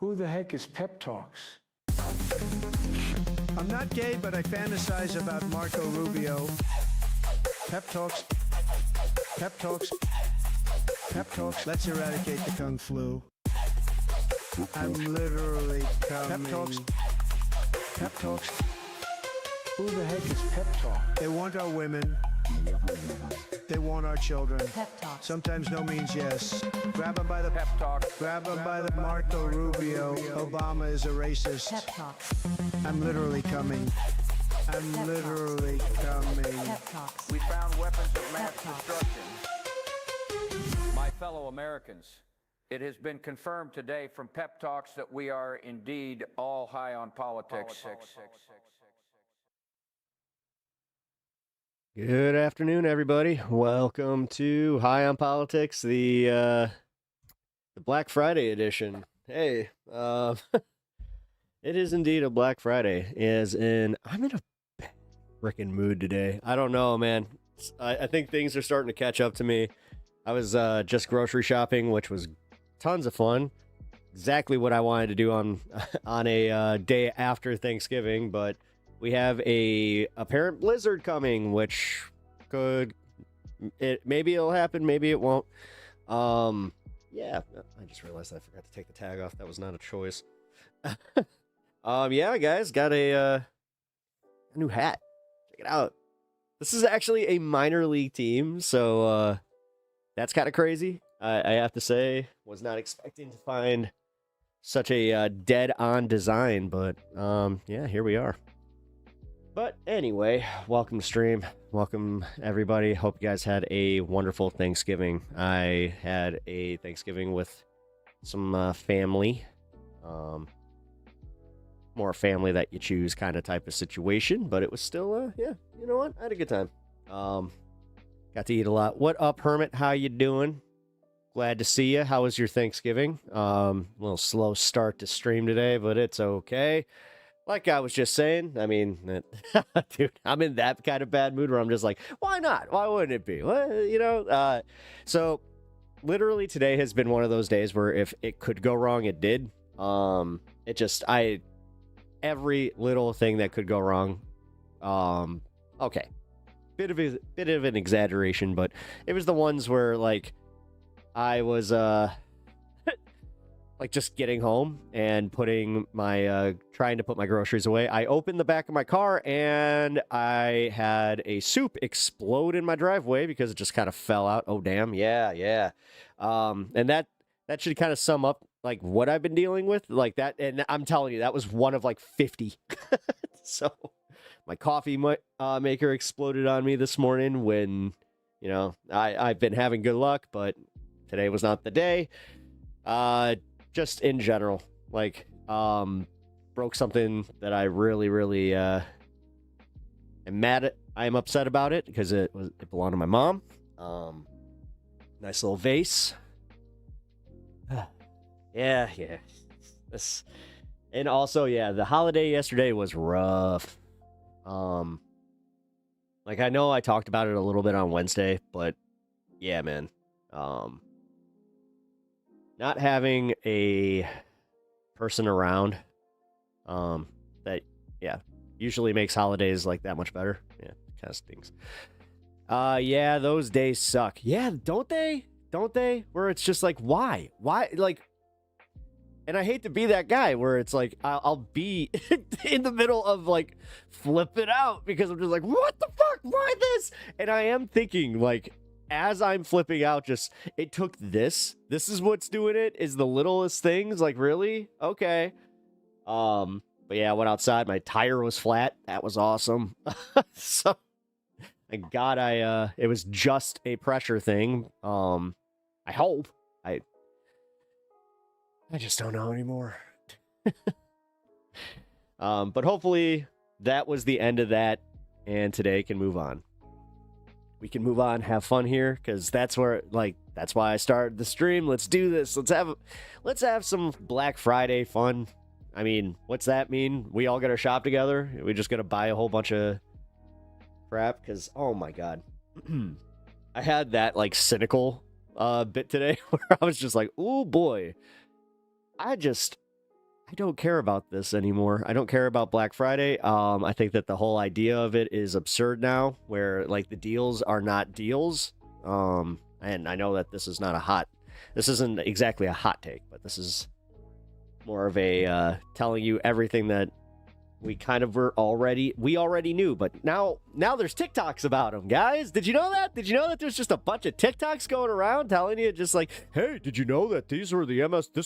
Who the heck is Pep Talks? I'm not gay, but I fantasize about Marco Rubio. Pep Talks. Pep Talks. Pep Talks. Let's eradicate the Kung Flu. I'm literally coming. Pep Talks. Pep Talks. Who the heck is Pep Talk? They want our women. They want our children. Pep Talks. Sometimes no means yes. Grab them by the pep talk. Grab them by the Marco Rubio. Obama is a racist. Pep Talks. I'm literally coming. I'm Pep literally coming. Pep Talks. We found weapons of mass Pep talks. destruction. My fellow Americans, it has been confirmed today from Pep Talks that we are indeed all high on politics. Good afternoon, everybody. Welcome to High on Politics, the Black Friday edition. Hey, it is indeed a Black Friday, as in I'm in a freaking mood today. I don't know, man. I think things are starting to catch up to me. I was just grocery shopping, which was tons of fun. Exactly what I wanted to do on a day after Thanksgiving, but we have a apparent blizzard coming, which maybe it'll happen, maybe it won't. Yeah, I just realized I forgot to take the tag off. That was not a choice. Yeah, guys, got a new hat. Check it out. This is actually a minor league team, so that's kind of crazy. I have to say, was not expecting to find such a dead-on design, but yeah, here we are. But anyway, welcome to stream. Welcome, everybody. Hope you guys had a wonderful Thanksgiving. I had a Thanksgiving with some family. More family that you choose kind of type of situation, but it was still, yeah, you know what? I had a good time. Got to eat a lot. What up, Hermit? How you doing? Glad to see you. How was your Thanksgiving? A little slow start to stream today, but it's okay. Like I was just saying, I mean, dude, I'm in that kind of bad mood where I'm just like, why not? Why wouldn't it be? Well, you know, so literally today has been one of those days where if it could go wrong, it did. Every little thing that could go wrong. Okay. Bit of an exaggeration, but it was the ones where like I was, like just getting home and putting my trying to put my groceries away. I opened the back of my car and I had a soup explode in my driveway because it just kind of fell out. Oh damn, yeah. And that should kind of sum up like what I've been dealing with, like that. And I'm telling you, that was one of like 50. So my coffee maker exploded on me this morning when, you know, I've been having good luck, but today was not the day. Just in general, like, broke something that I really, am mad at. I am upset about it because it belonged to my mom. Nice little vase. Yeah. And also, yeah, the holiday yesterday was rough. Like I know I talked about it a little bit on Wednesday, but yeah, man. Not having a person around, that, yeah, usually makes holidays like that much better. Yeah, kind of stings. Yeah, those days suck. Yeah, don't they? Where it's just like, why? Like, and I hate to be that guy where it's like, I'll be in the middle of like flipping out because I'm just like, what the fuck? Why this? And I am thinking like, as I'm flipping out, just, it took this is what's doing it, is the littlest things, like, really? Okay. But yeah, I went outside, my tire was flat, that was awesome. So, thank God it was just a pressure thing. I hope. I just don't know anymore. But hopefully, that was the end of that, and today can move on. We can move on, have fun here, because that's where, like, that's why I started the stream. Let's do this. Let's have some Black Friday fun. I mean, what's that mean? We all gotta shop together? We just gotta buy a whole bunch of crap? Because, oh my god. I had that, like, cynical bit today where I was just like, oh boy. I don't care about this anymore. I don't care about Black Friday. I think that the whole idea of it is absurd now, where like the deals are not deals. And I know that this isn't exactly a hot take, but this is more of a telling you everything that we kind of already knew, but now there's TikToks about them, guys. Did you know that? Did you know that there's just a bunch of TikToks going around telling you just like, hey, did you know that this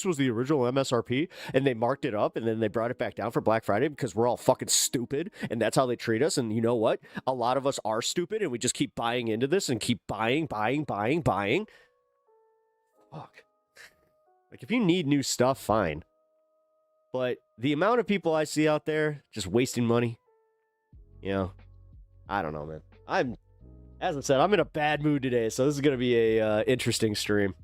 was the original MSRP and they marked it up and then they brought it back down for Black Friday because we're all fucking stupid and that's how they treat us. And you know what? A lot of us are stupid and we just keep buying into this and keep buying. Fuck. Like if you need new stuff, fine. But the amount of people I see out there just wasting money, you know, I don't know, man. As I said, I'm in a bad mood today, so this is going to be a interesting stream.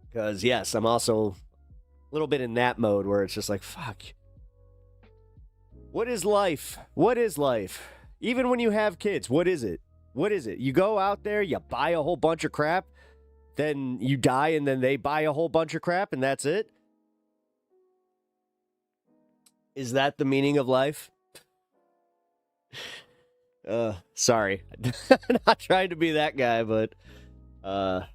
Because, yes, I'm also a little bit in that mode where it's just like, fuck. What is life? What is life? Even when you have kids, what is it? What is it? You go out there, you buy a whole bunch of crap, then you die, and then they buy a whole bunch of crap, and that's it? Is that the meaning of life? Sorry. I'm not trying to be that guy, but I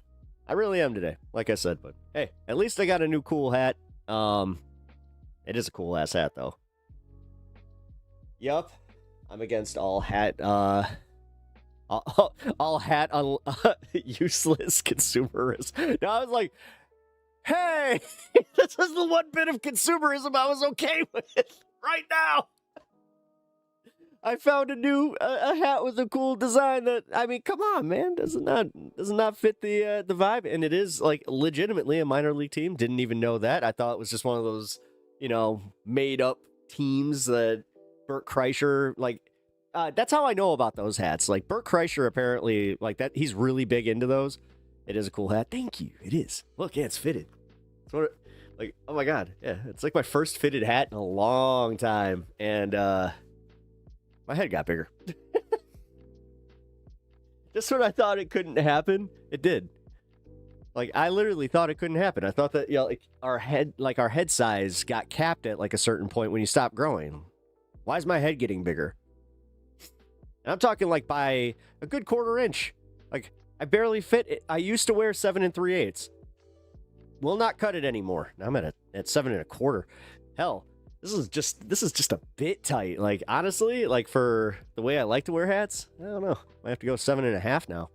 really am today, like I said. But hey, at least I got a new cool hat. It is a cool ass hat though. Yup. I'm against all hat all hat useless consumerism. Now I was like, hey, this is the one bit of consumerism I was okay with right now. I found a new a hat with a cool design that, I mean, come on, man. Does it not fit the vibe? And it is like legitimately a minor league team. Didn't even know that. I thought it was just one of those, you know, made up teams that Bert Kreischer, like, that's how I know about those hats. Like Bert Kreischer apparently, like that, he's really big into those. It is a cool hat. Thank you. It is. Look, yeah, it's fitted. It's like, oh my god, yeah, it's like my first fitted hat in a long time, and my head got bigger. Just when I thought it couldn't happen, it did. Like I literally thought it couldn't happen. I thought that, you know, like our head size got capped at like a certain point when you stop growing. Why is my head getting bigger? And I'm talking like by a good quarter inch. Like I barely fit it. I used to wear 7 3/8. Will not cut it anymore. Now I'm at 7 1/4. Hell, this is just a bit tight. Like honestly, like for the way I like to wear hats, I don't know. I have to go 7 1/2 now.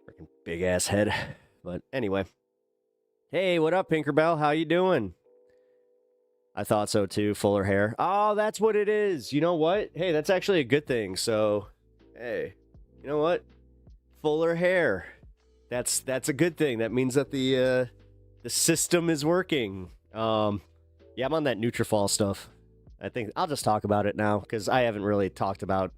Freaking big ass head. But anyway, hey, what up, Pinkerbell? How you doing? I thought so too. Fuller hair. Oh, that's what it is. You know what? Hey, that's actually a good thing. So, hey, you know what? Fuller hair. That's a good thing. That means that the system is working. Yeah, I'm on that Nutrafol stuff. I think I'll just talk about it now because I haven't really talked about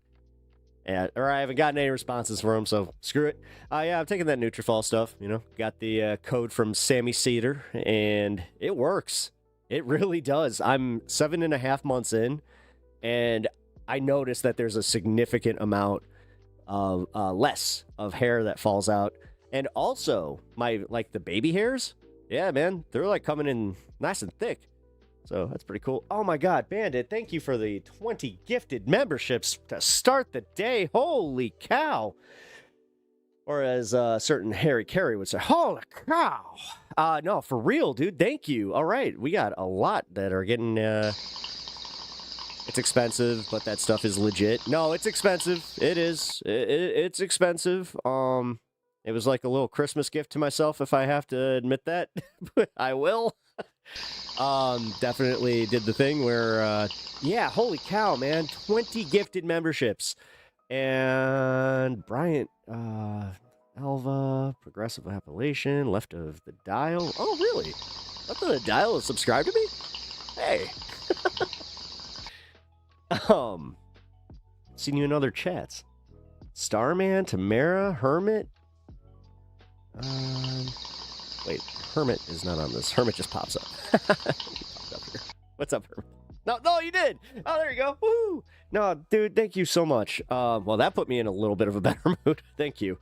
it, or I haven't gotten any responses from them. So screw it. Yeah, I'm taking that Nutrafol stuff. You know, got the code from Sammy Cedar, and it works. It really does. I'm 7.5 months in, and I noticed that there's a significant amount of less of hair that falls out. And also, the baby hairs, yeah, man, they're like coming in nice and thick. So that's pretty cool. Oh my God, Bandit, thank you for the 20 gifted memberships to start the day. Holy cow. Or as certain Harry Carey would say, holy cow. No, for real, dude. Thank you. All right. We got a lot that are getting, it's expensive, but that stuff is legit. No, it's expensive. It is. It's expensive. It was like a little Christmas gift to myself, if I have to admit that. I will. Definitely did the thing where, yeah, holy cow, man. 20 gifted memberships. And Bryant, Alva, Progressive Appellation, Left of the Dial. Oh, really? Left of the Dial is subscribed to me? Hey. Seen you in other chats. Starman, Tamara, Hermit. Wait, Hermit is not on this. Hermit just pops up. He popped up here. What's up, Hermit? No, you did. Oh, there you go. Woo! No, dude, thank you so much. Well, that put me in a little bit of a better mood. Thank you.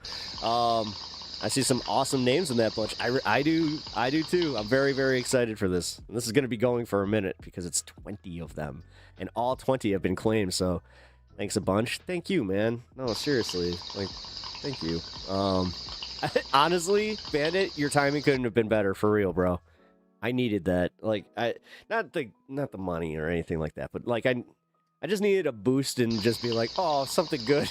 I see some awesome names in that bunch. I do too. I'm very, very excited for this. And this is going to be going for a minute because it's 20 of them. And all 20 have been claimed, so thanks a bunch. Thank you, man. No, seriously. Like, thank you. Honestly, Bandit, your timing couldn't have been better, for real, bro. I needed that. Like, not the money or anything like that, but like I just needed a boost and just be like, oh, something good.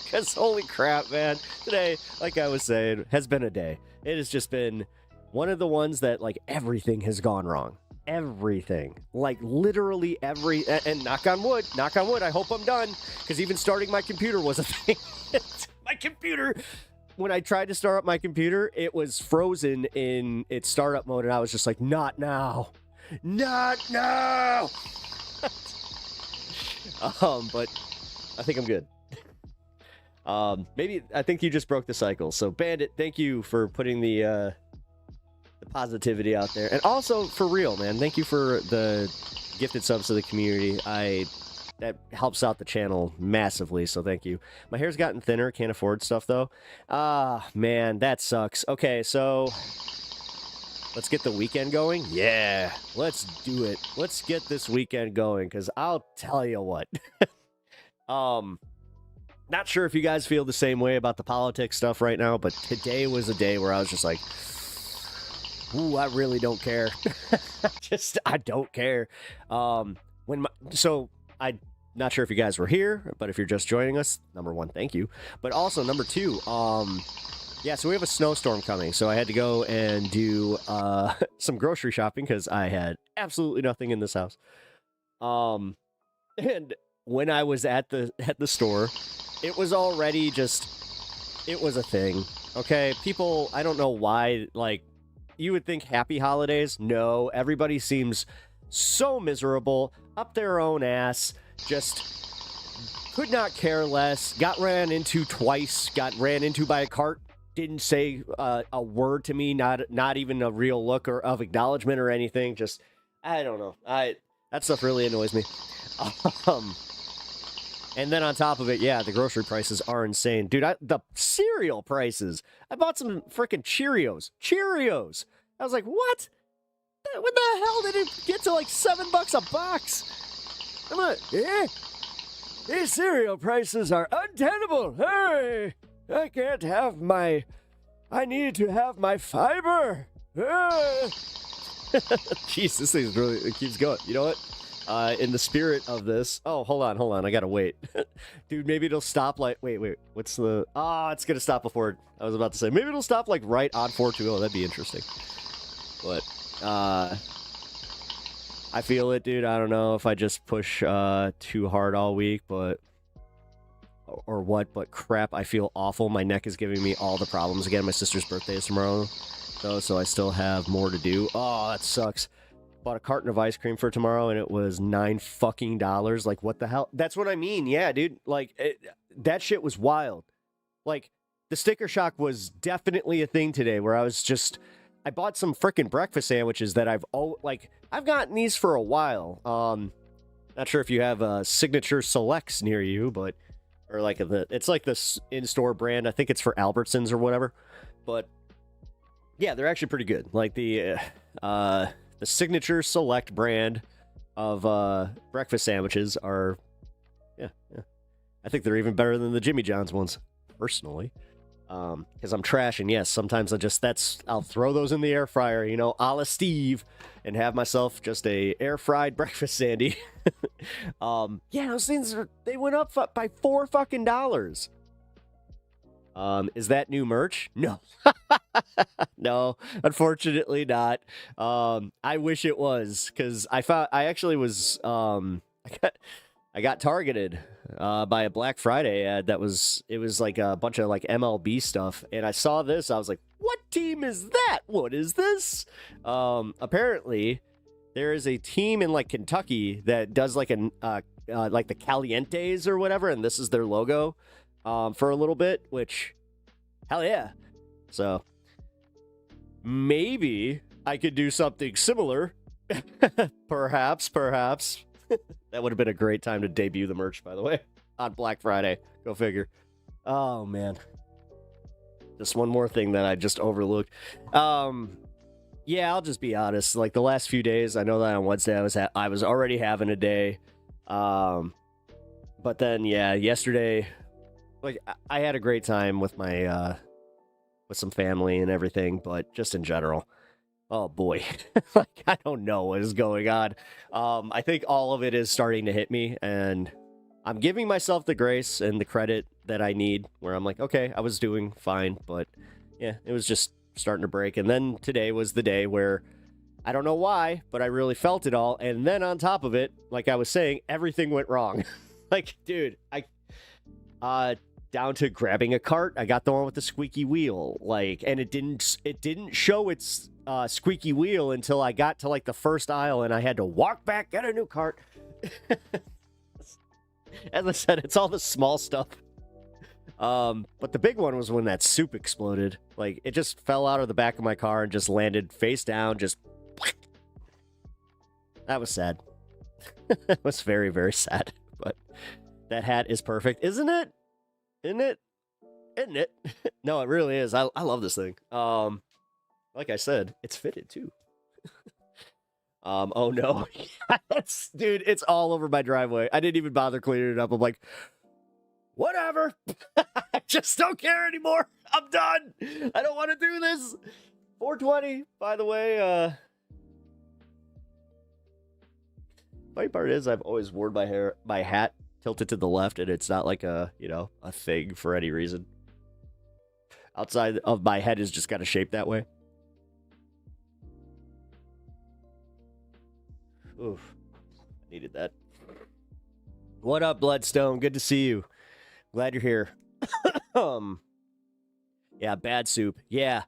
Because holy crap, man. Today, like I was saying, has been a day. It has just been one of the ones that, like, everything has gone wrong. Everything. Like, literally and knock on wood, I hope I'm done. Because even starting my computer was a thing. My computer, when I tried to start up my computer, it was frozen in its startup mode, and I was just like, not now. Not now! But I think I'm good. Maybe I think you just broke the cycle. So Bandit, thank you for putting the positivity out there, and also for real, man. Thank you for the gifted subs to the community. That helps out the channel massively. So thank you. My hair's gotten thinner. Can't afford stuff though. Ah, man, that sucks. Okay, so let's get the weekend going. Yeah, let's do it. Let's get this weekend going, because I'll tell you what. Not sure if you guys feel the same way about the politics stuff right now, but today was a day where I was just like, ooh, I really don't care. I don't care. So I'm not sure if you guys were here, but if you're just joining us, number one, thank you. But also, number two, yeah, so we have a snowstorm coming, so I had to go and do some grocery shopping because I had absolutely nothing in this house. And when I was at the store, it was already it was a thing. Okay, people, I don't know why, like, you would think happy holidays. No, everybody seems so miserable, up their own ass, just could not care less, got ran into twice, got ran into by a cart, didn't say a word to me, not even a real look or of acknowledgement or anything. Just, I don't know. That stuff really annoys me. And then on top of it, yeah, the grocery prices are insane. Dude, the cereal prices. I bought some freaking Cheerios. I was like, what? What the hell did it get to like $7 a box? I'm like, yeah. These cereal prices are untenable. Hey, I can't have I need to have my fiber. Jeez, this thing's really, it keeps going. You know what? In the spirit of this, oh, hold on, I gotta wait. Dude, maybe it'll stop like, wait, what's the, it's gonna stop before, I was about to say, maybe it'll stop like right on 420, that'd be interesting. But, I feel it, dude. I don't know if I just push, too hard all week, but, or what, but crap, I feel awful. My neck is giving me all the problems again. My sister's birthday is tomorrow, though, so I still have more to do. Oh, that sucks. Bought a carton of ice cream for tomorrow, and it was $9 Like, what the hell? That's what I mean. Yeah, dude. Like, that shit was wild. Like, the sticker shock was definitely a thing today, where I bought some freaking breakfast sandwiches that I've gotten these for a while. Not sure if you have Signature Selects near you, but, or like it's like this in-store brand. I think it's for Albertsons or whatever. But yeah, they're actually pretty good. Like the Signature Select brand of breakfast sandwiches are, yeah. I think they're even better than the Jimmy John's ones, personally. Because I'm trash, and yes, sometimes I'll throw those in the air fryer, you know, a la Steve, and have myself just a air fried breakfast sandy. Yeah, those things they went up by $4. Is that new merch? No. No, unfortunately not. I wish it was, because I actually was, I got targeted by a Black Friday ad it was like a bunch of like MLB stuff, and I saw this, I was like, what team is that? What is this? Apparently there is a team in like Kentucky that does like like the Calientes or whatever, and this is their logo for a little bit, which, hell yeah. So maybe I could do something similar. Perhaps. That would have been a great time to debut the merch, by the way, on Black Friday. Go figure. Oh, man. this one more thing that I just overlooked. Yeah, I'll just be honest. Like the last few days, I know that on Wednesday I was already having a day. But then yeah, yesterday, like I had a great time with my with some family and everything, but just in general, oh boy, like I don't know what is going on. I think all of it is starting to hit me, and I'm giving myself the grace and the credit that I need, where I'm like, okay, I was doing fine, but yeah, it was just starting to break. And then today was the day where I don't know why, but I really felt it all. And then on top of it, like I was saying, everything went wrong. Like, dude, down to grabbing a cart, I got the one with the squeaky wheel, like, and it didn't show its squeaky wheel until I got to like the first aisle, and I had to walk back, get a new cart. As I said, it's all the small stuff. But the big one was when that soup exploded. Like, it just fell out of the back of my car and just landed face down, just... That was sad. It was very, very sad. But that hat is perfect, isn't it? Isn't it? Isn't it? No, it really is. I love this thing. Like I said, it's fitted, too. Oh no. Dude, it's all over my driveway. I didn't even bother cleaning it up. I'm like, whatever. I just don't care anymore. I'm done. I don't want to do this. 420, by the way. Funny part is I've always worn my hat tilted to the left, and it's not like a thing for any reason. Outside of my head is just kind of shaped that way. Oof, needed that. What up, Bloodstone? Good to see you. Glad you're here. Yeah, bad soup. Yeah.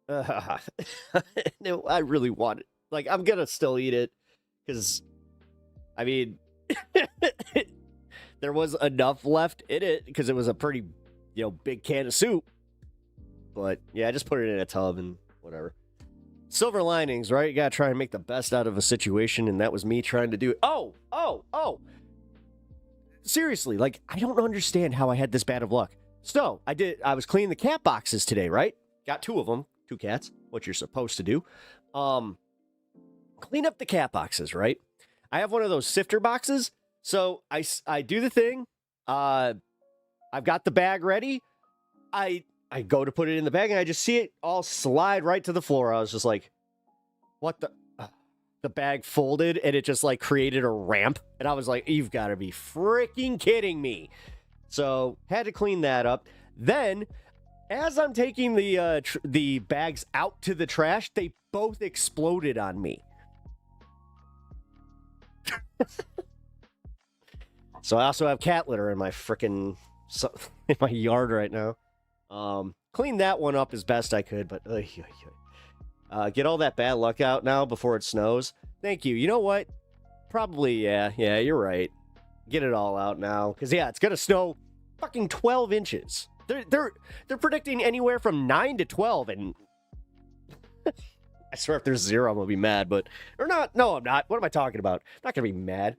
No, I really want it. Like, I'm gonna still eat it because, I mean, there was enough left in it because it was a pretty, big can of soup. But yeah, I just put it in a tub and whatever. Silver linings, right? You gotta try and make the best out of a situation, and that was me trying to do it. Oh! Seriously, like, I don't understand how I had this bad of luck. So, I was cleaning the cat boxes today, right? Got 2 of them, 2 cats, what you're supposed to do. Clean up the cat boxes, right? I have one of those sifter boxes, so I do the thing. I've got the bag ready. I go to put it in the bag, and I just see it all slide right to the floor. I was just like, what the... The bag folded, and it just, like, created a ramp. And I was like, you've got to be freaking kidding me. So, had to clean that up. Then, as I'm taking the bags out to the trash, they both exploded on me. So, I also have cat litter in my freaking... in my yard right now. Cleaned that one up as best I could, but get all that bad luck out now before it snows. Thank you. You know what? Probably, yeah, you're right. Get it all out now, because yeah, it's gonna snow fucking 12 inches. They're predicting anywhere from 9 to 12, and I swear if there's 0, I'm gonna be mad. But or not? No, I'm not. What am I talking about? I'm not gonna be mad.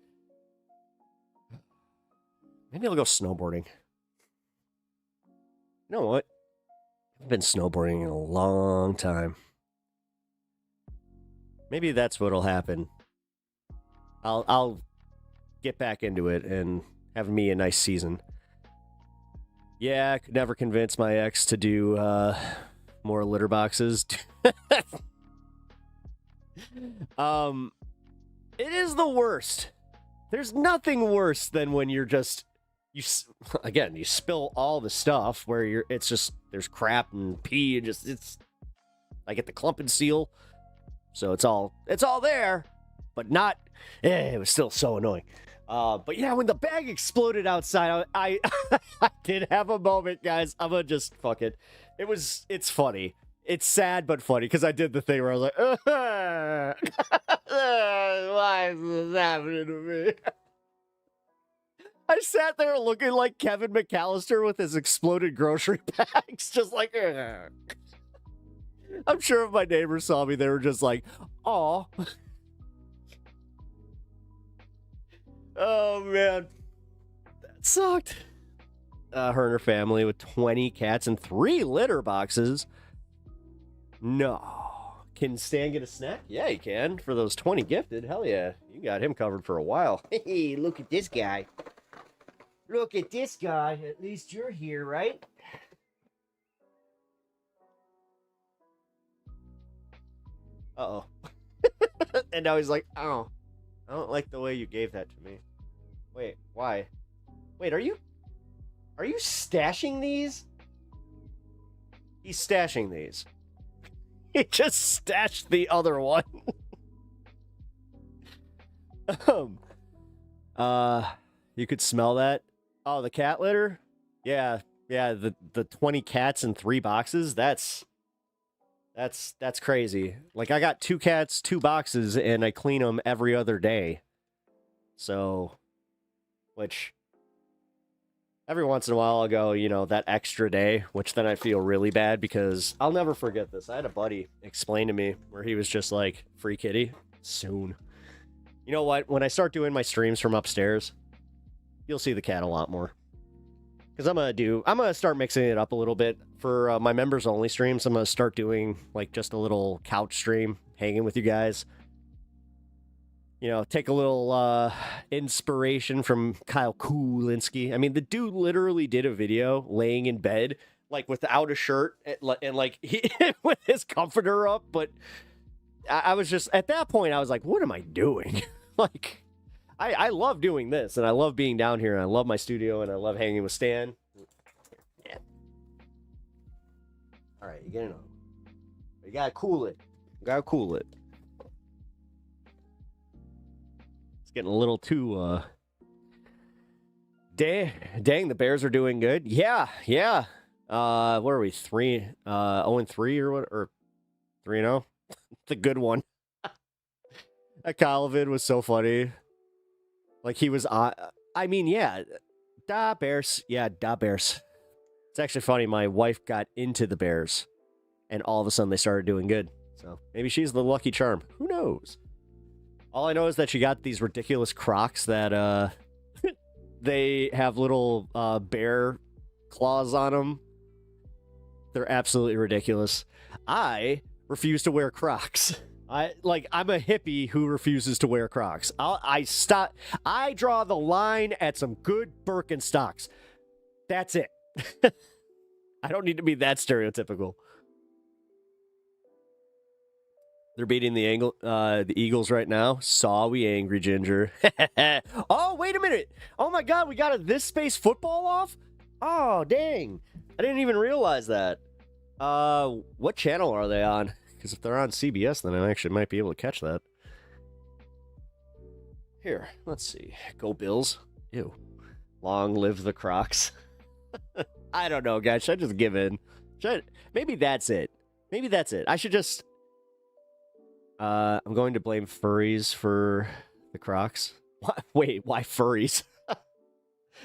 Maybe I'll go snowboarding. You know what? I've been snowboarding in a long time. Maybe that's what'll happen. I'll get back into it and have me a nice season. Yeah, I could never convince my ex to do more litter boxes. It is the worst. There's nothing worse than when you're just you spill all the stuff where there's crap and pee and it's I get the clump and seal. So it's all there, but not, it was still so annoying. But yeah, when the bag exploded outside, I did have a moment, guys. I'm gonna just fuck it. It's funny. It's sad, but funny, because I did the thing where I was like, why is this happening to me? I sat there looking like Kevin McAllister with his exploded grocery bags, just like, ugh. I'm sure if my neighbors saw me, they were just like, aw. Oh, man. That sucked. her and her family with 20 cats and 3 litter boxes. No. Can Stan get a snack? Yeah, he can. For those 20 gifted. Hell yeah. You got him covered for a while. Hey, look at this guy. Look at this guy. At least you're here, right? Uh-oh. And now he's like, oh, I don't like the way you gave that to me. Wait, why? Wait, are you stashing these? He's stashing these. He just stashed the other one. You could smell that. Oh, the cat litter? Yeah, the 20 cats in 3 boxes. That's crazy. Like, I got 2 cats, 2 boxes, and I clean them every other day. So, which every once in a while I'll go, you know, that extra day, which then I feel really bad because I'll never forget this. I had a buddy explain to me where he was just like, free kitty soon. You know what? When I start doing my streams from upstairs, you'll see the cat a lot more. Because I'm going to start mixing it up a little bit. For my members only streams, I'm going to start doing like just a little couch stream, hanging with you guys. You know, take a little inspiration from Kyle Kulinski. I mean, the dude literally did a video laying in bed, like without a shirt and like he, with his comforter up. But I was just, at that point, I was like, what am I doing? Like, I love doing this and I love being down here and I love my studio and I love hanging with Stan. Yeah. All right, you get it on. You gotta cool it. You gotta cool it. It's getting a little too, dang, the Bears are doing good. Yeah. What are we, 0-3 or what? Or 3-0? The good one. That Kyle was so funny. Like, he was, I mean, yeah, da Bears. Yeah, da Bears. It's actually funny. My wife got into the Bears, and all of a sudden they started doing good. So maybe she's the lucky charm. Who knows? All I know is that she got these ridiculous Crocs that they have little bear claws on them. They're absolutely ridiculous. I refuse to wear Crocs. I'm a hippie who refuses to wear Crocs. I draw the line at some good Birkenstocks. That's it. I don't need to be that stereotypical. They're beating the Eagles right now. Saw we angry ginger. Oh, wait a minute. Oh my God, we got a This Space football off? Oh, dang. I didn't even realize that. What channel are they on? Because if they're on CBS, then I actually might be able to catch that. Here, let's see. Go Bills. Ew. Long live the Crocs. I don't know, guys. Should I just give in? Maybe that's it. Maybe that's it. I should just... I'm going to blame furries for the Crocs. What? Wait, why furries?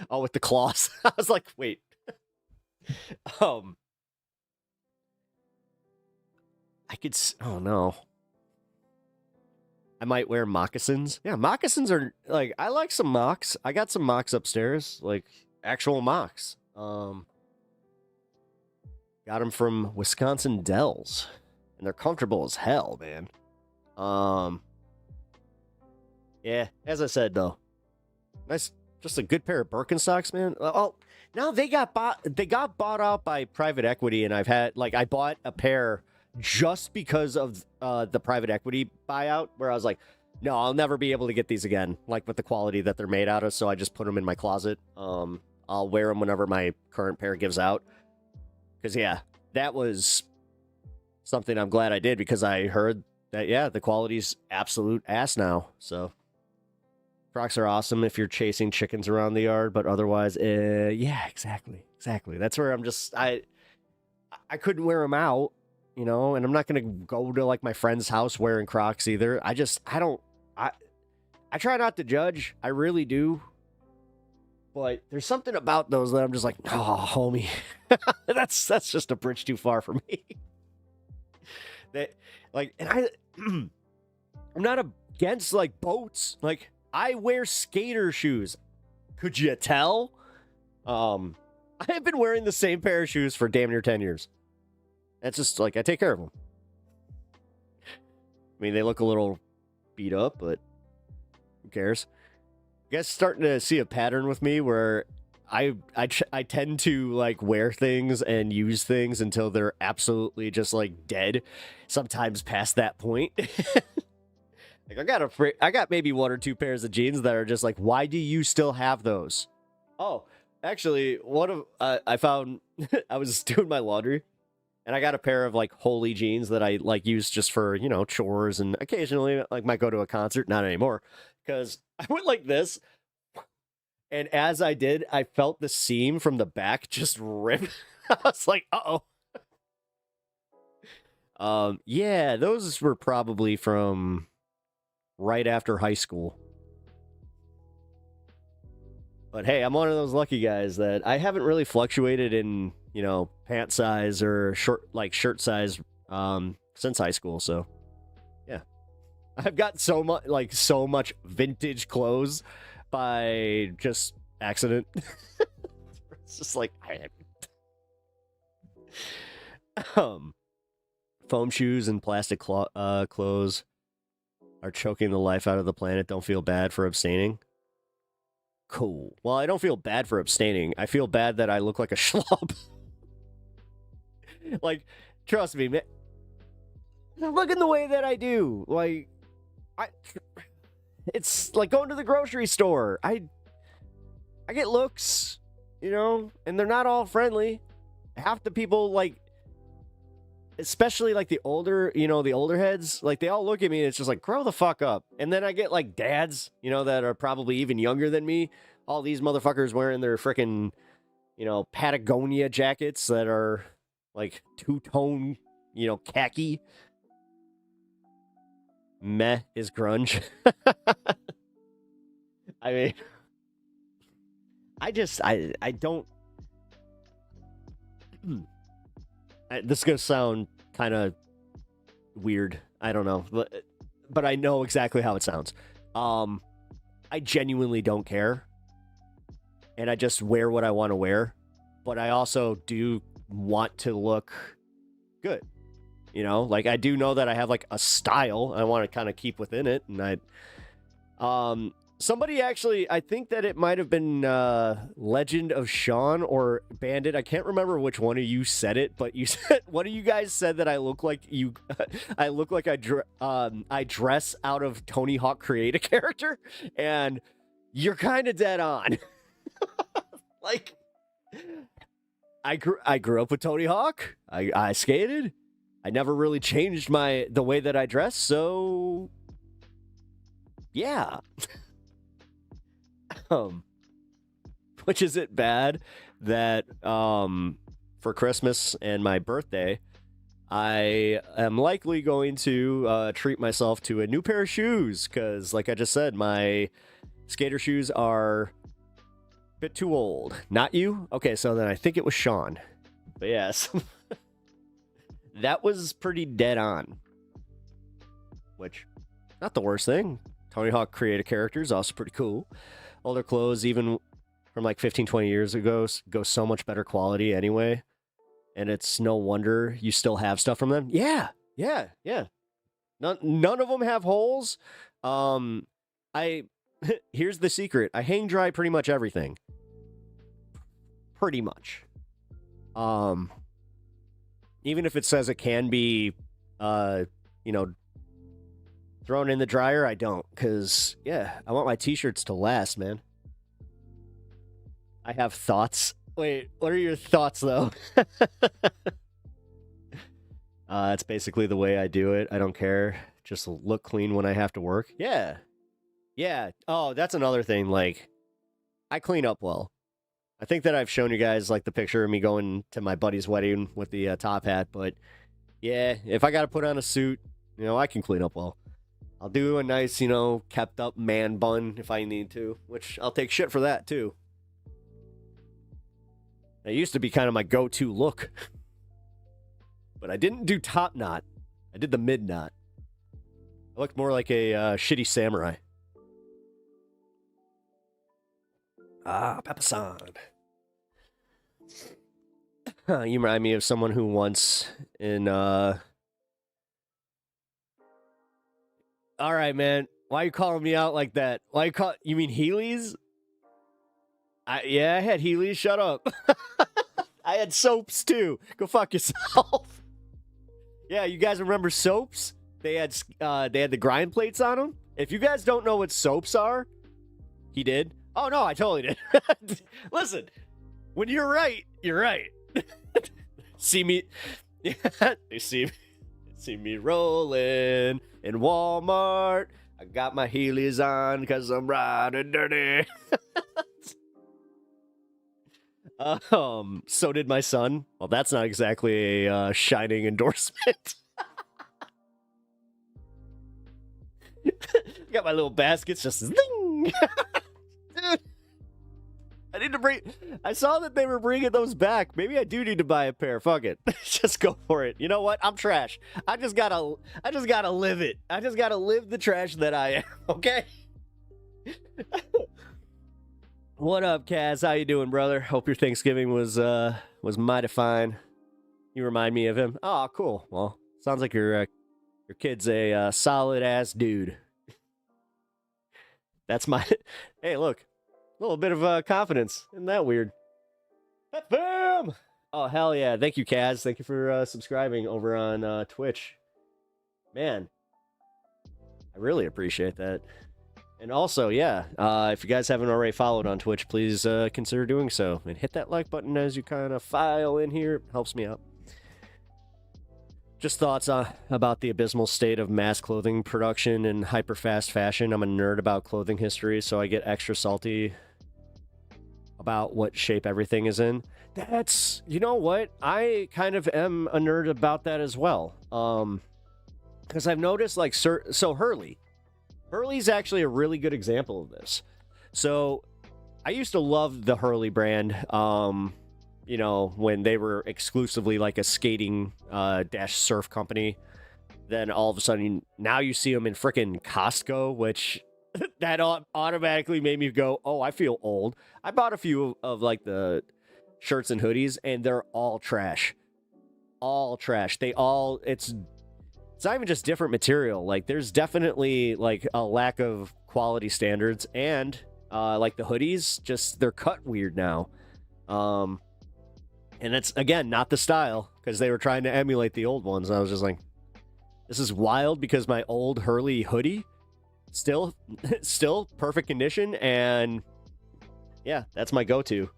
Oh, with the claws. I was like, wait. I could... Oh, no. I might wear moccasins. Yeah, moccasins are... Like, I like some mocks. I got some mocks upstairs. Like, actual mocks. Got them from Wisconsin Dells. And they're comfortable as hell, man. Yeah, as I said, though. Nice... Just a good pair of Birkenstocks, man. Oh, now they got bought out by private equity, and I bought a pair just because of the private equity buyout, where I was like, no, I'll never be able to get these again, like with the quality that they're made out of, so I just put them in my closet. I'll wear them whenever my current pair gives out. Because, yeah, that was something I'm glad I did, because I heard that, yeah, the quality's absolute ass now, so... Crocs are awesome if you're chasing chickens around the yard, but otherwise, yeah, exactly. That's where I'm just, I couldn't wear them out, you know, and I'm not going to go to, like, my friend's house wearing Crocs either. I try not to judge. I really do. But there's something about those that I'm just like, oh, homie, that's just a bridge too far for me. I'm not against, like, boats, like, I wear skater shoes. Could you tell? I have been wearing the same pair of shoes for damn near 10 years. That's just like, I take care of them. I mean, they look a little beat up, but who cares? You guys starting to see a pattern with me where I tend to like wear things and use things until they're absolutely just like dead. Sometimes past that point. Like I got maybe one or two pairs of jeans that are just like, why do you still have those? Oh, actually, I found I was doing my laundry, and I got a pair of like Holy jeans that I like use just for, you know, chores, and occasionally like might go to a concert. Not anymore, because I went like this, and as I did, I felt the seam from the back just rip. I was like, uh-oh. Yeah, those were probably from right after high school. But hey, I'm one of those lucky guys that I haven't really fluctuated in, you know, pant size or shirt size since high school. So yeah, I've got so much vintage clothes by just accident. It's just like foam shoes and plastic clothes are choking the life out of the planet. Don't feel bad for abstaining. Cool. Well, I don't feel bad for abstaining. I feel bad that I look like a schlub. Like, trust me, man. Look at the way that I do. Like, it's like going to the grocery store. I get looks, you know, and they're not all friendly. Half the people, like, especially like the older, you know, the older heads, like they all look at me and it's just like, grow the fuck up. And then I get like dads, you know, that are probably even younger than me. All these motherfuckers wearing their freaking, you know, Patagonia jackets that are like two-tone, you know, khaki. Meh is grunge. I mean, I don't. This is going to sound kind of weird. I don't know. But I know exactly how it sounds. I genuinely don't care. And I just wear what I want to wear. But I also do want to look good. You know, like I do know that I have like a style I want to kind of keep within it. And somebody actually, I think that it might have been Legend of Sean or Bandit. I can't remember which one of you said it, but you said, one of you guys said that I look like you, I look like I dress out of Tony Hawk Create a Character, and you're kind of dead on. Like, I grew up with Tony Hawk. I skated. I never really changed the way that I dress, so yeah. Which is it bad that for Christmas and my birthday, I am likely going to treat myself to a new pair of shoes, because like I just said, my skater shoes are a bit too old. Not you? Okay, so then I think it was Sean. But yes. That was pretty dead on. Which, not the worst thing. Tony Hawk Create a Character is also pretty cool. Older clothes, even from like 15, 20 years ago, go so much better quality anyway. And it's no wonder you still have stuff from them. Yeah. None of them have holes. Here's the secret. I hang dry pretty much everything. Pretty much. Even if it says it can be, you know, thrown in the dryer, I don't, because, yeah, I want my t-shirts to last, man. I have thoughts. Wait, what are your thoughts, though? It's basically the way I do it. I don't care. Just look clean when I have to work. Yeah. Oh, that's another thing. Like, I clean up well. I think that I've shown you guys, like, the picture of me going to my buddy's wedding with the top hat, but, yeah, if I got to put on a suit, you know, I can clean up well. I'll do a nice, you know, kept up man bun if I need to, which I'll take shit for that too. It used to be kind of my go-to look. But I didn't do top knot. I did the mid knot. I looked more like a shitty samurai. Ah, Papa-san. You remind me of someone who once in all right, man. Why are you calling me out like that? You mean Heelys? Yeah, I had Heelys. Shut up. I had soaps too. Go fuck yourself. Yeah, you guys remember soaps? They had the grind plates on them. If you guys don't know what soaps are, he did. Oh no, I totally did. Listen, when you're right, you're right. See me, they see me rolling in Walmart. I got my Heelys on because I'm riding dirty. So did my son. Well, that's not exactly a shining endorsement. Got my little baskets, just zing. Dude, I saw that they were bringing those back. Maybe I do need to buy a pair. Fuck it. Just go for it. You know what? I'm trash. I just gotta live it. I just gotta live the trash that I am. Okay. What up, Kaz? How you doing, brother? Hope your Thanksgiving was mighty fine. You remind me of him. Oh, cool. Well, sounds like your kid's a solid ass dude. That's my. Hey, look, a little bit of confidence. Isn't that weird? Bam! Oh hell yeah! Thank you, Kaz. Thank you for subscribing over on Twitch. Man, I really appreciate that. And also, yeah, if you guys haven't already followed on Twitch, please consider doing so. And hit that like button as you kind of file in here. It helps me out. Just thoughts about the abysmal state of mass clothing production and hyper-fast fashion. I'm a nerd about clothing history, so I get extra salty about what shape everything is in. That's, you know what? I kind of am a nerd about that as well. Because I've noticed, like, so Hurley. Hurley's actually a really good example of this. So I used to love the Hurley brand, you know, when they were exclusively like a skating dash surf company. Then all of a sudden, now you see them in frickin' Costco, which that automatically made me go, oh, I feel old. I bought a few of like the shirts and hoodies, and they're all trash. All trash. It's not even just different material. Like, there's definitely like a lack of quality standards, and like the hoodies, just they're cut weird now. And it's, again, not the style, because they were trying to emulate the old ones. I was just like, this is wild, because my old Hurley hoodie still perfect condition, and yeah, that's my go-to.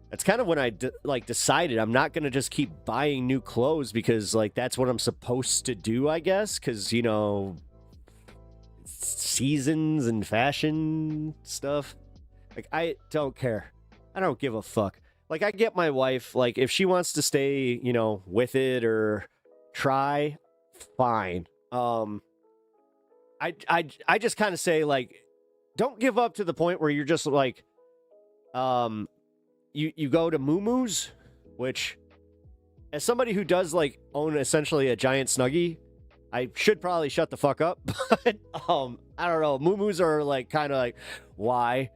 That's kind of when I decided I'm not going to just keep buying new clothes, because like that's what I'm supposed to do, I guess, because, you know, seasons and fashion stuff. Like, I don't care. I don't give a fuck. Like, I get my wife, like, if she wants to stay, you know, with it or try, fine. I just kind of say, like, don't give up to the point where you're just like, you go to Moo-Moo's, which, as somebody who does, like, own essentially a giant Snuggie, I should probably shut the fuck up. But, I don't know. Moo-Moo's are, like, kind of like, why?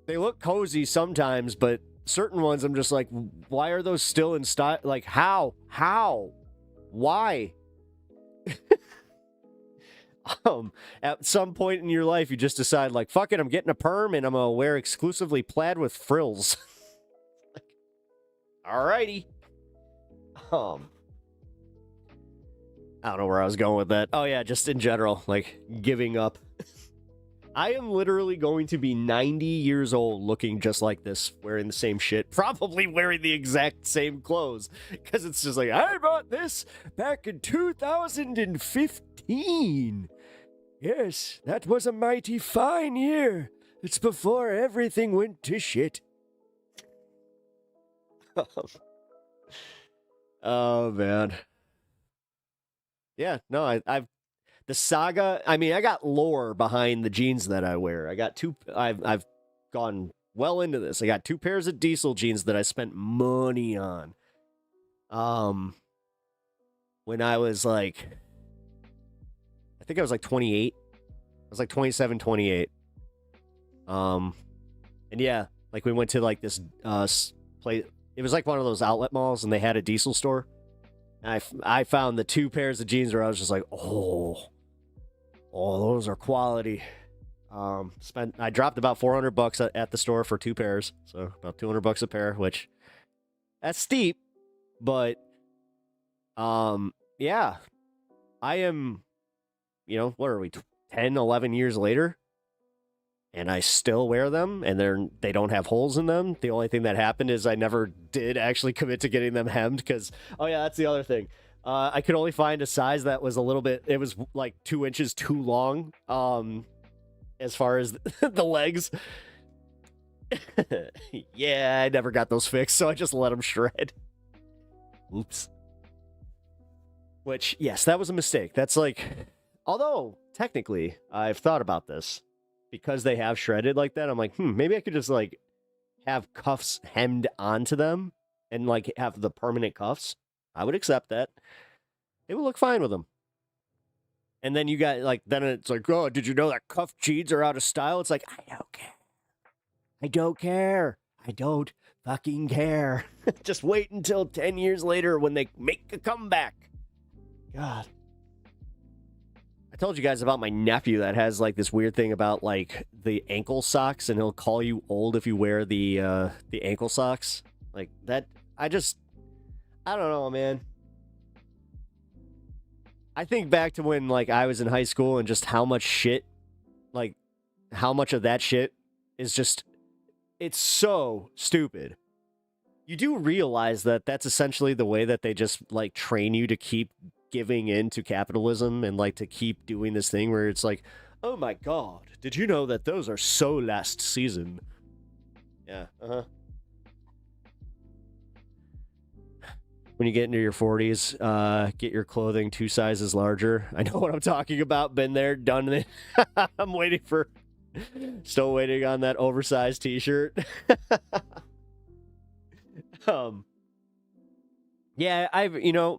They look cozy sometimes, but certain ones I'm just like, why are those still in style? Like, how? Why? At some point in your life, you just decide, like, fuck it, I'm getting a perm and I'm gonna wear exclusively plaid with frills. Like, alrighty. I don't know where I was going with that. Oh yeah, just in general, like, giving up. I am literally going to be 90 years old looking just like this, wearing the same shit, probably wearing the exact same clothes, because it's just like, I bought this back in 2015. Yes, that was a mighty fine year. It's before everything went to shit. Oh, man. Yeah, no, I've the saga, I mean, I got lore behind the jeans that I wear. I've gone well into this. I got 2 pairs of Diesel jeans that I spent money on. When I was like, I think I was like 28. I was like 27, 28. And yeah, Like we went to like this place. It was like one of those outlet malls, and they had a diesel store. And I found the 2 pairs of jeans where I was just like, oh, those are quality. I dropped about $400 at the store for 2 pairs, so about $200 a pair, which that's steep, but yeah, I am, what are we, 10, 11 years later, and I still wear them, and they don't have holes in them. The only thing that happened is I never did actually commit to getting them hemmed, because, oh yeah, that's the other thing. I could only find a size that was it was like 2 inches too long, as far as the legs. Yeah, I never got those fixed, so I just let them shred. Oops. Which, yes, that was a mistake. That's like, although technically I've thought about this, because they have shredded like that. I'm like, maybe I could just like have cuffs hemmed onto them and like have the permanent cuffs. I would accept that. It would look fine with them. And then you got like, then it's like, oh, did you know that cuff jeans are out of style? It's like, I don't care. I don't care. I don't fucking care. Just wait until 10 years later when they make a comeback. God. I told you guys about my nephew that has like this weird thing about like the ankle socks, and he'll call you old if you wear the ankle socks. Like that, I don't know, man. I think back to when like I was in high school and just how much shit, like how much of that shit is just, it's so stupid. You do realize that that's essentially the way that they just like train you to keep giving in to capitalism and like to keep doing this thing where it's like, oh my God, did you know that those are so last season? Yeah, When you get into your 40s, get your clothing 2 sizes larger. I know what I'm talking about. Been there, done it. I'm still waiting on that oversized t-shirt. Yeah, I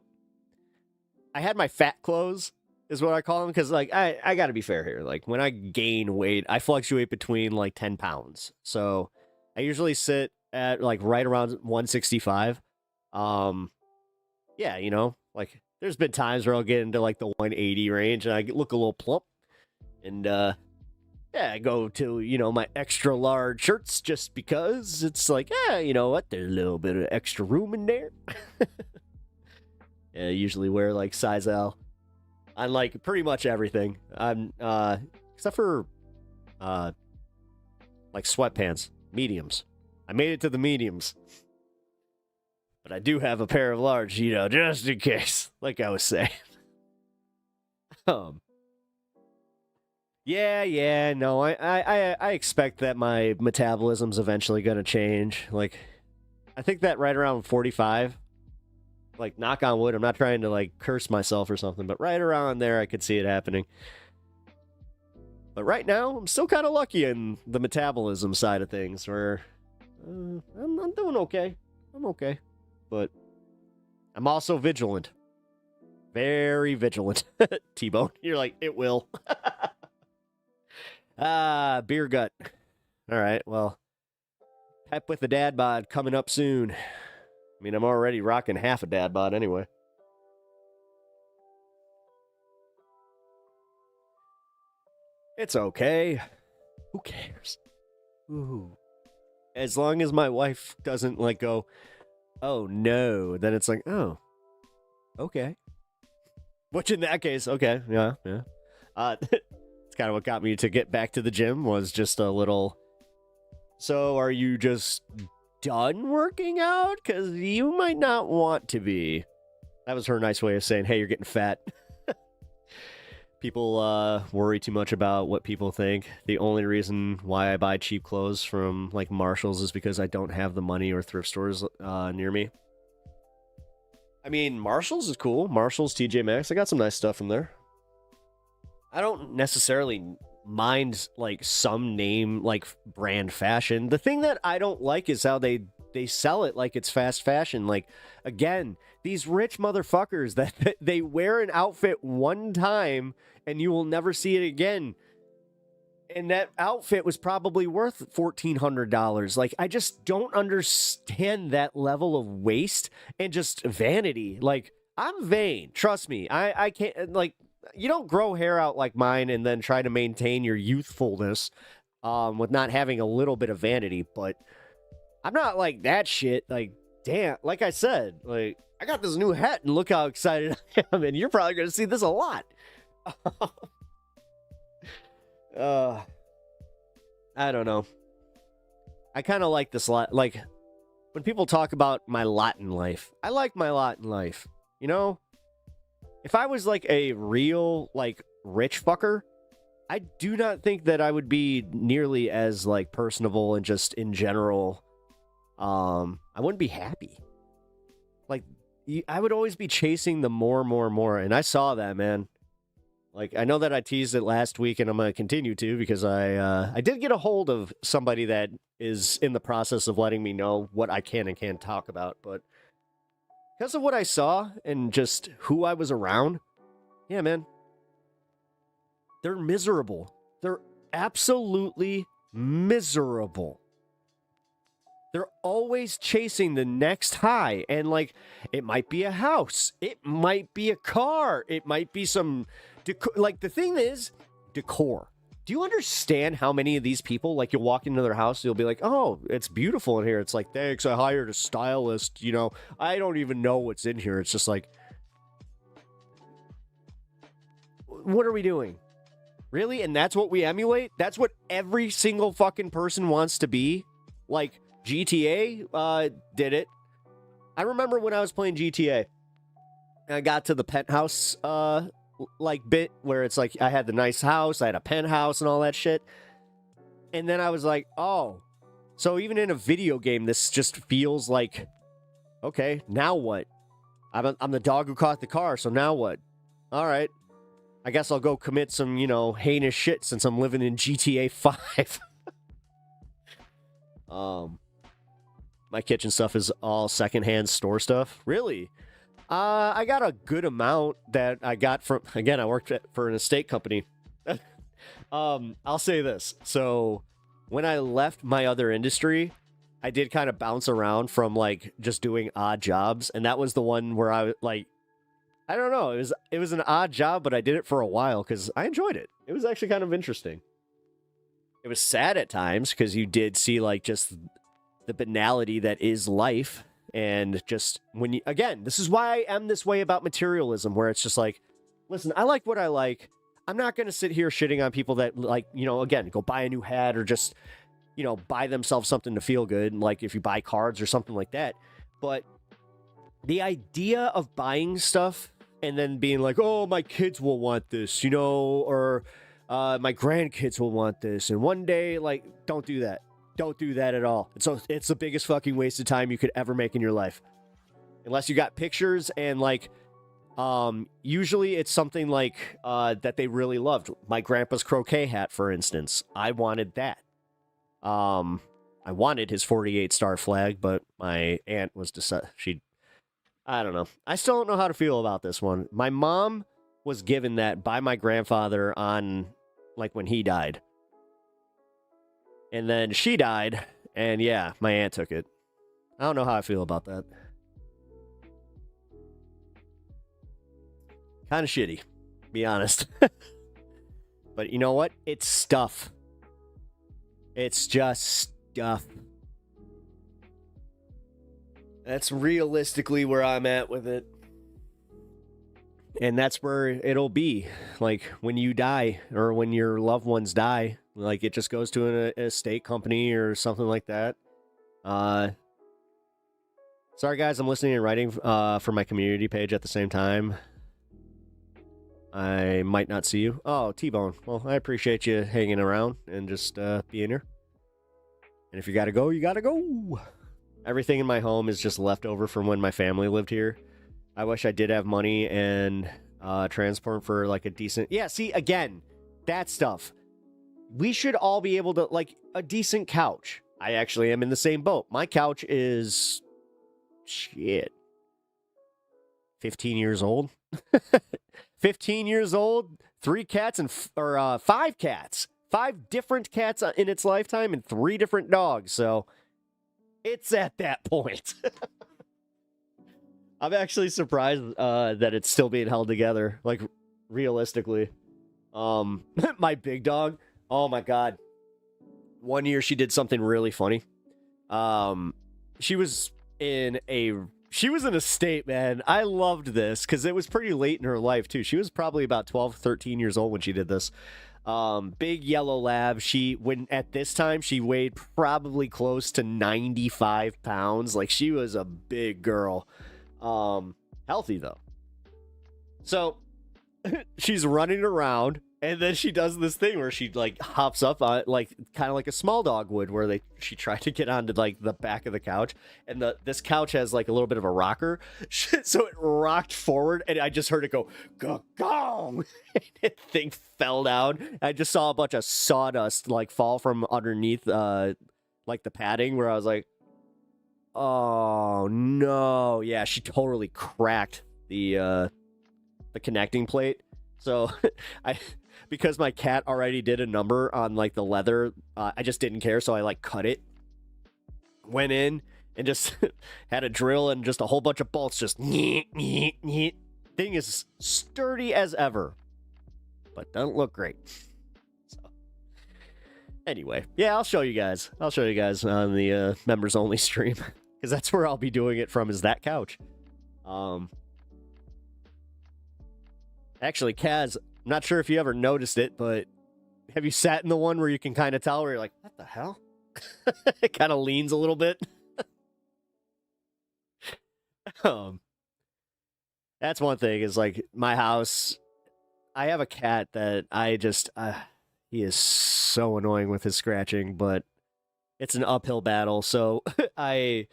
had my fat clothes is what I call them, because like I gotta be fair here. Like when I gain weight, I fluctuate between like 10 pounds. So I usually sit at like right around 165. Yeah, like there's been times where I'll get into like the 180 range and I look a little plump. And yeah, I go to, my extra large shirts just because it's like, you know what? There's a little bit of extra room in there. Yeah, I usually wear like size L on like pretty much everything. I'm except for like sweatpants, mediums. I made it to the mediums. But I do have a pair of large, just in case, like I was saying. Yeah, no, I expect that my metabolism's eventually gonna change. Like, I think that right around 45, like, knock on wood, I'm not trying to, like, curse myself or something, but right around there I could see it happening. But right now, I'm still kind of lucky in the metabolism side of things, where I'm doing okay. I'm okay. But I'm also vigilant. Very vigilant. T-Bone, you're like, it will. Beer gut. All right, well, Pep with the dad bod coming up soon. I mean, I'm already rocking half a dad bod anyway. It's okay. Who cares? Ooh. As long as my wife doesn't, like, go, oh, no, then it's like, oh, okay. Which in that case, okay, yeah. It's kind of what got me to get back to the gym, was just a little, so are you just done working out? Because you might not want to be. That was her nice way of saying, hey, you're getting fat. People worry too much about what people think. The only reason why I buy cheap clothes from like Marshalls is because I don't have the money or thrift stores near me. I mean, Marshalls is cool. Marshalls, TJ Maxx. I got some nice stuff from there. I don't necessarily mind like some name like brand fashion. The thing that I don't like is how they sell it like it's fast fashion. Like, again, these rich motherfuckers that they wear an outfit one time and you will never see it again. And that outfit was probably worth $1,400. Like, I just don't understand that level of waste and just vanity. Like, I'm vain. Trust me. I can't, like, you don't grow hair out like mine and then try to maintain your youthfulness with not having a little bit of vanity. But I'm not like that shit. Like, damn, like I said, like, I got this new hat and look how excited I am. And you're probably going to see this a lot. I don't know. I kind of like this lot. Like, when people talk about my lot in life, I like my lot in life. You know? If I was like a real, like, rich fucker, I do not think that I would be nearly as, like, personable and just in general. I wouldn't be happy. Like, I would always be chasing the more. And I saw that, man. Like, I know that I teased it last week, and I'm going to continue to, because I did get a hold of somebody that is in the process of letting me know what I can and can't talk about. But because of what I saw and just who I was around, yeah, man, they're miserable. They're absolutely miserable. They're always chasing the next high. And, like, it might be a house. It might be a car. It might be some... Like, the thing is, decor. Do you understand how many of these people, like, you'll walk into their house, you'll be like, oh, it's beautiful in here. It's like, thanks, I hired a stylist, you know. I don't even know what's in here. It's just like, what are we doing? Really? And that's what we emulate? That's what every single fucking person wants to be? Like, GTA did it. I remember when I was playing GTA, I got to the penthouse, like, bit where it's like I had the nice house, I had a penthouse and all that shit. And then I was like, oh, so even in a video game, this just feels like, okay, now what? I'm the dog who caught the car, so now what? All right, I guess I'll go commit some, you know, heinous shit since I'm living in GTA 5. My kitchen stuff is all secondhand store stuff. Really? I got a good amount that I got from, again, I worked for an estate company. I'll say this. So when I left my other industry, I did kind of bounce around from, like, just doing odd jobs. And that was the one where I, like, I don't know. It was an odd job, but I did it for a while because I enjoyed it. It was actually kind of interesting. It was sad at times because you did see, like, just the banality that is life. And just when you, again, this is why I am this way about materialism, where it's just like, listen, I like what I like. I'm not going to sit here shitting on people that, like, you know, again, go buy a new hat or just, you know, buy themselves something to feel good. Like if you buy cards or something like that. But the idea of buying stuff and then being like, oh, my kids will want this, you know, or my grandkids will want this. And one day, like, don't do that. Don't do that at all. It's the biggest fucking waste of time you could ever make in your life. Unless you got pictures and, like, usually it's something like that they really loved. My grandpa's croquet hat, for instance. I wanted that. I wanted his 48 star flag, but my aunt was I don't know. I still don't know how to feel about this one. My mom was given that by my grandfather on, like, when he died. And then she died, and yeah, my aunt took it. I don't know how I feel about that. Kind of shitty, be honest. But you know what? It's stuff. It's just stuff. That's realistically where I'm at with it. And that's where it'll be. Like, when you die, or when your loved ones die, like, it just goes to an estate company or something like that. Sorry, guys, I'm listening and writing for my community page at the same time. I might not see you. Oh, T-Bone. Well, I appreciate you hanging around and just being here. And if you gotta go, you gotta go. Everything in my home is just leftover from when my family lived here. I wish I did have money and transport for, like, a decent... Yeah, see, again, that stuff. We should all be able to, like, a decent couch. I actually am in the same boat. My couch is... shit. 15 years old? 15 years old, 3 cats, or 5 cats. 5 different cats in its lifetime and 3 different dogs. So it's at that point. I'm actually surprised that it's still being held together. Like, realistically. My big dog, oh my God. One year she did something really funny. She was in a state, man. I loved this because it was pretty late in her life too. She was probably about 12, 13 years old when she did this. Big yellow lab. At this time, she weighed probably close to 95 pounds. Like, she was a big girl. Healthy though. So she's running around, and then she does this thing where she like hops up on, like, kind of like a small dog would, where she tried to get onto like the back of the couch, and this couch has like a little bit of a rocker, so it rocked forward, and I just heard it go gong. That thing fell down. I just saw a bunch of sawdust like fall from underneath like the padding, where I was like, oh no. Yeah, she totally cracked the connecting plate. So because my cat already did a number on like the leather, I just didn't care, so I like cut it, went in and just had a drill and just a whole bunch of bolts, just thing is sturdy as ever, but doesn't look great. So anyway, yeah, I'll show you guys on the members only stream, because that's where I'll be doing it from, is that couch. Actually, Kaz, I'm not sure if you ever noticed it, but have you sat in the one where you can kind of tell, where you're like, what the hell? It kind of leans a little bit. That's one thing, is like my house, I have a cat that I just, he is so annoying with his scratching, but it's an uphill battle. So I'll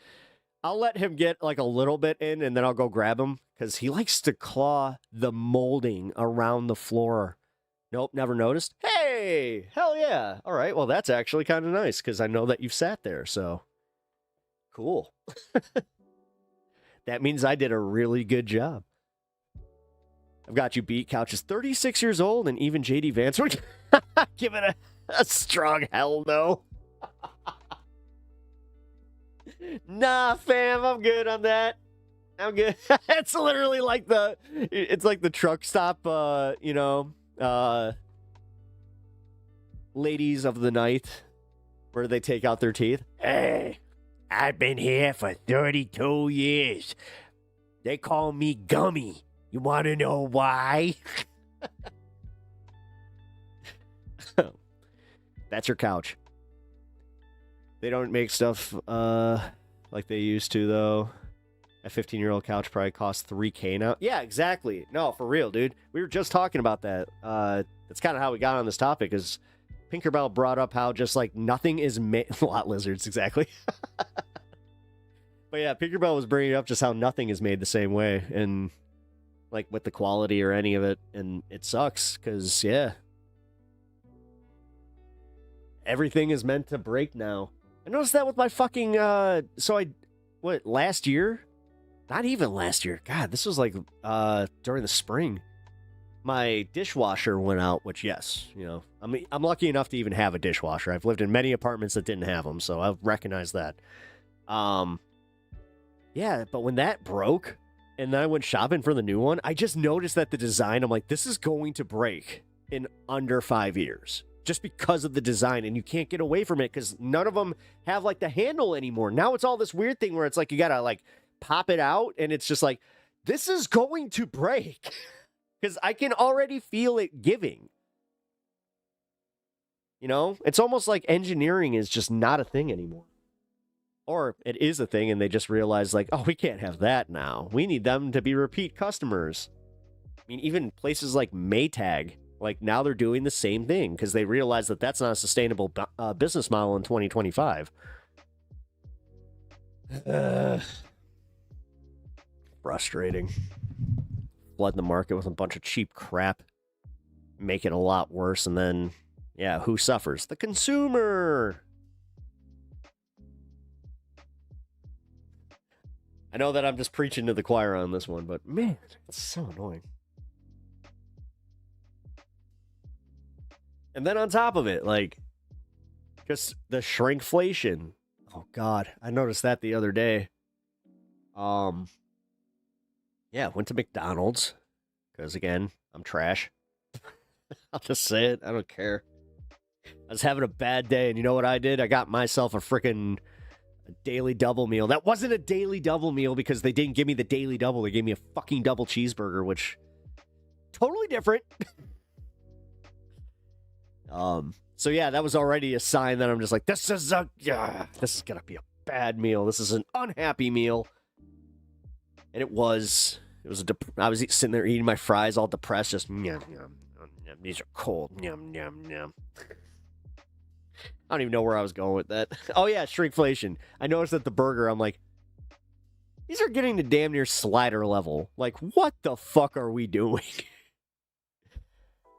let him get like a little bit in, and then I'll go grab him, because he likes to claw the molding around the floor. Nope, never noticed. Hey, hell yeah. All right, well, that's actually kind of nice, because I know that you've sat there, so cool. That means I did a really good job. I've got you beat. Couch is 36 years old, and even JD Vance would give it a strong hell no. Nah, fam, I'm good on that. I'm good. It's literally like the truck stop, ladies of the night, where they take out their teeth. Hey, I've been here for 32 years. They call me Gummy. You want to know why? That's your couch. They don't make stuff like they used to, though. A 15-year-old couch probably costs $3K now. Yeah, exactly. No, for real, dude. We were just talking about that. That's kind of how we got on this topic, is Pinkerbell brought up how just like nothing is made. Lot lizards, exactly. But yeah, Pinkerbell was bringing up just how nothing is made the same way, and like with the quality or any of it, and it sucks, because yeah, everything is meant to break now. I noticed that with my fucking last year? Not even last year. God, this was like during the spring. My dishwasher went out, which, yes, I'm lucky enough to even have a dishwasher. I've lived in many apartments that didn't have them, so I recognize that. Yeah, but when that broke, and then I went shopping for the new one, I just noticed that the design, I'm like, this is going to break in under 5 years. Just because of the design, and you can't get away from it, because none of them have like the handle anymore. Now it's all this weird thing where it's like you gotta like pop it out, and it's just like, this is going to break. Because I can already feel it giving. It's almost like engineering is just not a thing anymore. Or it is a thing, and they just realize, like, oh, we can't have that now. We need them to be repeat customers. I mean, even places like Maytag, like, now they're doing the same thing, because they realize that that's not a sustainable business model in 2025. Frustrating. Flooding the market with a bunch of cheap crap, make it a lot worse, and then, yeah, who suffers? The consumer! I know that I'm just preaching to the choir on this one, but man, it's so annoying. And then on top of it, like, just the shrinkflation. Oh God, I noticed that the other day. Yeah, went to McDonald's because again, I'm trash. I'll just say it. I don't care. I was having a bad day, and you know what I did? I got myself a freaking daily double meal. That wasn't a daily double meal because they didn't give me the daily double. They gave me a fucking double cheeseburger, which totally different. So yeah, that was already a sign that I'm just like, this is gonna be a bad meal. This is an unhappy meal. And it was I was sitting there eating my fries all depressed, just yum, yum, yum, yum. These are cold. Yum, yum, yum. I don't even know where I was going with that. Oh yeah, shrinkflation. I noticed that the burger, I'm like, these are getting to damn near slider level. Like, what the fuck are we doing?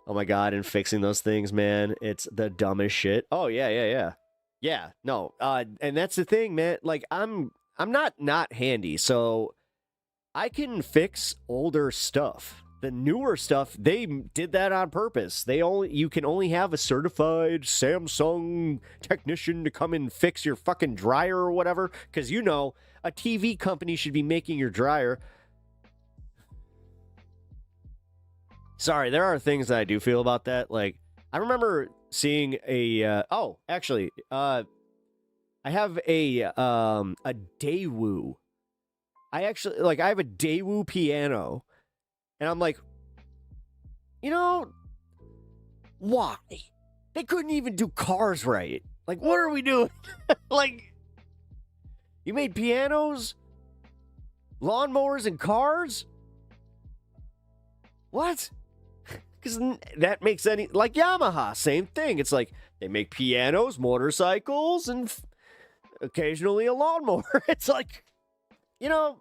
Oh my God, and fixing those things, man. It's the dumbest shit. Oh yeah. Yeah, no. And that's the thing, man. Like, I'm not handy, so I can fix older stuff. The newer stuff, they did that on purpose. You can only have a certified Samsung technician to come and fix your fucking dryer or whatever, because you know a TV company should be making your dryer. Sorry, there are things that I do feel about that. Like, I remember seeing I have a Daewoo. I have a Daewoo piano. And I'm like, you know, why? They couldn't even do cars right. Like, what are we doing? Like, you made pianos, lawnmowers, and cars? What? Because that makes like Yamaha, same thing. It's like they make pianos, motorcycles, and occasionally a lawnmower. It's like, you know,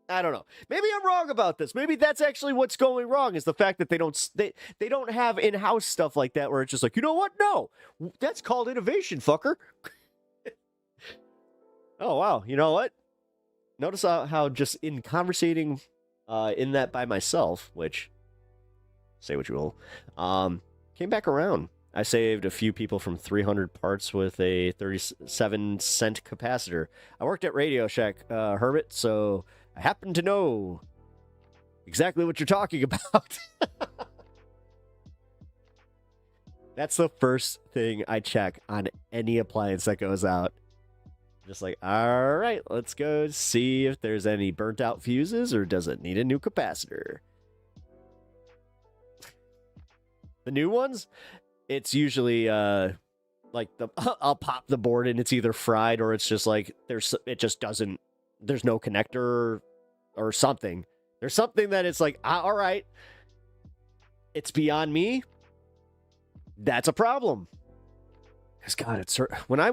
I don't know. Maybe I'm wrong about this. Maybe that's actually what's going wrong, is the fact that they don't have in-house stuff like that where it's just like, you know what? No, that's called innovation, fucker. Oh, wow. You know what? Notice how just in conversating in that by myself, which, say what you will, came back around. I saved a few people from 300 parts with a 37-cent capacitor. I worked at Radio Shack, Herbert, so I happen to know exactly what you're talking about. That's the first thing I check on any appliance that goes out. Just like, all right, let's go see if there's any burnt out fuses or does it need a new capacitor. The new ones, it's usually like I'll pop the board and it's either fried or it's just like there's no connector or something. There's something that it's like, all right, it's beyond me. That's a problem. Because God, when I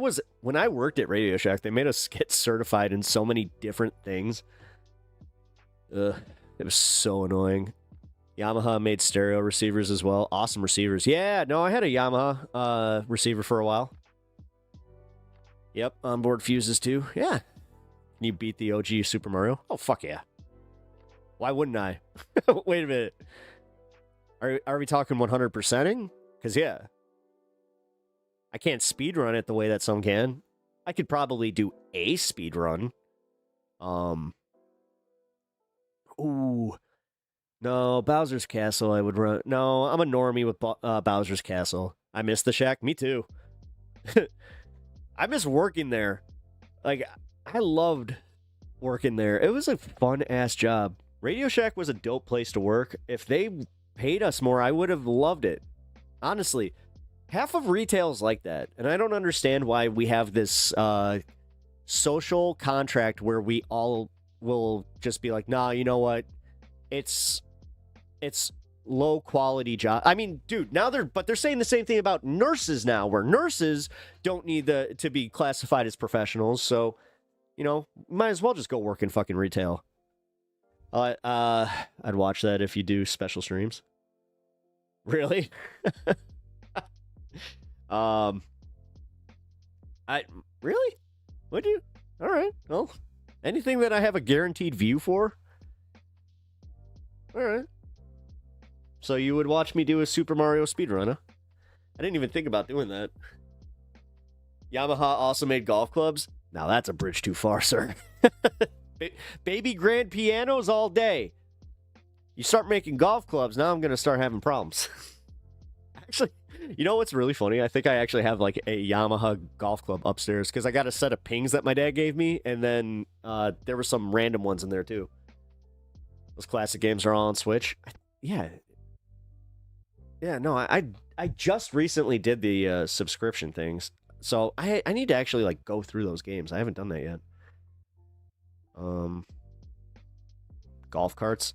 worked at Radio Shack, they made us get certified in so many different things. It was so annoying. Yamaha made stereo receivers as well. Awesome receivers. Yeah, no, I had a Yamaha receiver for a while. Yep, onboard fuses too. Yeah. Can you beat the OG Super Mario? Oh, fuck yeah. Why wouldn't I? Wait a minute. Are we talking 100%ing? Because, yeah. I can't speedrun it the way that some can. I could probably do a speedrun. Ooh. No, Bowser's Castle I would run. No, I'm a normie with Bowser's Castle. I miss the shack. Me too. I miss working there. Like, I loved working there. It was a fun-ass job. Radio Shack was a dope place to work. If they paid us more, I would have loved it. Honestly, half of retail is like that. And I don't understand why we have this social contract where we all will just be like, nah, you know what? It's low quality job. I mean, dude, now they're saying the same thing about nurses now, where nurses don't need to be classified as professionals. So, you know, might as well just go work in fucking retail. I'd watch that if you do special streams. Really? Really? Would you? All right. Well, anything that I have a guaranteed view for. All right. So you would watch me do a Super Mario speedrun, huh? I didn't even think about doing that. Yamaha also made golf clubs. Now that's a bridge too far, sir. Baby grand pianos all day. You start making golf clubs, now I'm going to start having problems. Actually, you know what's really funny? I think I actually have like a Yamaha golf club upstairs because I got a set of pings that my dad gave me, and then there were some random ones in there too. Those classic games are all on Switch. Yeah. Yeah, no, I just recently did the subscription things. So I need to actually like go through those games. I haven't done that yet. Golf carts.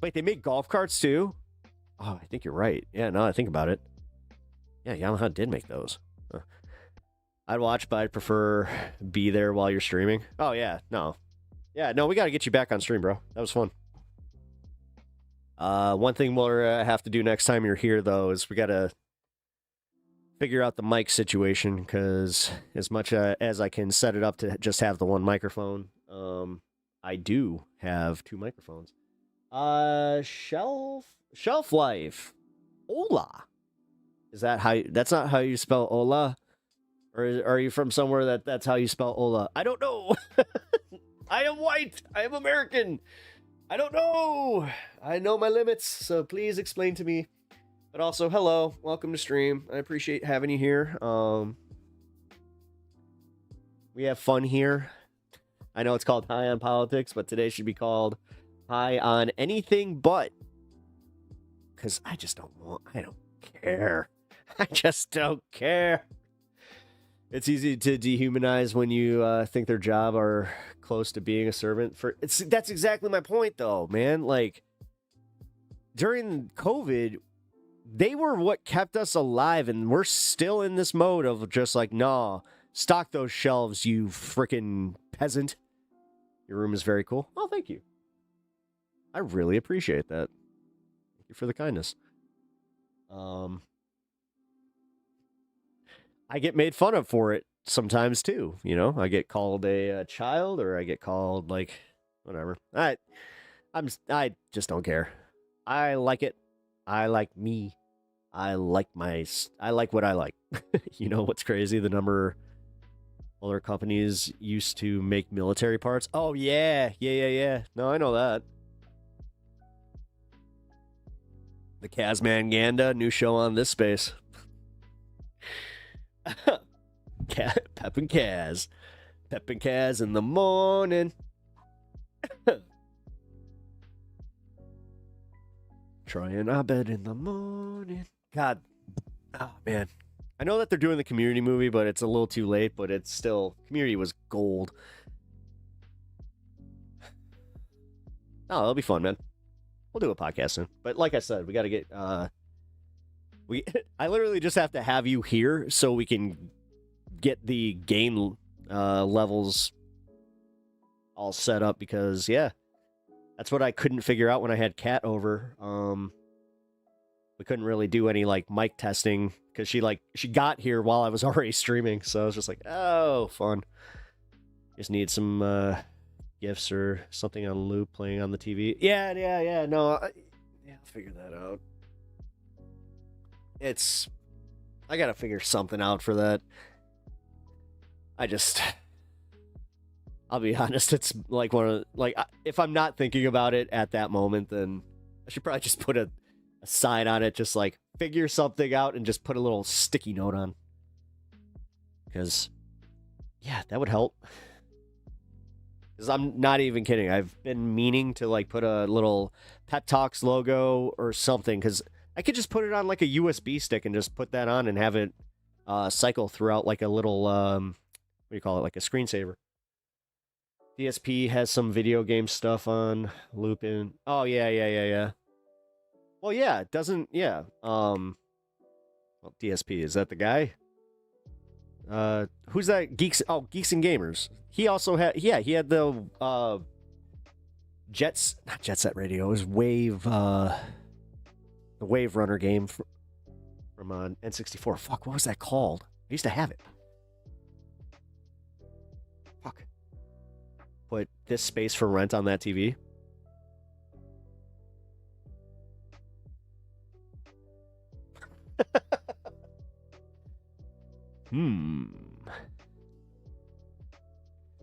Wait, they make golf carts too? Oh, I think you're right. Yeah, now I think about it. Yeah, Yamaha did make those. Huh. I'd watch, but I'd prefer be there while you're streaming. Oh, yeah, no. Yeah, no, we got to get you back on stream, bro. That was fun. One thing we'll have to do next time you're here, though, is we got to figure out the mic situation, because as much as I can set it up to just have the one microphone, I do have two microphones. Shelf life. Ola. Is that how that's not how you spell Ola? Or are you from somewhere that's how you spell Ola? I don't know. I am white. I am American. I don't know. I know my limits, so please explain to me. But also, hello. Welcome to stream. I appreciate having you here. We have fun here. I know it's called High on Politics, but today should be called High on Anything But. Because I don't care. I just don't care. It's easy to dehumanize when you think their job are close to being a servant. That's exactly my point, though, man. Like, during COVID, they were what kept us alive, and we're still in this mode of just like, nah, stock those shelves, you freaking peasant. Your room is very cool. Oh, thank you. I really appreciate that. Thank you for the kindness. I get made fun of for it sometimes too. You know, I get called a child, or I get called like whatever. I just don't care. I like it. I like me. I like what I like. You know what's crazy? The number other companies used to make military parts. Oh yeah. No, I know that. The Kazman Ganda, new show on this space. Pep and Kaz. Pep and Kaz in the morning. Trying our bed in the morning. God. Oh, man. I know that they're doing the Community movie, but it's a little too late, but it's still... Community was gold. Oh, it'll be fun, man. We'll do a podcast soon. But like I said, we got to get... I literally just have to have you here so we can get the game levels all set up, because, yeah, that's what I couldn't figure out when I had Kat over. We couldn't really do any, like, mic testing, because she got here while I was already streaming, so I was just like, oh, fun. Just need some GIFs or something on loop playing on the TV. Yeah, no, I'll figure that out. I gotta figure something out for that. I'll be honest, it's like if I'm not thinking about it at that moment, then I should probably just put a sign on it, just like figure something out and just put a little sticky note on. Because, yeah, that would help. Because I'm not even kidding. I've been meaning to like put a little Pep Talks logo or something, because I could just put it on like a USB stick and just put that on and have it cycle throughout like a little, what do you call it, like a screensaver. DSP has some video game stuff on looping. Oh, yeah. Well, yeah, it doesn't, yeah. Well, DSP, is that the guy? Who's that? Geeks and Gamers. He also had, he had the, not Jet Set Radio, it was Wave, the Wave Runner game from N64. Fuck, what was that called? I used to have it. Fuck. Put this space for rent on that TV.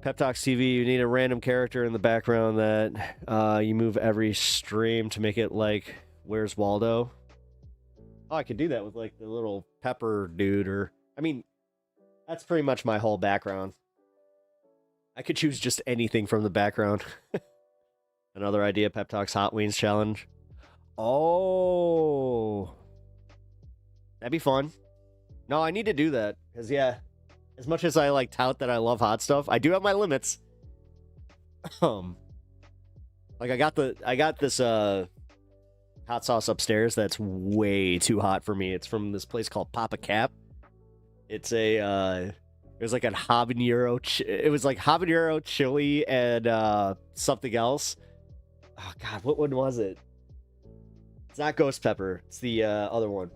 Pep Talks TV, you need a random character in the background that you move every stream to make it like Where's Waldo? Oh, I could do that with like the little pepper dude, or I mean, that's pretty much my whole background. I could choose just anything from the background. Another idea, Pep Talks Hot Wings Challenge. Oh, that'd be fun. No, I need to do that, because yeah, as much as I like tout that I love hot stuff, I do have my limits. Like I got this hot sauce upstairs that's way too hot for me. It's from this place called Papa Cap. It's it was like a habanero. It was like habanero chili and something else. Oh God, what one was it? It's not ghost pepper. It's the other one.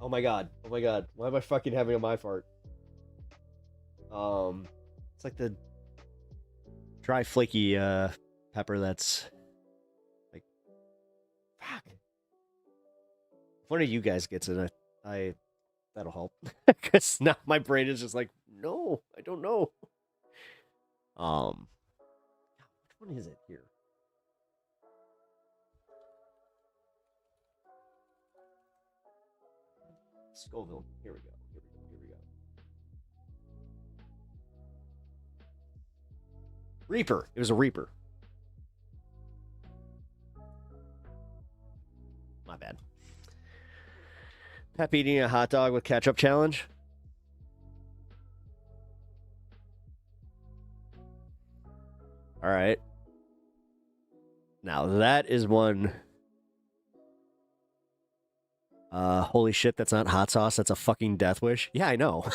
Oh my God. Why am I fucking having a my fart? It's like the dry flaky pepper that's like, fuck. If one of you guys gets it, I that'll help. Because now my brain is just like, no, I don't know. Which one is it here? Scoville. Here we go. Reaper. It was a Reaper. My bad. Pep eating a hot dog with ketchup challenge. All right. Now that is one. Holy shit, that's not hot sauce. That's a fucking death wish. Yeah, I know.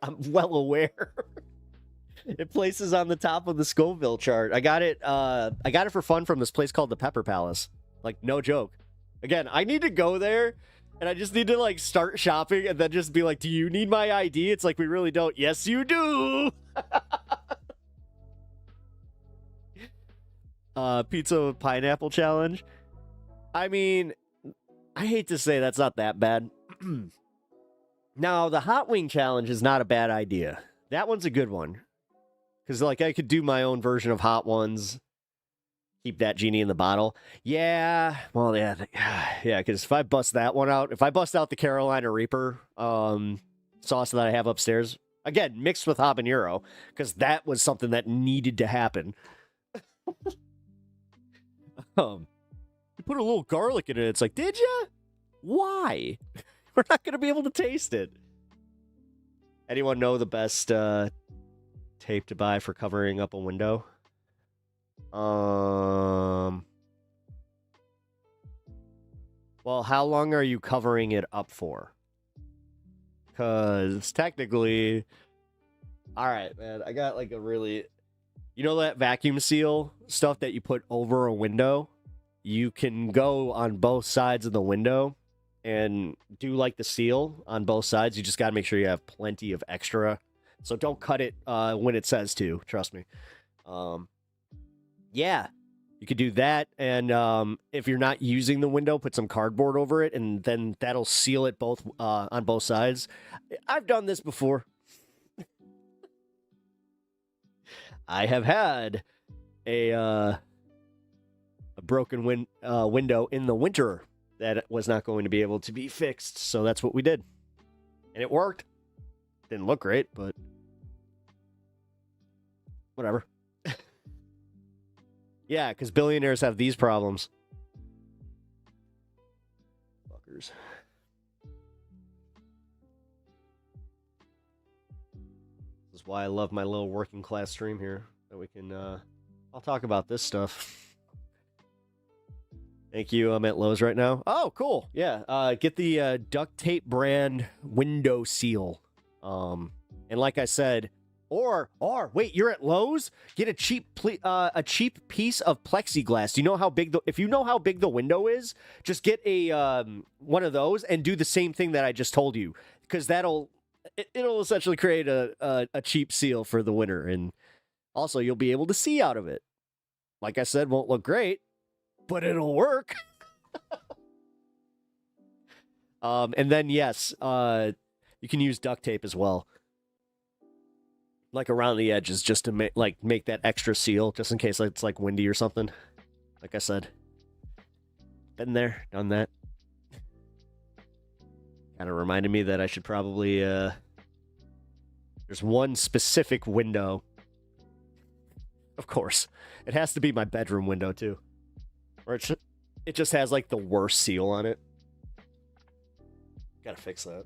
I'm well aware. It places on the top of the Scoville chart. I got it for fun from this place called the Pepper Palace. Like, no joke. Again, I need to go there, and I just need to, like, start shopping and then just be like, do you need my ID? It's like, we really don't. Yes, you do! Pizza with pineapple challenge. I mean, I hate to say that's not that bad. Now, the hot wing challenge is not a bad idea. That one's a good one. Because, like, I could do my own version of hot ones. Keep that genie in the bottle. Yeah. Well, yeah. Yeah, because if I bust that one out, if I bust out the Carolina Reaper sauce that I have upstairs, again, mixed with habanero, because that was something that needed to happen. You put a little garlic in it. It's like, did ya? Why? We're not going to be able to taste it. Anyone know the best tape to buy for covering up a window? Well, how long are you covering it up for? Because technically, all right, man, I got like a really, you know, that vacuum seal stuff that you put over a window? You can go on both sides of the window and do like the seal on both sides. You just got to make sure you have plenty of extra. So don't cut it when it says to, trust me. Yeah, you could do that. And if you're not using the window, put some cardboard over it, and then that'll seal it both on both sides. I've done this before. I have had a broken window in the winter that was not going to be able to be fixed. So that's what we did. And it worked. Didn't look great, but whatever. Yeah, because billionaires have these problems. Fuckers. This is why I love my little working class stream here. That we can, I'll talk about this stuff. Thank you. I'm at Lowe's right now. Oh, cool. Yeah. Get the duct tape brand window seal. And like I said, or wait, you're at Lowe's? Get a cheap piece of plexiglass. Do you know how big if you know how big the window is, just get a one of those and do the same thing that I just told you, because it'll essentially create a cheap seal for the winter, and also you'll be able to see out of it. Like I said, won't look great, but it'll work. And then yes, You can use duct tape as well, like around the edges, just to make that extra seal, just in case it's like windy or something. Like I said, been there, done that. Kind of reminded me that I should probably. There's one specific window. Of course, it has to be my bedroom window too, or it just has like the worst seal on it. Gotta fix that.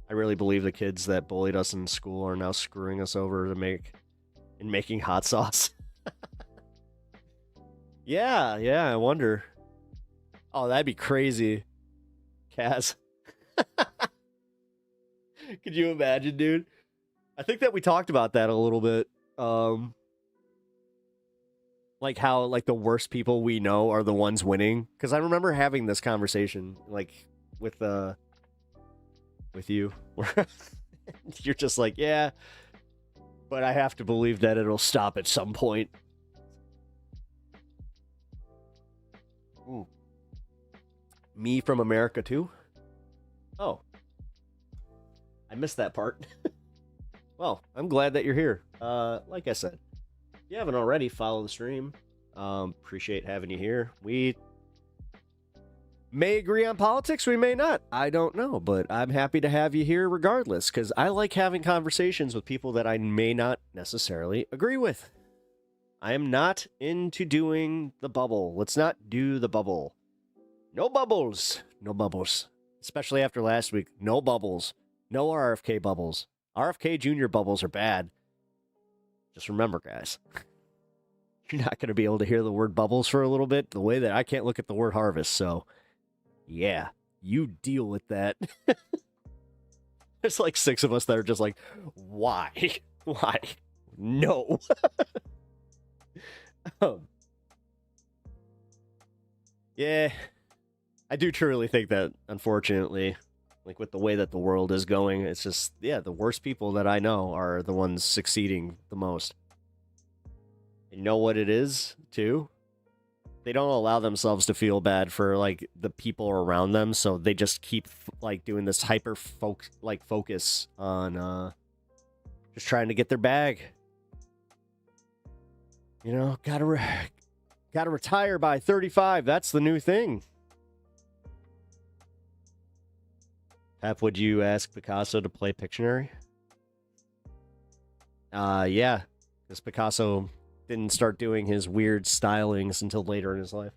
I really believe the kids that bullied us in school are now screwing us over making hot sauce. Yeah, I wonder. Oh, that'd be crazy. Kaz. Could you imagine, dude? I think that we talked about that a little bit. Like how like the worst people we know are the ones winning. Because I remember having this conversation like with you, where you're just like, yeah, but I have to believe that it'll stop at some point. Ooh. Me from America too? Oh. I missed that part. Well, I'm glad that you're here. Like I said, if you haven't already, follow the stream. Appreciate having you here. We may agree on politics, we may not. I don't know, but I'm happy to have you here regardless, because I like having conversations with people that I may not necessarily agree with. I am not into doing the bubble. Let's not do the bubble. No bubbles. No bubbles. Especially after last week. No bubbles. No RFK bubbles. RFK Jr. bubbles are bad. Just remember, guys. You're not going to be able to hear the word bubbles for a little bit, the way that I can't look at the word harvest, so yeah, you deal with that. There's like 6 of us that are just like, why? Why? No. Yeah, I do truly think that, unfortunately, like with the way that the world is going, it's just, yeah, the worst people that I know are the ones succeeding the most. You know what it is, too? They don't allow themselves to feel bad for, like, the people around them, so they just keep, like, doing this focus on, just trying to get their bag. You know, gotta retire by 35, that's the new thing. Pep, would you ask Picasso to play Pictionary? Yeah, because Picasso didn't start doing his weird stylings until later in his life.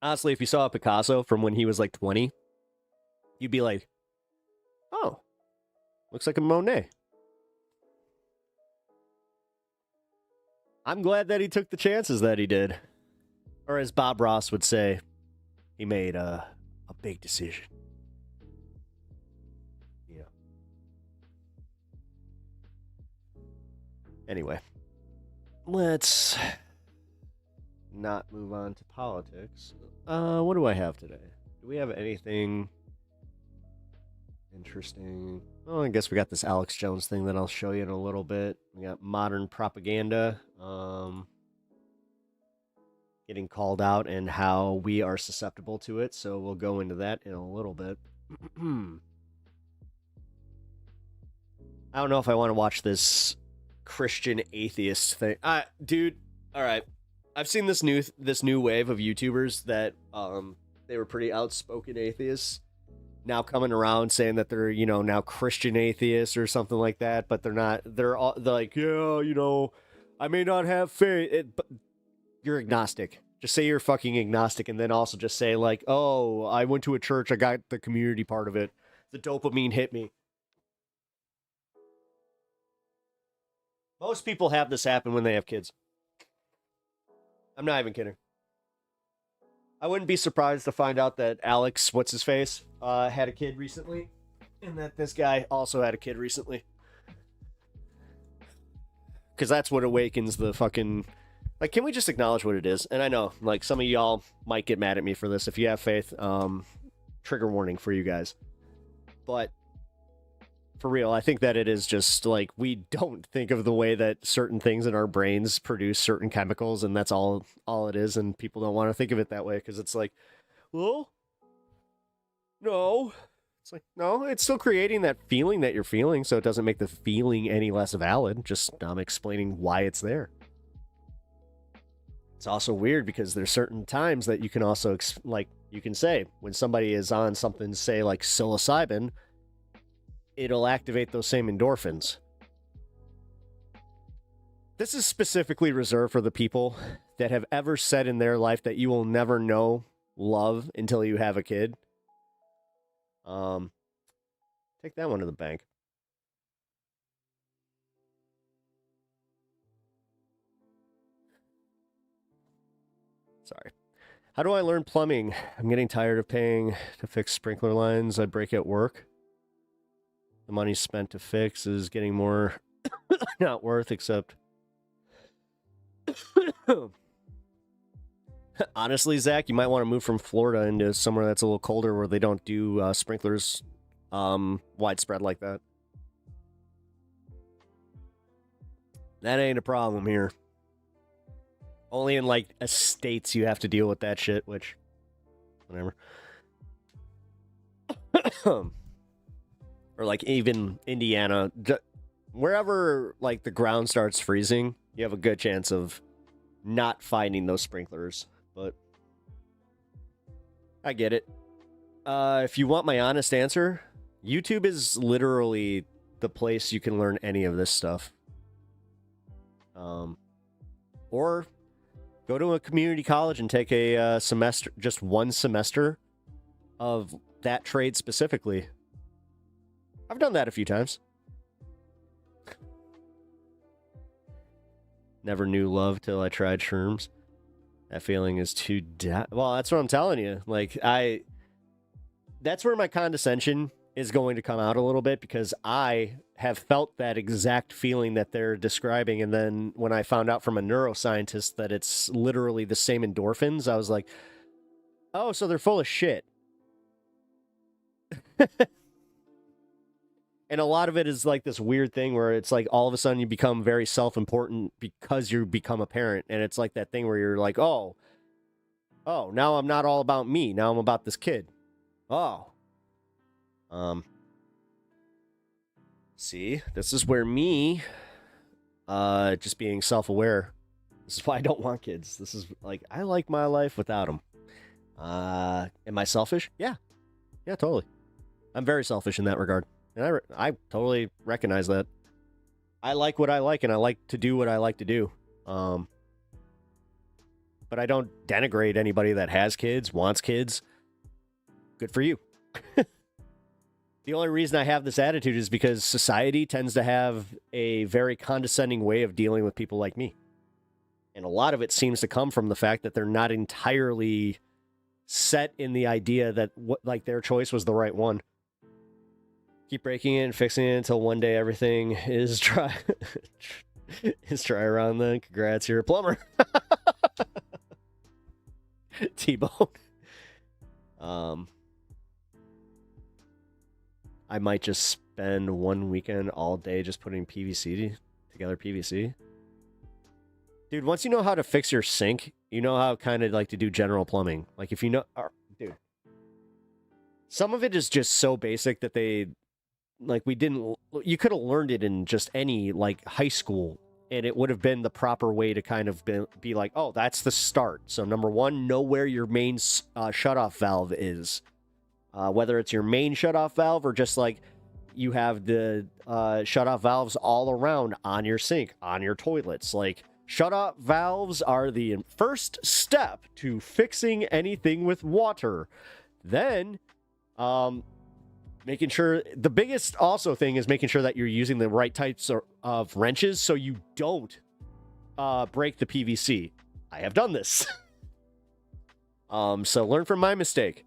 Honestly, if you saw a Picasso from when he was like 20, you'd be like, oh, looks like a Monet. I'm glad that he took the chances that he did. Or as Bob Ross would say, he made a big decision. Yeah. Anyway, let's not move on to politics. What do I have today? Do we have anything interesting? Well, I guess we got this Alex Jones thing that I'll show you in a little bit. We got modern propaganda. Getting called out and how we are susceptible to it, so we'll go into that in a little bit. I don't know if I want to watch this Christian atheist thing. Dude, all right. I've seen this new wave of YouTubers that they were pretty outspoken atheists now coming around saying that they're, you know, now Christian atheists or something like that, but they're not. They're like, yeah, you know, I may not have faith, but you're agnostic. Just say you're fucking agnostic, and then also just say, like, oh, I went to a church, I got the community part of it. The dopamine hit me. Most people have this happen when they have kids. I'm not even kidding. I wouldn't be surprised to find out that Alex, what's-his-face, had a kid recently, and that this guy also had a kid recently. Because that's what awakens the fucking... Like, can we just acknowledge what it is? And I know, like, some of y'all might get mad at me for this. If you have faith, trigger warning for you guys. But, for real, I think that it is just, like, we don't think of the way that certain things in our brains produce certain chemicals, and that's all it is, and people don't want to think of it that way, because it's like, well, No. It's like, no, it's still creating that feeling that you're feeling, so it doesn't make the feeling any less valid. Just I'm explaining why it's there. It's also weird because there's certain times that you can also, like, you can say when somebody is on something, say, like psilocybin, it'll activate those same endorphins. This is specifically reserved for the people that have ever said in their life that you will never know love until you have a kid. Take that one to the bank. Sorry. How do I learn plumbing? I'm getting tired of paying to fix sprinkler lines I break at work. The money spent to fix is getting more not worth, except... Honestly, Zach, you might want to move from Florida into somewhere that's a little colder where they don't do sprinklers widespread like that. That ain't a problem here. Only in, like, estates you have to deal with that shit, which... Whatever. Or, like, even Indiana. Wherever, like, the ground starts freezing, you have a good chance of not finding those sprinklers. But I get it. If you want my honest answer, YouTube is literally the place you can learn any of this stuff. Or go to a community college and take a semester, just one semester of that trade specifically. I've done that a few times. Never knew love till I tried shrooms. That feeling is too well, that's what I'm telling you. Like, that's where my condescension is going to come out a little bit, because I have felt that exact feeling that they're describing, and then when I found out from a neuroscientist that it's literally the same endorphins, I was like, oh, so they're full of shit. And a lot of it is like this weird thing where it's like all of a sudden you become very self-important because you become a parent. And it's like that thing where you're like, oh, now I'm not all about me. Now I'm about this kid. Oh. See, this is where me, just being self-aware. This is why I don't want kids. This is like, I like my life without them. Am I selfish? Yeah. Yeah, totally. I'm very selfish in that regard. And I totally recognize that. I like what I like, and I like to do what I like to do. But I don't denigrate anybody that has kids, wants kids. Good for you. The only reason I have this attitude is because society tends to have a very condescending way of dealing with people like me. And a lot of it seems to come from the fact that they're not entirely set in the idea that their choice was the right one. Keep breaking it and fixing it until one day everything is dry. Is dry around then. Congrats, you're a plumber. T-Bone. I might just spend one weekend all day just putting PVC together. PVC. Dude, once you know how to fix your sink, you know how kind of like to do general plumbing. Like if you know, dude, some of it is just so basic that you could have learned it in just any like high school, and it would have been the proper way to kind of be like, oh, that's the start. So number one, know where your main shutoff valve is. Whether it's your main shutoff valve or just like you have the shutoff valves all around on your sink, on your toilets. Like shutoff valves are the first step to fixing anything with water. Then, making sure, the biggest also thing is making sure that you're using the right types of wrenches so you don't break the PVC. I have done this. So learn from my mistake.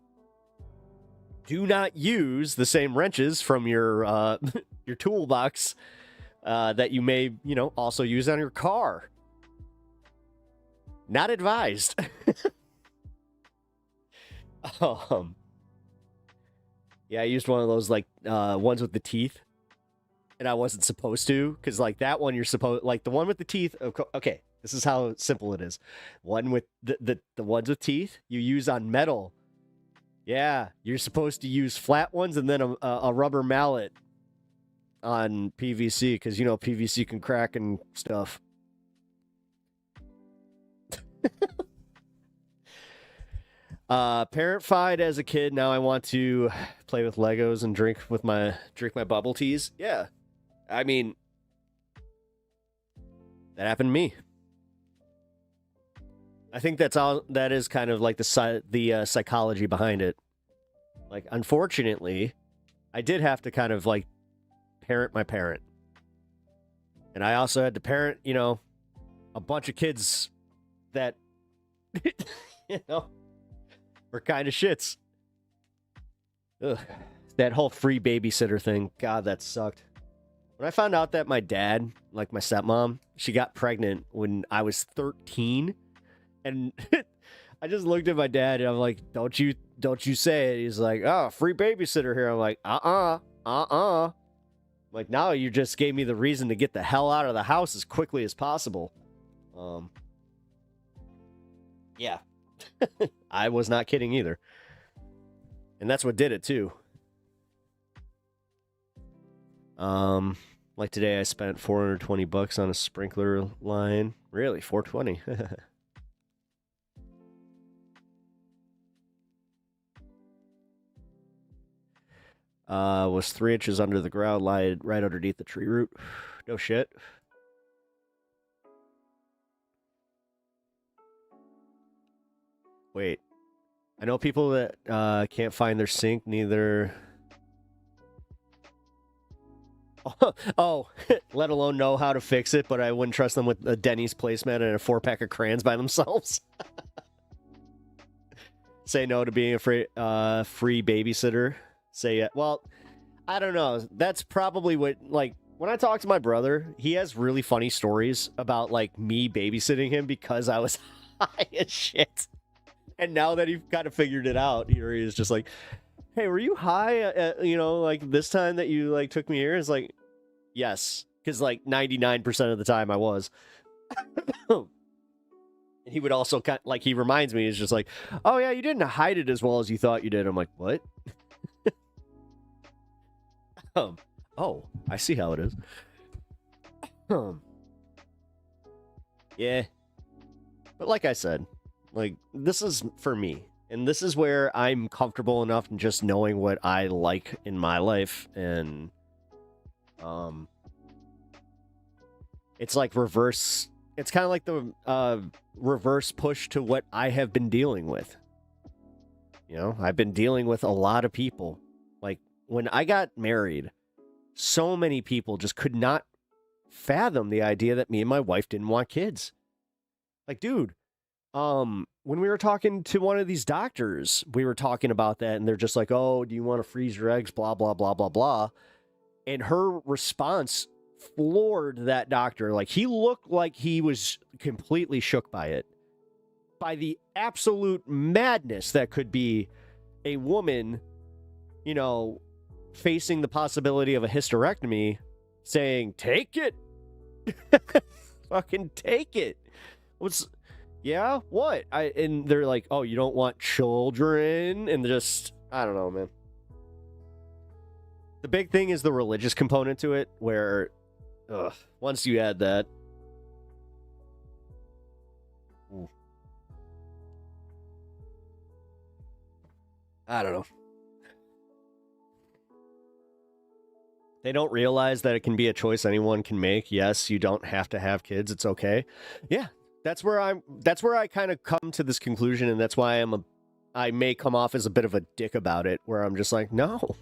Do not use the same wrenches from your your toolbox that you may, also use on your car. Not advised. Yeah, I used one of those ones with the teeth, and I wasn't supposed to, because like that one you're supposed, like the one with the teeth. Okay, this is how simple it is. One with the ones with teeth you use on metal Yeah, you're supposed to use flat ones and then a rubber mallet on PVC because you know PVC can crack and stuff. Parent-fied as a kid. Now I want to play with Legos and drink my bubble teas. Yeah, I mean that happened to me. I think that is kind of like the psychology behind it. Like, unfortunately, I did have to kind of like parent my parent. And I also had to parent, you know, a bunch of kids that, you know, were kind of shits. Ugh. That whole free babysitter thing, God, that sucked. When I found out that my dad, like my stepmom, she got pregnant when I was 13, and I just looked at my dad and I'm like, don't you say it. He's like, oh, free babysitter here. I'm like, like, now you just gave me the reason to get the hell out of the house as quickly as possible. Yeah. I was not kidding either. And that's what did it too. Like today I spent $420 on a sprinkler line. Really, $420. Was 3 inches under the ground, lied right underneath the tree root. No shit. Wait. I know people that can't find their sink, neither... Oh, let alone know how to fix it, but I wouldn't trust them with a Denny's placemat and a 4-pack of crayons by themselves. Say no to being a free babysitter. Say well, I don't know. That's probably what, like, when I talk to my brother, he has really funny stories about, like, me babysitting him because I was high as shit. And now that he kind of figured it out, he was just like, hey, were you high at, you know, like, this time that you, like, took me here? It's like, yes. Because, like, 99% of the time I was. And he would also, kind of, like, he reminds me, he's just like, oh, yeah, you didn't hide it as well as you thought you did. I'm like, what? Oh, I see how it is. Yeah. But like I said, like, this is for me. And this is where I'm comfortable enough in just knowing what I like in my life. And, it's like reverse. It's kind of like the reverse push to what I have been dealing with. You know, I've been dealing with a lot of people. Like, when I got married, so many people just could not fathom the idea that me and my wife didn't want kids. Like, dude, when we were talking to one of these doctors, we were talking about that, and they're just like, oh, do you want to freeze your eggs? Blah, blah, blah, blah, blah. And her response floored that doctor. Like, he looked like he was completely shook by it. By the absolute madness that could be a woman, you know, facing the possibility of a hysterectomy, saying, take it. Fucking take it. Yeah, what? And they're like, oh, you don't want children? And just, I don't know, man. The big thing is the religious component to it, where, once you add that, I don't know. They don't realize that it can be a choice anyone can make. Yes, you don't have to have kids. It's okay. Yeah, that's where I kind of come to this conclusion, and that's why I may come off as a bit of a dick about it, where I'm just like, no.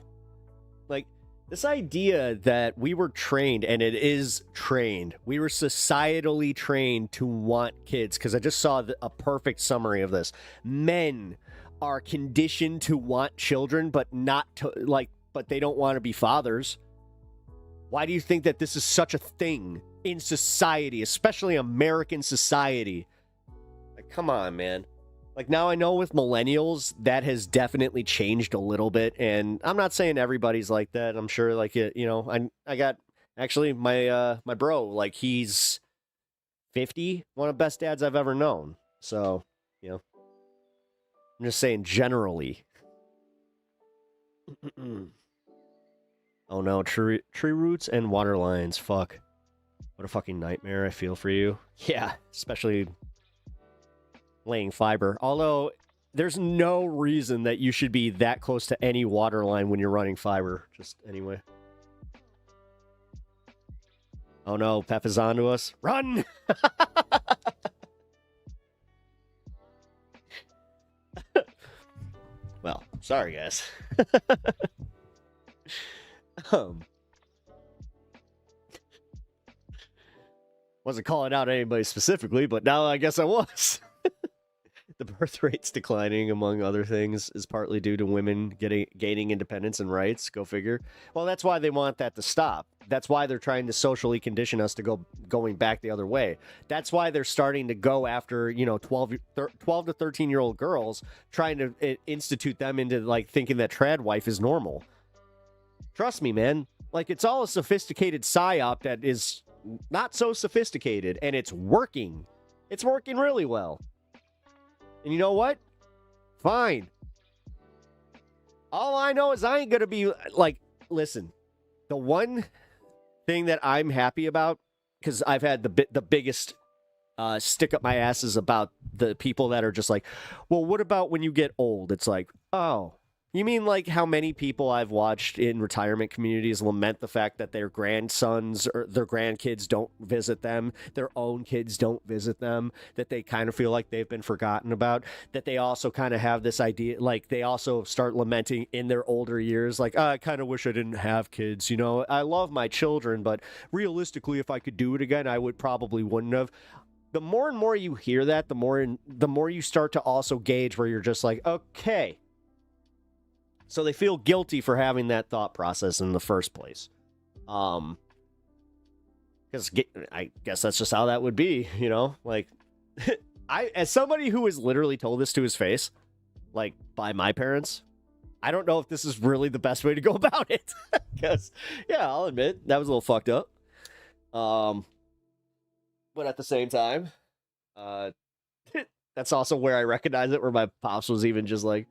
Like, this idea that we were trained, and it is trained, we were societally trained to want kids, because I just saw a perfect summary of this. Men are conditioned to want children, but but they don't want to be fathers. Why do you think that this is such a thing in society, especially American society? Like, come on, man. Like, now I know with millennials, that has definitely changed a little bit. And I'm not saying everybody's like that. I'm sure, like, you know, I got, actually, my bro, like, he's 50, one of the best dads I've ever known. So, you know, I'm just saying generally. Oh no, tree roots and water lines. Fuck. What a fucking nightmare. I feel for you. Yeah, especially laying fiber. Although there's no reason that you should be that close to any water line when you're running fiber. Just anyway. Oh no, Pep is onto us. Run! Well, sorry guys. Wasn't calling out anybody specifically, but now I guess I was. The birth rate's declining, among other things, is partly due to women gaining independence and rights. Go figure. Well, that's why they want that to stop. That's why they're trying to socially condition us to going back the other way. That's why they're starting to go after 12 to 13-year-old girls, trying to institute them into like thinking that trad wife is normal. Trust me, man. Like, it's all a sophisticated psyop that is not so sophisticated, and it's working. It's working really well. And you know what? Fine. All I know is I ain't going to be like, listen, the one thing that I'm happy about, because I've had the biggest stick up my ass is about the people that are just like, well, what about when you get old? It's like, oh, you mean like how many people I've watched in retirement communities lament the fact that their grandsons or their grandkids don't visit them, their own kids don't visit them, that they kind of feel like they've been forgotten about, that they also kind of have this idea, like they also start lamenting in their older years, like, I kind of wish I didn't have kids, I love my children, but realistically, if I could do it again, I probably wouldn't have. The more and more you hear that, the more you start to also gauge where you're just like, okay. So they feel guilty for having that thought process in the first place. Because I guess that's just how that would be, Like, as somebody who was literally told this to his face, like, by my parents, I don't know if this is really the best way to go about it. Because, yeah, I'll admit, that was a little fucked up. But at the same time, that's also where I recognize it, where my pops was even just like,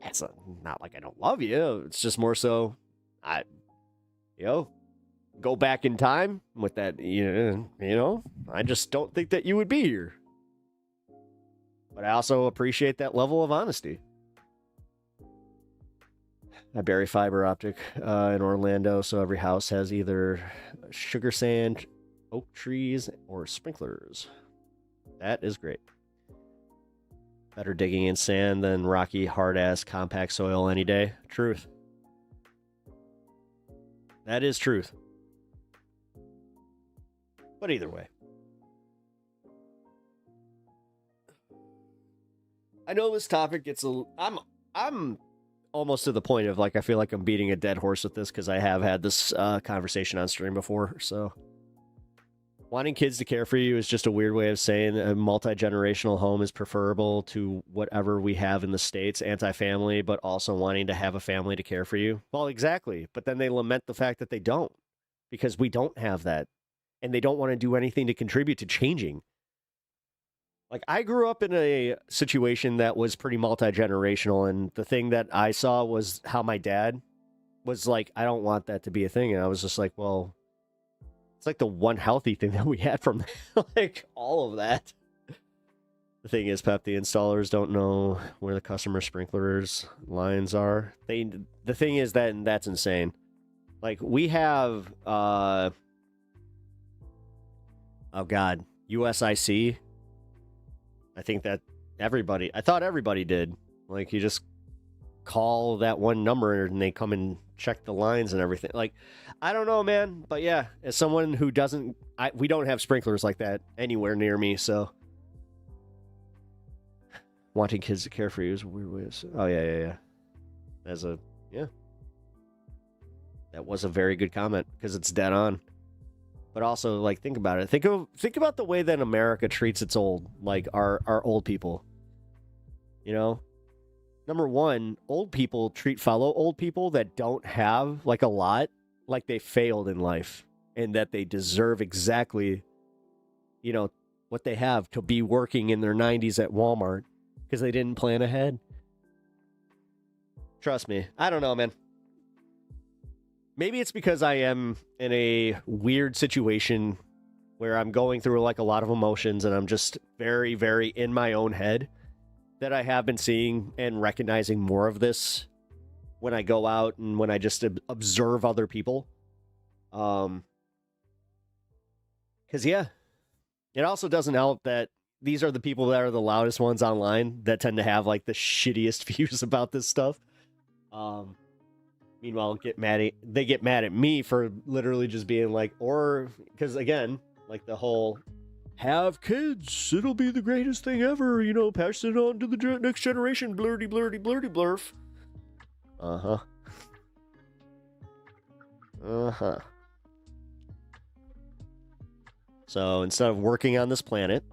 it's not like I don't love you. It's just more so, go back in time with that, I just don't think that you would be here. But I also appreciate that level of honesty. I bury fiber optic in Orlando, so every house has either sugar sand, oak trees, or sprinklers. That is great. Better digging in sand than rocky, hard-ass, compact soil any day. Truth. That is truth. But either way. I know this topic gets I'm almost to the point of, like, I feel like I'm beating a dead horse with this because I have had this conversation on stream before, so... Wanting kids to care for you is just a weird way of saying a multi-generational home is preferable to whatever we have in the States, anti-family, but also wanting to have a family to care for you. Well, exactly. But then they lament the fact that they don't, because we don't have that. And they don't want to do anything to contribute to changing. Like, I grew up in a situation that was pretty multi-generational, and the thing that I saw was how my dad was like, I don't want that to be a thing. And I was just like, well... It's like the one healthy thing that we had from like all of that. The thing is, Pep, the installers don't know where the customer sprinklers lines are. The thing is that's insane. Like, we have oh god, USIC. I think that I thought everybody did. Like, you just call that one number and they come and check the lines and everything. Like, I don't know, man, but yeah, as someone who we don't have sprinklers like that anywhere near me, so wanting kids to care for you is a weird way of saying. Oh yeah. That was a very good comment because it's dead on. But also, like, think about it. Think about the way that America treats its old, like our old people. Number one, old people treat fellow old people that don't have, like, a lot, like they failed in life and that they deserve exactly, what they have to be working in their 90s at Walmart because they didn't plan ahead. Trust me. I don't know, man. maybe it's because I am in a weird situation where I'm going through like a lot of emotions and I'm just very, very in my own head, that I have been seeing and recognizing more of this when I go out and when I just observe other people. Because, yeah, it also doesn't help that these are the people that are the loudest ones online that tend to have like the shittiest views about this stuff. Meanwhile, they get mad at me for literally just being like, or because again, like the whole have kids, it'll be the greatest thing ever, you know, pass it on to the next generation, blurty, blurty, blurty, blurf. Uh-huh. Uh-huh. So instead of working on this planet,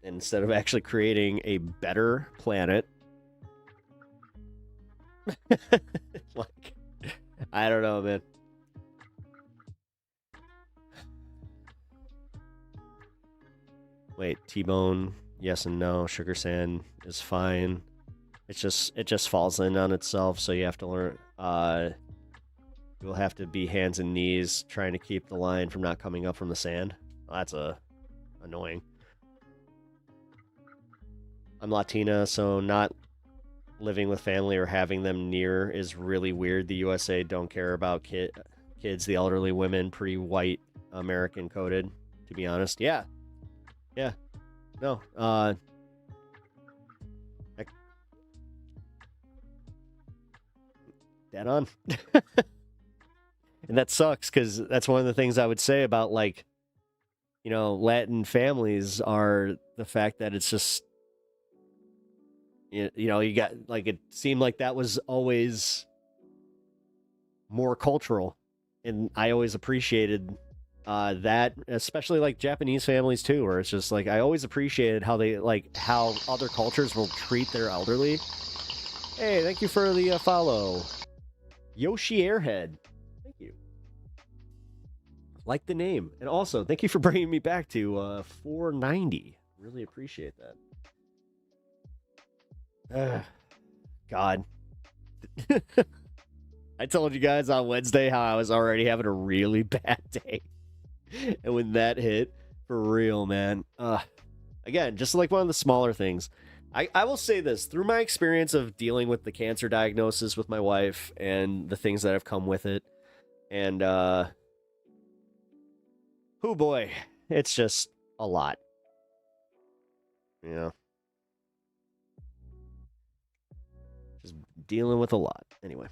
instead of actually creating a better planet, like, I don't know, man. Wait, T-Bone, yes and no. Sugar Sand is fine. It just falls in on itself, so you have to learn. You'll have to be hands and knees trying to keep the line from not coming up from the sand. Well, that's annoying. I'm Latina, so not living with family or having them near is really weird. The USA don't care about kids, the elderly, women, pretty white American coded, to be honest. Yeah. Yeah. No. Dead on. And that sucks, because that's one of the things I would say about, like, you know, Latin families are the fact that it's just, you know, you got, like, it seemed like that was always more cultural. And I always appreciated that, especially like Japanese families too, where it's just like, I always appreciated how they, like, how other cultures will treat their elderly. Hey, thank you for the follow. Yoshi Airhead. Thank you. Like the name. And also, thank you for bringing me back to 490. Really appreciate that. God. I told you guys on Wednesday how I was already having a really bad day. And when that hit, for real, man. Again, just like one of the smaller things. I will say this, through my experience of dealing with the cancer diagnosis with my wife and the things that have come with it, and oh boy, it's just a lot. You know, just dealing with a lot. Anyway,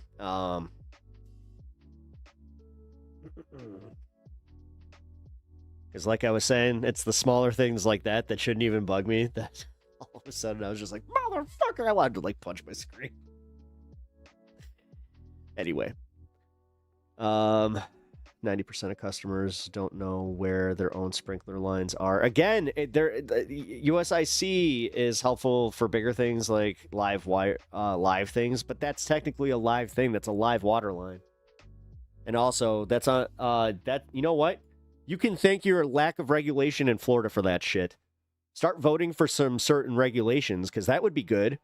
because like I was saying, it's the smaller things like that that shouldn't even bug me. That all of a sudden I was just like, motherfucker, I wanted to like punch my screen. Anyway, 90% of customers don't know where their own sprinkler lines are. Again, USIC is helpful for bigger things like live things, but that's technically a live thing. That's a live water line. And also, that's on that. You know what? You can thank your lack of regulation in Florida for that shit. Start voting for some certain regulations, because that would be good.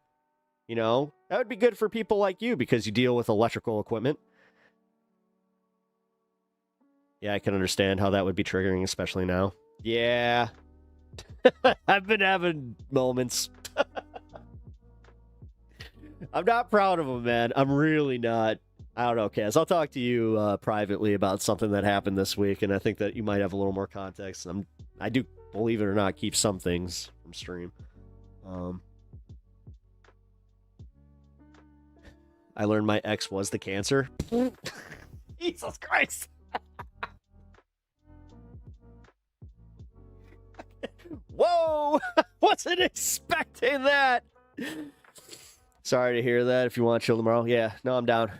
You know, that would be good for people like you, because you deal with electrical equipment. Yeah, I can understand how that would be triggering, especially now. Yeah. I've been having moments. I'm not proud of them, man. I'm really not. I don't know, Kaz. I'll talk to you privately about something that happened this week, and I think that you might have a little more context. I do, believe it or not, keep some things from stream. I learned my ex was the cancer. Jesus Christ. Whoa! Wasn't expecting that. Sorry to hear that. If you want to chill tomorrow, yeah. No, I'm down.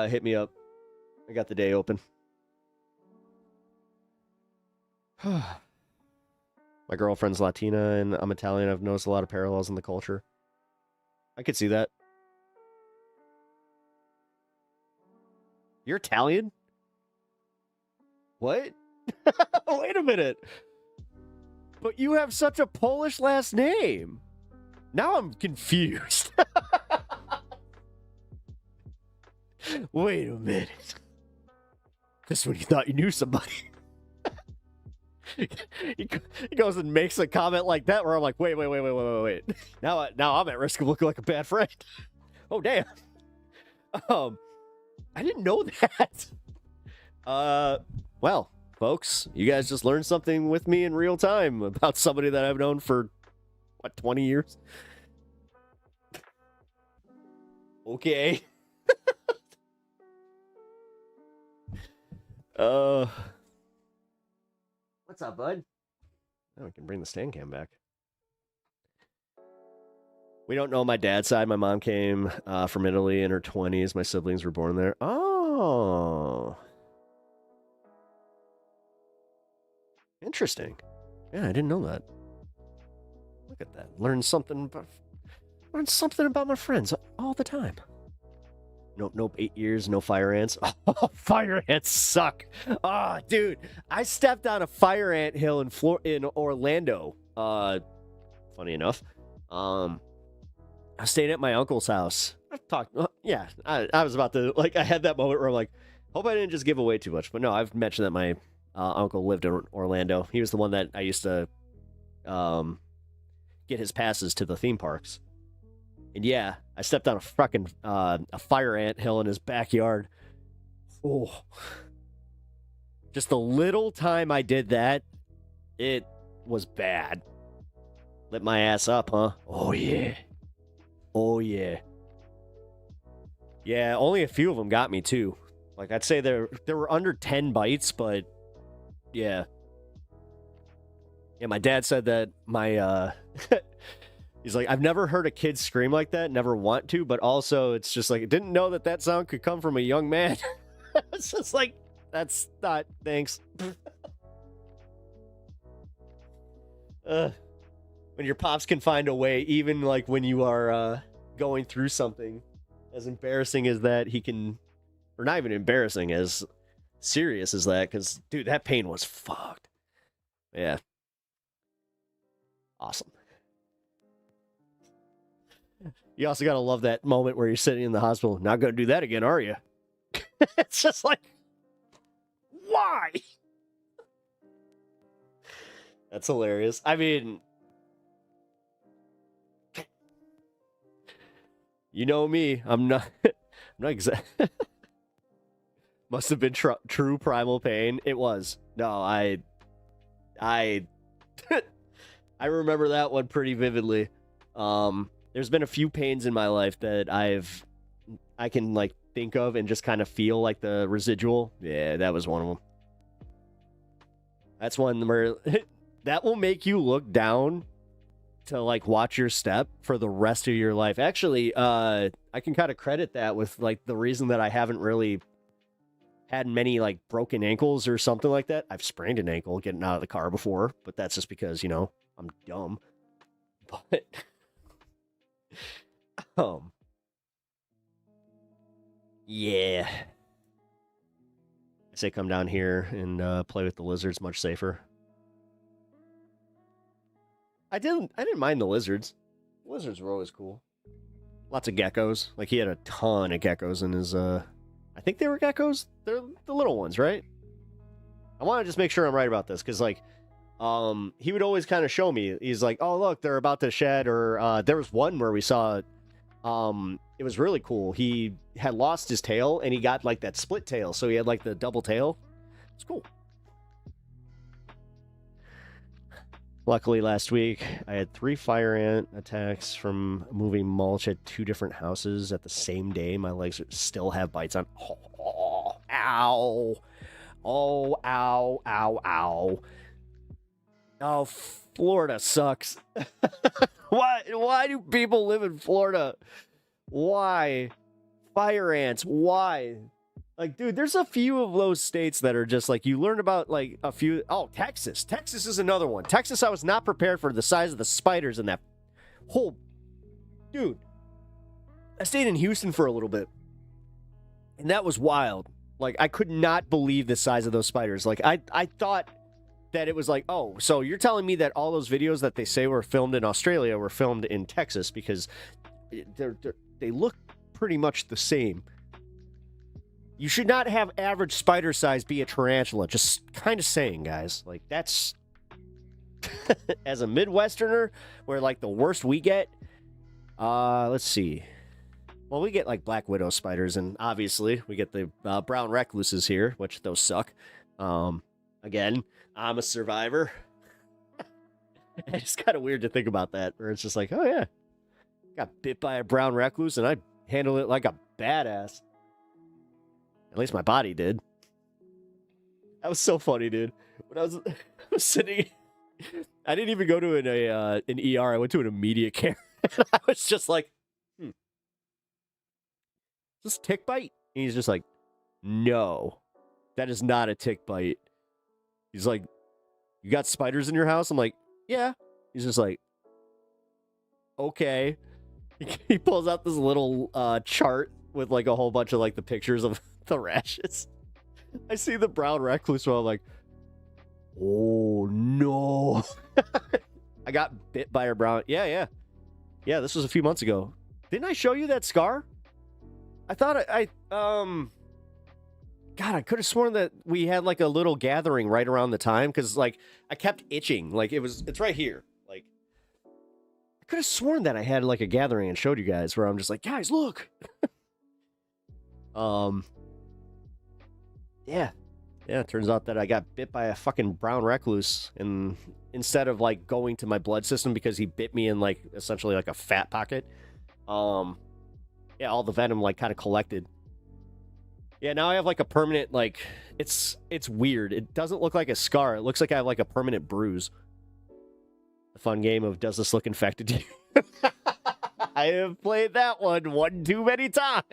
Hit me up. I got the day open. My girlfriend's Latina and I'm Italian. I've noticed a lot of parallels in the culture. I could see that. You're Italian? What? Wait a minute. But you have such a Polish last name. Now I'm confused. Wait a minute. This is when you thought you knew somebody. he goes and makes a comment like that where I'm like, wait. Now I'm at risk of looking like a bad friend. Oh, damn. I didn't know that. Well, folks, you guys just learned something with me in real time about somebody that I've known for, 20 years? Okay. What's up, bud? Oh, we can bring the stand cam back. We don't know my dad's side. My mom came from Italy in her 20s. My siblings were born there. Oh. Interesting. Yeah, I didn't know that. Look at that. Learn something about my friends all the time. Nope, 8 years, no fire ants. Oh, fire ants suck. Ah, dude, I stepped on a fire ant hill in Orlando. Funny enough. I was staying at my uncle's house. I've talked, yeah, I was about to, I had that moment where I'm like, hope I didn't just give away too much. But no, I've mentioned that my uncle lived in Orlando. He was the one that I used to get his passes to the theme parks. And yeah, I stepped on a fucking a fire ant hill in his backyard. Oh. Just the little time I did that, it was bad. Lit my ass up, huh? Oh, yeah. Oh, yeah. Yeah, only a few of them got me, too. I'd say there were under 10 bites, but yeah. Yeah, my dad said that my, he's like, I've never heard a kid scream like that, never want to, but also it's just didn't know that sound could come from a young man. It's just that's not, thanks. When your pops can find a way, even when you are going through something as embarrassing as that, he can, or not even embarrassing, as serious as that, because, dude, that pain was fucked. Yeah. Awesome. You also gotta love that moment where you're sitting in the hospital. Not gonna do that again, are you? It's just why? That's hilarious. I mean, you know me. I'm not exact. Must have been true primal pain. It was. No, I remember that one pretty vividly. There's been a few pains in my life that I can think of and just kind of feel the residual. Yeah, that was one of them. That's one where that will make you look down to watch your step for the rest of your life. Actually, I can kind of credit that with the reason that I haven't really had many broken ankles or something like that. I've sprained an ankle getting out of the car before, but that's just because, I'm dumb. But yeah. I say come down here and play with the lizards, much safer. I didn't mind the lizards. Lizards were always cool. Lots of geckos. He had a ton of geckos in his I think they were geckos. They're the little ones, right? I want to just make sure I'm right about this, because he would always kind of show me. He's like, oh, look, they're about to shed. Or there was one where we saw, it was really cool. He had lost his tail, and he got that split tail. So he had the double tail. It's cool. Luckily, last week, I had 3 fire ant attacks from moving mulch at 2 different houses at the same day. My legs still have bites on. Oh, ow. Oh, ow, ow, ow. Oh, Florida sucks. Why do people live in Florida? Why? Fire ants, why? Dude, there's a few of those states that are just you learn about a few. Oh, Texas. Texas is another one. Texas, I was not prepared for the size of the spiders in that whole. Dude, I stayed in Houston for a little bit, and that was wild. I could not believe the size of those spiders. I thought that it was oh, so you're telling me that all those videos that they say were filmed in Australia were filmed in Texas, because they look pretty much the same. You should not have average spider size be a tarantula. Just kind of saying, guys. Like, that's... As a Midwesterner, where, like, the worst we get... let's see. Well, we get, like, black widow spiders, and obviously we get the brown recluses here, which those suck. Again, I'm a survivor. It's kind of weird to think about that, where it's just like, oh, yeah. Got bit by a brown recluse, and I handled it like a badass. At least my body did. That was so funny, dude. When I was sitting... I didn't even go to an ER. I went to an immediate care. I was just like, is this tick bite? And he's just like, no, that is not a tick bite. He's like, you got spiders in your house? I'm like, yeah. He's just like, okay. He pulls out this little chart with like a whole bunch of like the pictures of the rashes. I see the brown recluse, so I'm like, oh no. I got bit by a brown. Yeah, this was a few months ago. Didn't I show you that scar? I thought God, I could have sworn that we had like a little gathering right around the time, because like I kept itching. Like it's right here. Like I could have sworn that I had like a gathering and showed you guys, where I'm just like, guys, look. Yeah, it turns out that I got bit by a fucking brown recluse, and instead of like going to my blood system, because he bit me in like essentially like a fat pocket, yeah, all the venom like kind of collected. Yeah, now I have like a permanent, like, it's weird. It doesn't look like a scar. It looks like I have like a permanent bruise. The fun game of, does this look infected to you? I have played that one too many times.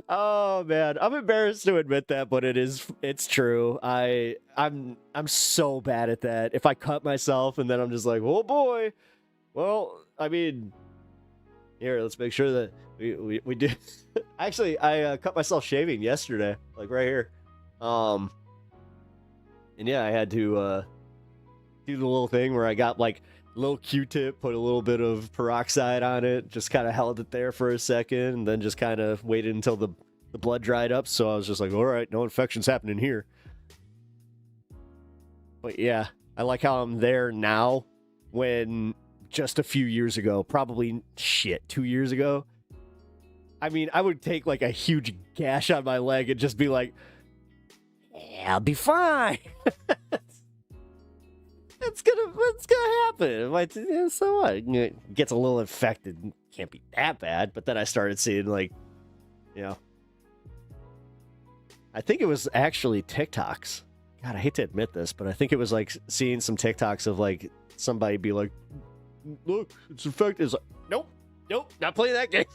Oh man, I'm embarrassed to admit that, but it's true. I'm so bad at that. If I cut myself and then I'm just like, oh boy. Well, I mean, here, let's make sure that we do. Actually, I cut myself shaving yesterday, like right here. And yeah, I had to do the little thing where I got like a little Q-tip, put a little bit of peroxide on it, just kind of held it there for a second, and then just kind of waited until the blood dried up. So I was just like, all right, no infections happening here. But yeah, I like how I'm there now, when just a few years ago, probably 2 years ago, I mean, I would take like a huge gash on my leg and just be like, yeah, I'll be fine. It's gonna happen. So what? It gets a little infected. Can't be that bad. But then I started seeing like, you know, I think it was actually TikToks. God, I hate to admit this, but I think it was like seeing some TikToks of like somebody be like, look, it's infected. It's like, nope, not playing that game.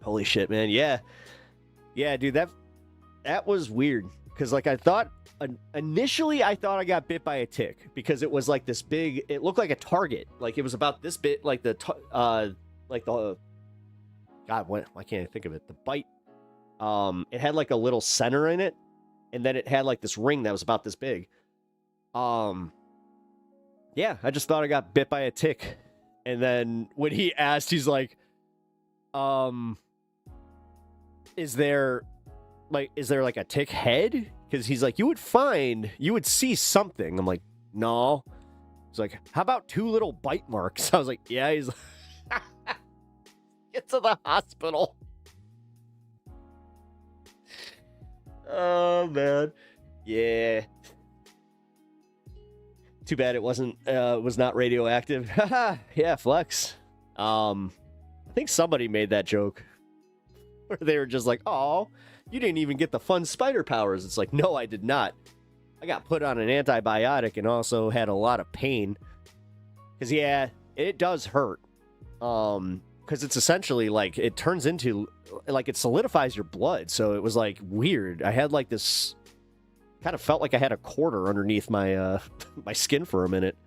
Holy shit, man. Yeah, dude, that was weird. Because, like, I thought, initially, I thought I got bit by a tick. Because it was, like, this big, it looked like a target. Like, it was about this bit, like, God, why can't I think of it? The bite, it had, like, a little center in it. And then it had, like, this ring that was about this big. Yeah, I just thought I got bit by a tick. And then when he asked, he's like, is there like a tick head? Because he's like, you would see something. I'm like, no. He's like, how about 2 little bite marks? I was like, yeah. He's like, get to the hospital. Oh man, yeah. Too bad it was not radioactive. Yeah, flex. I think somebody made that joke where they were just like, oh, you didn't even get the fun spider powers. It's like, no, I did not. I got put on an antibiotic and also had a lot of pain. Because, yeah, it does hurt. Because it's essentially like, it turns into, like, it solidifies your blood. So it was, like, weird. I had, like, this, kind of felt like I had a quarter underneath my, my skin for a minute.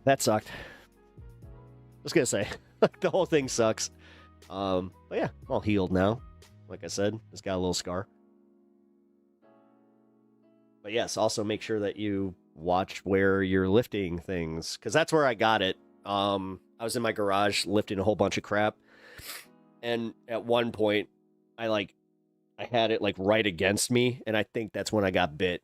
That sucked. I was gonna say, the whole thing sucks. But yeah, I'm all healed now. Like I said, just got a little scar. But yes, also make sure that you watch where you're lifting things, because that's where I got it. I was in my garage lifting a whole bunch of crap, and at one point, I had it like right against me, and I think that's when I got bit.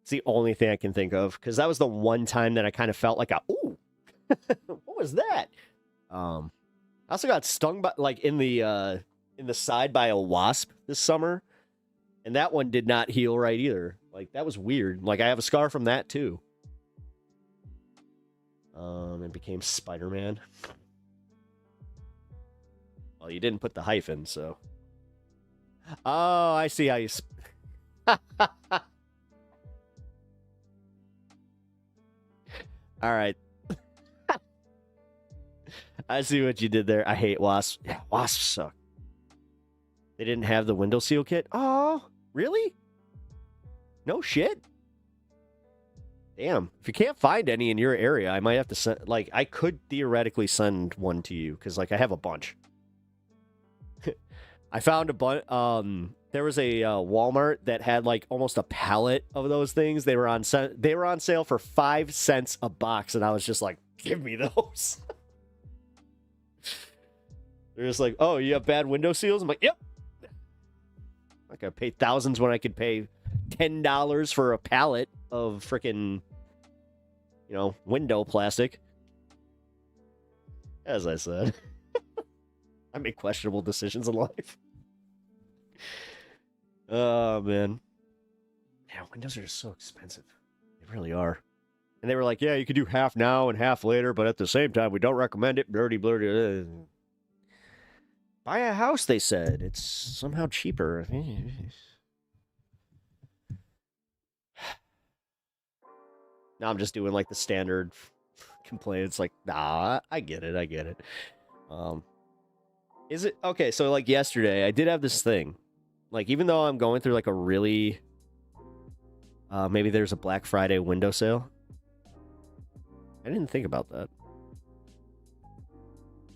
It's the only thing I can think of, because that was the one time that I kind of felt like ooh, what was that? I also got stung by in the side by a wasp this summer, and that one did not heal right either. Like, that was weird. Like, I have a scar from that too. It became Spider-Man. Well, you didn't put the hyphen, so. Oh, I see how you. All right. I see what you did there. I hate wasps. Yeah, wasps suck. They didn't have the window seal kit. Oh, really? No shit. Damn. If you can't find any in your area, I might have to send. Like, I could theoretically send one to you, because like I have a bunch. I found a bunch. There was a Walmart that had like almost a pallet of those things. They were on sale for 5 cents a box, and I was just like, give me those. They're just like, oh, you have bad window seals? I'm like, yep. I'm not gonna pay thousands when I could pay $10 for a pallet of freaking, window plastic. As I said, I make questionable decisions in life. Oh, man. Yeah, windows are just so expensive. They really are. And they were like, yeah, you could do half now and half later, but at the same time, we don't recommend it. Blurdy, blurdy. Buy a house, they said. It's somehow cheaper. Now I'm just doing like the standard complaint. It's like, nah, I get it. Is it okay? So like yesterday, I did have this thing. Like, even though I'm going through like a really, maybe there's a Black Friday window sale. I didn't think about that,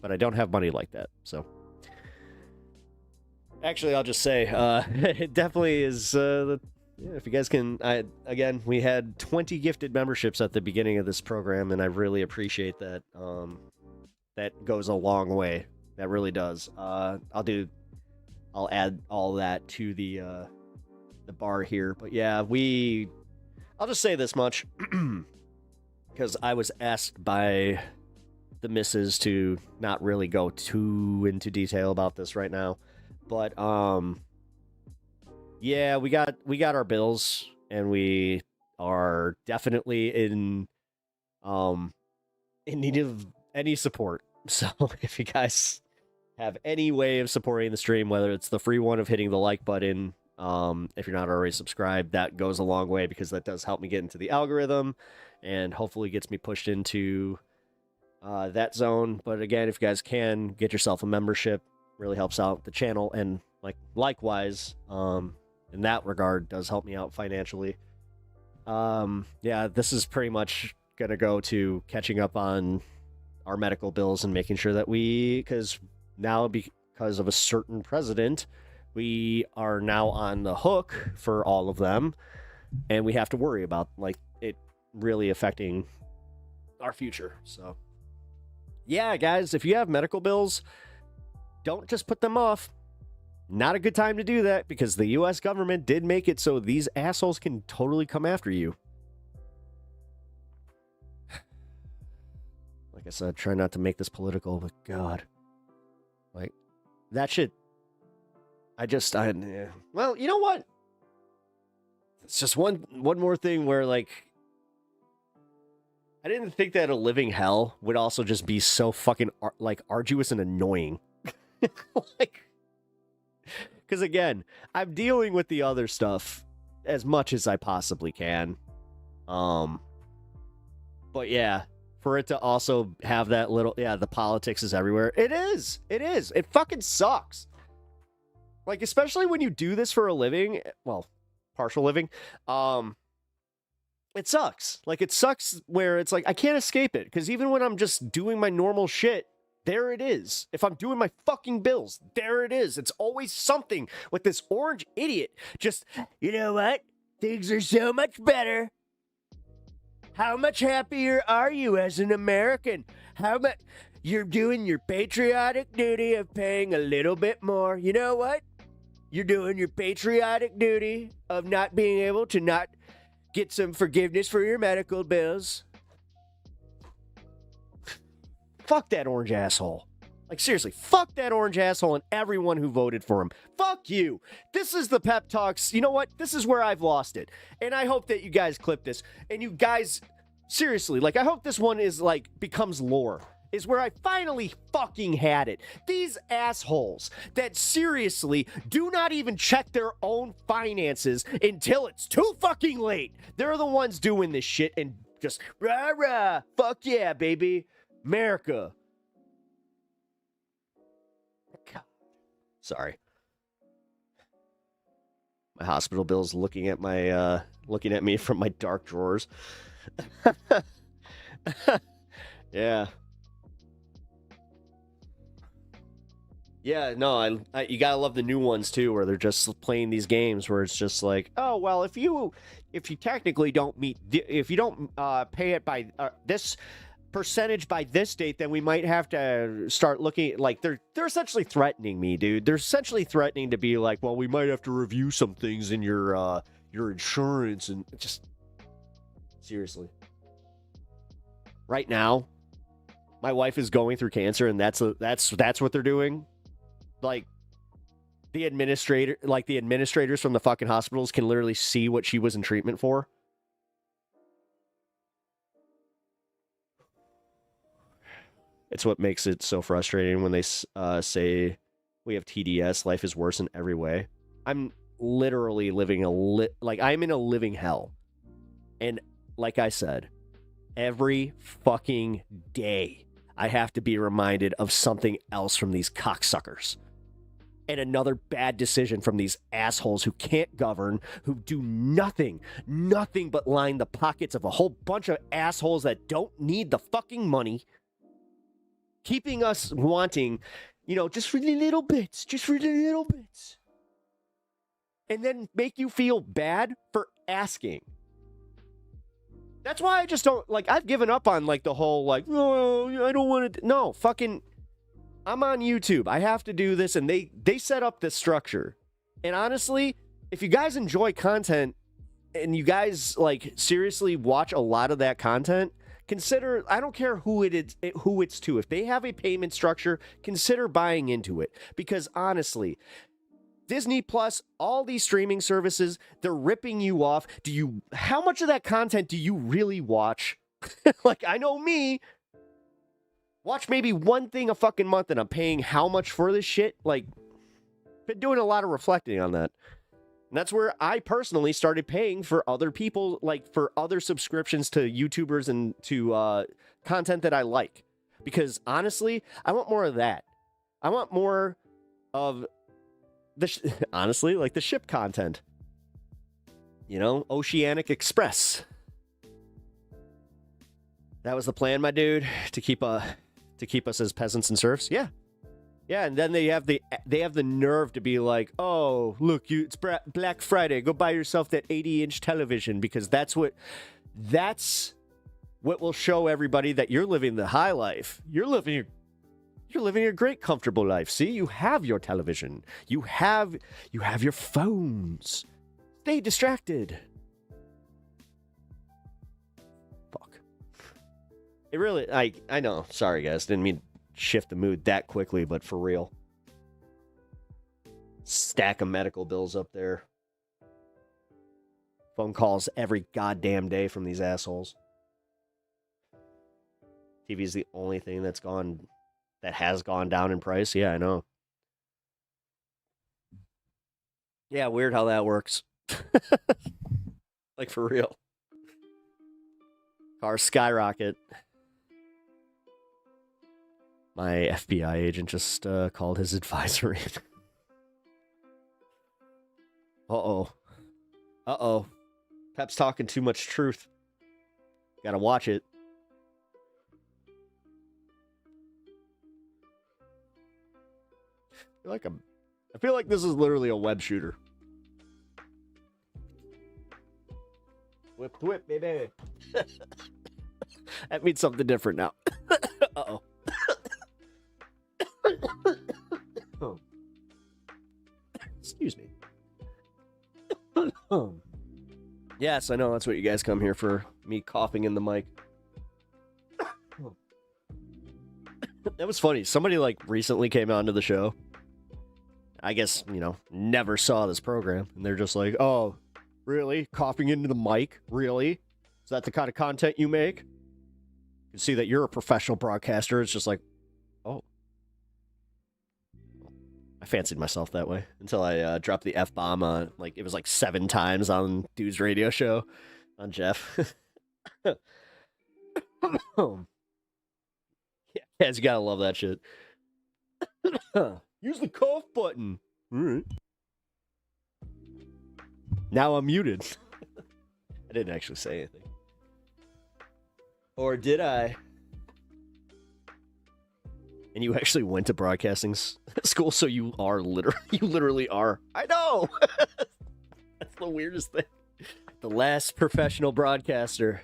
but I don't have money like that. So actually, I'll just say, it definitely is. If you guys can, again, we had 20 gifted memberships at the beginning of this program, and I really appreciate that. That goes a long way. That really does. I'll add all that to the bar here. But yeah, I'll just say this much, because I was asked by the missus to not really go too into detail about this right now. But yeah, we got our bills, and we are definitely in need of any support. So if you guys have any way of supporting the stream, whether it's the free one of hitting the like button, if you're not already subscribed, that goes a long way, because that does help me get into the algorithm and hopefully gets me pushed into that zone. But again, if you guys can get yourself a membership, really helps out the channel, and likewise, in that regard, does help me out financially. Yeah, this is pretty much gonna go to catching up on our medical bills and making sure that because of a certain president, we are now on the hook for all of them, and we have to worry about it really affecting our future. So yeah, guys, if you have medical bills, don't just put them off. Not a good time to do that, because the US government did make it so these assholes can totally come after you. Like I said, try not to make this political, but God. That shit. Well, you know what? It's just one more thing where, I didn't think that a living hell would also just be so fucking, arduous and annoying. Because again, I'm dealing with the other stuff as much as I possibly can. But yeah, for it to also have that little, the politics is everywhere. It is. It fucking sucks. Especially when you do this for a living, well, partial living, it sucks. It sucks where it's I can't escape it. Because even when I'm just doing my normal shit, there it is. If I'm doing my fucking bills, there it is. It's always something with this orange idiot. Just, you know what? Things are so much better. How much happier are you as an American? How much you're doing your patriotic duty of paying a little bit more. You know what? You're doing your patriotic duty of not being able to not get some forgiveness for your medical bills. Fuck that orange asshole. Like, seriously, fuck that orange asshole and everyone who voted for him. Fuck you. This is the pep talks. You know what? This is where I've lost it. And I hope that you guys clip this. And you guys, seriously, like, I hope this one is, like, becomes lore. Is where I finally fucking had it. These assholes that seriously do not even check their own finances until it's too fucking late. They're the ones doing this shit and just rah rah. Fuck yeah, baby. America. God. Sorry. My hospital bill's looking at me from my dark drawers. Yeah. Yeah, no, I you gotta love the new ones too, where they're just playing these games where it's just like, oh well, if you technically don't meet, if you don't pay it by this percentage by this date, then we might have to start looking. Like they're essentially threatening me, dude. They're essentially threatening to be like, well, we might have to review some things in your insurance, and just seriously. Right now, my wife is going through cancer, and that's what they're doing. Like the administrators from the fucking hospitals can literally see what she was in treatment for. It's what makes it so frustrating when they say we have TDS. Life is worse in every way. I'm literally living I'm in a living hell, and like I said, every fucking day I have to be reminded of something else from these cocksuckers. And another bad decision from these assholes who can't govern, who do nothing but line the pockets of a whole bunch of assholes that don't need the fucking money, keeping us wanting, just for the little bits, and then make you feel bad for asking. That's why I just don't, I've given up on, the whole, oh, I don't want to, no, fucking, I'm on YouTube. I have to do this, and they set up this structure. And honestly, if you guys enjoy content, and you guys, seriously watch a lot of that content, consider, I don't care who it's to. If they have a payment structure, consider buying into it. Because honestly, Disney Plus, all these streaming services, they're ripping you off. How much of that content do you really watch? I know me. Watch maybe one thing a fucking month, and I'm paying how much for this shit? Been doing a lot of reflecting on that. And that's where I personally started paying for other people, for other subscriptions to YouTubers and to content that I like. Because honestly, I want more of that. I want more of honestly, the ship content. Oceanic Express. That was the plan, my dude, to keep us as peasants and serfs. Yeah, and then they have the nerve to be like, oh, look, it's Black Friday, go buy yourself that 80-inch television, because that's what will show everybody that you're living the high life. You're living a great, comfortable life. See, you have your television, you have your phones. Stay distracted. It really, I know, sorry guys, didn't mean to shift the mood that quickly, but for real. Stack of medical bills up there. Phone calls every goddamn day from these assholes. TV is the only thing that has gone down in price. Yeah, I know. Yeah, weird how that works. For real. Cars skyrocket. My FBI agent just called his advisory. Uh-oh. Pep's talking too much truth. Gotta watch it. I feel like this is literally a web shooter. Whip, whip, baby. That means something different now. Uh-oh. Oh. Excuse me. Yes, I know that's what you guys come here for. Me coughing in the mic. That was funny. Somebody like recently came onto the show. I guess, never saw this program. And they're just like, oh, really? Coughing into the mic? Really? Is that the kind of content you make? You can see that you're a professional broadcaster. It's just like, oh. I fancied myself that way until I dropped the F-bomb on, it was 7 times on Dude's radio show on Jeff. Yeah, guys, you gotta love that shit. Use the cough button. All right. Now I'm muted. I didn't actually say anything. Or did I? And you actually went to broadcasting school, so you literally are. I know! That's the weirdest thing. The last professional broadcaster.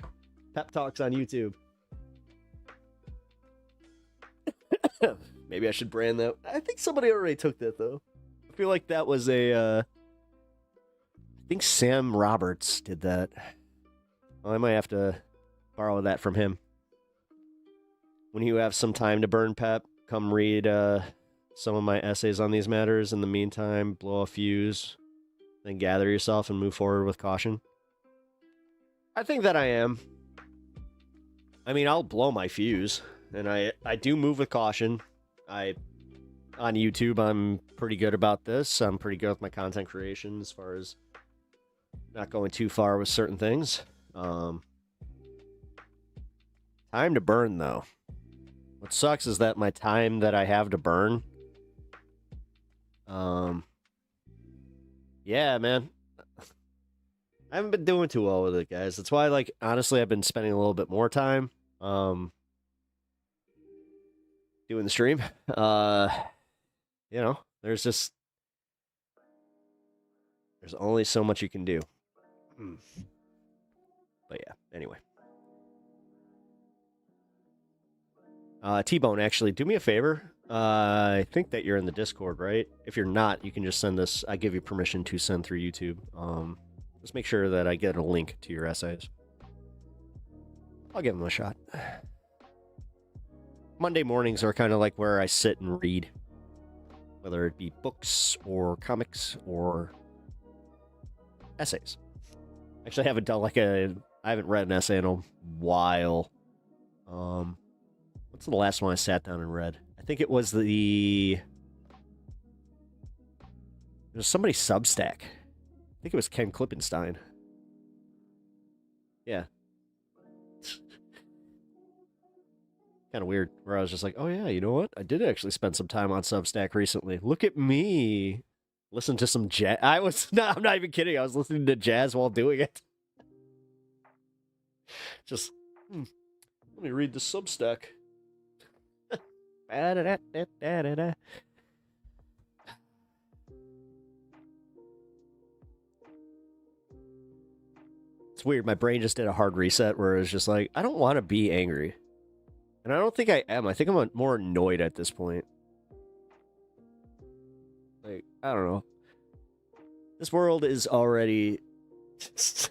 Pep Talks on YouTube. Maybe I should brand that. I think somebody already took that, though. I feel like that was I think Sam Roberts did that. Well, I might have to borrow that from him. When you have some time to burn, Pep, come read some of my essays on these matters. In the meantime, blow a fuse, then gather yourself and move forward with caution. I think that I am. I mean, I'll blow my fuse, and I do move with caution. On YouTube, I'm pretty good about this. I'm pretty good with my content creation as far as not going too far with certain things. Time to burn, though. What sucks is that my time that I have to burn, yeah, man. I haven't been doing too well with it, guys. That's why, honestly, I've been spending a little bit more time, doing the stream. There's only so much you can do. But yeah, anyway. T-Bone, actually, do me a favor. I think that you're in the Discord, right? If you're not, you can just send this. I give you permission to send through YouTube. Just make sure that I get a link to your essays. I'll give them a shot. Monday mornings are kind of like where I sit and read. Whether it be books or comics or essays. Actually, I haven't done I haven't read an essay in a while. What's the last one I sat down and read? I think it was it was somebody's Substack. I think it was Ken Klippenstein. Yeah. Kind of weird, where I was just like, oh yeah, you know what? I did actually spend some time on Substack recently. Look at me. Listen to some jazz. I'm not even kidding. I was listening to jazz while doing it. Just, let me read the Substack. It's weird. My brain just did a hard reset where it was just like, I don't want to be angry. And I don't think I am. I think I'm more annoyed at this point. I don't know. This world is already... it's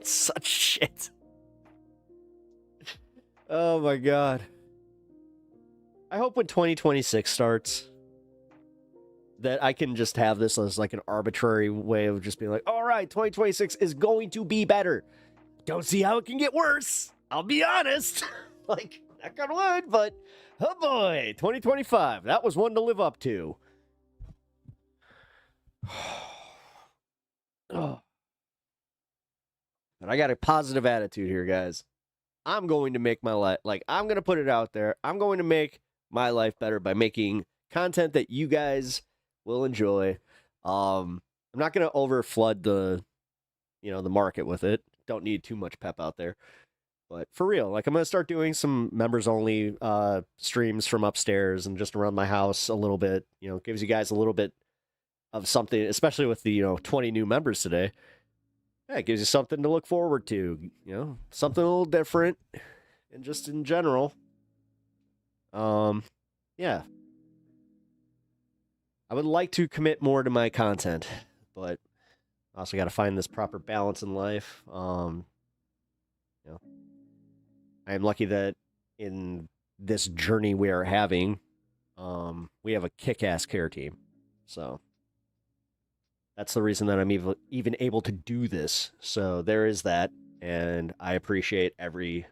such shit. Oh my god. I hope when 2026 starts that I can just have this as an arbitrary way of just being like, all right, 2026 is going to be better. Don't see how it can get worse. I'll be honest. Knock on wood, but oh boy, 2025. That was one to live up to. Oh. But I got a positive attitude here, guys. I'm going to make my life, I'm going to put it out there. I'm going to make my life better by making content that you guys will enjoy. I'm not going to overflood the market with it. Don't need too much pep out there. But for real, I'm going to start doing some members-only streams from upstairs and just around my house a little bit. Gives you guys a little bit of something, especially with the, 20 new members today. yeah, it gives you something to look forward to, you know, something a little different, and just in general. Yeah. I would like to commit more to my content, but I also got to find this proper balance in life. You know, I am lucky that in this journey we are having, we have a kick-ass care team. So that's the reason that I'm even able to do this. So there is that, and I appreciate every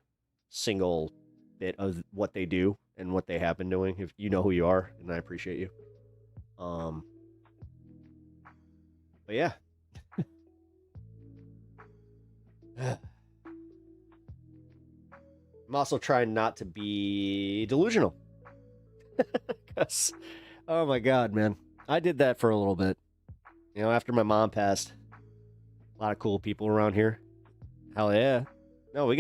single bit of what they do and what they have been doing. If you know who you are, and I appreciate you. But yeah. I'm also trying not to be delusional. 'Cause, oh my God, man. I did that for a little bit. You know, after my mom passed. A lot of cool people around here. Hell yeah. No,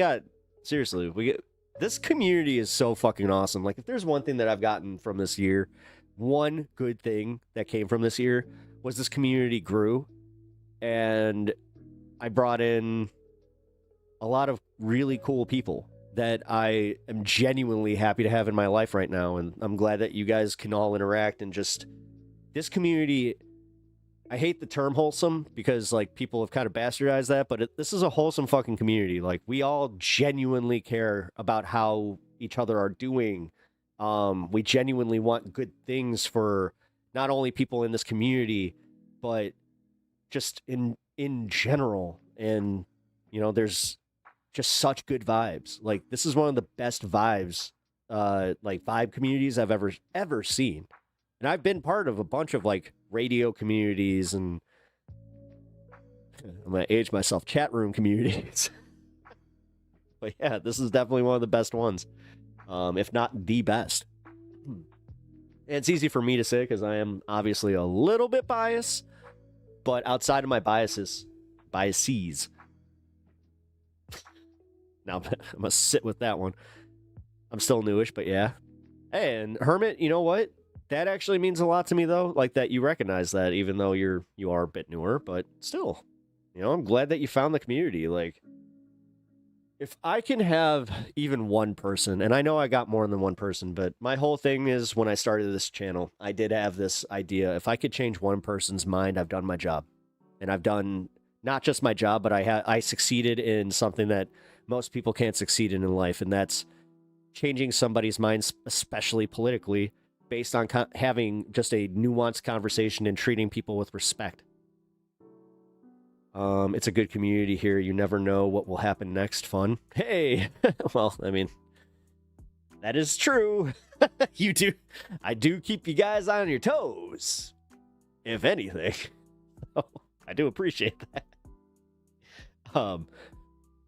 seriously, this community is so fucking awesome. Like, if there's one thing that I've gotten from this year, one good thing that came from this year was this community grew, and I brought in a lot of really cool people that I am genuinely happy to have in my life right now, and I'm glad that you guys can all interact, and just this community. I hate the term wholesome because, like, people have kind of bastardized that, but this is a wholesome fucking community. Like, we all genuinely care about how each other are doing. We genuinely want good things for not only people in this community, but just in general. And, you know, there's just such good vibes. Like, this is one of the best vibes, like, vibe communities I've ever seen. And I've been part of a bunch of, like, radio communities, and I'm going to age myself, chat room communities. But yeah, this is definitely one of the best ones, if not the best. And it's easy for me to say because I am obviously a little bit biased, but outside of my biases, now I'm going to sit with that one. I'm still newish, but yeah. And Hermit, you know what? That actually means a lot to me, though, like that you recognize that, even though you are a bit newer, but still, you know, I'm glad that you found the community. Like, if I can have even one person, and I know I got more than one person, but my whole thing is when I started this channel, I did have this idea. If I could change one person's mind, I've done my job. And I've done not just my job, but I succeeded in something that most people can't succeed in life, and that's changing somebody's mind, especially politically, based on having just a nuanced conversation and treating people with respect. It's a good community here. You never know what will happen next. Fun. Hey! Well, I mean, that is true. You do. I do keep you guys on your toes, if anything. I do appreciate that.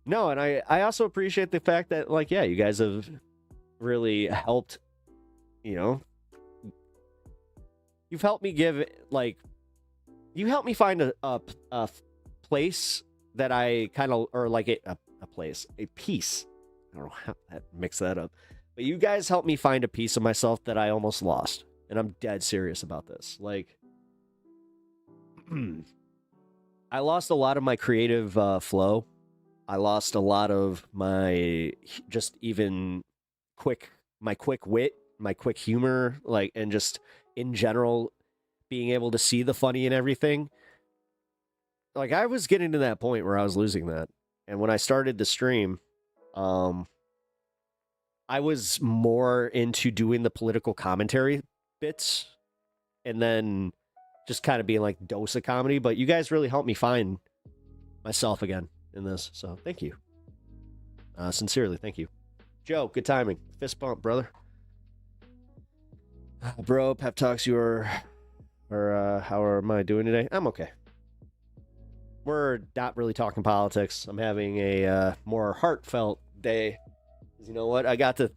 No, and I also appreciate the fact that, like, yeah, you guys have really helped, you know, you've helped me you helped me find a place that I kind of, or like a piece. I don't know how to mix that up. But you guys helped me find a piece of myself that I almost lost. And I'm dead serious about this. Like, I lost a lot of my creative flow. I lost a lot of my just even my quick wit, my quick humor, like, and just in general, being able to see the funny in everything. Like, I was getting to that point where I was losing that. And when I started the stream, I was more into doing the political commentary bits and then just kind of being like dose of comedy. But you guys really helped me find myself again in this. So thank you. Sincerely, thank you. Joe, good timing. Fist bump, brother. Bro, pep talks, how am I doing today? I'm okay. We're not really talking politics. I'm having a more heartfelt day. You know what? I got to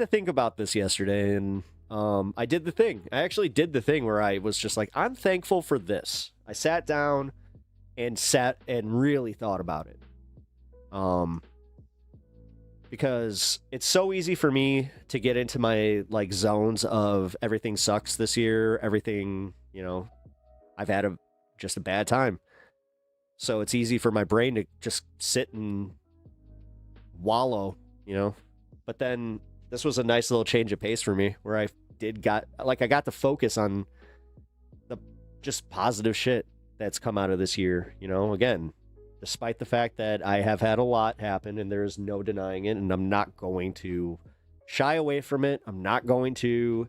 think about this yesterday, and I did the thing. I actually did the thing where I was just like, I'm thankful for this. I sat down and really thought about it. Because it's so easy for me to get into my like zones of everything sucks this year, everything, you know, I've had just a bad time. So it's easy for my brain to just sit and wallow, you know. But then this was a nice little change of pace for me where I got to focus on the just positive shit that's come out of this year, you know. Again, despite the fact that I have had a lot happen and there's no denying it, and I'm not going to shy away from it. I'm not going to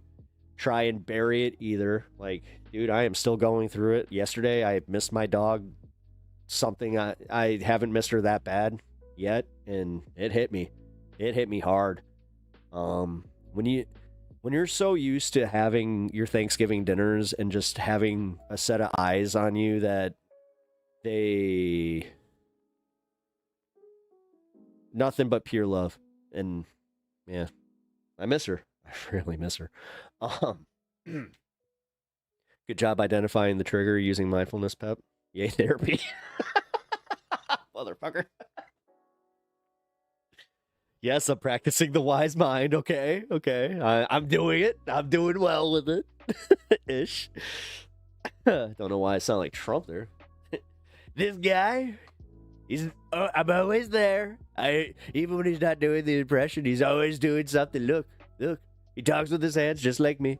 try and bury it either. Like, dude, I am still going through it. Yesterday, I missed my dog. Something I haven't missed her that bad yet, and it hit me. It hit me hard. When you're so used to having your Thanksgiving dinners and just having a set of eyes on you that nothing but pure love. And yeah, I miss her. I really miss her. Good job identifying the trigger using mindfulness, Pep. Yay, therapy. Motherfucker. Yes, I'm practicing the wise mind. Okay. I'm doing it. I'm doing well with it. Ish. Don't know why I sound like Trump there. This guy, I'm always there. Even when he's not doing the impression, he's always doing something. Look. He talks with his hands just like me.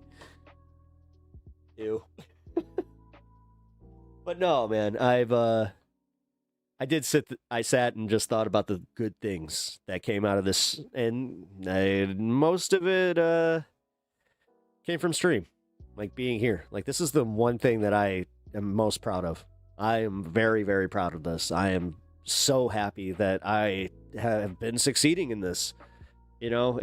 Ew. But no, man, I sat and just thought about the good things that came out of this, and most of it came from stream, like being here. Like, this is the one thing that I am most proud of. I am very, very proud of this. I am so happy that I have been succeeding in this. You know,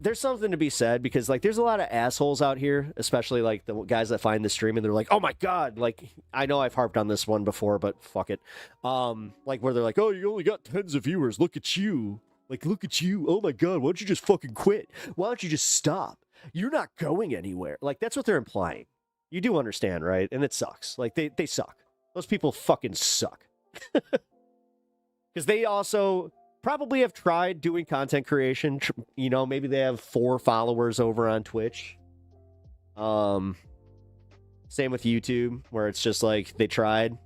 there's something to be said, because like there's a lot of assholes out here, especially like the guys that find the stream and they're like, oh my god, like, I know I've harped on this one before, but fuck it. Like, where they're like, oh, you only got tens of viewers, look at you, oh my god, why don't you just fucking quit, why don't you just stop, you're not going anywhere. Like, that's what they're implying. You do understand, right? And it sucks. Like, they suck. Those people fucking suck. Because they also probably have tried doing content creation. You know, maybe they have 4 followers over on Twitch. Same with YouTube, where it's just like they tried,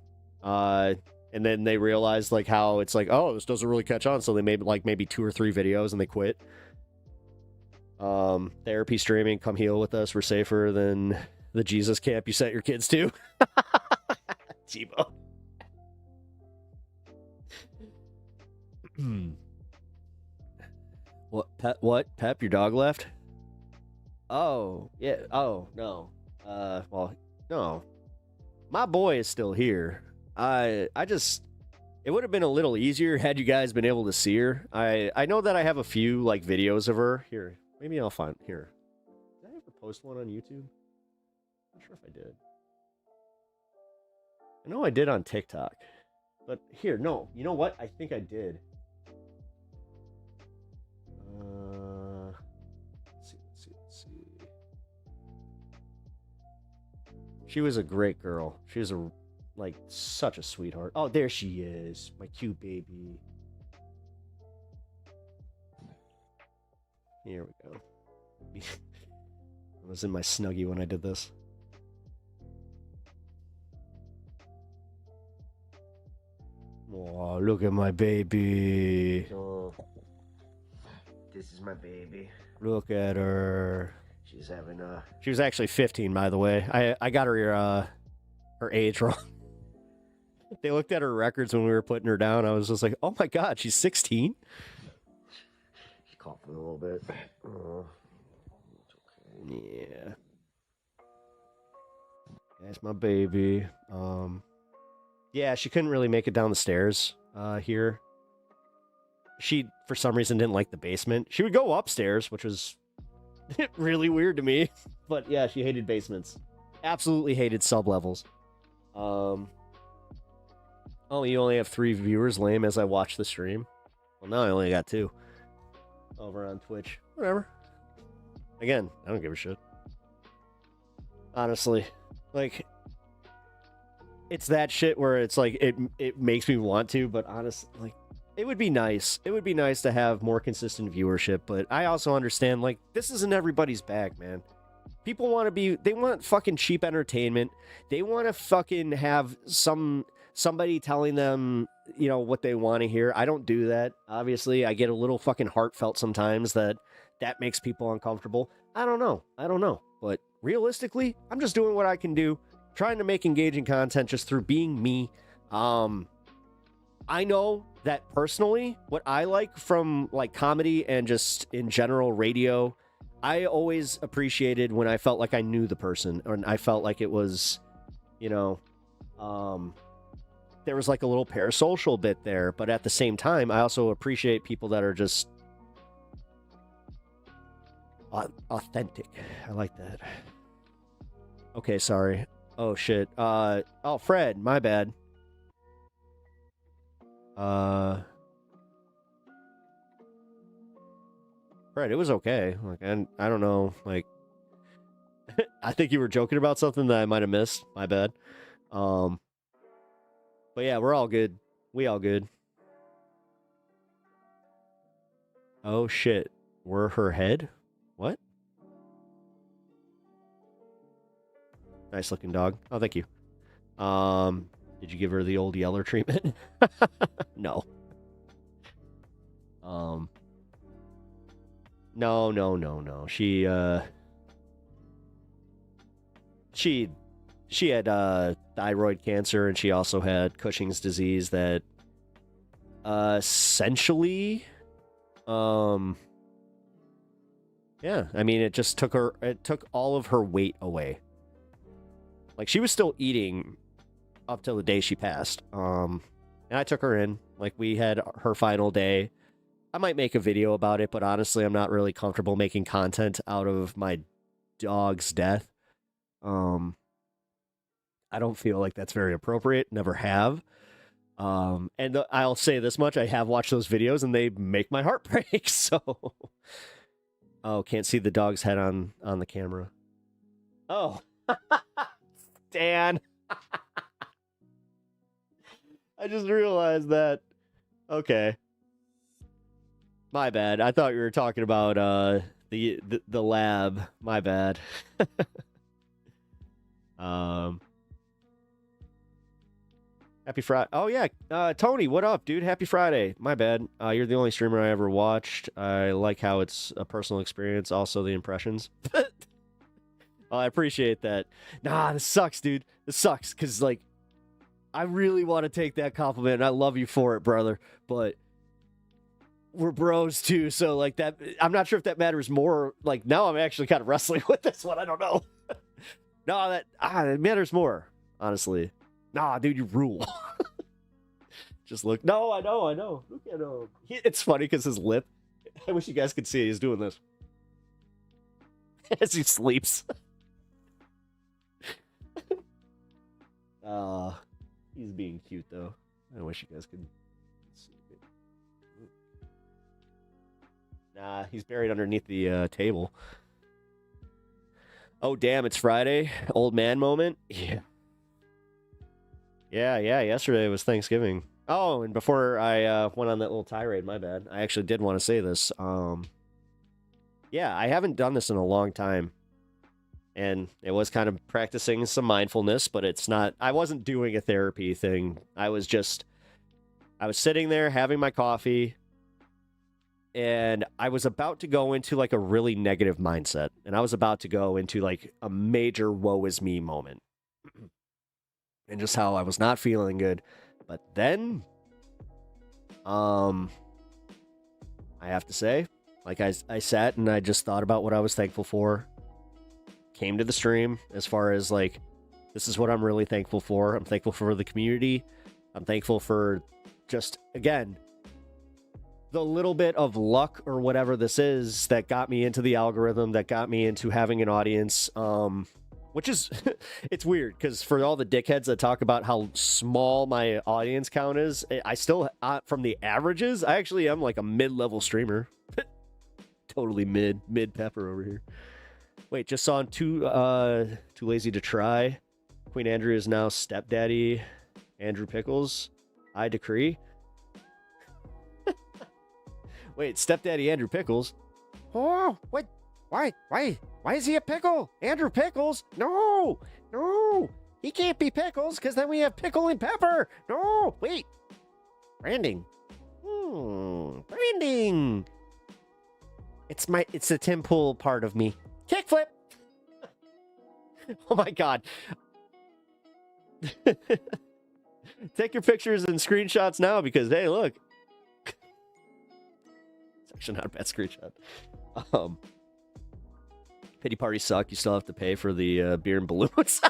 and then they realized like how it's like, oh, this doesn't really catch on, so they made like maybe 2 or 3 videos and they quit. Therapy streaming, come heal with us. We're safer than the Jesus camp you sent your kids to. Tebow. What? Pep, your dog left? Oh, yeah. Oh, no. Well, no. My boy is still here. It would have been a little easier had you guys been able to see her. I know that I have a few, like, videos of her. Here, maybe I'll find, here. Did I ever post one on YouTube? Not sure if I did. I know I did on TikTok. But here, no. You know what? I think I did. Let's see. She was a great girl. She was such a sweetheart. Oh, there she is. My cute baby. Here we go. I was in my Snuggie when I did this. Oh, look at my baby. Oh, this is my baby. Look at her. She's having She was actually 15, by the way. I got her age wrong. They looked at her records when we were putting her down. I was just like, oh my god, she's 16? She's coughing a little bit. Oh, it's okay. Yeah. That's my baby. Yeah, she couldn't really make it down the stairs here. She, for some reason, didn't like the basement. She would go upstairs, which was really weird to me. But yeah, she hated basements. Absolutely hated sublevels. Oh, you only have 3 viewers, lame, as I watch the stream. Well, now I only got 2 over on Twitch. Whatever. Again, I don't give a shit. Honestly, like, it's that shit where it's like it makes me want to, but honestly, like, it would be nice. It would be nice to have more consistent viewership, but I also understand, like, this isn't everybody's bag, man. People want to be, they want fucking cheap entertainment. They want to fucking have some somebody telling them, you know, what they want to hear. I don't do that. Obviously, I get a little fucking heartfelt sometimes that makes people uncomfortable. I don't know. But realistically, I'm just doing what I can do, trying to make engaging content just through being me. I know that personally, what I like from like comedy and just in general radio, I always appreciated when I felt like I knew the person, or I felt like it was, you know, there was like a little parasocial bit there. But at the same time, I also appreciate people that are just authentic. I like that. Okay, sorry. Oh shit. Oh, Fred, my bad. Fred, it was okay. Like, I don't know. Like, I think you were joking about something that I might have missed. My bad. But yeah, we're all good. We all good. Oh shit. Were her head? What? Nice looking dog. Oh, thank you. Did you give her the old Yeller treatment? No. No. She had thyroid cancer, and she also had Cushing's disease that essentially yeah, I mean, it took all of her weight away. Like, she was still eating up till the day she passed. And I took her in. Like, we had her final day. I might make a video about it, but honestly, I'm not really comfortable making content out of my dog's death. I don't feel like that's very appropriate. Never have. And I'll say this much. I have watched those videos, and they make my heart break, so... Oh, can't see the dog's head on the camera. Oh. Dan. I just realized that. Okay. My bad. I thought you were talking about the lab. My bad. Happy Friday. Oh yeah, Tony, what up, dude? Happy Friday. My bad. You're the only streamer I ever watched. I like how it's a personal experience. Also the impressions. Oh, I appreciate that. Nah, this sucks, dude. This sucks, because, like, I really want to take that compliment, and I love you for it, brother. But we're bros, too, so, like, that... I'm not sure if that matters more. Like, now I'm actually kind of wrestling with this one. I don't know. No, it matters more, honestly. Nah, dude, you rule. Just look. No, I know. Look at him. It's funny, because his lip... I wish you guys could see it. He's doing this. As he sleeps. He's being cute, though. I wish you guys could see it. Nah, he's buried underneath the table. Oh, damn, it's Friday. Old man moment. Yeah. Yeah, yesterday was Thanksgiving. Oh, and before I went on that little tirade, my bad. I actually did want to say this. Yeah, I haven't done this in a long time. And it was kind of practicing some mindfulness, but it's not... I wasn't doing a therapy thing. I was sitting there having my coffee, and I was about to go into, like, a really negative mindset. And I was about to go into, like, a major woe is me moment. And just how I was not feeling good. But then... I have to say, like, I sat and I just thought about what I was thankful for. Came to the stream as far as, like, this is what I'm really thankful for. I'm thankful for the community. I'm thankful for just, again, the little bit of luck or whatever this is that got me into the algorithm, that got me into having an audience, which is, it's weird, because for all the dickheads that talk about how small my audience count is, I still, from the averages, I actually am like a mid-level streamer. Totally mid pepper over here. Wait, just saw Too Lazy to Try. Queen Andrew is now stepdaddy Andrew Pickles. I decree. Wait, stepdaddy Andrew Pickles? Oh, what? Why is he a pickle? Andrew Pickles? No! He can't be Pickles because then we have Pickle and Pepper. No, wait. Branding. Branding. It's the Tim Pool part of me. Kickflip. Oh my God. Take your pictures and screenshots now because, hey, look. It's actually not a bad screenshot. Pity parties suck. You still have to pay for the beer and balloons.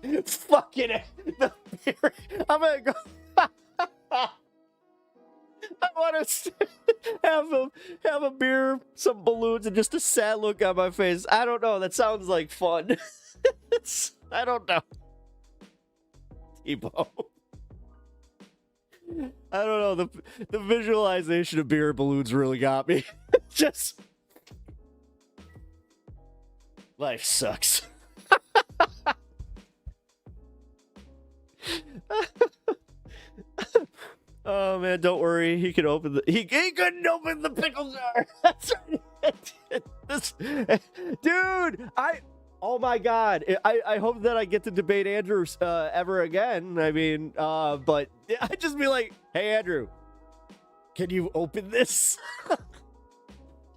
Fucking the beer. I'm gonna go. I want to have a beer, some balloons, and just a sad look on my face. I don't know. That sounds like fun. I don't know. Tebow. I don't know. The visualization of beer and balloons really got me. Just life sucks. Oh man, don't worry. He can open the he couldn't open the pickle jar. That's right. Dude, oh my God. I hope that I get to debate Andrew ever again. I mean, but I'd just be like, hey Andrew, can you open this?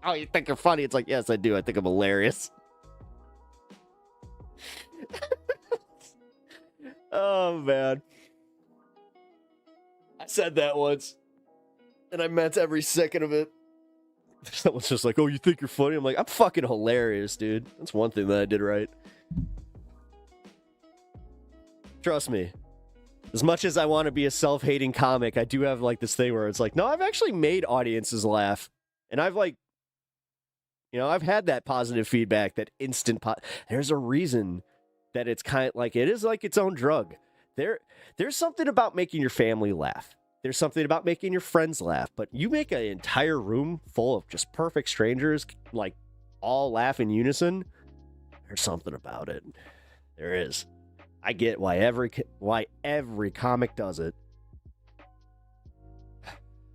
Oh, you think you're funny? It's like, yes, I do. I think I'm hilarious. Oh man. I said that once, and I meant every second of it. Someone's just like, oh, you think you're funny? I'm like, I'm fucking hilarious, dude. That's one thing that I did right. Trust me. As much as I want to be a self-hating comic, I do have like this thing where it's like, no, I've actually made audiences laugh. And I've like, I've had that positive feedback, that instant there's a reason that it's kind of like, it is like its own drug. There's something about making your family laugh. There's something about making your friends laugh. But you make an entire room full of just perfect strangers, like all laugh in unison. There's something about it. There is. I get why every comic does it.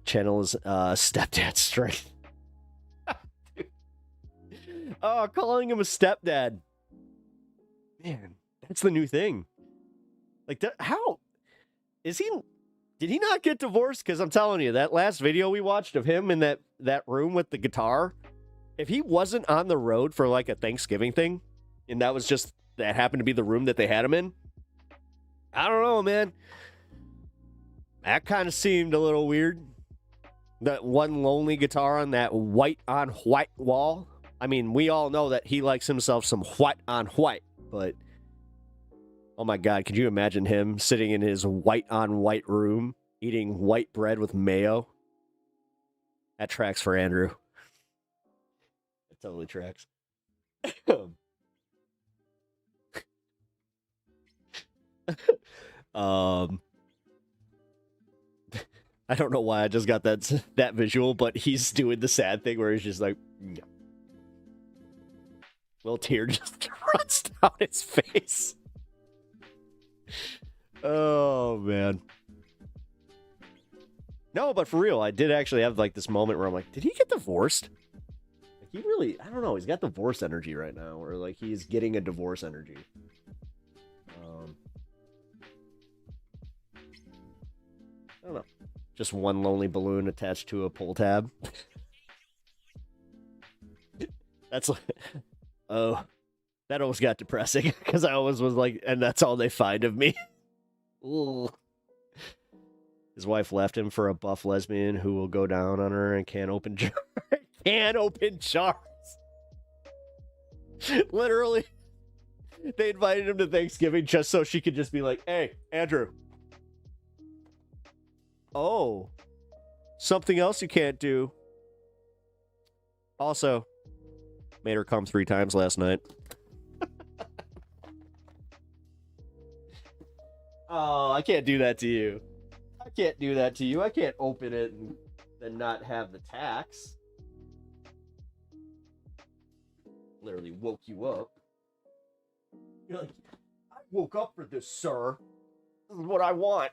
Channel is stepdad strength. Oh, calling him a stepdad. Man, that's the new thing. Like, how is he? Did he not get divorced? Because I'm telling you, that last video we watched of him in that room with the guitar, if he wasn't on the road for like a Thanksgiving thing, and that happened to be the room that they had him in, I don't know, man. That kind of seemed a little weird. That one lonely guitar on that white on white wall. I mean, we all know that he likes himself some white on white, but oh my God, could you imagine him sitting in his white on white room eating white bread with mayo? That tracks for Andrew. It totally tracks. I don't know why I just got that visual, but he's doing the sad thing where he's just like, yeah. Little tear just runs down his face. Oh man. No, but for real, I did actually have like this moment where I'm like, did he get divorced? Like, he really, I don't know, he's got divorce energy right now, or like he's getting a divorce energy. I don't know. Just one lonely balloon attached to a pull tab. That's like, oh, that almost got depressing because I always was like, and that's all they find of me. Ooh. His wife left him for a buff lesbian who will go down on her and can't open jars. Literally, they invited him to Thanksgiving just so she could just be like, hey, Andrew. Oh, something else you can't do. Also, made her come 3 times last night. Oh, I can't do that to you. I can't do that to you. I can't open it and then not have the tax. Literally woke you up. You're like, I woke up for this, sir. This is what I want.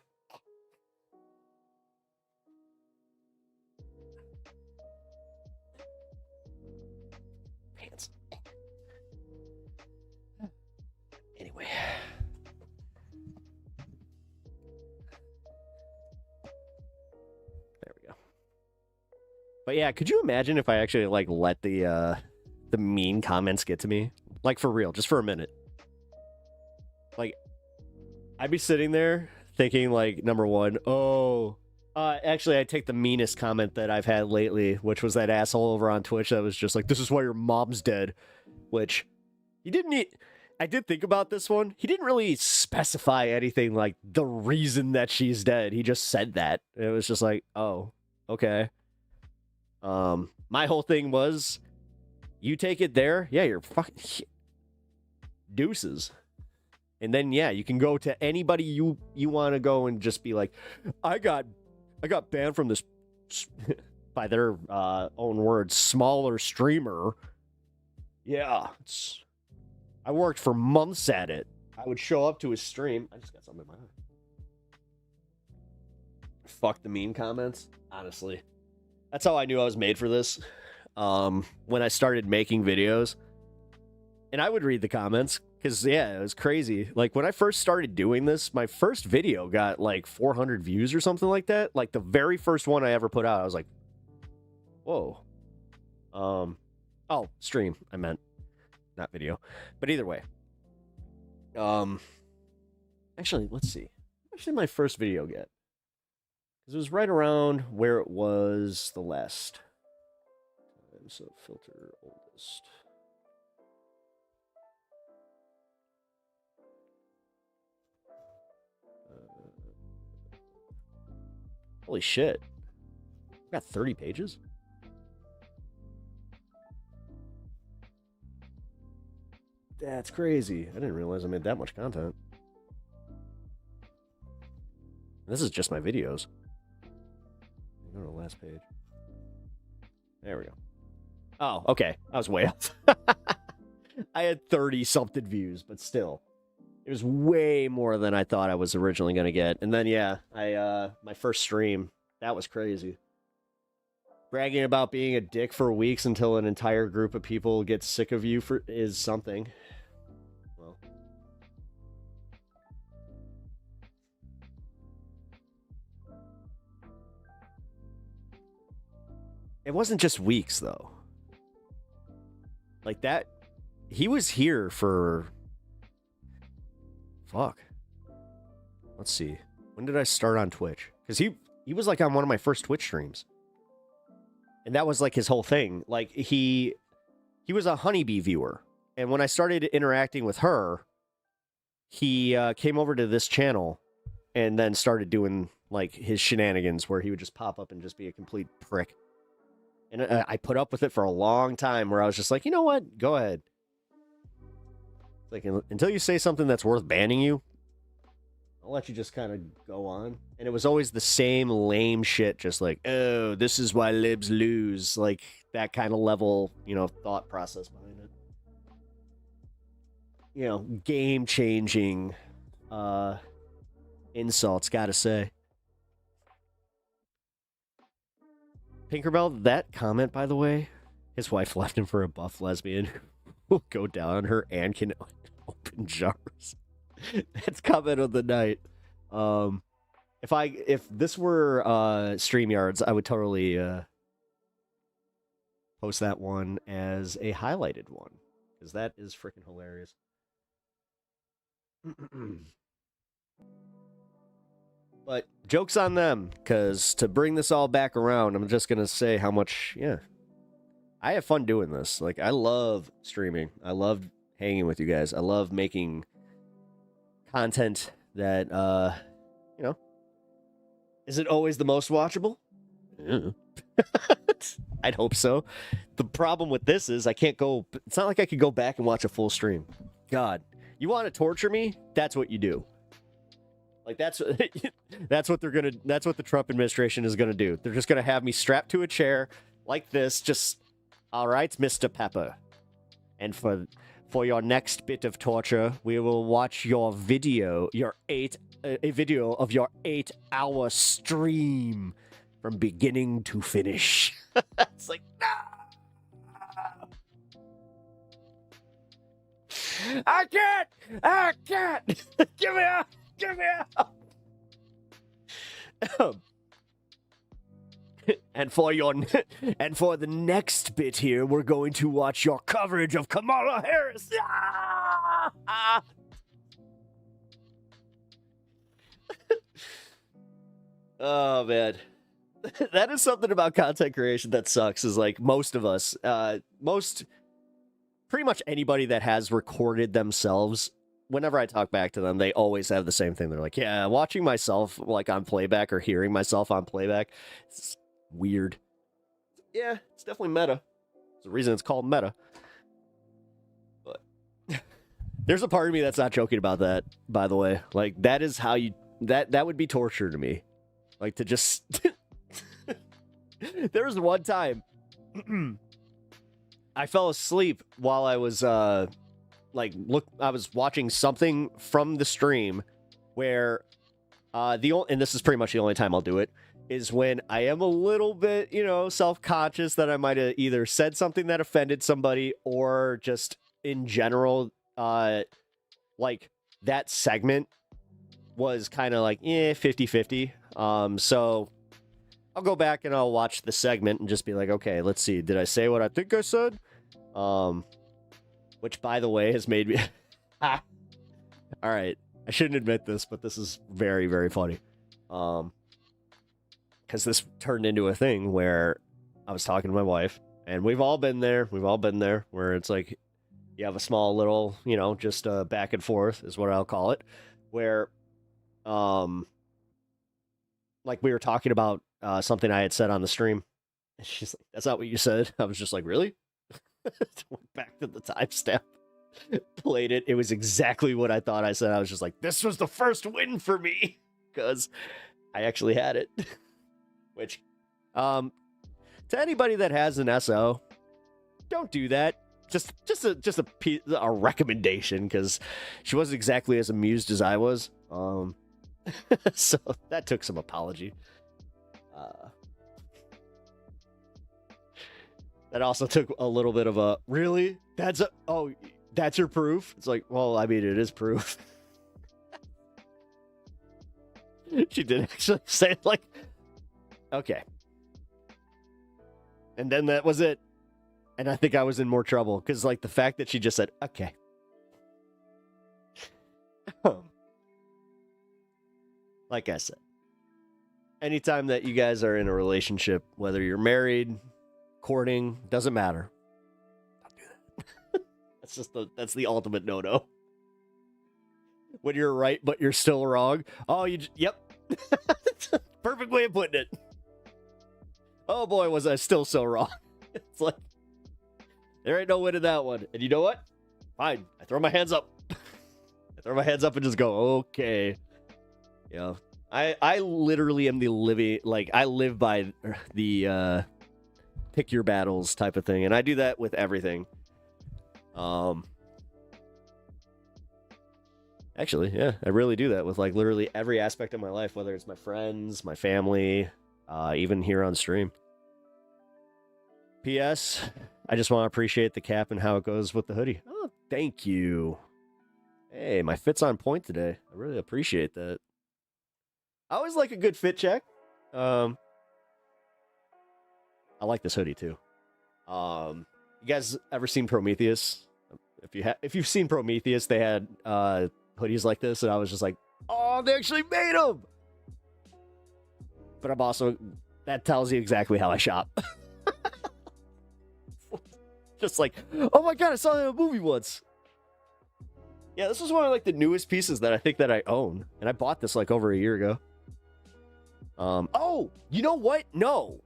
Pants. Anyway. But yeah, could you imagine if I actually like let the mean comments get to me? Like for real, just for a minute. Like I'd be sitting there thinking like, number one, actually I take the meanest comment that I've had lately, which was that asshole over on Twitch that was just like, this is why your mom's dead. Which he didn't I did think about this one. He didn't really specify anything like the reason that she's dead. He just said that. It was just like, oh, okay. My whole thing was, you take it there, yeah, you're fucking deuces. And then yeah, you can go to anybody you want to go and just be like, I got banned from this by their own words, smaller streamer. Yeah, I worked for months at it. I would show up to his stream. I just got something in my eye. Fuck the mean comments. Honestly, that's how I knew I was made for this. When I started making videos, and I would read the comments because yeah, it was crazy. Like when I first started doing this, my first video got like 400 views or something like that. Like the very first one I ever put out, I was like, whoa. Oh, stream, I meant, not video. But either way. Actually, let's see. What did my first video get? Because it was right around where it was the last. So filter oldest. Holy shit. I got 30 pages? That's crazy. I didn't realize I made that much content. This is just my videos. Go to the last page. There we go. Oh, okay. I was way off. I had 30-something views, but still. It was way more than I thought I was originally going to get. And then, yeah, my first stream, that was crazy. Bragging about being a dick for weeks until an entire group of people gets sick of you is something. Well. It wasn't just weeks, though. Like that, he was here for... Fuck. Let's see. When did I start on Twitch? Because he was like on one of my first Twitch streams. And that was like his whole thing. Like he was a Honeybee viewer. And when I started interacting with her, he came over to this channel and then started doing like his shenanigans where he would just pop up and just be a complete prick. And I put up with it for a long time where I was just like, you know what? Go ahead. Like, until you say something that's worth banning you, I'll let you just kind of go on. And it was always the same lame shit, just like, oh, this is why libs lose. Like, that kind of level, you know, thought process behind it. You know, game-changing insults, gotta say. Pinkerbell, that comment, by the way, his wife left him for a buff lesbian who will go down on her and can open jars. That's comment of the night. If this were StreamYards, I would totally post that one as a highlighted one, because that is freaking hilarious. But joke's on them, because to bring this all back around, I'm just gonna say how much, yeah, I have fun doing this. Like, I love streaming. I love hanging with you guys. I love making content that, you know, is it always the most watchable? Yeah. I'd hope so. The problem with this is I can't go, it's not like I could go back and watch a full stream. God, you want to torture me? That's what you do. Like, that's what they're gonna, that's what the Trump administration is gonna do. They're just gonna have me strapped to a chair like this, just, all right, Mr. Pepper. And for your next bit of torture, we will watch your video, a video of your 8-hour stream from beginning to finish. It's like, no! I can't! Give me out! And for and for the next bit here, we're going to watch your coverage of Kamala Harris. Ah! Oh man, that is something about content creation that sucks. Is like most of us, pretty much anybody that has recorded themselves. Whenever I talk back to them, they always have the same thing. They're like, "Yeah, watching myself like on playback or hearing myself on playback, it's weird." Yeah, it's definitely meta. There's a reason it's called meta. But there's a part of me that's not joking about that, by the way. Like, that is how you... That would be torture to me. Like, to just... There was one time... I fell asleep while I was, I was watching something from the stream where, and this is pretty much the only time I'll do it, is when I am a little bit, self-conscious that I might have either said something that offended somebody or just in general, like that segment was kind of like, 50-50. So I'll go back and I'll watch the segment and just be like, okay, let's see. Did I say what I think I said? Which by the way has made me, all right. I shouldn't admit this, but this is very, very funny. Because this turned into a thing where I was talking to my wife, and we've all been there. We've all been there where it's like you have a small little, just back and forth is what I'll call it, where, like we were talking about something I had said on the stream. And she's like, "That's not what you said." I was just like, "Really?" Went back to the timestamp, played it. It was exactly what I thought I said. I was just like, "This was the first win for me," because I actually had it. Which, to anybody that has an SO, don't do that. Just a recommendation, because she wasn't exactly as amused as I was. So that took some apology. That also took a little bit of a, really? That's your proof? It's like, well, I mean, it is proof. She did actually say, like, okay. And then that was it. And I think I was in more trouble, because, like, the fact that she just said, okay. Like I said, anytime that you guys are in a relationship, whether you're married, courting, doesn't matter. Don't do that. That's the ultimate no-no. When you're right, but you're still wrong. Oh, yep. Perfect way of putting it. Oh boy, was I still so wrong. It's like, there ain't no win in that one. And you know what? Fine. I throw my hands up. I throw my hands up and just go, okay. I literally am the living, like, I live by the, pick your battles type of thing. And I do that with everything. Actually, yeah, I really do that with, like, literally every aspect of my life, whether it's my friends, my family, even here on stream. P.S. I just want to appreciate the cap and how it goes with the hoodie. Oh, thank you. Hey, my fit's on point today. I really appreciate that. I always like a good fit check. I like this hoodie too. You guys ever seen Prometheus? If you've seen Prometheus, they had hoodies like this, and I was just like, oh, they actually made them. But I'm also, that tells you exactly how I shop. Just like, oh my god, I saw that in a movie once. Yeah, this was one of, like, the newest pieces that I think that I own, and I bought this like over a year ago. Oh, you know what? No.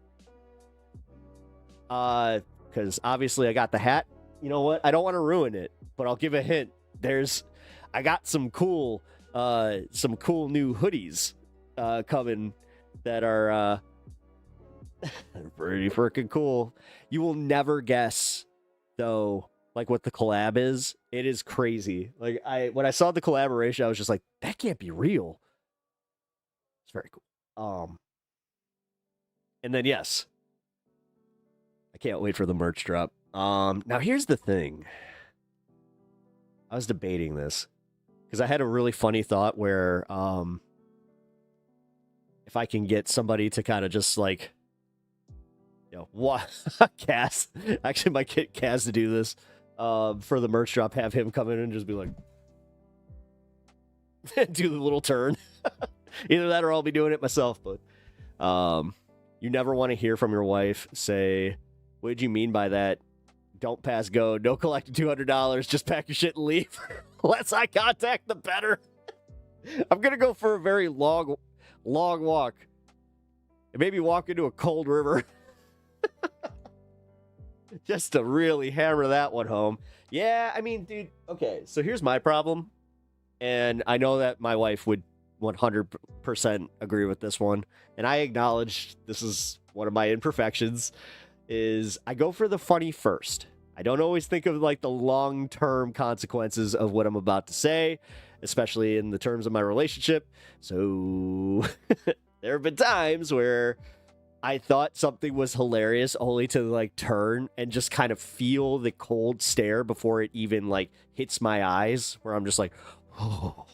Because obviously I got the hat. You know what? I don't want to ruin it, but I'll give a hint. I got some cool new hoodies coming that are pretty freaking cool. You will never guess, though, like, what the collab is. It is crazy. Like, when I saw the collaboration, I was just like, that can't be real. It's very cool. And then, yes, I can't wait for the merch drop. Now here's the thing. I was debating this because I had a really funny thought where, if I can get somebody to kind of just, like, What? Cass. Actually, might get Cass to do this for the merch drop. Have him come in and just be like, do the little turn. Either that or I'll be doing it myself. But you never want to hear from your wife say, what did you mean by that? Don't pass go. Don't collect $200. Just pack your shit and leave. Less eye contact, the better. I'm going to go for a very long walk. And maybe walk into a cold river. Just to really hammer that one home. Yeah, I mean, dude, okay. So here's my problem. And I know that my wife would 100% agree with this one. And I acknowledge this is one of my imperfections. Is I go for the funny first. I don't always think of like the long-term consequences of what I'm about to say, especially in the terms of my relationship. So there have been times where I thought something was hilarious only to like turn and just kind of feel the cold stare before it even like hits my eyes, where I'm just like, oh.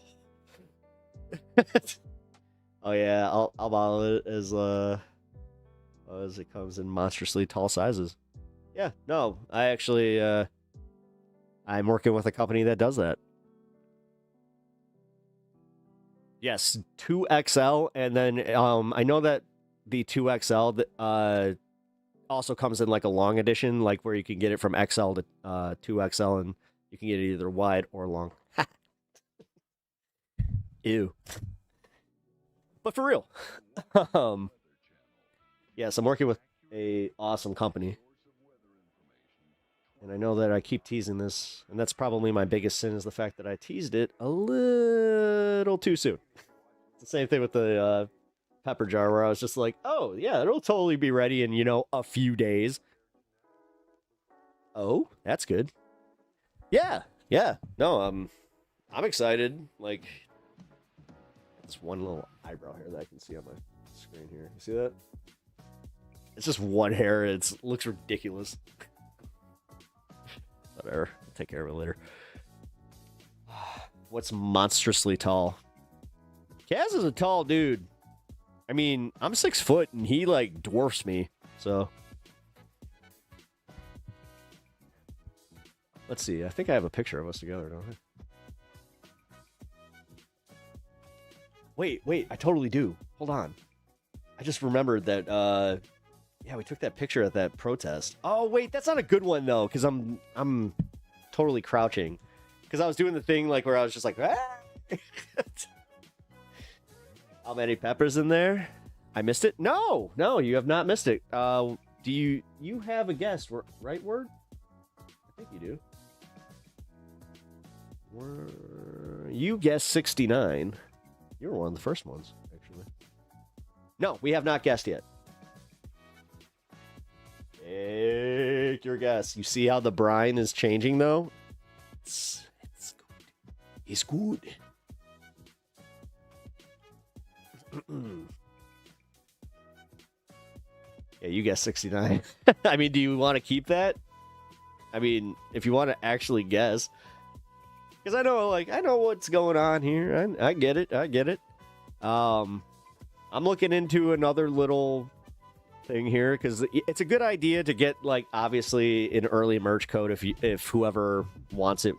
Oh yeah, I'll bottle it as it comes in monstrously tall sizes. Yeah, no, I actually, I'm working with a company that does that. Yes, 2XL, and then I know that the 2XL also comes in like a long edition, like where you can get it from XL to 2XL, and you can get it either wide or long. Ew. But for real, yes, I'm working with a awesome company. And I know that I keep teasing this, and that's probably my biggest sin, is the fact that I teased it a little too soon. It's the same thing with the pepper jar, where I was just like, oh, yeah, it'll totally be ready in, a few days. Oh, that's good. Yeah. No, I'm excited. Like, this one little eyebrow hair that I can see on my screen here. You see that? It's just one hair. It looks ridiculous. Whatever. I'll take care of it later. What's monstrously tall? Kaz is a tall dude. I mean, I'm 6 foot and he like dwarfs me. So let's see. I think I have a picture of us together, don't I? Wait, I totally do. Hold on. I just remembered that, yeah, we took that picture at that protest. Oh, wait, that's not a good one, though, because I'm totally crouching. Because I was doing the thing, like, where I was just like, ah! How many peppers in there? I missed it? No, you have not missed it. Do you have a guess, right word? I think you do. You guessed 69. You were one of the first ones, actually. No, we have not guessed yet. Take your guess. You see how the brine is changing, though? It's good. It's good. Yeah, you guessed 69. I mean, do you want to keep that? I mean, if you want to actually guess. Because I know what's going on here. I get it. I'm looking into another little thing here because it's a good idea to get, like, obviously an early merch code if whoever wants it.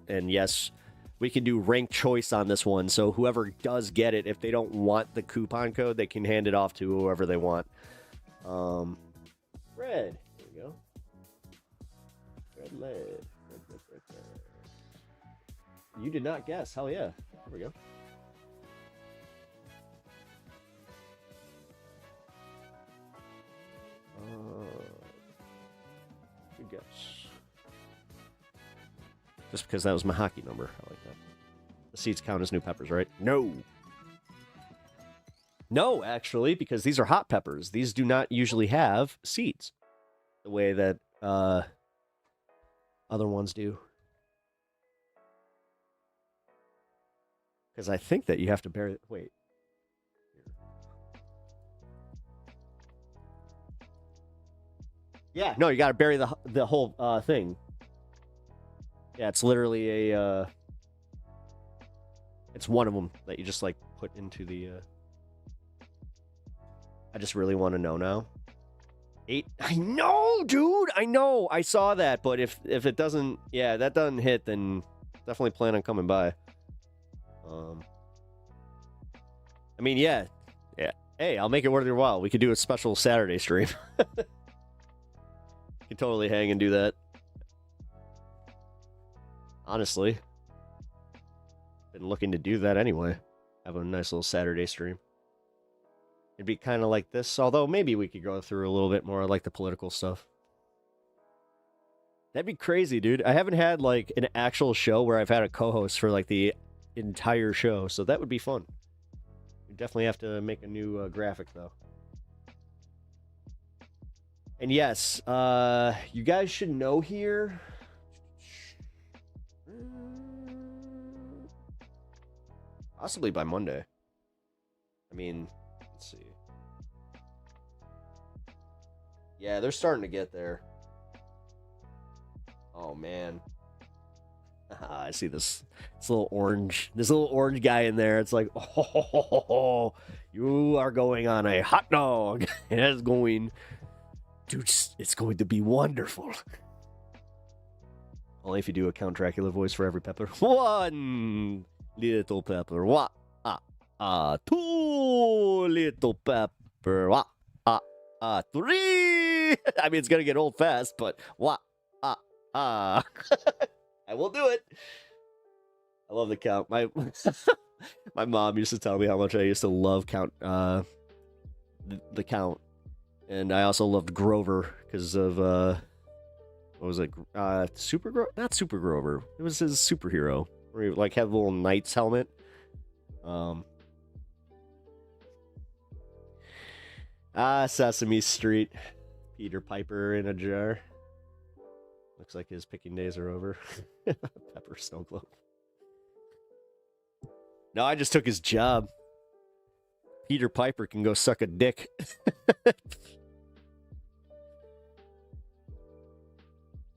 And yes, we can do rank choice on this one. So whoever does get it, if they don't want the coupon code, they can hand it off to whoever they want. Red. There we go. Red lead. You did not guess. Hell yeah. There we go. Good guess. Just because that was my hockey number. I like that. The seeds count as new peppers, right? No. No, actually, because these are hot peppers. These do not usually have seeds the way that other ones do. Because I think that you have to bury... Wait. Yeah, no, you got to bury the whole thing. Yeah, it's literally a... it's one of them that you just, like, put into the... I just really want to know now. 8. I know, dude. I know. I saw that, but if it doesn't, yeah, that doesn't hit, then definitely plan on coming by. I mean, yeah. Hey, I'll make it worth your while. We could do a special Saturday stream. Could totally hang and do that. Honestly, been looking to do that anyway. Have a nice little Saturday stream. It'd be kind of like this, although maybe we could go through a little bit more like the political stuff. That'd be crazy, dude. I haven't had like an actual show where I've had a co-host for like the entire show, so that would be fun. We definitely have to make a new graphic though. And yes, you guys should know here. Possibly by Monday. I mean, let's see. Yeah, they're starting to get there. Oh man. I see this little orange guy in there. It's like, oh, you are going on a hot dog. It's going to be wonderful. Only if you do a Count Dracula voice for every pepper. One little pepper. Two little pepper. Three. I mean, it's gonna get old fast, but I will do it. I love the Count. My my mom used to tell me how much I used to love Count, the Count, and I also loved Grover because of what was it? Not Super Grover. It was his superhero where he like had a little knight's helmet. Sesame Street. Peter Piper in a jar. Looks like his picking days are over. Pepper Snow Globe. No, I just took his job. Peter Piper can go suck a dick.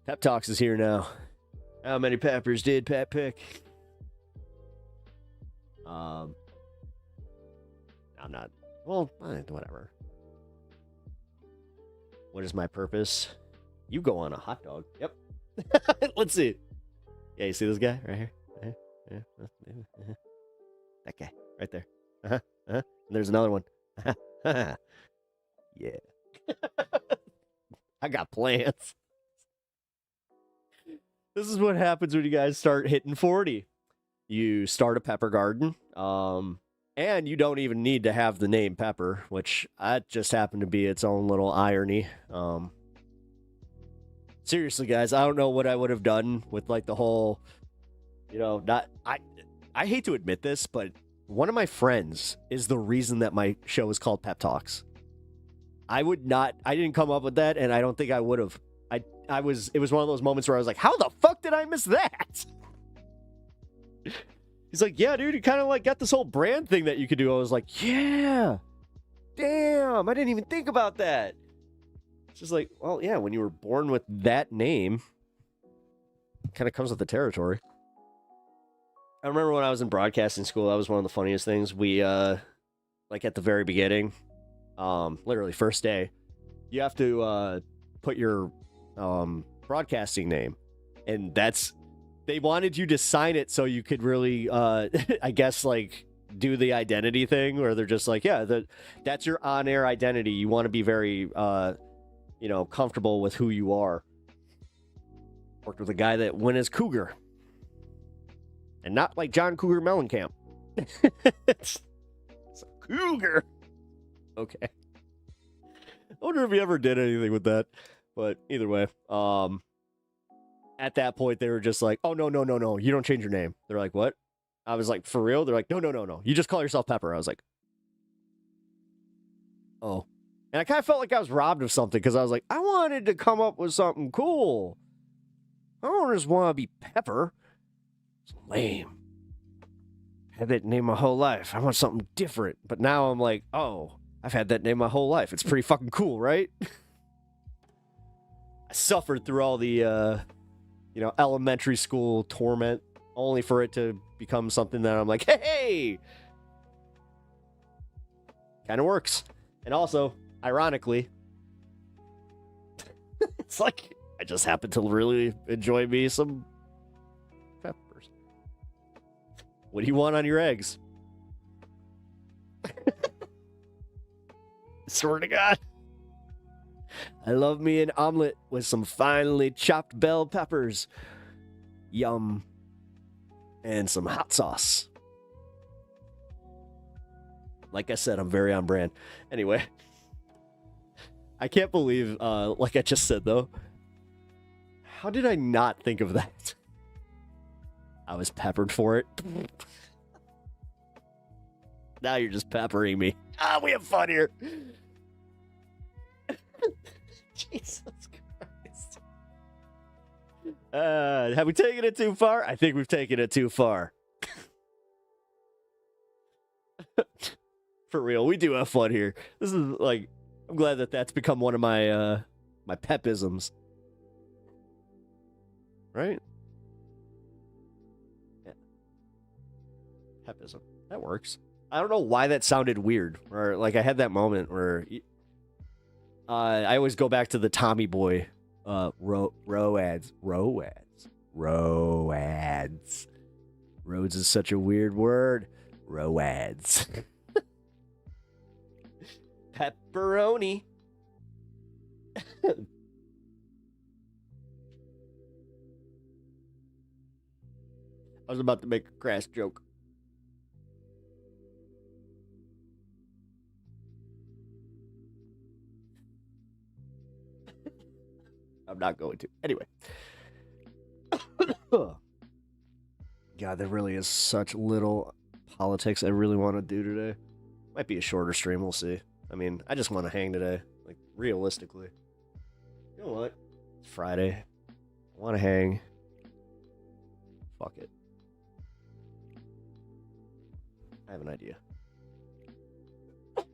Pep Talks is here now. How many peppers did Pep pick? I'm not. Well, whatever. What is my purpose? You go on a hot dog. Yep. Let's see. Yeah, you see this guy right here? That guy right there. And there's another one. Yeah. I got plans. This is what happens when you guys start hitting 40. You start a pepper garden. And you don't even need to have the name Pepper, which just happened to be its own little irony. Seriously, guys, I don't know what I would have done with like the whole, I hate to admit this, but one of my friends is the reason that my show is called Pep Talks. I didn't come up with that, and I don't think I would have. It was one of those moments where I was like, how the fuck did I miss that? He's like, yeah, dude, you kind of like got this whole brand thing that you could do. I was like, yeah, damn, I didn't even think about that. It's just like, well, yeah, when you were born with that name, it kind of comes with the territory. I remember when I was in broadcasting school, that was one of the funniest things. We, like at the very beginning, literally first day, you have to put your broadcasting name, and they wanted you to sign it so you could really, I guess, like, do the identity thing, where they're just like, yeah, that's your on-air identity. You want to be very, comfortable with who you are. Worked with a guy that went as Cougar. And not like John Cougar Mellencamp. It's a Cougar. Okay. I wonder if he ever did anything with that. But either way, at that point, they were just like, oh, no. You don't change your name. They're like, what? I was like, for real? They're like, no. You just call yourself Pepper. I was like, oh. And I kind of felt like I was robbed of something because I was like, I wanted to come up with something cool. I don't just want to be Pepper. It's lame. I had that name my whole life. I want something different. But now I'm like, oh, I've had that name my whole life. It's pretty fucking cool, right? I suffered through all the, elementary school torment, only for it to become something that I'm like, hey! Kind of works. And also, ironically, It's like I just happen to really enjoy me some peppers. What do you want on your eggs? Swear to God. I love me an omelet with some finely chopped bell peppers. Yum. And some hot sauce. Like I said, I'm very on brand. Anyway. I can't believe, like I just said, though. How did I not think of that? I was peppered for it. Now you're just peppering me. Ah, we have fun here. Jesus Christ. Have we taken it too far? I think we've taken it too far. For real, we do have fun here. This is like, I'm glad that that's become one of my my pepisms. Right? Yeah. Pepism. That works. I don't know why that sounded weird. Or like I had that moment where I always go back to the Tommy Boy Roads. Roads is such a weird word. Roads. Pepperoni. I was about to make a crass joke. I'm not going to. Anyway. God, there really is such little politics I really want to do today. Might be a shorter stream, we'll see. I mean, I just want to hang today. Like, realistically. You know what? It's Friday. I want to hang. Fuck it. I have an idea. One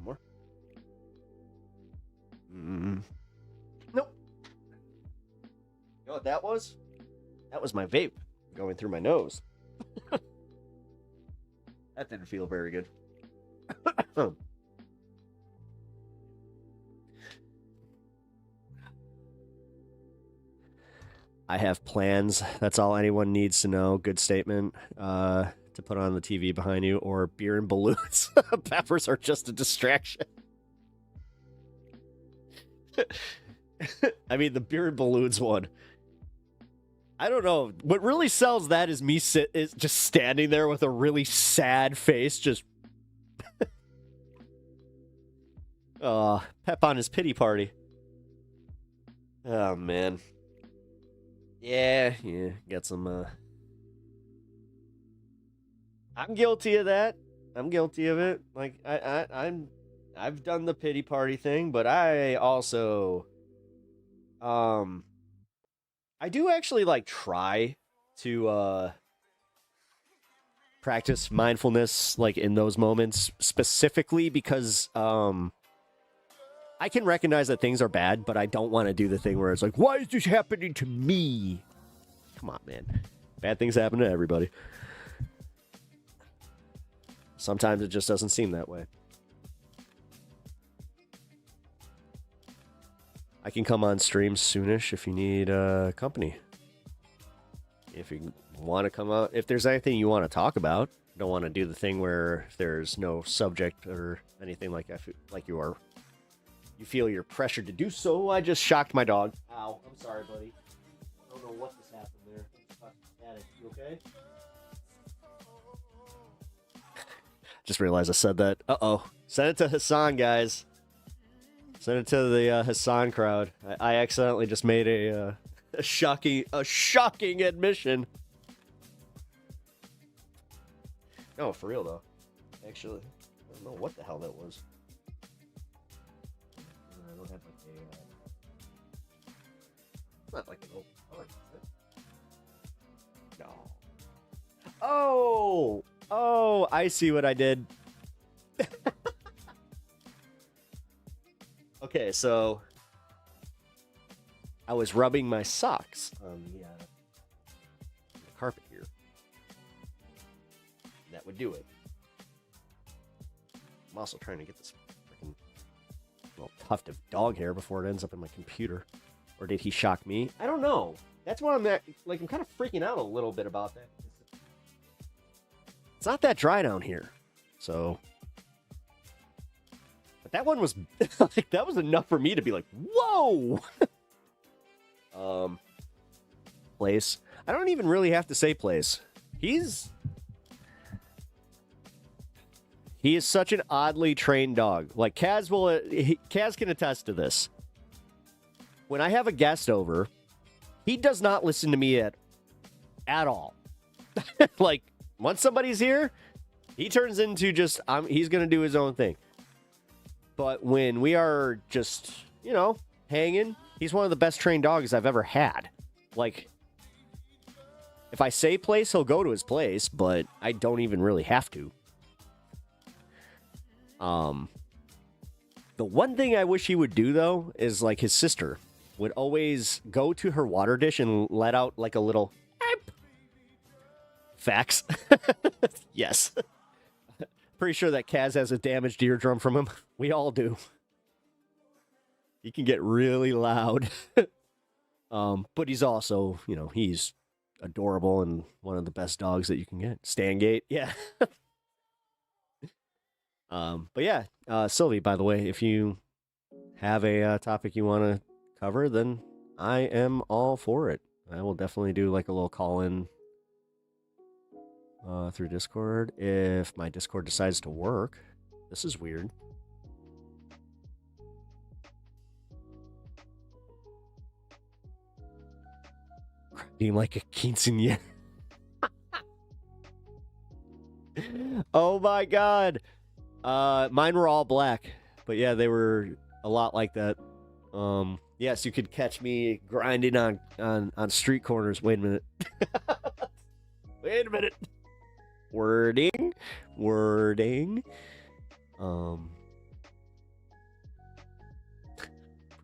more? Nope. You know what that was? That was my vape going through my nose. That didn't feel very good. I have plans. That's all anyone needs to know. Good statement. To put on the TV behind you, or beer and balloons. Peppers are just a distraction. I mean, the beer and balloons one. I don't know. What really sells that is me is just standing there with a really sad face, just Pep on his pity party. Oh man. Yeah, got some I'm guilty of that. I'm guilty of it. Like I've done the pity party thing, but I also I do actually like try to practice mindfulness like in those moments specifically because I can recognize that things are bad, but I don't want to do the thing where it's like, why is this happening to me? Come on, man. Bad things happen to everybody. Sometimes it just doesn't seem that way. I can come on stream soonish if you need company. If you want to come out, if there's anything you want to talk about, don't want to do the thing where there's no subject or anything like that, like you feel you're pressured to do so. I just shocked my dog. Ow, I'm sorry, buddy. I don't know what just happened there. You okay? Just realized I said that. Uh-oh. Send it to Hassan, guys. Send it to the Hassan crowd. I accidentally just made a shocking admission. No, for real though. Actually, I don't know what the hell that was. I don't have like a. Not like an old. No. Oh, I see what I did. Okay, so I was rubbing my socks on the carpet here. That would do it. I'm also trying to get this freaking little tuft of dog hair before it ends up in my computer. Or did he shock me? I don't know. That's what I'm at. Like, I'm kind of freaking out a little bit about that. It's not that dry down here. So. But that one was, like, that was enough for me to be like, whoa! Place. I don't even really have to say Place. He is such an oddly trained dog. Like, Kaz can attest to this. When I have a guest over, he does not listen to me at all. Like, once somebody's here, he turns into just, he's going to do his own thing. But when we are just, hanging, he's one of the best trained dogs I've ever had. Like, if I say place, he'll go to his place, but I don't even really have to. The one thing I wish he would do, though, is like his sister would always go to her water dish and let out like a little "Arp." Facts. Yes. Pretty sure that Kaz has a damaged eardrum from him. We all do. He can get really loud. But he's also, he's adorable and one of the best dogs that you can get. Stangate, yeah. But yeah, Sylvie, by the way, if you have a topic you want to cover, then I am all for it. I will definitely do like a little call-in through Discord if my Discord decides to work. This is weird. Being like a quinceañera. Oh my god. Mine were all black, but yeah, they were a lot like that. Yes, you could catch me grinding on street corners. Wait a minute. Wait a minute. Wording. Pretty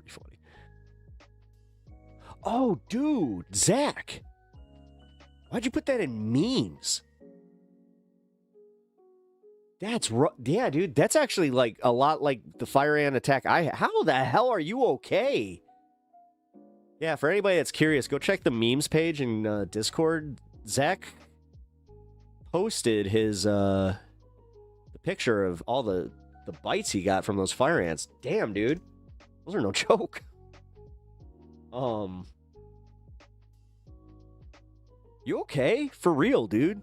funny. Oh, dude, Zach. Why'd you put that in memes? That's yeah, dude. That's actually like a lot like the fire ant attack. How the hell are you okay? Yeah, for anybody that's curious, go check the memes page in Discord. Zach posted his the picture of all the bites he got from those fire ants. Damn, dude, those are no joke. You okay? For real, dude?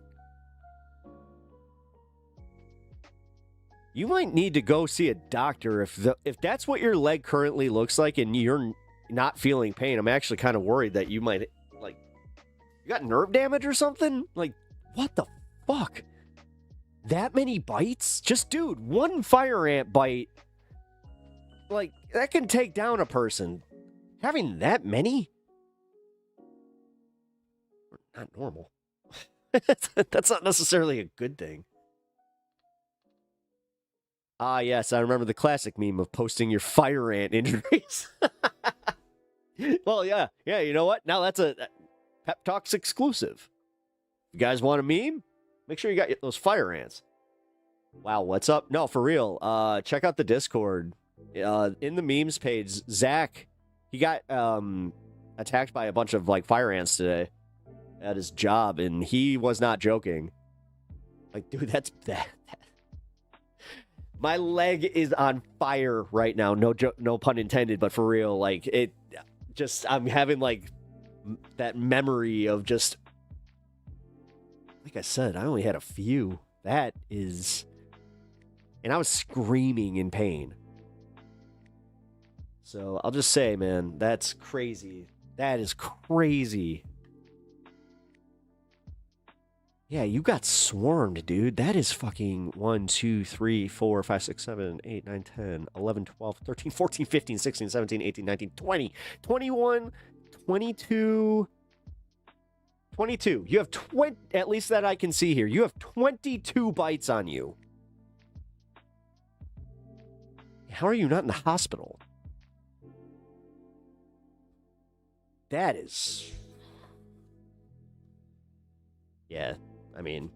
You might need to go see a doctor if that's what your leg currently looks like and you're not feeling pain. I'm actually kind of worried that you might, like, you got nerve damage or something? Like, what the fuck? That many bites? Just, dude, one fire ant bite, like, that can take down a person. Having that many? Not normal. That's not necessarily a good thing. Ah, yes, I remember the classic meme of posting your fire ant injuries. Well, yeah, you know what? Now that's a Pep Talks exclusive. You guys want a meme? Make sure you got those fire ants. Wow, what's up? No, for real. Check out the Discord. In the memes page, Zach, he got attacked by a bunch of like fire ants today at his job, and he was not joking. Like, dude, that's that. My leg is on fire right now. No pun intended, but for real, like it. Just I'm having like that memory of just. Like I said, I only had a few. That is, and I was screaming in pain. So I'll just say, man, that's crazy. That is crazy. Yeah, you got swarmed, dude. That is fucking 1, 2, 3, 4, 5, 6, 7, 8, 9, 10, 11, 12, 13, 14, 15, 16, 17, 18, 19, 20, 21, 22. 22. You have 20, at least that I can see here. You have 22 bites on you. How are you not in the hospital? That is... Yeah, I mean...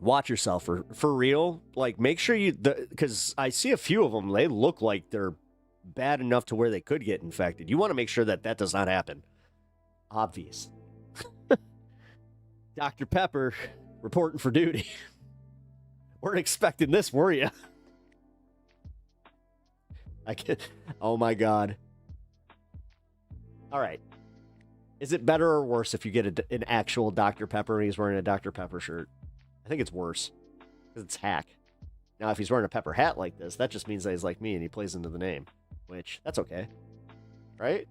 watch yourself for real. Like, make sure you, because I see a few of them, they look like they're bad enough to where they could get infected. You want to make sure that that does not happen. Obvious. Dr. Pepper reporting for duty. Weren't expecting this, were you? Oh my God. All right. Is it better or worse if you get an actual Dr. Pepper and he's wearing a Dr. Pepper shirt? I think it's worse because it's hack. Now, if he's wearing a Pepper hat like this, that just means that he's like me and he plays into the name, which that's okay, right?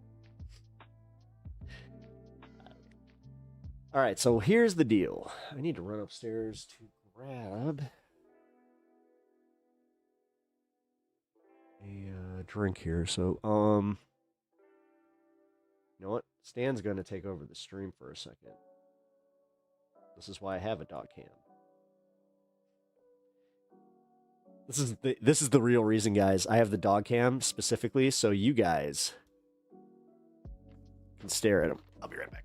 All right, so here's the deal. I need to run upstairs to grab a drink here. So, you know what? Stan's going to take over the stream for a second. This is why I have a dog cam. This is the real reason, guys. I have the dog cam specifically so you guys can stare at him. I'll be right back.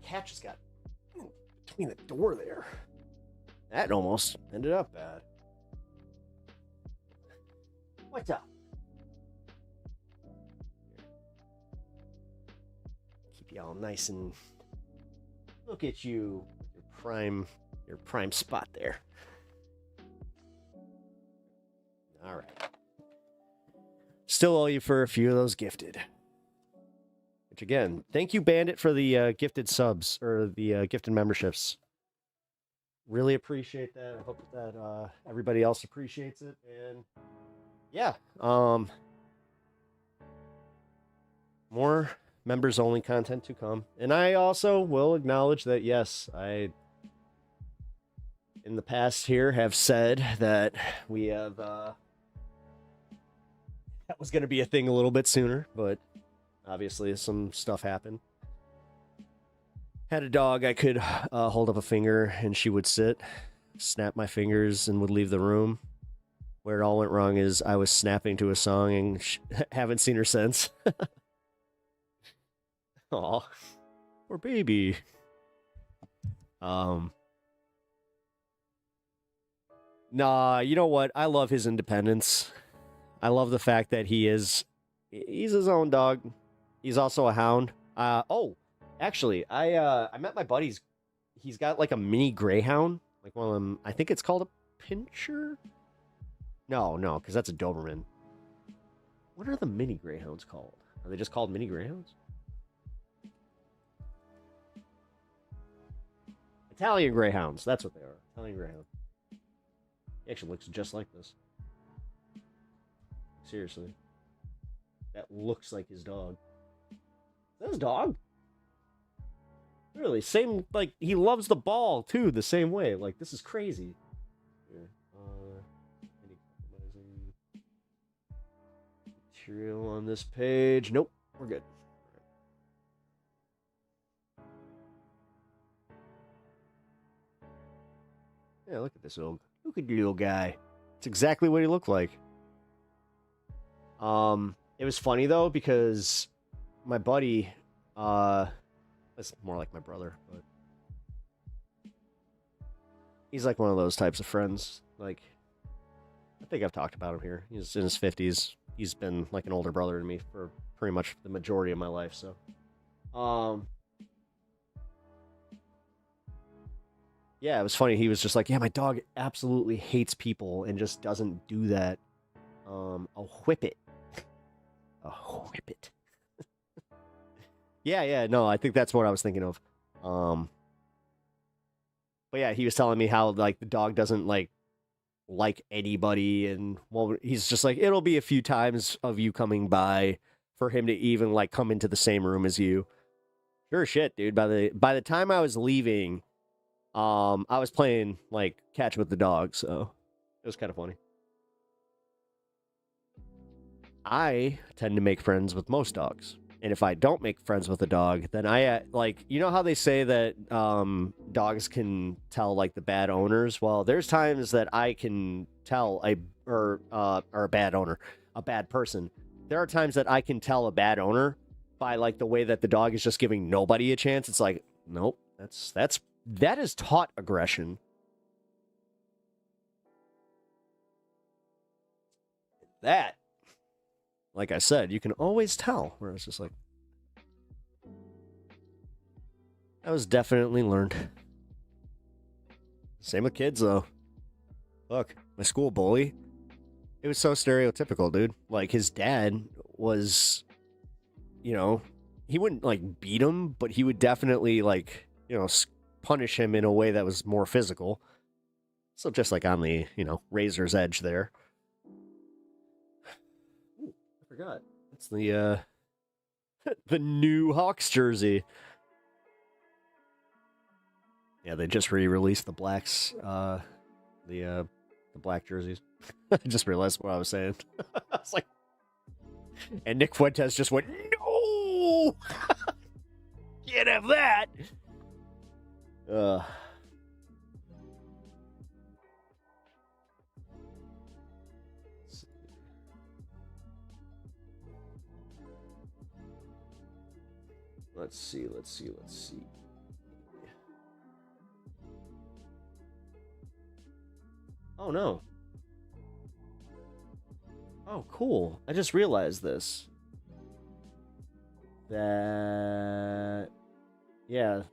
Cat just got between the door there. That almost ended up bad. What's up? Keep you all nice and look at you, your prime spot there. All right. Still owe you for a few of those gifted. Which again, thank you, Bandit, for the gifted subs or the gifted memberships. Really appreciate that. I hope that everybody else appreciates it. And yeah, more members only content to come. And I also will acknowledge that yes, I in the past here have said that we have that was going to be a thing a little bit sooner, but obviously, some stuff happened. Had a dog I could hold up a finger and she would sit, snap my fingers, and would leave the room. Where it all went wrong is I was snapping to a song and haven't seen her since. Aw, poor baby. Nah, you know what? I love his independence. I love the fact that he's his own dog. He's also a hound. Oh, actually, I met my buddy's. He's got like a mini greyhound, like one of them. I think it's called a pincher. No, because that's a Doberman. What are the mini greyhounds called? Are they just called mini greyhounds? Italian greyhounds. That's what they are. Italian greyhound. He actually looks just like this. Seriously. That looks like his dog. Is that his dog? Really, same, like, he loves the ball, too, the same way. Like, this is crazy. Here, any compromising material on this page? Nope, we're good. Yeah, look at this little, look at your little guy. It's exactly what he looked like. It was funny though because my buddy, that's more like my brother, but he's like one of those types of friends. Like, I think I've talked about him here. He's in his 50s. He's been like an older brother to me for pretty much the majority of my life. So, yeah, it was funny. He was just like, yeah, my dog absolutely hates people and just doesn't do that. I'll whip it. I'll whip it. Yeah, no, I think that's what I was thinking of. But yeah, he was telling me how like the dog doesn't like anybody, and well, he's just like, it'll be a few times of you coming by for him to even like come into the same room as you. Sure shit, dude. By the time I was leaving, I was playing like catch with the dog, so it was kind of funny. I tend to make friends with most dogs. And if I don't make friends with a dog, then I like, you know how they say that dogs can tell like the bad owners? Well, there's times that I can tell a bad owner, a bad person. There are times that I can tell a bad owner by like the way that the dog is just giving nobody a chance. It's like, nope, that is taught aggression. That, like I said, you can always tell. Where it's just like, that was definitely learned. Same with kids, though. Look, my school bully, it was so stereotypical, dude. Like, his dad was, you know, he wouldn't, like, beat him, but he would definitely, like, you know, punish him in a way that was more physical. So just, like, on the, you know, razor's edge there. Forgot. It's the the new Hawks jersey. Yeah, they just re-released the blacks, the black jerseys. I just realized what I was saying. I was like, and Nick Fuentes just went, no, can't have that. Let's see. Oh, no. Oh, cool. I just realized this. That... Yeah.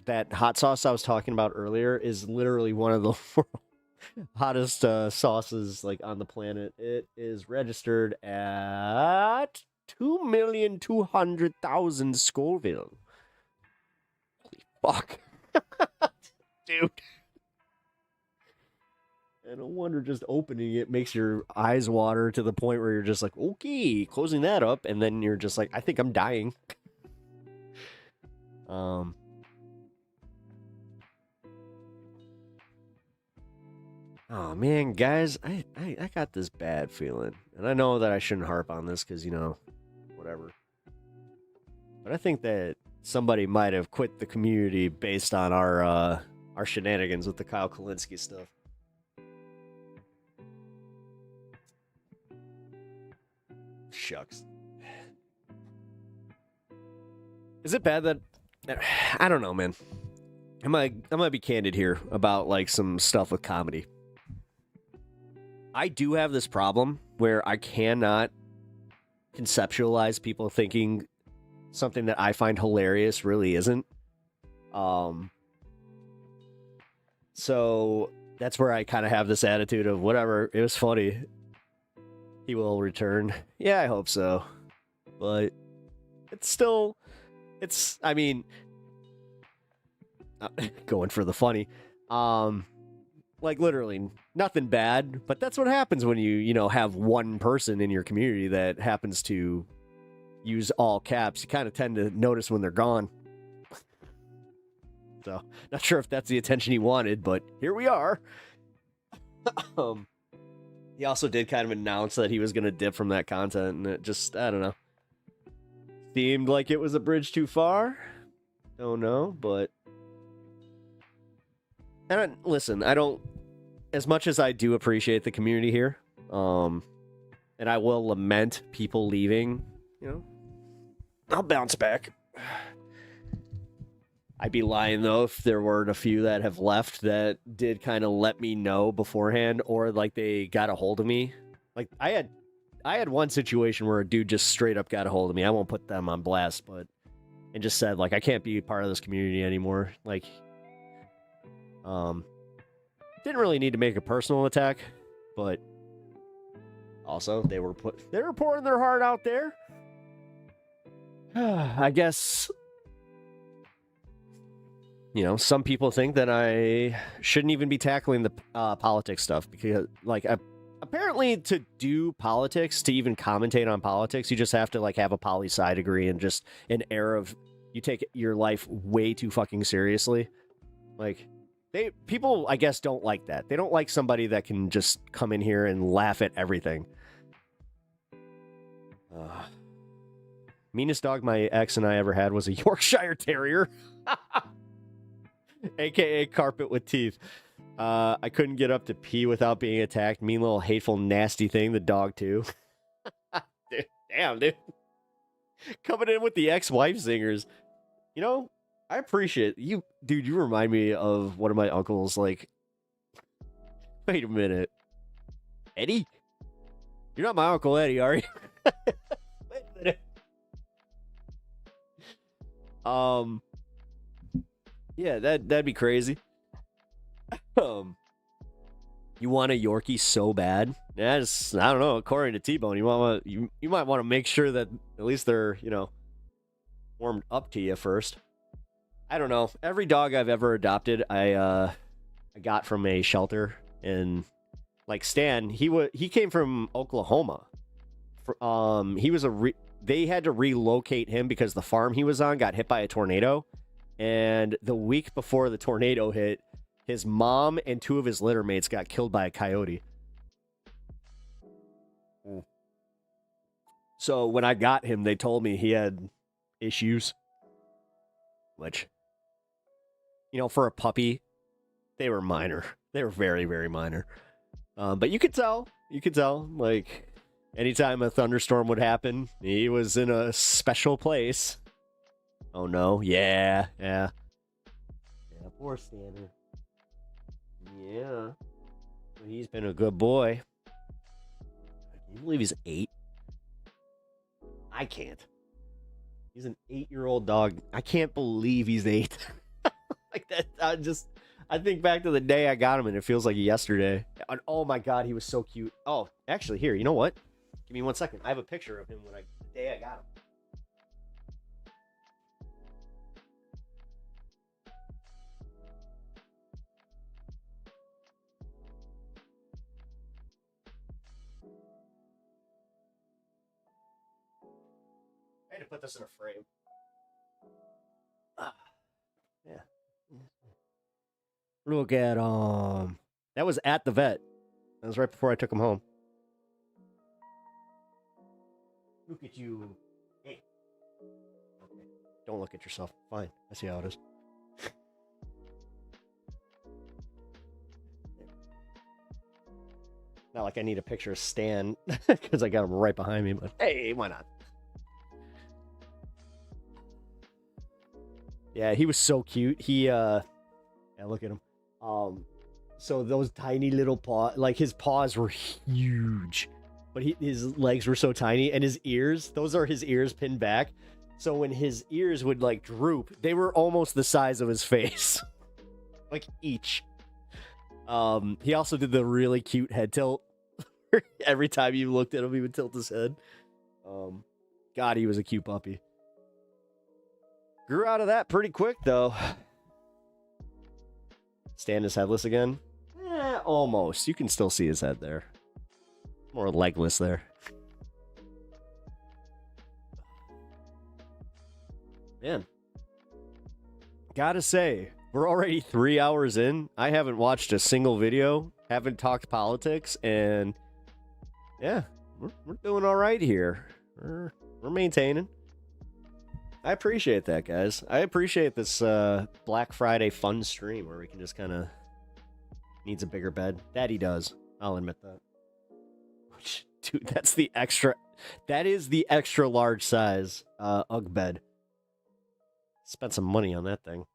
That hot sauce I was talking about earlier is literally one of the hottest sauces like on the planet. It is registered at 2,200,000 Scoville. Holy fuck. Dude. And no wonder just opening it makes your eyes water to the point where you're just like, okay, closing that up, and then you're just like, I think I'm dying. Oh man, guys, I got this bad feeling. And I know that I shouldn't harp on this because, you know, whatever. But I think that somebody might have quit the community based on our shenanigans with the Kyle Kalinske stuff. Shucks. Is it bad that... I don't know, man. I might be candid here about like some stuff with comedy. I do have this problem where I cannot conceptualize people thinking something that I find hilarious really isn't. So that's where I kind of have this attitude of whatever, it was funny. He will return. Yeah, I hope so. But it's still, I mean, going for the funny. Like literally nothing bad, but that's what happens when you know, have one person in your community that happens to use all caps. You kind of tend to notice when they're gone. So, not sure if that's the attention he wanted, but here we are. He also did kind of announce that he was going to dip from that content, and it just, I don't know. Seemed like it was a bridge too far. Don't know, but... And listen, I don't... As much as I do appreciate the community here, And I will lament people leaving, you know. I'll bounce back. I'd be lying, though, if there weren't a few that have left that did kind of let me know beforehand, or, like, they got a hold of me. Like, I had one situation where a dude just straight up got a hold of me. I won't put them on blast, but... And just said, like, I can't be part of this community anymore. Like, didn't really need to make a personal attack, but... Also, they were pouring their heart out there. I guess... You know, some people think that I shouldn't even be tackling the politics stuff because, like, apparently to do politics, to even commentate on politics, you just have to, like, have a poli-sci degree and just an air of you take your life way too fucking seriously. Like, people, I guess, don't like that. They don't like somebody that can just come in here and laugh at everything. Meanest dog my ex and I ever had was a Yorkshire Terrier. AKA carpet with teeth. I couldn't get up to pee without being attacked. Mean little hateful nasty thing. The dog too. Dude, damn, dude. Coming in with the ex-wife singers. You know, I appreciate you, dude. You remind me of one of my uncles. Like, wait a minute, Eddie. You're not my Uncle Eddie, are you? Wait a minute. Yeah, that'd be crazy. You want a Yorkie so bad? Yeah, I don't know. According to T-Bone, you might want to make sure that at least they're, you know, warmed up to you first. I don't know. Every dog I've ever adopted, I got from a shelter, and like Stan, he came from Oklahoma. They had to relocate him because the farm he was on got hit by a tornado. And the week before the tornado hit, his mom and two of his litter mates got killed by a coyote. So when I got him, they told me he had issues. Which, you know, for a puppy, they were minor. They were very, very minor. But you could tell. Like, anytime a thunderstorm would happen, he was in a special place. Oh no, yeah. Poor Standard. Yeah. He's been a good boy. Can you believe he's 8? I can't. He's an 8-year-old dog. I can't believe he's 8. Like that, I think back to the day I got him and it feels like yesterday. And oh my god, he was so cute. Oh, actually, here, you know what? Give me 1 second. I have a picture of him the day I got him. To put this in a frame. Yeah. Look at that was at the vet. That was right before I took him home. Look at you. Hey. Okay. Don't look at yourself. Fine. I see how it is. Not like I need a picture of Stan because I got him right behind me, but hey, why not? Yeah, he was so cute. Yeah, look at him. So those tiny little paws, like his paws were huge, but his legs were so tiny, and his ears, those are his ears pinned back. So when his ears would like droop, they were almost the size of his face, like each. He also did the really cute head tilt. Every time you looked at him, he would tilt his head. God, he was a cute puppy. Grew out of that pretty quick, though. Stan is headless again? Almost. You can still see his head there. More legless there. Man. Gotta say, we're already 3 hours in. I haven't watched a single video. Haven't talked politics. And yeah, we're doing all right here. We're maintaining. I appreciate that, guys. I appreciate this Black Friday fun stream where we can just kind of needs a bigger bed. That he does. I'll admit that. Dude, that's the extra. That is the extra large size Ugg bed. Spent some money on that thing.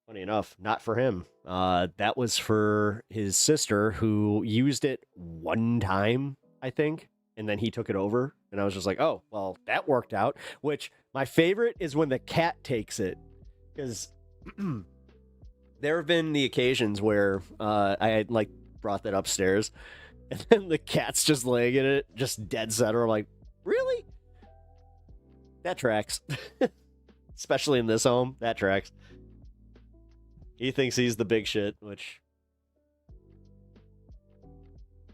Funny enough, not for him. That was for his sister who used it one time, I think, and then he took it over. And I was just like, oh, well, that worked out. Which my favorite is when the cat takes it, because there have been the occasions where I had like brought that upstairs, and then the cat's just laying in it, just dead center. I'm like, really? That tracks. Especially in this home, that tracks. He thinks he's the big shit, which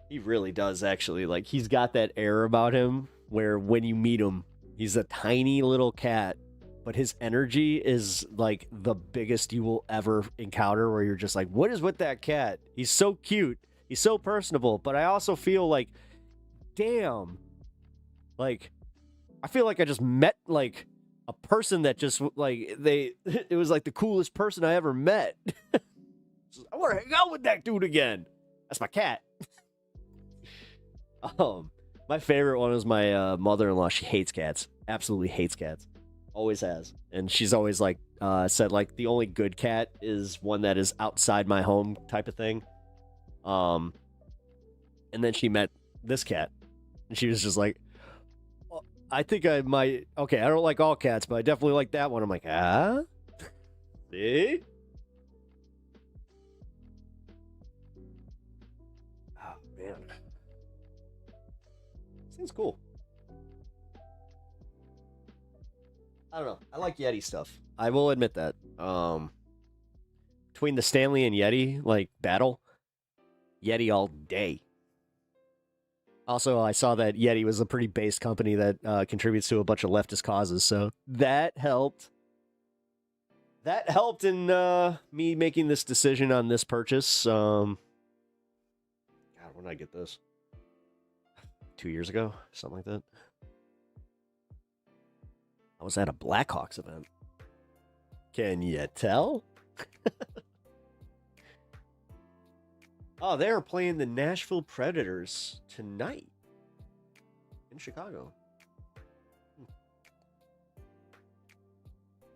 he really does, actually. Like, he's got that air about him where when you meet him, he's a tiny little cat, but his energy is like the biggest you will ever encounter, where you're just like, what is with that cat? He's so cute. He's so personable, but I also feel like, damn, like, I feel like I just met, like, a person that just, like, it was like the coolest person I ever met. I want to hang out with that dude again. That's my cat. My favorite one was my mother-in-law. She hates cats. Absolutely hates cats. Always has. And she's always, like, said, like, the only good cat is one that is outside my home type of thing. And then she met this cat. And she was just like, I think I might. Okay, I don't like all cats, but I definitely like that one. I'm like, see? Oh, man. This thing's cool. I don't know. I like Yeti stuff. I will admit that. Between the Stanley and Yeti, like, battle, Yeti all day. Also, I saw that Yeti was a pretty based company that contributes to a bunch of leftist causes, so that helped. That helped in me making this decision on this purchase. God, when did I get this? 2 years ago? Something like that. I was at a Blackhawks event. Can you tell? Oh, they're playing the Nashville Predators tonight in Chicago.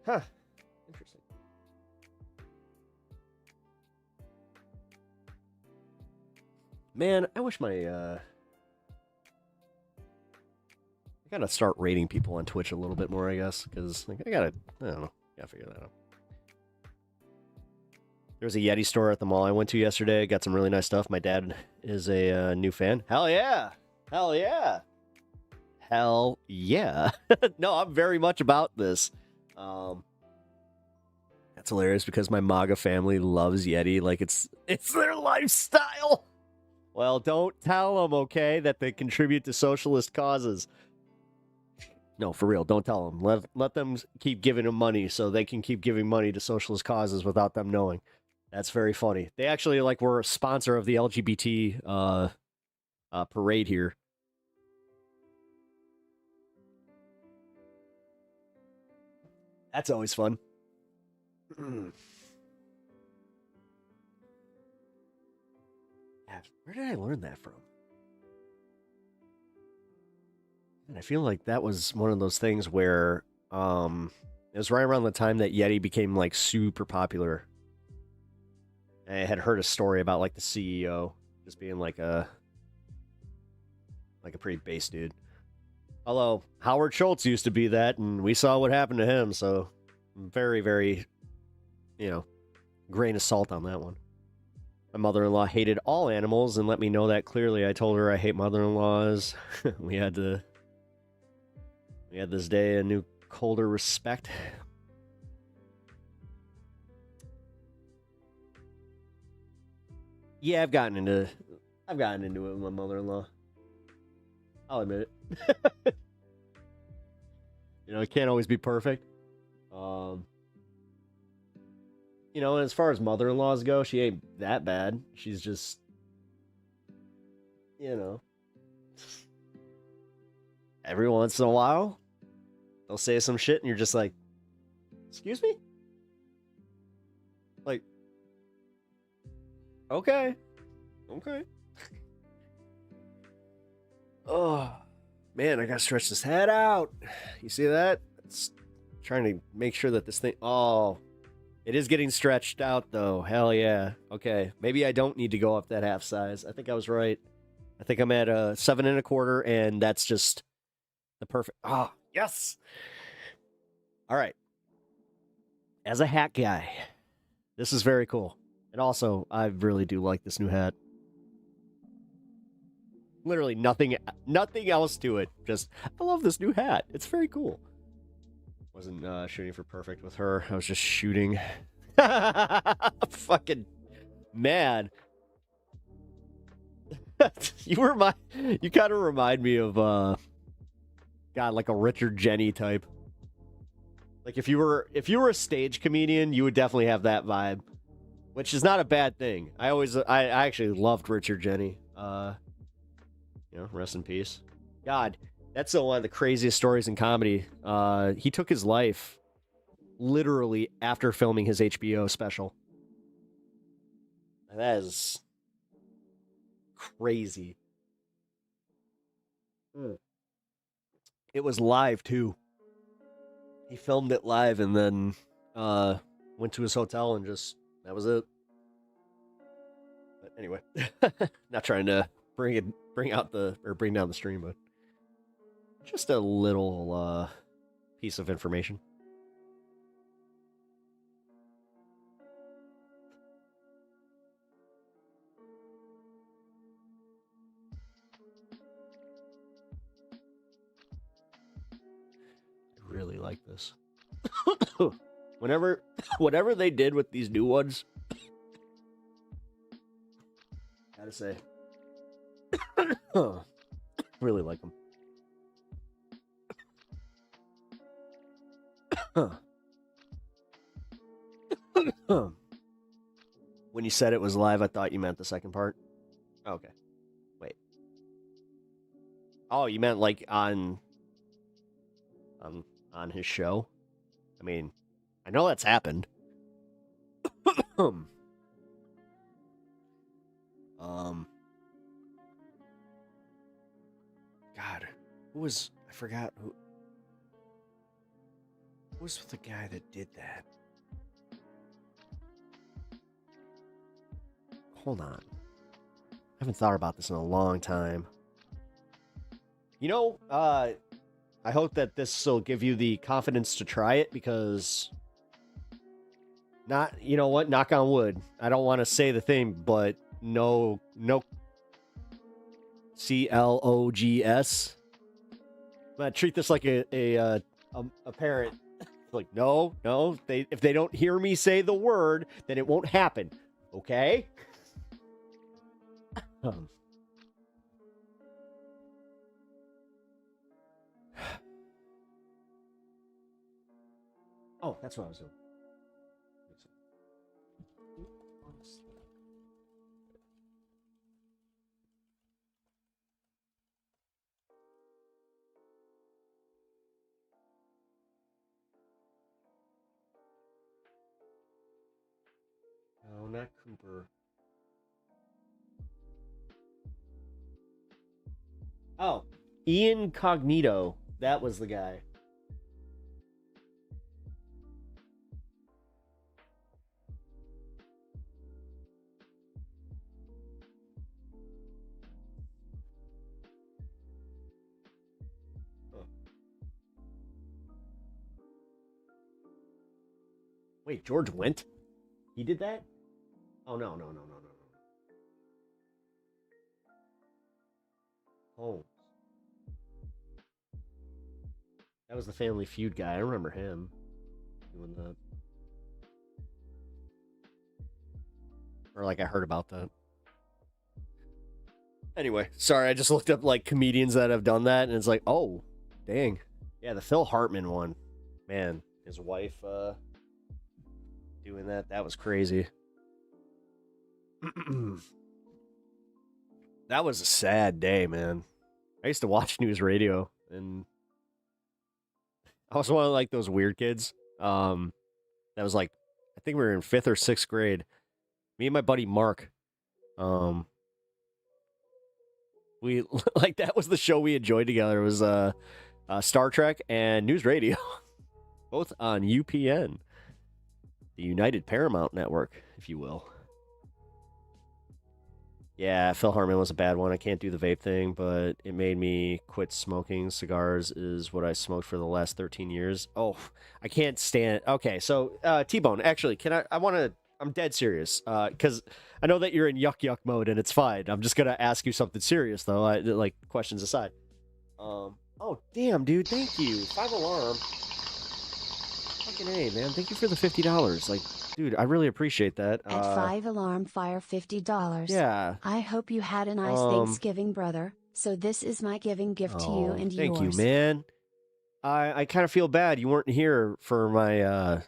Huh. Interesting. Man, I wish my I gotta start rating people on Twitch a little bit more, I guess, because like, I don't know, gotta figure that out. There was a Yeti store at the mall I went to yesterday. Got some really nice stuff. My dad is a new fan. Hell yeah. Hell yeah. Hell yeah. No, I'm very much about this. That's hilarious because my MAGA family loves Yeti. Like, it's their lifestyle. Well, don't tell them, okay, that they contribute to socialist causes. No, for real, don't tell them. Let them keep giving them money so they can keep giving money to socialist causes without them knowing. That's very funny. They actually like were a sponsor of the LGBT parade here. That's always fun. Where did I learn that from? And I feel like that was one of those things where it was right around the time that Yeti became like super popular. I had heard a story about like the CEO just being like a pretty base dude. Although Howard Schultz used to be that, and we saw what happened to him, so very, very, grain of salt on that one. My mother-in-law hated all animals and let me know that clearly. I told her I hate mother-in-laws. we had this day a new colder respect. Yeah, I've gotten into it with my mother-in-law. I'll admit it. It can't always be perfect. And as far as mother-in-laws go, she ain't that bad. She's just, every once in a while, they'll say some shit and you're just like, excuse me? Like, okay. Oh, man, I gotta stretch this head out. You see that? It's trying to make sure that this thing... Oh, it is getting stretched out, though. Hell yeah. Okay, maybe I don't need to go up that half size. I think I was right. I think I'm at a 7 1/4, and that's just the perfect... Ah, yes! All right. As a hat guy, this is very cool. And also, I really do like this new hat. Literally nothing else to it. Just, I love this new hat. It's very cool. Wasn't shooting for perfect with her. I was just shooting. Fucking man. You kind of remind me of God, like a Richard Jenny type. Like if you were a stage comedian, you would definitely have that vibe, which is not a bad thing. I actually loved Richard Jenny. Rest in peace. God, that's one of the craziest stories in comedy. He took his life literally after filming his HBO special. That is crazy. It was live too. He filmed it live and then went to his hotel and that was it. But anyway, not trying to bring down the stream, but just a little piece of information. I really like this. Whatever they did with these new ones, gotta say, really like them. When you said it was live, I thought you meant the second part. Okay. Wait. Oh, you meant like on his show? I mean, I know that's happened. God, I forgot who was the guy that did that? Hold on. I haven't thought about this in a long time. I hope that this will give you the confidence to try it because you know what? Knock on wood. I don't want to say the thing, but no CLOGS. I'm gonna treat this like a parent. Like, no. If they don't hear me say the word, then it won't happen. Okay? Oh, that's what I was doing. No, not Cooper. Oh, Ian Cognito. That was the guy. Wait, George Wendt? He did that? Oh, no. Holmes. That was the Family Feud guy. I remember him doing that. Or like I heard about that. Anyway, sorry, I just looked up like comedians that have done that and it's like, oh, dang. Yeah, the Phil Hartman one. Man, his wife doing that was crazy. That was a sad day, man. I used to watch news radio and I was one of like those weird kids. That was like, I think we were in 5th or 6th grade. Me and my buddy Mark. We like that was the show we enjoyed together. It was Star Trek and News Radio, both on UPN, the United Paramount Network, if you will. Yeah, Phil Hartman was a bad one. I can't do the vape thing, but it made me quit smoking. Cigars is what I smoked for the last 13 years. Oh, I can't stand. Okay, so T-Bone, actually, I'm dead serious, because I know that you're in yuck mode, and it's fine. I'm just gonna ask you something serious, though. Like, questions aside. Oh, damn, dude, thank you. 5 Alarm. Fucking A, man. Thank you for the $50. Like, dude, I really appreciate that. At 5 Alarm Fire $50. Yeah. I hope you had a nice Thanksgiving, brother. So this is my giving gift to you and thank yours. you, man. I kind of feel bad you weren't here for my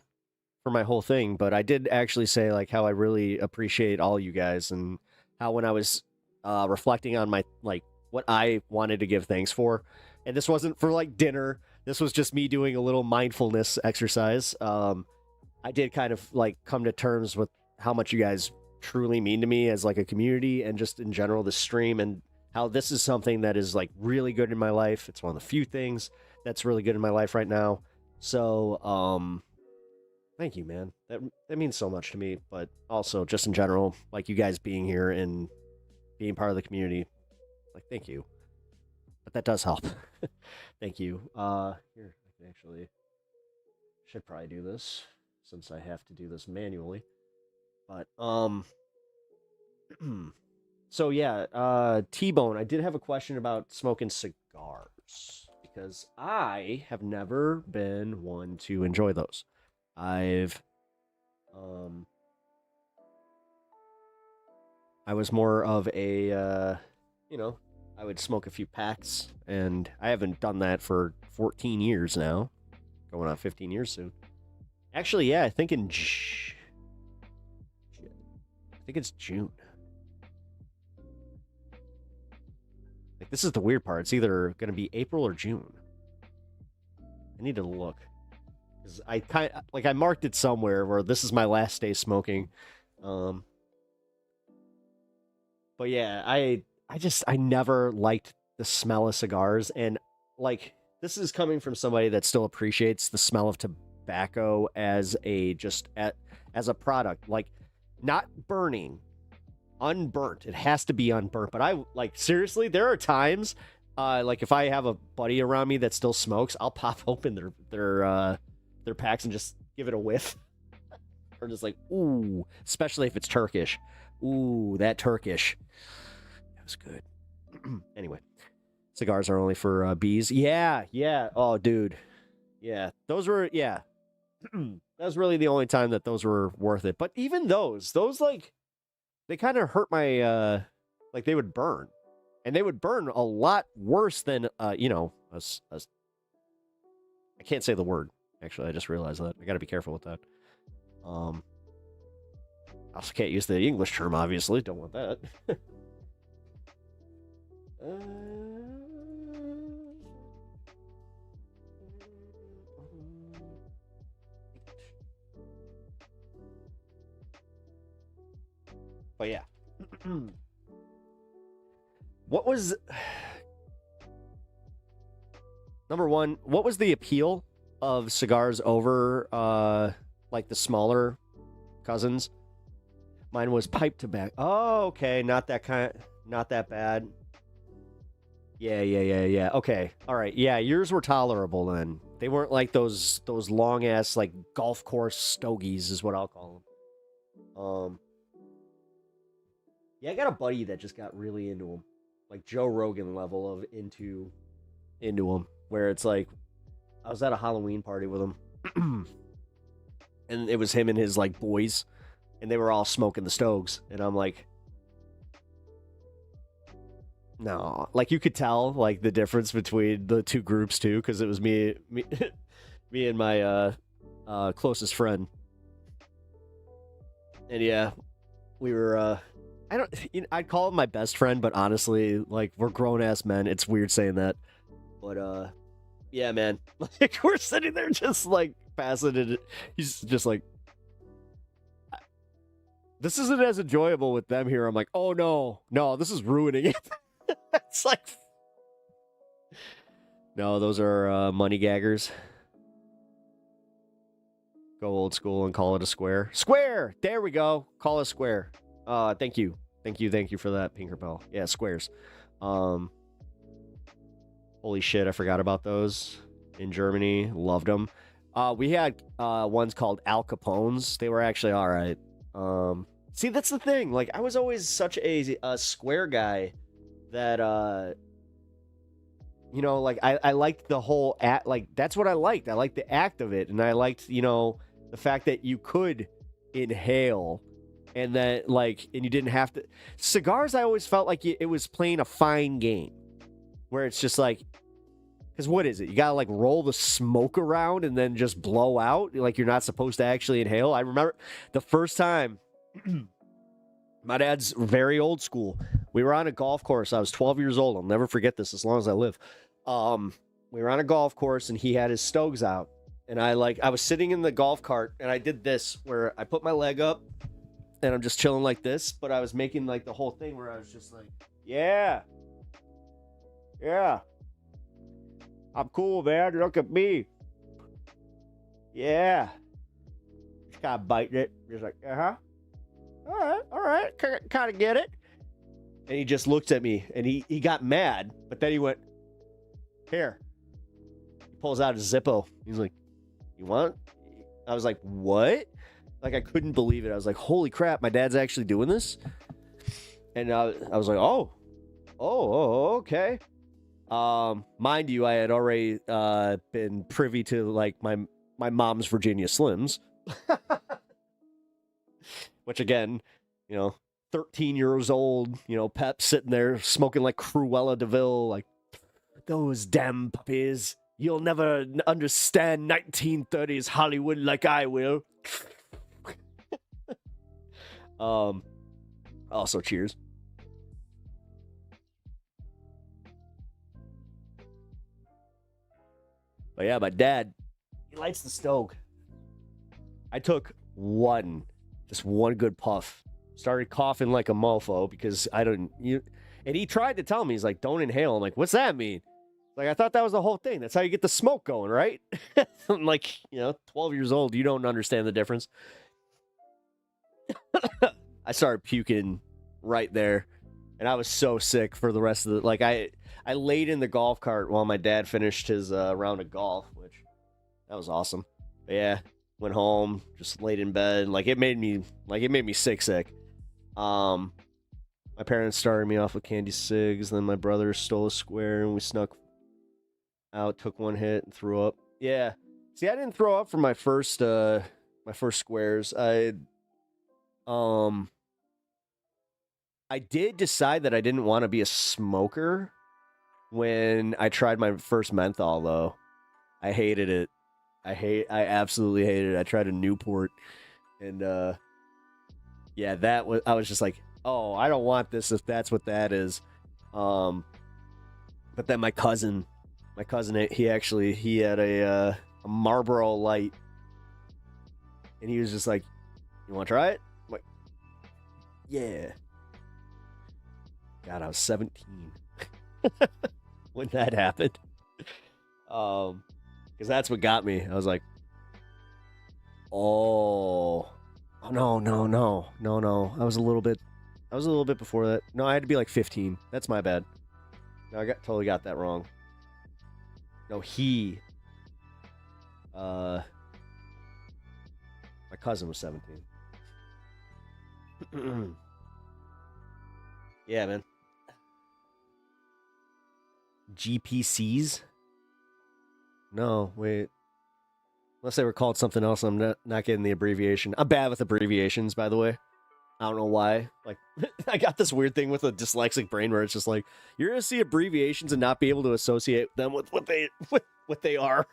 whole thing, but I did actually say like how I really appreciate all you guys, and how when I was reflecting on my like what I wanted to give thanks for, and this wasn't for like dinner. This was just me doing a little mindfulness exercise. I did kind of like come to terms with how much you guys truly mean to me as like a community, and just in general the stream, and how this is something that is like really good in my life. It's one of the few things that's really good in my life right now. So thank you, man. That means so much to me, but also just in general, like you guys being here and being part of the community, like thank you. But that does help. Thank you. Here, I can actually should probably do this since I have to do this manually. But so yeah, T-Bone, I did have a question about smoking cigars, because I have never been one to enjoy those. I was more of a I would smoke a few packs, and I haven't done that for 14 years now, going on 15 years soon. Actually, yeah, I think it's June. Like, this is the weird part. It's either going to be April or June. I need to look. Because I marked it somewhere where this is my last day smoking. But yeah, I never liked the smell of cigars. And like, this is coming from somebody that still appreciates the smell of tobacco as a product. Like, not burning, unburnt. It has to be unburnt. But I like, seriously, there are times like if I have a buddy around me that still smokes, I'll pop open their packs and just give it a whiff. Or just like, ooh, especially if it's Turkish. Ooh, that Turkish. That was good. Anyway, cigars are only for bees. Yeah. Oh, dude. Yeah, those were, yeah. That was really the only time that those were worth it. But even those like, they kind of hurt my, like they would burn. And they would burn a lot worse than, I can't say the word. Actually, I just realized that. I got to be careful with that. I also can't use the English term, obviously. Don't want that. But yeah. What was... Number one, what was the appeal of cigars over, like, the smaller cousins? Mine was pipe tobacco. Oh, okay. Not that bad. Yeah. Okay. All right. Yeah, yours were tolerable then. They weren't like those long-ass, like, golf course stogies is what I'll call them. Yeah, I got a buddy that just got really into them. Like, Joe Rogan level of into them. Where it's like, I was at a Halloween party with him. And it was him and his, like, boys. And they were all smoking the stogies. And I'm like, no. Like, you could tell, like, the difference between the two groups, too. Because it was me and my closest friend. And, yeah, we were... I'd call him my best friend, but honestly, like, we're grown-ass men. It's weird saying that. But, yeah, man. Like, we're sitting there just, like, passing it. He's just like, this isn't as enjoyable with them here. I'm like, oh, no, this is ruining it. It's like, no, those are money gaggers. Go old school and call it a square. Square! There we go. Call it a square. Thank you. Thank you for that, Pinkerbell. Yeah, squares. Holy shit, I forgot about those. In Germany, loved them. We had ones called Al Capones. They were actually all right. See, that's the thing. Like, I was always such a square guy that, you know, like, I liked the whole act. Like, that's what I liked. I liked the act of it. And I liked, you know, the fact that you could inhale and then, like, and you didn't have to. Cigars, I always felt like it was playing a fine game where it's just like, because what is it? You gotta like roll the smoke around and then just blow out. Like you're not supposed to actually inhale. I remember the first time. My dad's very old school. We were on a golf course. I was 12 years old. I'll never forget this as long as I live. We were on a golf course and he had his stogies out. And I was sitting in the golf cart and I did this where I put my leg up and I'm just chilling like this. But I was making like the whole thing where I was just like, yeah. Yeah. I'm cool, man. Look at me. Yeah. Just kind of biting it. Just like, uh-huh. All right. Kind of get it. And he just looked at me and he got mad. But then he went, here. He pulls out his Zippo. He's like, you want? I was like, what? Like, I couldn't believe it. I was like, holy crap, my dad's actually doing this? And I was like, oh, okay. Mind you, I had already been privy to, like, my mom's Virginia Slims. Which, again, you know, 13 years old, you know, Pep sitting there smoking like Cruella DeVille, like, those damn puppies. You'll never understand 1930s Hollywood like I will. Also, cheers. But yeah, my dad, he lights the stove. I took just one good puff. Started coughing like a mofo because and he tried to tell me, he's like, don't inhale. I'm like, what's that mean? Like, I thought that was the whole thing. That's how you get the smoke going, right? I'm like, 12 years old, you don't understand the difference. I started puking right there. And I was so sick for the rest of the, like, I laid in the golf cart while my dad finished his round of golf, which, that was awesome. But yeah, went home, just laid in bed. Like, it made me sick. My parents started me off with candy cigs. Then my brother stole a square and we snuck out, took one hit and threw up. Yeah. See, I didn't throw up for my first squares. I did decide that I didn't want to be a smoker when I tried my first menthol, though. I hated it. I absolutely hated it. I tried a Newport, and yeah, I was just like, oh, I don't want this if that's what that is. But then my cousin, he had a Marlboro Light, and he was just like, you want to try it? I'm like, yeah. God, I was 17 when that happened. Because that's what got me. I was like, oh no. I was a little bit before that. No, I had to be like 15. That's my bad. No, I totally got that wrong. No, my cousin was 17. Yeah, man. GPCs? No, wait. Unless they were called something else, I'm not getting the abbreviation. I'm bad with abbreviations, by the way. I don't know why. Like, I got this weird thing with a dyslexic brain where it's just like, you're gonna see abbreviations and not be able to associate them with what they are.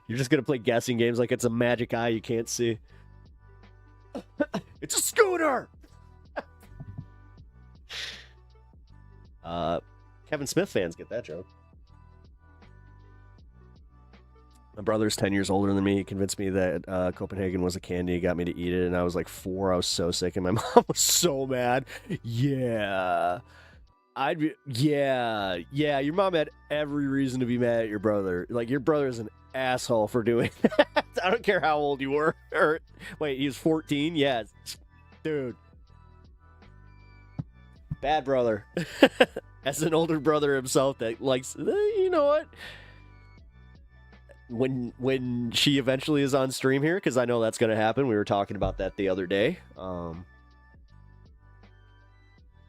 You're just gonna play guessing games like it's a magic eye you can't see. It's a scooter! Kevin Smith fans get that joke. My brother's 10 years older than me. He convinced me that Copenhagen was a candy. He got me to eat it, and I was like 4. I was so sick, and my mom was so mad. Yeah. I'd be, yeah. Your mom had every reason to be mad at your brother. Like, your brother's an asshole for doing that. I don't care how old you were. Or, wait, he was 14? Yeah. Dude. Bad brother. As an older brother himself that likes, you know what? When she eventually is on stream here, because I know that's going to happen. We were talking about that the other day.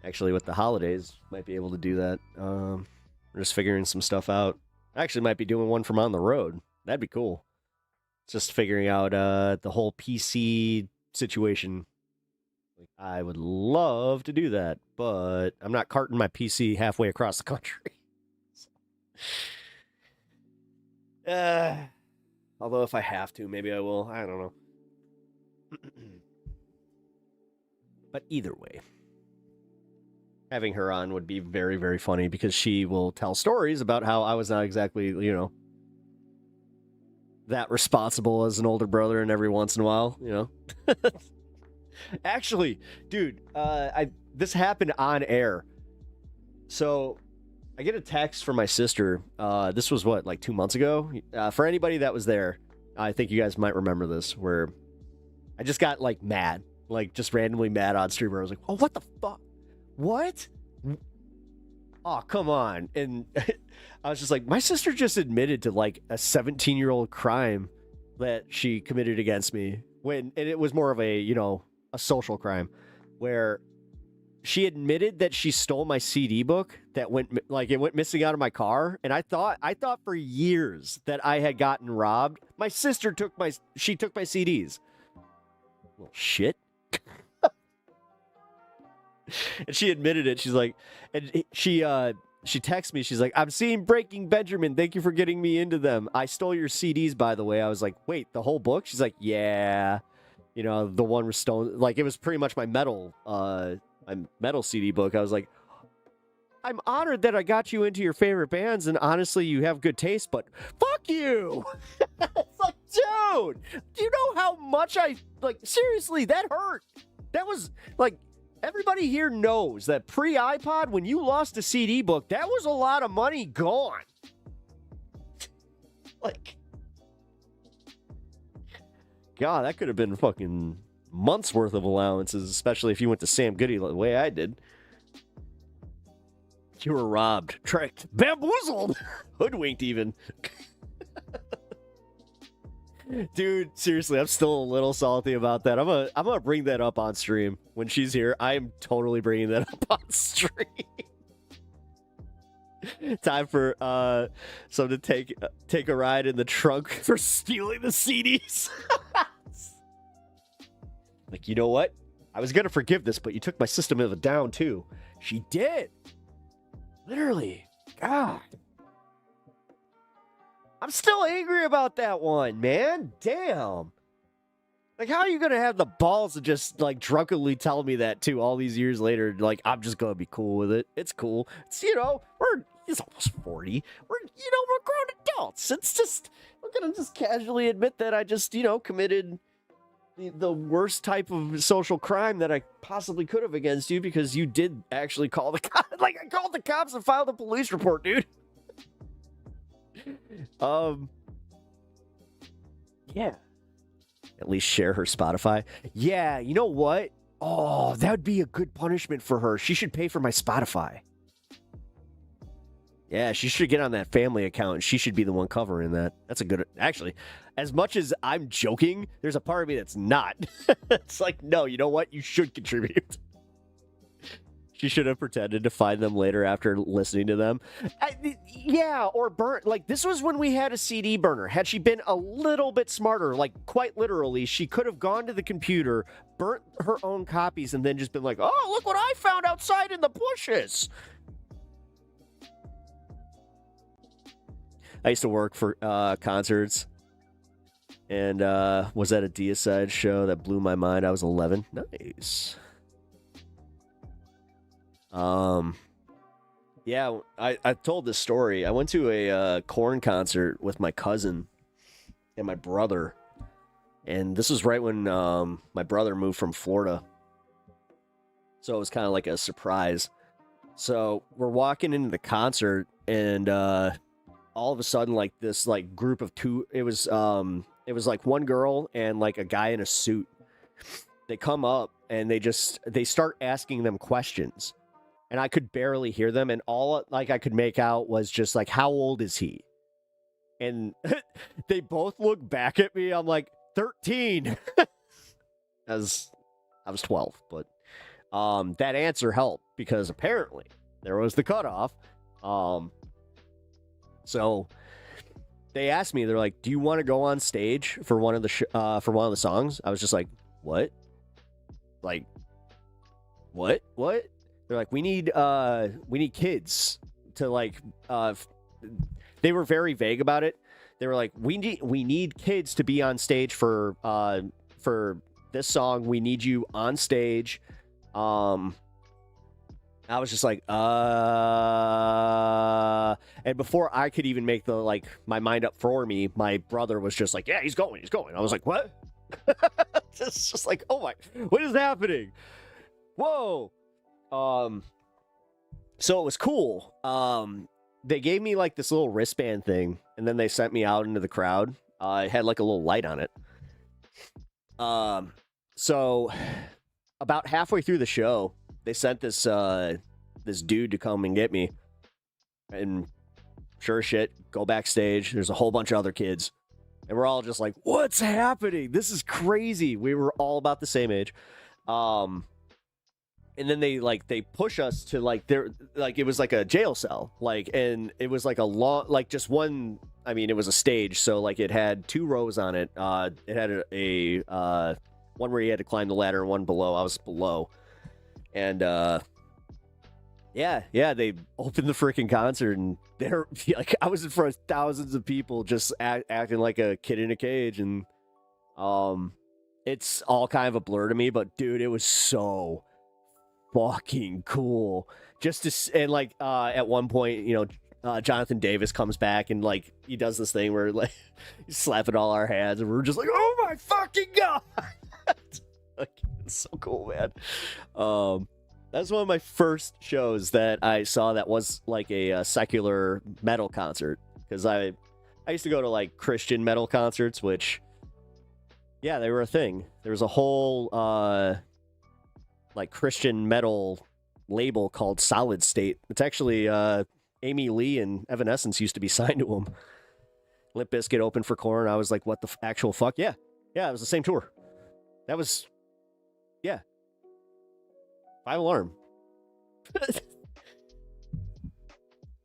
Actually, with the holidays, might be able to do that. We're just figuring some stuff out. I actually might be doing one from on the road. That'd be cool. Just figuring out the whole PC situation. I would love to do that, but I'm not carting my PC halfway across the country. Although if I have to, maybe I will. I don't know. But either way, having her on would be very, very funny because she will tell stories about how I was not exactly, you know, that responsible as an older brother, and every once in a while, you know. Actually, dude, this happened on air. So I get a text from my sister. This was what, like 2 months ago? For anybody that was there, I think you guys might remember this, where I just got like mad, like just randomly mad on stream. Where I was like, oh, what the fuck? What? Oh, come on. And I was just like, my sister just admitted to like a 17-year-old crime that she committed against me, and it was more of a, you know, a social crime, where she admitted that she stole my CD book that went missing out of my car. And I thought for years that I had gotten robbed. My sister took my CDs. Well, shit. And she admitted it. She's like, and she texted me. She's like, I'm seeing Breaking Benjamin. Thank you for getting me into them. I stole your CDs, by the way. I was like, wait, the whole book? She's like, yeah. You know, the one with Stone, like, it was pretty much my metal CD book. I was like, I'm honored that I got you into your favorite bands, and honestly, you have good taste, but fuck you. It's like, dude, do you know how much seriously, that hurt. That was, like, everybody here knows that pre-iPod, when you lost a CD book, that was a lot of money gone. Like, God, that could have been fucking months worth of allowances, especially if you went to Sam Goody the way I did. You were robbed, tricked, bamboozled, hoodwinked even. Dude, seriously, I'm still a little salty about that. I'm gonna bring that up on stream when she's here. I am totally bringing that up on stream. Time for some to take a ride in the trunk for stealing the CDs. Like, you know what? I was gonna forgive this, but you took my system of a down too. She did. Literally. God. I'm still angry about that one, man. Damn. Like, how are you gonna have the balls to just, like, drunkenly tell me that, too, all these years later? Like, I'm just gonna be cool with it. It's cool. It's, you know, he's almost 40. We're grown adults. It's just, we're gonna just casually admit that I just, you know, committed the worst type of social crime that I possibly could have against you, because you did actually call the cops. Like, I called the cops and filed a police report, dude. Yeah. At least share her Spotify. Yeah, you know what? Oh, that would be a good punishment for her. She should pay for my Spotify. Yeah, she should get on that family account. She should be the one covering that. That's a good... Actually, as much as I'm joking, there's a part of me that's not. It's like, no, you know what? You should contribute. She should have pretended to find them later after listening to them. Yeah, or burn. Like, this was when we had a CD burner. Had she been a little bit smarter, like, quite literally, she could have gone to the computer, burnt her own copies, and then just been like, oh, look what I found outside in the bushes. I used to work for concerts, and was at a Deicide show that blew my mind. I was 11. Nice. Yeah, I told this story. I went to a Korn concert with my cousin and my brother, and this was right when my brother moved from Florida, so it was kind of like a surprise. So we're walking into the concert, and all of a sudden, like this, like group of two. It was like one girl and like a guy in a suit. They come up and they start asking them questions, and I could barely hear them, and all like I could make out was just like, "How old is he?" And they both look back at me. I'm like, 13. As I was 12, but that answer helped because apparently there was the cutoff. So they asked me, they're like, "Do you want to go on stage for one of the songs?" I was just like, "What? Like, what? What?" They're like, "We need kids to like." They were very vague about it. They were like, "We need kids to be on stage for this song. We need you on stage." I was just like, and before I could even make my mind up for me, my brother was just like, "Yeah, he's going. I was like, "What?" It's just like, oh my, what is happening? Whoa. So it was cool. They gave me like this little wristband thing, and then they sent me out into the crowd. It had like a little light on it. So about halfway through the show, they sent this dude to come and get me, and sure as shit, go backstage. There's a whole bunch of other kids, and we're all just like, "What's happening? This is crazy." We were all about the same age, and then they push us to it was like a jail cell, and it was like a long, just one. I mean, it was a stage, so it had 2 rows on it. It had a one where you had to climb the ladder and one below. I was below. And yeah, they opened the freaking concert, and they're like, I was in front of thousands of people just acting like a kid in a cage, and it's all kind of a blur to me, but dude, it was so fucking cool. Just to and at one point, Jonathan Davis comes back and he does this thing where he's slapping all our hands, and we're just like, "Oh my fucking god!" It's so cool, man. That's one of my first shows that I saw that was like a secular metal concert, because I used to go to Christian metal concerts, which they were a thing. There was a whole Christian metal label called Solid State. It's actually Amy Lee and Evanescence used to be signed to them. Limp Bizkit opened for Korn. I was like, what the actual fuck? Yeah, it was the same tour. That was 5 Alarm.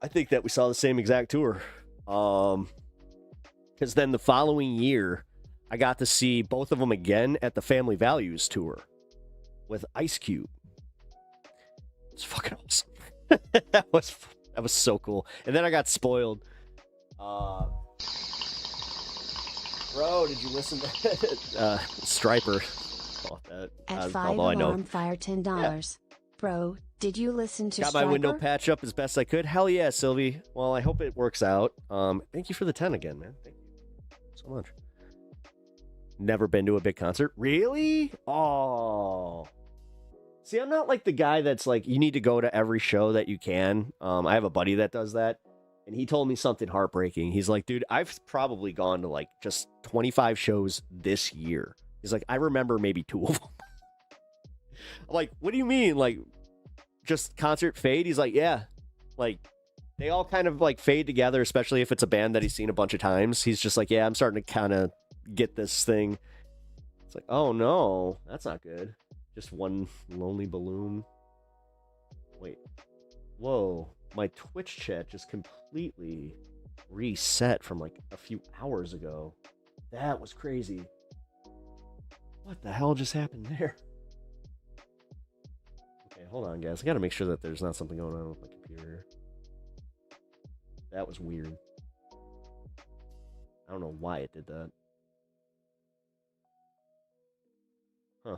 I think that we saw the same exact tour. Because then the following year, I got to see both of them again at the Family Values tour with Ice Cube. It's fucking awesome. That was so cool. And then I got spoiled. Bro, did you listen to Striper? At 5 Alarm Fire $10. Yeah. Bro, did you listen to Got Striper? my window patch up as best I could. Hell yeah, Sylvie. Well, I hope it works out. Thank you for the 10 again, man. Thank you so much. Never been to a big concert? Really? Oh. See, I'm not like the guy that's you need to go to every show that you can. I have a buddy that does that, and he told me something heartbreaking. He's like, "Dude, I've probably gone to just 25 shows this year." He's like, "I remember maybe 2 of them." I'm like, "What do you mean? Just concert fade?" He's like, "Yeah. They all kind of fade together, especially if it's a band that he's seen a bunch of times." He's just like, "Yeah, I'm starting to kind of get this thing." It's like, oh no, that's not good. Just one lonely balloon. Wait. Whoa. My Twitch chat just completely reset from a few hours ago. That was crazy. What the hell just happened there? Okay, hold on, guys. I gotta make sure that there's not something going on with my computer. That was weird. I don't know why it did that. Huh.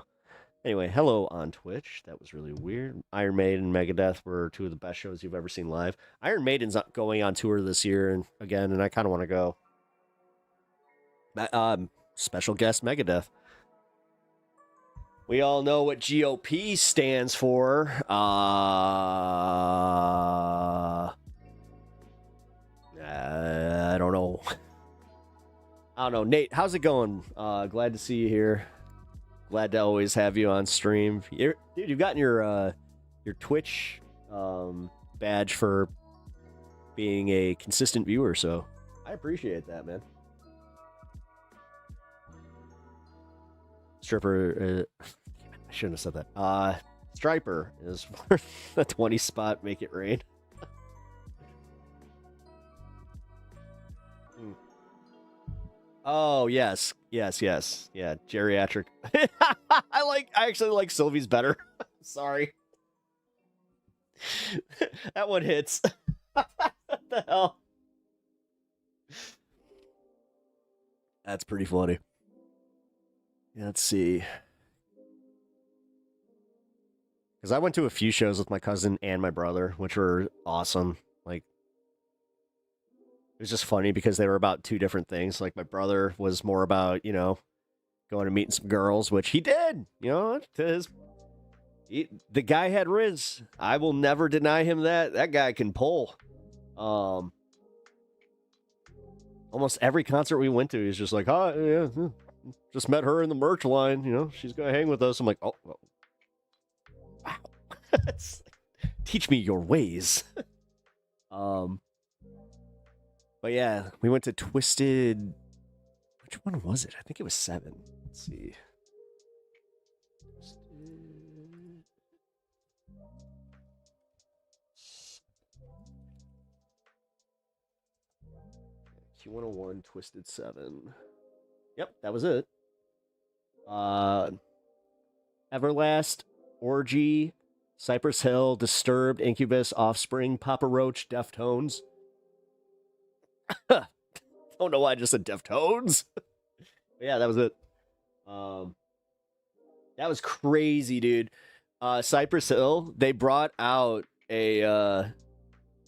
Anyway, hello on Twitch. That was really weird. Iron Maiden and Megadeth were 2 of the best shows you've ever seen live. Iron Maiden's going on tour this year and I kind of want to go. Special guest Megadeth. We all know what GOP stands for. I don't know. I don't know. Nate, how's it going? Glad to see you here. Glad to always have you on stream. Dude, you've gotten your Twitch badge for being a consistent viewer, so I appreciate that, man. Stripper, I shouldn't have said that. Striper is worth a 20 spot. Make it rain. Oh yes, yeah, geriatric. I actually like Sylvie's better. Sorry. That one hits. What the hell? That's pretty funny. Let's see. Because I went to a few shows with my cousin and my brother, which were awesome. Like, it was just funny because they were about two different things. Like, my brother was more about, you know, going and meeting some girls, which he did. You know, the guy had Riz. I will never deny him that. That guy can pull. Almost every concert we went to, he's just like, oh, yeah, just met her in the merch line. You know, she's going to hang with us. I'm like, oh, wow. Teach me your ways. But yeah, we went to Twisted. Which one was it? I think it was 7. Let's see. Q101 Twisted 7. Yep, that was it. Everlast, Orgy, Cypress Hill, Disturbed, Incubus, Offspring, Papa Roach, Deftones. Don't know why I just said Deftones. But yeah, that was it. That was crazy, dude. Cypress Hill, they brought out a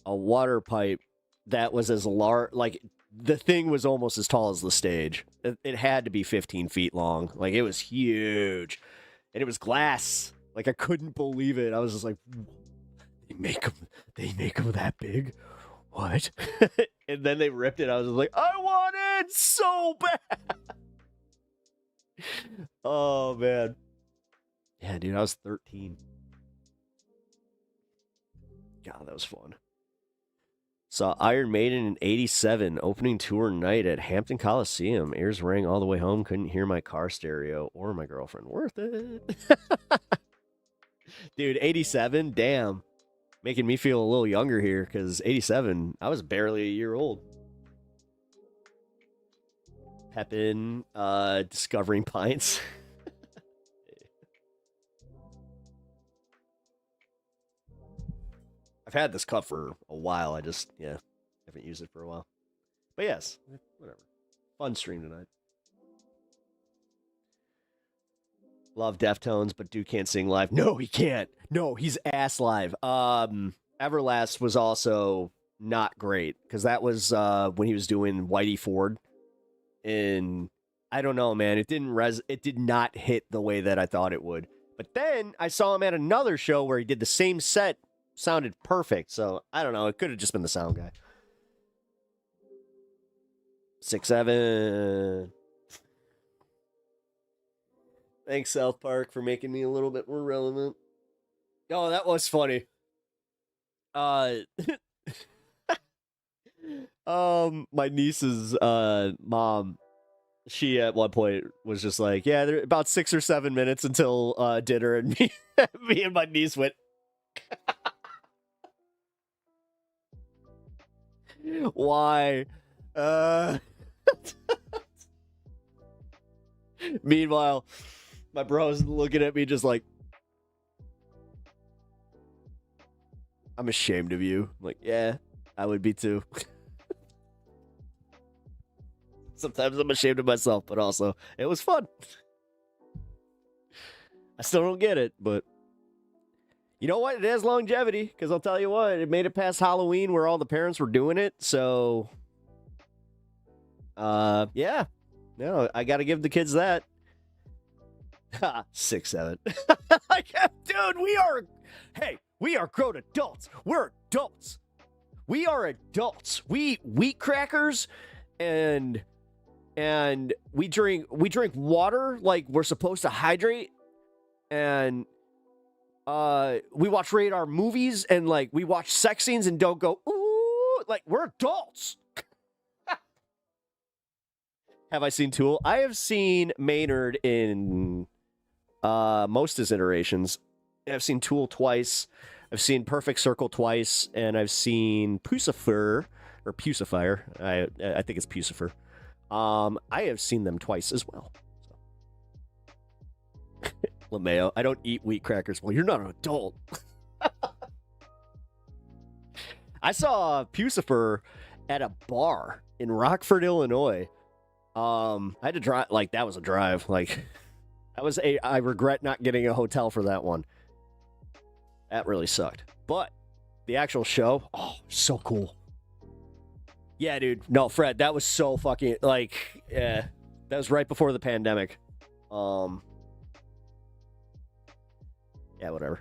water pipe that was as large, like the thing was almost as tall as the stage. It had to be 15 feet long. Like, it was huge. And it was glass. Like, I couldn't believe it. I was just like, they make them that big? What? And then they ripped it. I was just like, I want it so bad. Oh, man. Yeah, dude, I was 13. God, that was fun. Saw Iron Maiden in 87, opening tour night at Hampton Coliseum. Ears rang all the way home. Couldn't hear my car stereo or my girlfriend. Worth it. Dude, 87, damn. Making me feel a little younger here, because 87, I was barely a year old. Pepin, Discovering Pints. I've had this cup for a while. I just, haven't used it for a while. But yes, whatever. Fun stream tonight. Love Deftones, but Dude can't sing live. No, he can't. No, he's ass live. Everlast was also not great, because that was when he was doing Whitey Ford. And I don't know, man. It did not hit the way that I thought it would. But then I saw him at another show where he did the same set. Sounded perfect, so I don't know. It could have just been the sound guy. 6'7". Thanks, South Park, for making me a little bit more relevant. Oh, that was funny. My niece's mom, she at one point was just like, yeah, there about 6 or 7 minutes until dinner, and me and my niece went. Why? Meanwhile, my bro's looking at me just like, I'm ashamed of you. I'm like, yeah, I would be too. Sometimes I'm ashamed of myself, but also, it was fun. I still don't get it, but you know what? It has longevity, because I'll tell you what, it made it past Halloween where all the parents were doing it, so yeah. No, I got to give the kids that. 6'7". Dude, we are grown adults. We're adults. We are adults. We eat wheat crackers and we drink water like we're supposed to hydrate, and we watch rated R movies, and like we watch sex scenes and don't go ooh, like we're adults. Have I seen Tool? I have seen Maynard in most of his iterations. I've seen Tool twice. I've seen Perfect Circle twice, and I've seen Pucifer or Pucifier. I think it's Pucifer. I have seen them twice as well. So. LeMayo, I don't eat wheat crackers. Well, you're not an adult. I saw Pucifer at a bar in Rockford, Illinois. I had to drive, like, that was a drive. Like, I regret not getting a hotel for that one. That really sucked. But the actual show, oh, so cool. Yeah, dude. No, Fred, that was so fucking, like, yeah, that was right before the pandemic. Yeah, whatever.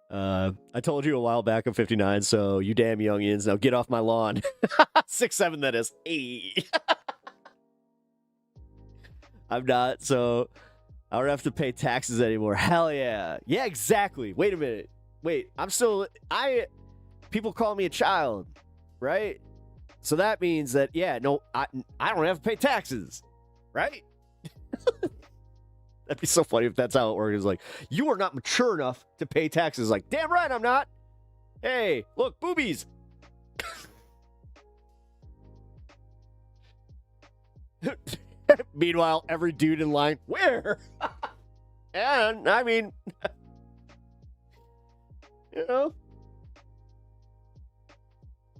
I told you a while back I'm 59, so you damn youngins, now get off my lawn. 6'7", that is. Hey. I'm not, so I don't have to pay taxes anymore. Hell yeah. Yeah, exactly. Wait a minute. Wait, people call me a child, right? So that means that, yeah, no, I don't have to pay taxes, right? That'd be so funny if that's how it works. It's like, you are not mature enough to pay taxes. Like, damn right I'm not. Hey, look, boobies. Meanwhile, every dude in line, where? And, I mean, you know,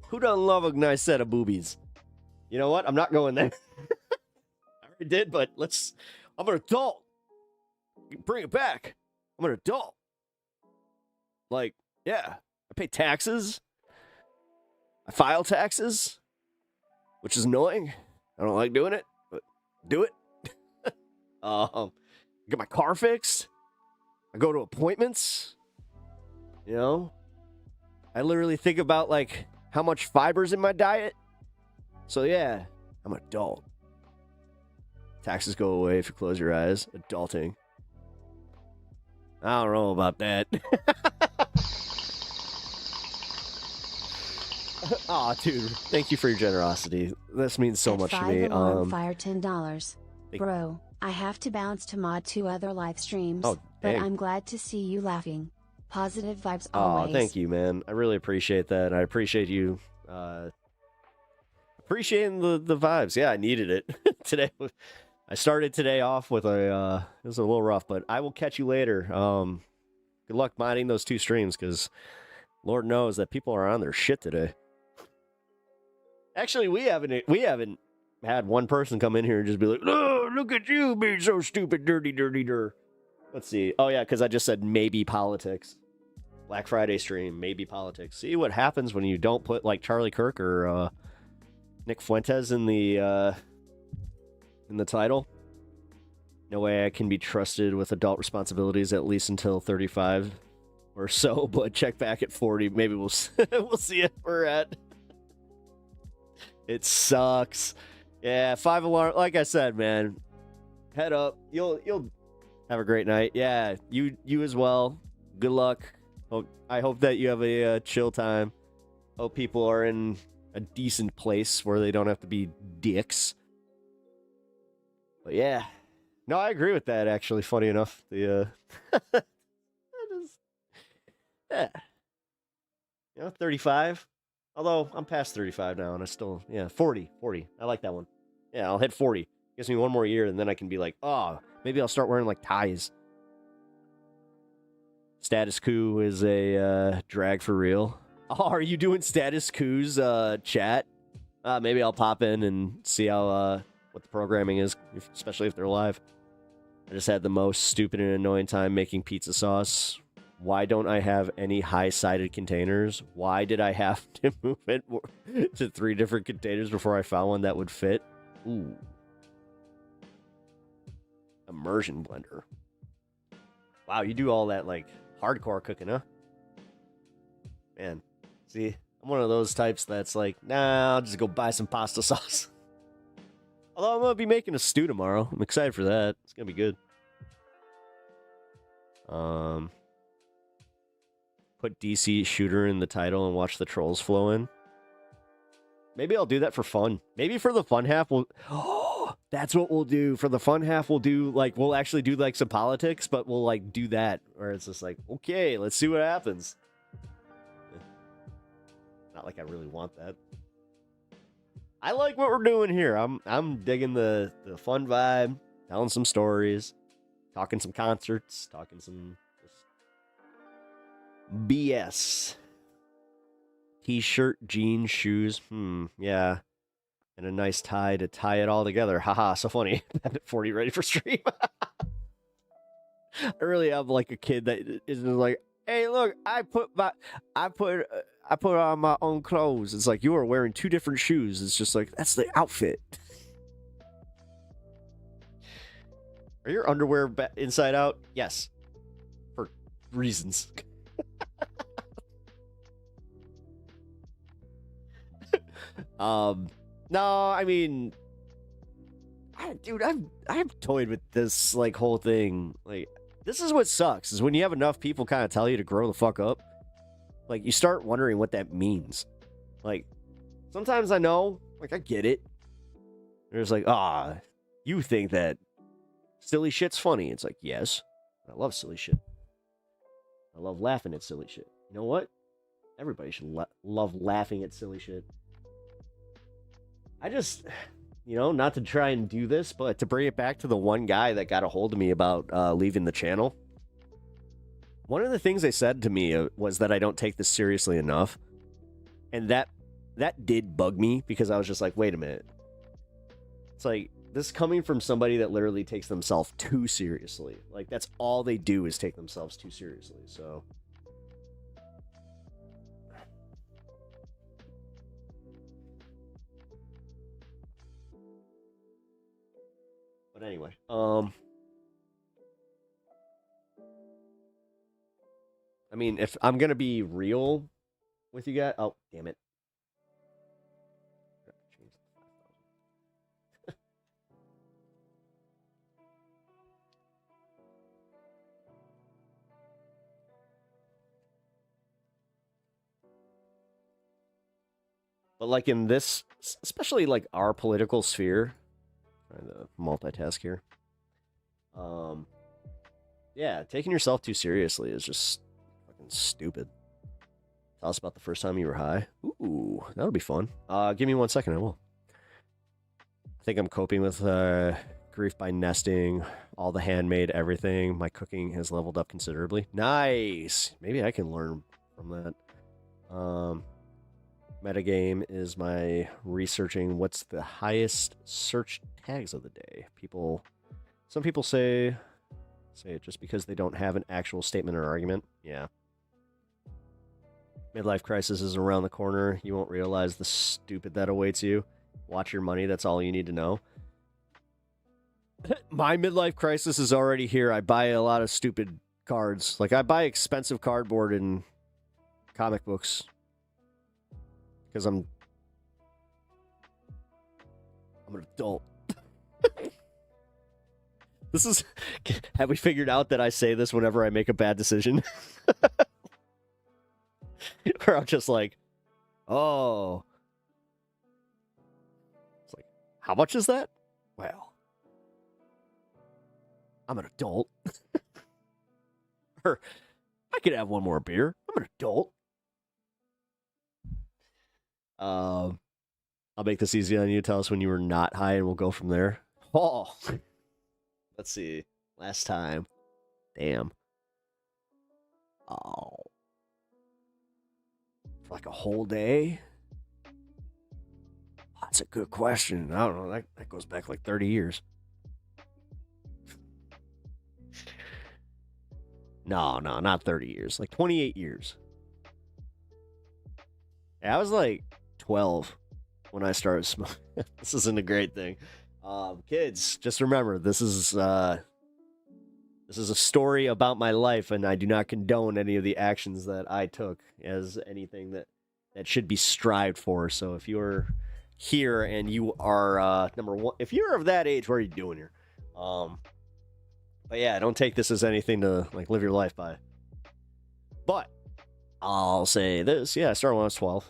who doesn't love a nice set of boobies? You know what? I'm not going there. I already did, but I'm an adult. Bring it back. I'm an adult. Like, yeah, I pay taxes. I file taxes, which is annoying. I don't like doing it, but do it. Get my car fixed. I go to appointments. You know, I literally think about like how much fiber's in my diet. So yeah, I'm an adult. Taxes go away if you close your eyes. Adulting. I don't know about that. Aw, dude. Thank you for your generosity. This means so much to me. Fire $10. Bro, I have to bounce to mod 2 other live streams, but I'm glad to see you laughing. Positive vibes always. Oh, thank you, man. I really appreciate that. I appreciate you appreciating the vibes. Yeah, I needed it today. I started today off with it was a little rough, but I will catch you later. Good luck minding those 2 streams, because Lord knows that people are on their shit today. Actually, we haven't had one person come in here and just be like, "Oh, look at you being so stupid, dirty, dirty, dir." Let's see. Oh yeah, because I just said maybe politics. Black Friday stream, maybe politics. See what happens when you don't put like Charlie Kirk or Nick Fuentes in the title. No way I can be trusted with adult responsibilities at least until 35 or so, but check back at 40. Maybe we'll see if we're at. It sucks. Yeah, 5 alarm. Like I said, man, head up. You'll have a great night. Yeah, you as well. Good luck. I hope that you have a chill time. Hope people are in a decent place where they don't have to be dicks. But yeah, no, I agree with that. Actually, funny enough, yeah, 35. Although I'm past 35 now, and I still 40. I like that one. Yeah, I'll hit 40. Gives me one more year, and then I can be like, oh, maybe I'll start wearing like ties. Status Quo is a drag for real. Oh, are you doing Status Quo's chat? Maybe I'll pop in and see how what the programming is, especially if they're live. I just had the most stupid and annoying time making pizza sauce. Why don't I have any high-sided containers? Why did I have to move it to 3 different containers before I found one that would fit? Ooh. Immersion blender. Wow, you do all that, like, hardcore cooking, huh? Man, see, I'm one of those types that's like, nah, I'll just go buy some pasta sauce. Although I'm going to be making a stew tomorrow. I'm excited for that. It's going to be good. Put DC Shooter in the title and watch the trolls flow in. Maybe I'll do that for fun. Maybe for the fun half, we'll... Oh, that's what we'll do. For the fun half, we'll do, like, we'll actually do, like, some politics, but we'll, like, do that. Where it's just like, okay, let's see what happens. Not like I really want that. I like what we're doing here. I'm digging the fun vibe, telling some stories, talking some concerts, talking some just BS. T-shirt, jeans, shoes. Yeah. And a nice tie to tie it all together. Haha, so funny. 40 ready for stream. I really am like a kid that is like, hey, look, I put on my own clothes. It's like you are wearing two different shoes. It's just like, that's the outfit. Are your underwear inside out? Yes. For reasons. No, I mean, I've toyed with this, like, whole thing. Like, this is what sucks, is when you have enough people kind of tell you to grow the fuck up. Like, you start wondering what that means. Like, sometimes I know, like, I get it. There's like, you think that silly shit's funny. It's like, yes, I love silly shit. I love laughing at silly shit. You know what? Everybody should love laughing at silly shit. I just, not to try and do this, but to bring it back to the one guy that got a hold of me about leaving the channel. One of the things they said to me was that I don't take this seriously enough. And that did bug me, because I was just like, wait a minute. It's like, this coming from somebody that literally takes themselves too seriously. Like, that's all they do is take themselves too seriously, so... But anyway, I mean, if I'm gonna be real with you guys, oh damn it! But like in this, especially like our political sphere. Trying to multitask here. Yeah, taking yourself too seriously is just fucking stupid. Tell us about the first time you were high. Ooh, that'll be fun. Give me 1 second, I will. I think I'm coping with grief by nesting, all the handmade everything. My cooking has leveled up considerably. Nice! Maybe I can learn from that. Metagame is my researching what's the highest search tags of the day. Some people say it just because they don't have an actual statement or argument. Yeah. Midlife crisis is around the corner. You won't realize the stupid that awaits you. Watch your money. That's all you need to know. My midlife crisis is already here. I buy a lot of stupid cards. Like, I buy expensive cardboard and comic books. Because I'm an adult. This is... Have we figured out that I say this whenever I make a bad decision? Or I'm just like, oh. It's like, how much is that? Well, I'm an adult. Or, I could have one more beer. I'm an adult. I'll make this easy on you. Tell us when you were not high and we'll go from there. Oh. Let's see. Last time. Damn. Oh. For like a whole day? That's a good question. I don't know. That goes back like 30 years. No, not 30 years. Like 28 years. Yeah, I was like 12 when I started smoking. This isn't a great thing. Kids, just remember, this is This is a story about my life, and I do not condone any of the actions that I took as anything that should be strived for. So if you're here and you are number one, if you're of that age, what are you doing here? But yeah, don't take this as anything to like live your life by. But I'll say this, yeah, I started when I was 12.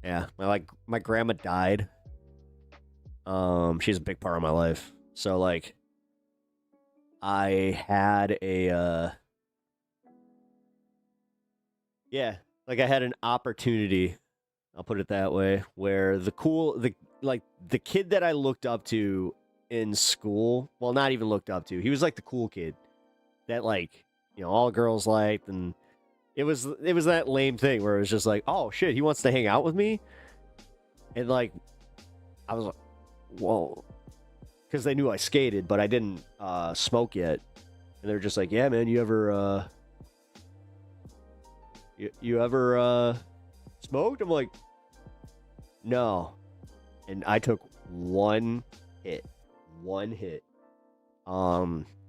Yeah, my grandma died. She's a big part of my life. So like I had a yeah, like I had an opportunity, I'll put it that way, where the kid that I looked up to in school, well, not even looked up to, he was like the cool kid that like, you know, all girls liked, and it was that lame thing where it was just like, oh shit, he wants to hang out with me, and like I was like, whoa, because they knew I skated, but I didn't smoke yet, and they're just like, yeah, man, you ever smoked? I'm like, no, and I took one hit.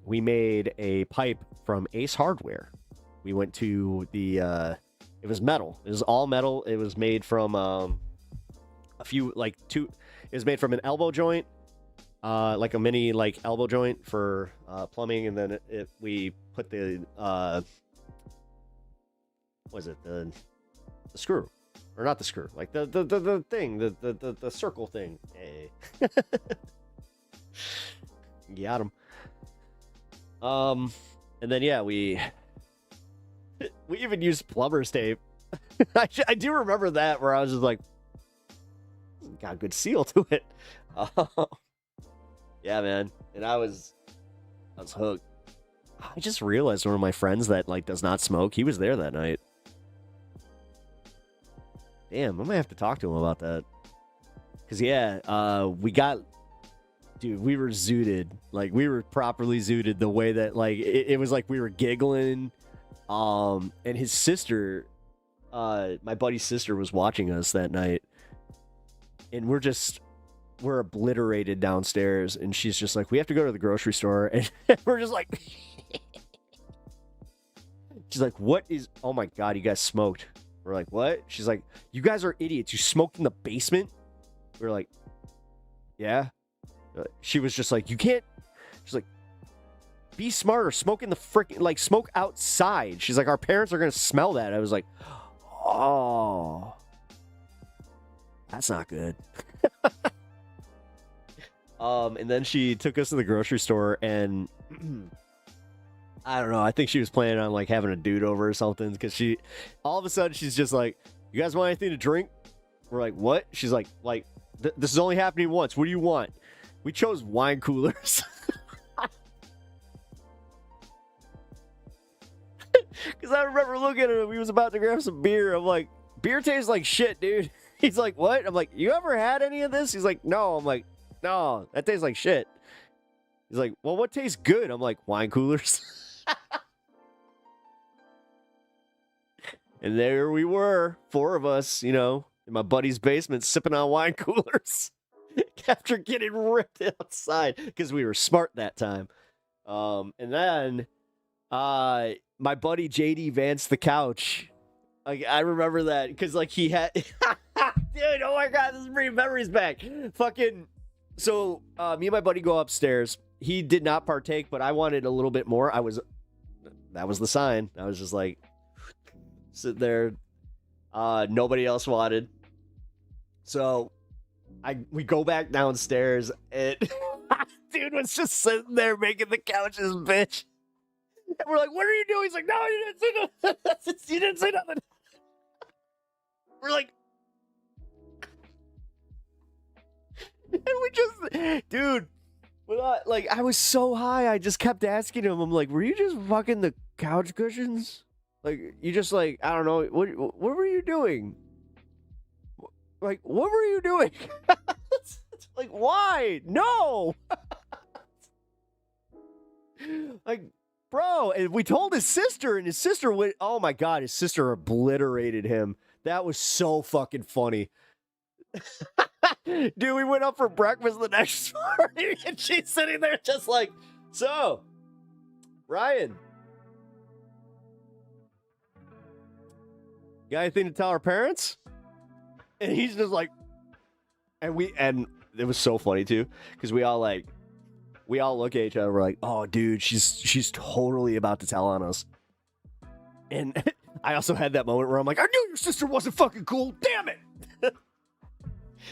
We made a pipe from Ace Hardware. We went to the it was metal. It was all metal. It was made from it was made from an elbow joint, like a mini like elbow joint for plumbing, and then we put the the screw, or not the screw, like the thing, the circle thing. Hey. Got him. And then yeah, we even used plumber's tape. I do remember that, where I was just like, got a good seal to it. Yeah, man, and I was hooked. I just realized one of my friends that like does not smoke, he was there that night. Damn, I might have to talk to him about that. Cause yeah, we were zooted. Like, we were properly zooted the way that, like, it was like we were giggling. And his sister, my buddy's sister, was watching us that night. And we're obliterated downstairs. And she's just like, we have to go to the grocery store. And we're just like, she's like, what is, oh my God, you guys smoked. We're like, what? She's like, you guys are idiots. You smoked in the basement? We're like, yeah. She was just like, you can't, she's like, be smarter, smoke in the freaking, like, smoke outside. She's like, our parents are gonna smell that. I was like, oh, that's not good. And then she took us to the grocery store, and I don't know, I think she was planning on like having a dude over or something, because she, all of a sudden, she's just like, you guys want anything to drink? We're like, what? She's like, this is only happening once. What do you want? We chose wine coolers. Because I remember looking at him. He was about to grab some beer. I'm like, beer tastes like shit, dude. He's like, what? I'm like, you ever had any of this? He's like, no. I'm like, no, that tastes like shit. He's like, well, what tastes good? I'm like, wine coolers. And there we were, 4 of us, you know, in my buddy's basement, sipping on wine coolers. After getting ripped outside, because we were smart that time. And then my buddy JD Vance the couch. Like, I remember that because like he had dude, oh my God, this is bringing memories back. Fucking, so me and my buddy go upstairs. He did not partake, but I wanted a little bit more. That was the sign. I was just like, sit there. Nobody else wanted. So we go back downstairs, and dude was just sitting there making the couch his bitch. And we're like, what are you doing? He's like, no, you didn't say nothing. You didn't say nothing. We're like, and we just, dude, like, I was so high, I just kept asking him, I'm like, were you just fucking the couch cushions? Like, you just like, I don't know, what were you doing? Like, what were you doing? Like, why? No! Like, bro, and we told his sister, and his sister went, oh my God, his sister obliterated him. That was so fucking funny. Dude, we went up for breakfast the next morning, and she's sitting there just like, so, Ryan, got anything to tell our parents? And he's just like, and it was so funny too, because we all look at each other, we're like, oh dude, she's totally about to tell on us. And I also had that moment where I'm like, I knew your sister wasn't fucking cool, damn it.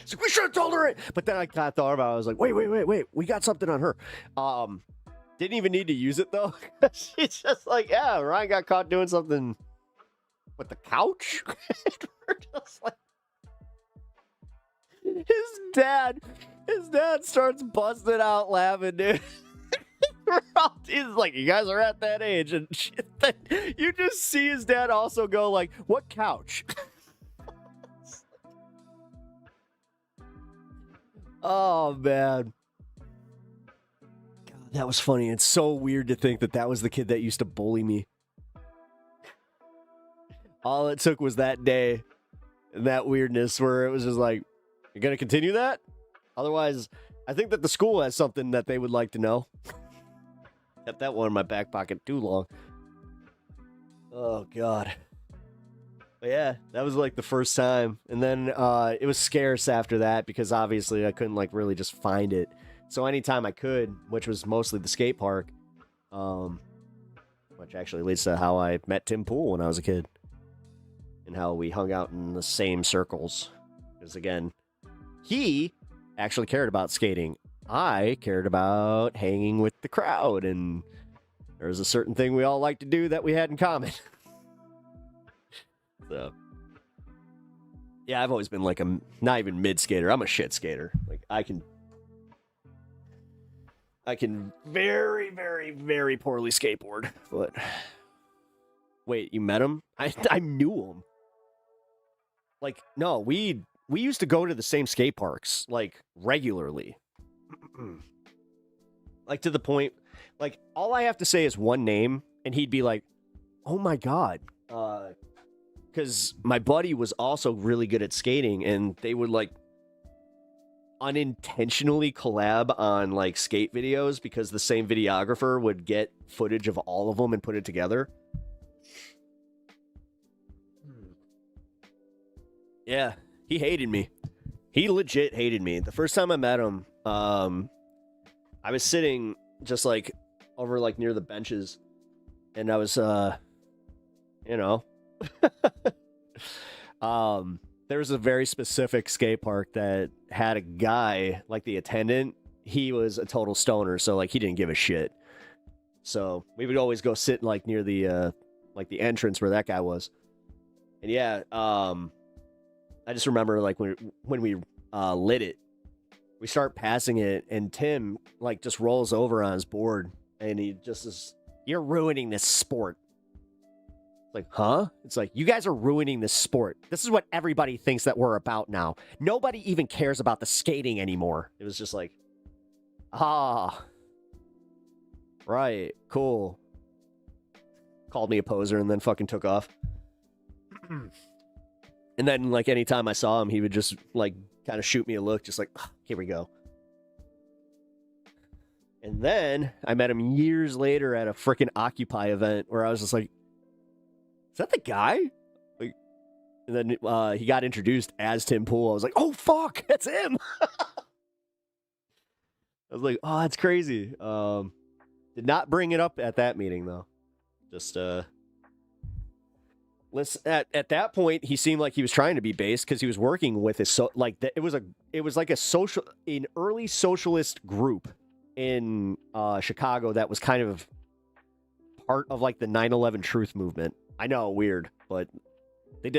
So we should have told her it. But then I kind of thought about it, I was like, wait, we got something on her. Didn't even need to use it though. She's just like, yeah, Ryan got caught doing something with the couch. We're just like, his dad starts busting out laughing, dude. He's like, you guys are at that age, and shit, you just see his dad also go like, what couch? Oh man, God, that was funny. It's so weird to think that was the kid that used to bully me. All it took was that day and that weirdness where it was just like, you're gonna continue that? Otherwise, I think that the school has something that they would like to know. Kept that one in my back pocket too long. Oh God. But yeah, that was like the first time. And then it was scarce after that because obviously I couldn't like really just find it. So anytime I could, which was mostly the skate park, which actually leads to how I met Tim Pool when I was a kid. And how we hung out in the same circles. Because again, he actually cared about skating. I cared about hanging with the crowd. And there was a certain thing we all liked to do that we had in common. So, yeah, I've always been like not even mid skater. I'm a shit skater. Like I can very, very, very poorly skateboard. But wait, you met him? I knew him. Like no, we used to go to the same skate parks like regularly. Like to the point, like all I have to say is one name, and he'd be like, "Oh my God." Because my buddy was also really good at skating, and they would like unintentionally collab on like skate videos because the same videographer would get footage of all of them and put it together. Yeah, he hated me. He legit hated me. The first time I met him, I was sitting just like over like near the benches, and I was there was a very specific skate park that had a guy, like the attendant, he was a total stoner, so like he didn't give a shit. So we would always go sit like near the entrance where that guy was. And yeah, I just remember like when we lit it, we start passing it, and Tim like just rolls over on his board, and he just is, "You're ruining this sport." Like, huh? It's like, you guys are ruining this sport. This is what everybody thinks that we're about now. Nobody even cares about the skating anymore. It was just like, right, cool. Called me a poser and then fucking took off. And then, like, anytime I saw him, he would just, like, kind of shoot me a look, just like, here we go. And then I met him years later at a freaking Occupy event where I was just like, is that the guy? Like, and then he got introduced as Tim Pool. I was like, oh, fuck, that's him. I was like, oh, that's crazy. Did not bring it up at that meeting, though. Just, listen, at that point, he seemed like he was trying to be based because he was working with his, it was like an early socialist group in Chicago that was kind of part of like the 9/11 truth movement. I know, weird, but they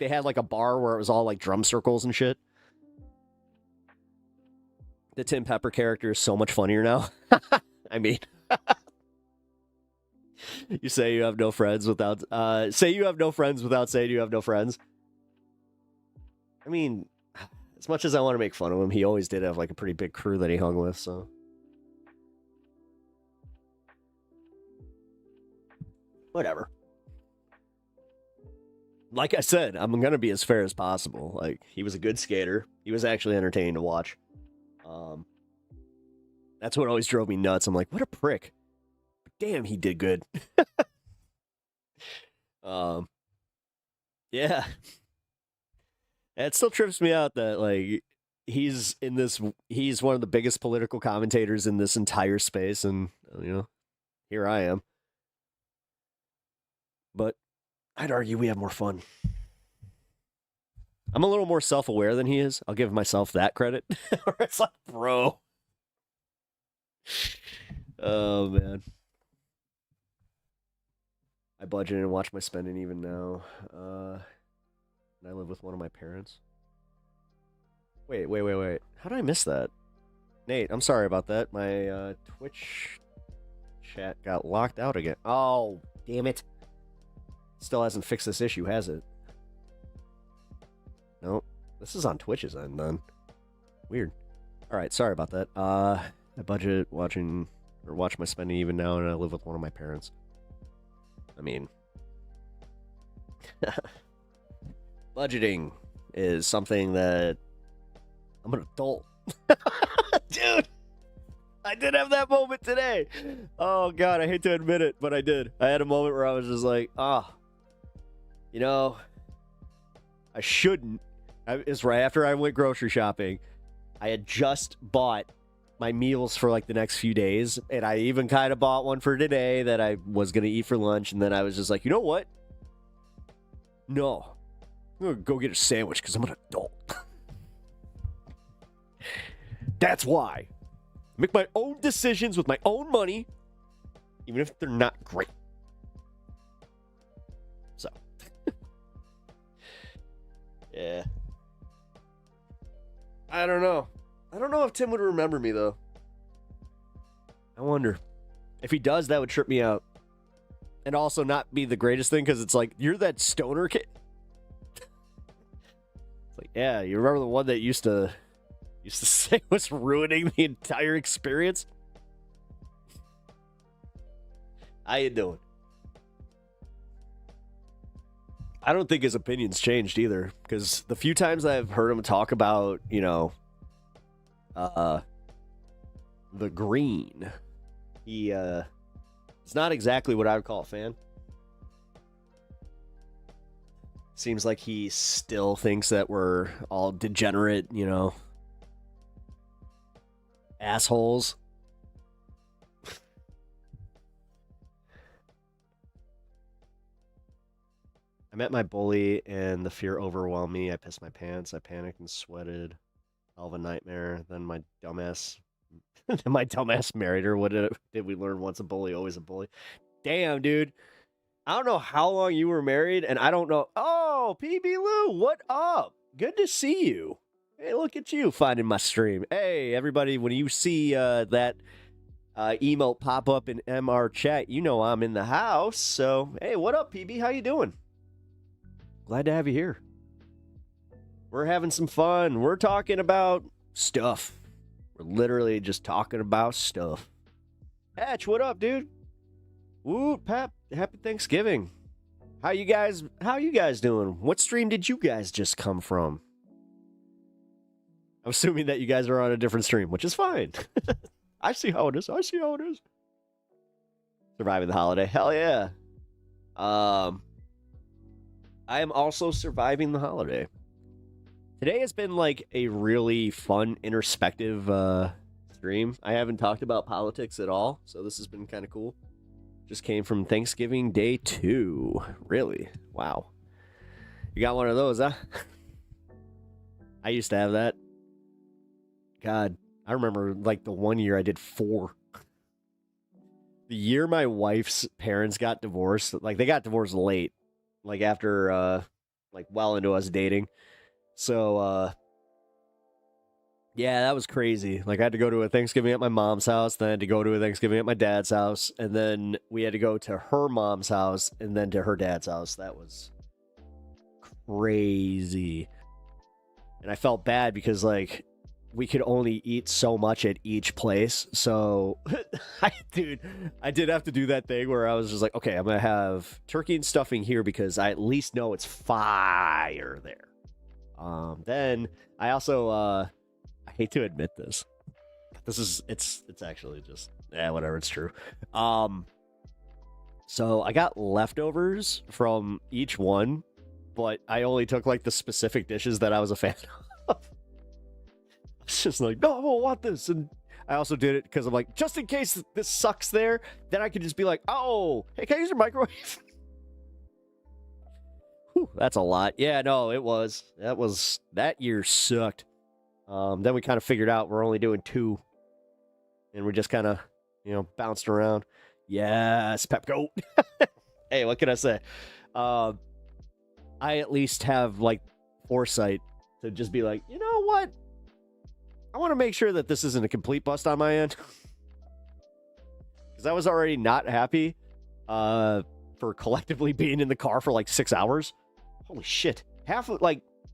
had like a bar where it was all like drum circles and shit. The Tim Pepper character is so much funnier now. I mean, you say you have no friends without saying you have no friends. I mean, as much as I want to make fun of him, he always did have like a pretty big crew that he hung with, so. Whatever. like I said, I'm gonna be as fair as possible. Like, he was a good skater. He was actually entertaining to watch. That's what always drove me nuts. I'm like, what a prick. But damn, he did good. Yeah. It still trips me out that, like, he's one of the biggest political commentators in this entire space, and, you know, here I am. But I'd argue we have more fun. I'm a little more self-aware than he is. I'll give myself that credit. Or it's like, bro. Oh, man. I budget and watch my spending even now. And I live with one of my parents. Wait. How did I miss that? Nate, I'm sorry about that. My Twitch chat got locked out again. Oh, damn it. Still hasn't fixed this issue, has it? Nope. This is on Twitch's end, then. Weird. Alright, sorry about that. I budget watch my spending even now, and I live with one of my parents. I mean... budgeting is something that... I'm an adult. Dude! I did have that moment today! Oh, God, I hate to admit it, but I did. I had a moment where I was just like, you know, I shouldn't. It's right after I went grocery shopping. I had just bought my meals for like the next few days, and I even kind of bought one for today that I was going to eat for lunch, and then I was just like, you know what? No. I'm going to go get a sandwich because I'm an adult. That's why. I make my own decisions with my own money, even if they're not great. So. Yeah. I don't know. I don't know if Tim would remember me, though. I wonder. If he does, that would trip me out. And also not be the greatest thing, because it's like, you're that stoner kid? It's like, yeah, you remember the one that used to say was ruining the entire experience? How you doing? I don't think his opinions changed either, because the few times I've heard him talk about, you know, the green, he, it's not exactly what I would call a fan. Seems like he still thinks that we're all degenerate, you know, assholes. I met my bully and the fear overwhelmed me. I pissed my pants. I panicked and sweated. Hell of a nightmare. Then my dumbass married her. What did we learn? Once a bully, always a bully. Damn, dude. I don't know how long you were married, and I don't know. Oh, PB Lou, what up? Good to see you. Hey, look at you finding my stream. Hey, everybody, when you see that emote pop up in MR chat, you know I'm in the house. So, hey, what up, PB? How you doing? Glad to have you here. We're having some fun. We're talking about stuff. We're literally just talking about stuff. Hatch, what up, dude? Woo, Pap, happy Thanksgiving. How you guys doing? What stream did you guys just come from? I'm assuming that you guys are on a different stream, which is fine. I see how it is. Surviving the holiday. Hell yeah. I am also surviving the holiday. Today has been like a really fun, introspective stream. I haven't talked about politics at all, so this has been kind of cool. Just came from Thanksgiving Day 2. Really? Wow. You got one of those, huh? I used to have that. God, I remember like the one year I did 4. The year my wife's parents got divorced, like they got divorced late. Like after, like well into us dating. So, yeah, that was crazy. Like I had to go to a Thanksgiving at my mom's house, then I had to go to a Thanksgiving at my dad's house, and then we had to go to her mom's house, and then to her dad's house. That was crazy. And I felt bad because, like, we could only eat so much at each place. So, I did have to do that thing where I was just like, okay, I'm going to have turkey and stuffing here because I at least know it's fire there. Then I also, I hate to admit this. It's actually just, whatever, it's true. So I got leftovers from each one, but I only took like the specific dishes that I was a fan of. It's just like, no, I don't want this. And I also did it because I'm like, just in case this sucks there, then I could just be like, oh, hey, can I use your microwave? Whew, that's a lot. Yeah, no, that year sucked. Then we kind of figured out we're only doing 2. And we just kind of, bounced around. Yes, Pepco. Hey, what can I say? I at least have like foresight to just be like, you know what? I want to make sure that this isn't a complete bust on my end. Because I was already not happy for collectively being in the car for like 6 hours. Holy shit. That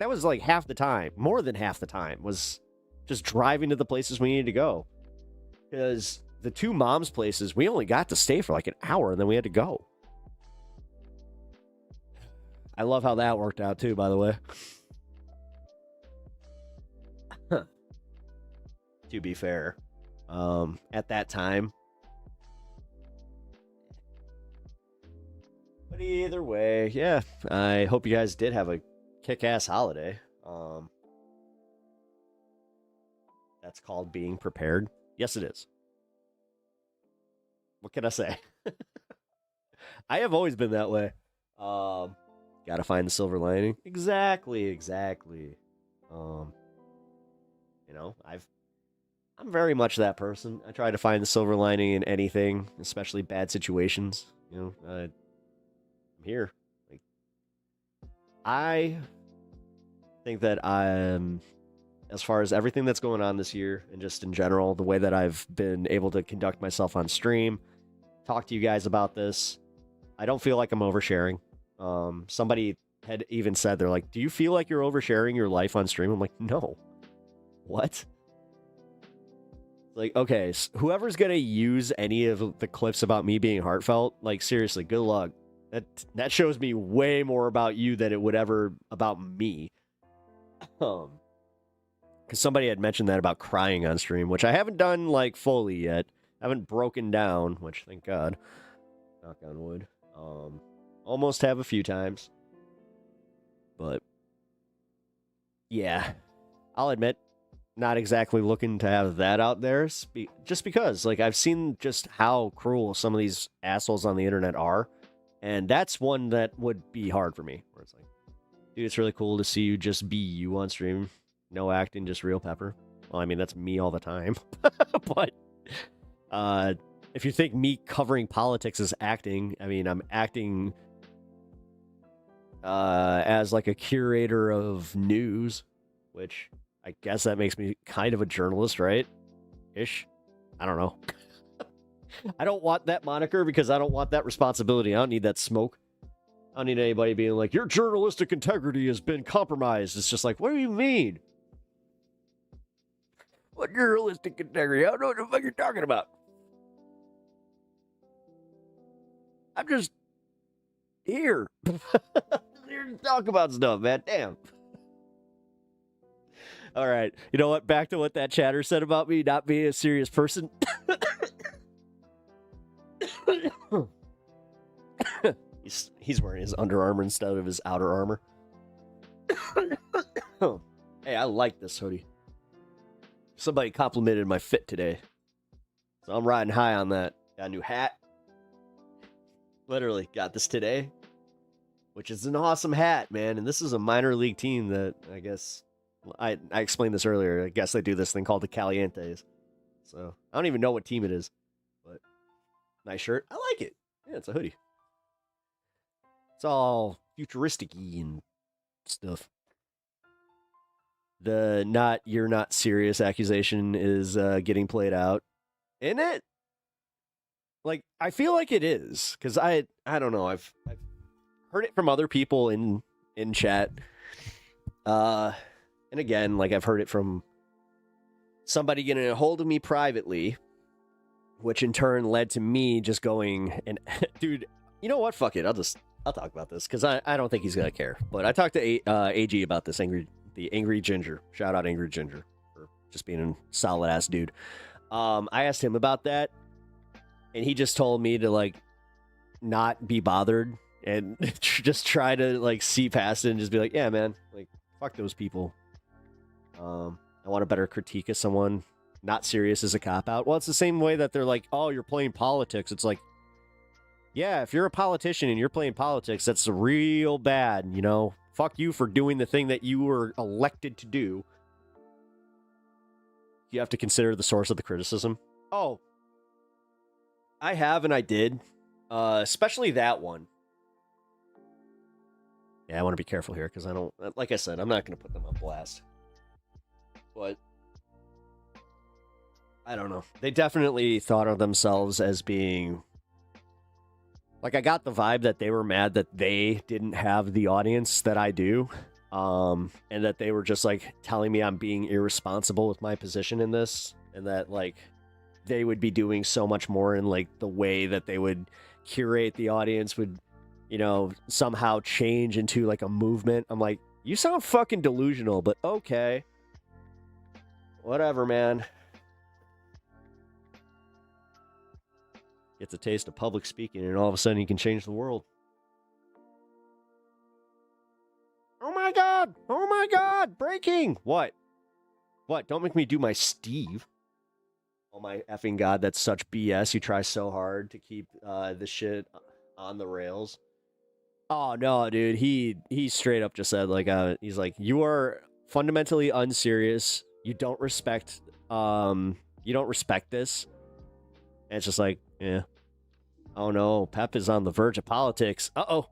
was like half the time. More than half the time was just driving to the places we needed to go. Because the 2 moms' places, we only got to stay for like an hour and then we had to go. I love how that worked out too, by the way. To be fair, at that time. But either way, yeah, I hope you guys did have a kick-ass holiday. That's called being prepared. Yes, it is. What can I say? I have always been that way. Gotta find the silver lining. Exactly. I'm very much that person. I try to find the silver lining in anything, especially bad situations. I'm here. Like, I think that as far as everything that's going on this year and just in general, the way that I've been able to conduct myself on stream, talk to you guys about this, I don't feel like I'm oversharing. Somebody had even said, they're like, do you feel like you're oversharing your life on stream? I'm like, no. What? Like, okay, so whoever's gonna use any of the clips about me being heartfelt, like, seriously, good luck. That shows me way more about you than it would ever about me. Because somebody had mentioned that about crying on stream, which I haven't done, like, fully yet. I haven't broken down, which, thank God. Knock on wood. Almost have a few times. But, yeah. I'll admit, not exactly looking to have that out there, just because, like, I've seen just how cruel some of these assholes on the internet are, and that's one that would be hard for me, where it's like, dude, it's really cool to see you just be you on stream, no acting, just real Pepper. Well, I mean, that's me all the time, but if you think me covering politics is acting, I mean, I'm acting as, like, a curator of news, which I guess that makes me kind of a journalist, right? Ish. I don't know. I don't want that moniker because I don't want that responsibility. I don't need that smoke. I don't need anybody being like, your journalistic integrity has been compromised. It's just like, what do you mean? What journalistic integrity? I don't know what the fuck you're talking about. I'm just here. Here to talk about stuff, man. Damn. All right. You know what? Back to what that chatter said about me not being a serious person. He's wearing his Under Armour instead of his outer armor. Hey, I like this hoodie. Somebody complimented my fit today. So I'm riding high on that. Got a new hat. Literally got this today. Which is an awesome hat, man. And this is a minor league team that I guess... I explained this earlier. I guess they do this thing called the Calientes. So, I don't even know what team it is. But, nice shirt. I like it. Yeah, it's a hoodie. It's all futuristic-y and stuff. The you're not serious accusation is getting played out. Isn't it? Like, I feel like it is. Because I don't know. I've heard it from other people in chat. And again, like, I've heard it from somebody getting a hold of me privately, which in turn led to me just going and dude, you know what? Fuck it. I'll talk about this because I don't think he's gonna care. But I talked to AG about this, the Angry Ginger. Shout out Angry Ginger for just being a solid ass dude. I asked him about that, and he just told me to like not be bothered and just try to like see past it and just be like, yeah, man, like fuck those people. I want a better critique of someone. Not serious as a cop out. Well, it's the same way that they're like, oh, you're playing politics. It's like, yeah, if you're a politician and you're playing politics, that's real bad, you know? Fuck you for doing the thing that you were elected to do. You have to consider the source of the criticism. Oh, I have and I did. Especially that one. Yeah, I want to be careful here because I don't, like I said, I'm not going to put them on blast. But I don't know. They definitely thought of themselves as being, like, I got the vibe that they were mad that they didn't have the audience that I do. And that they were just like telling me I'm being irresponsible with my position in this, and that like they would be doing so much more in like the way that they would curate the audience would, you know, somehow change into like a movement. I'm like, you sound fucking delusional, but okay. Whatever, man. Gets a taste of public speaking, and all of a sudden you can change the world. Oh my god! Oh my god! Breaking! What? What? Don't make me do my Steve. Oh my effing god, that's such BS. You try so hard to keep this shit on the rails. Oh no, dude. He straight up just said, like, he's like, you are fundamentally unserious. You don't respect this. And it's just like, yeah. Oh no, Pep is on the verge of politics. Uh-oh.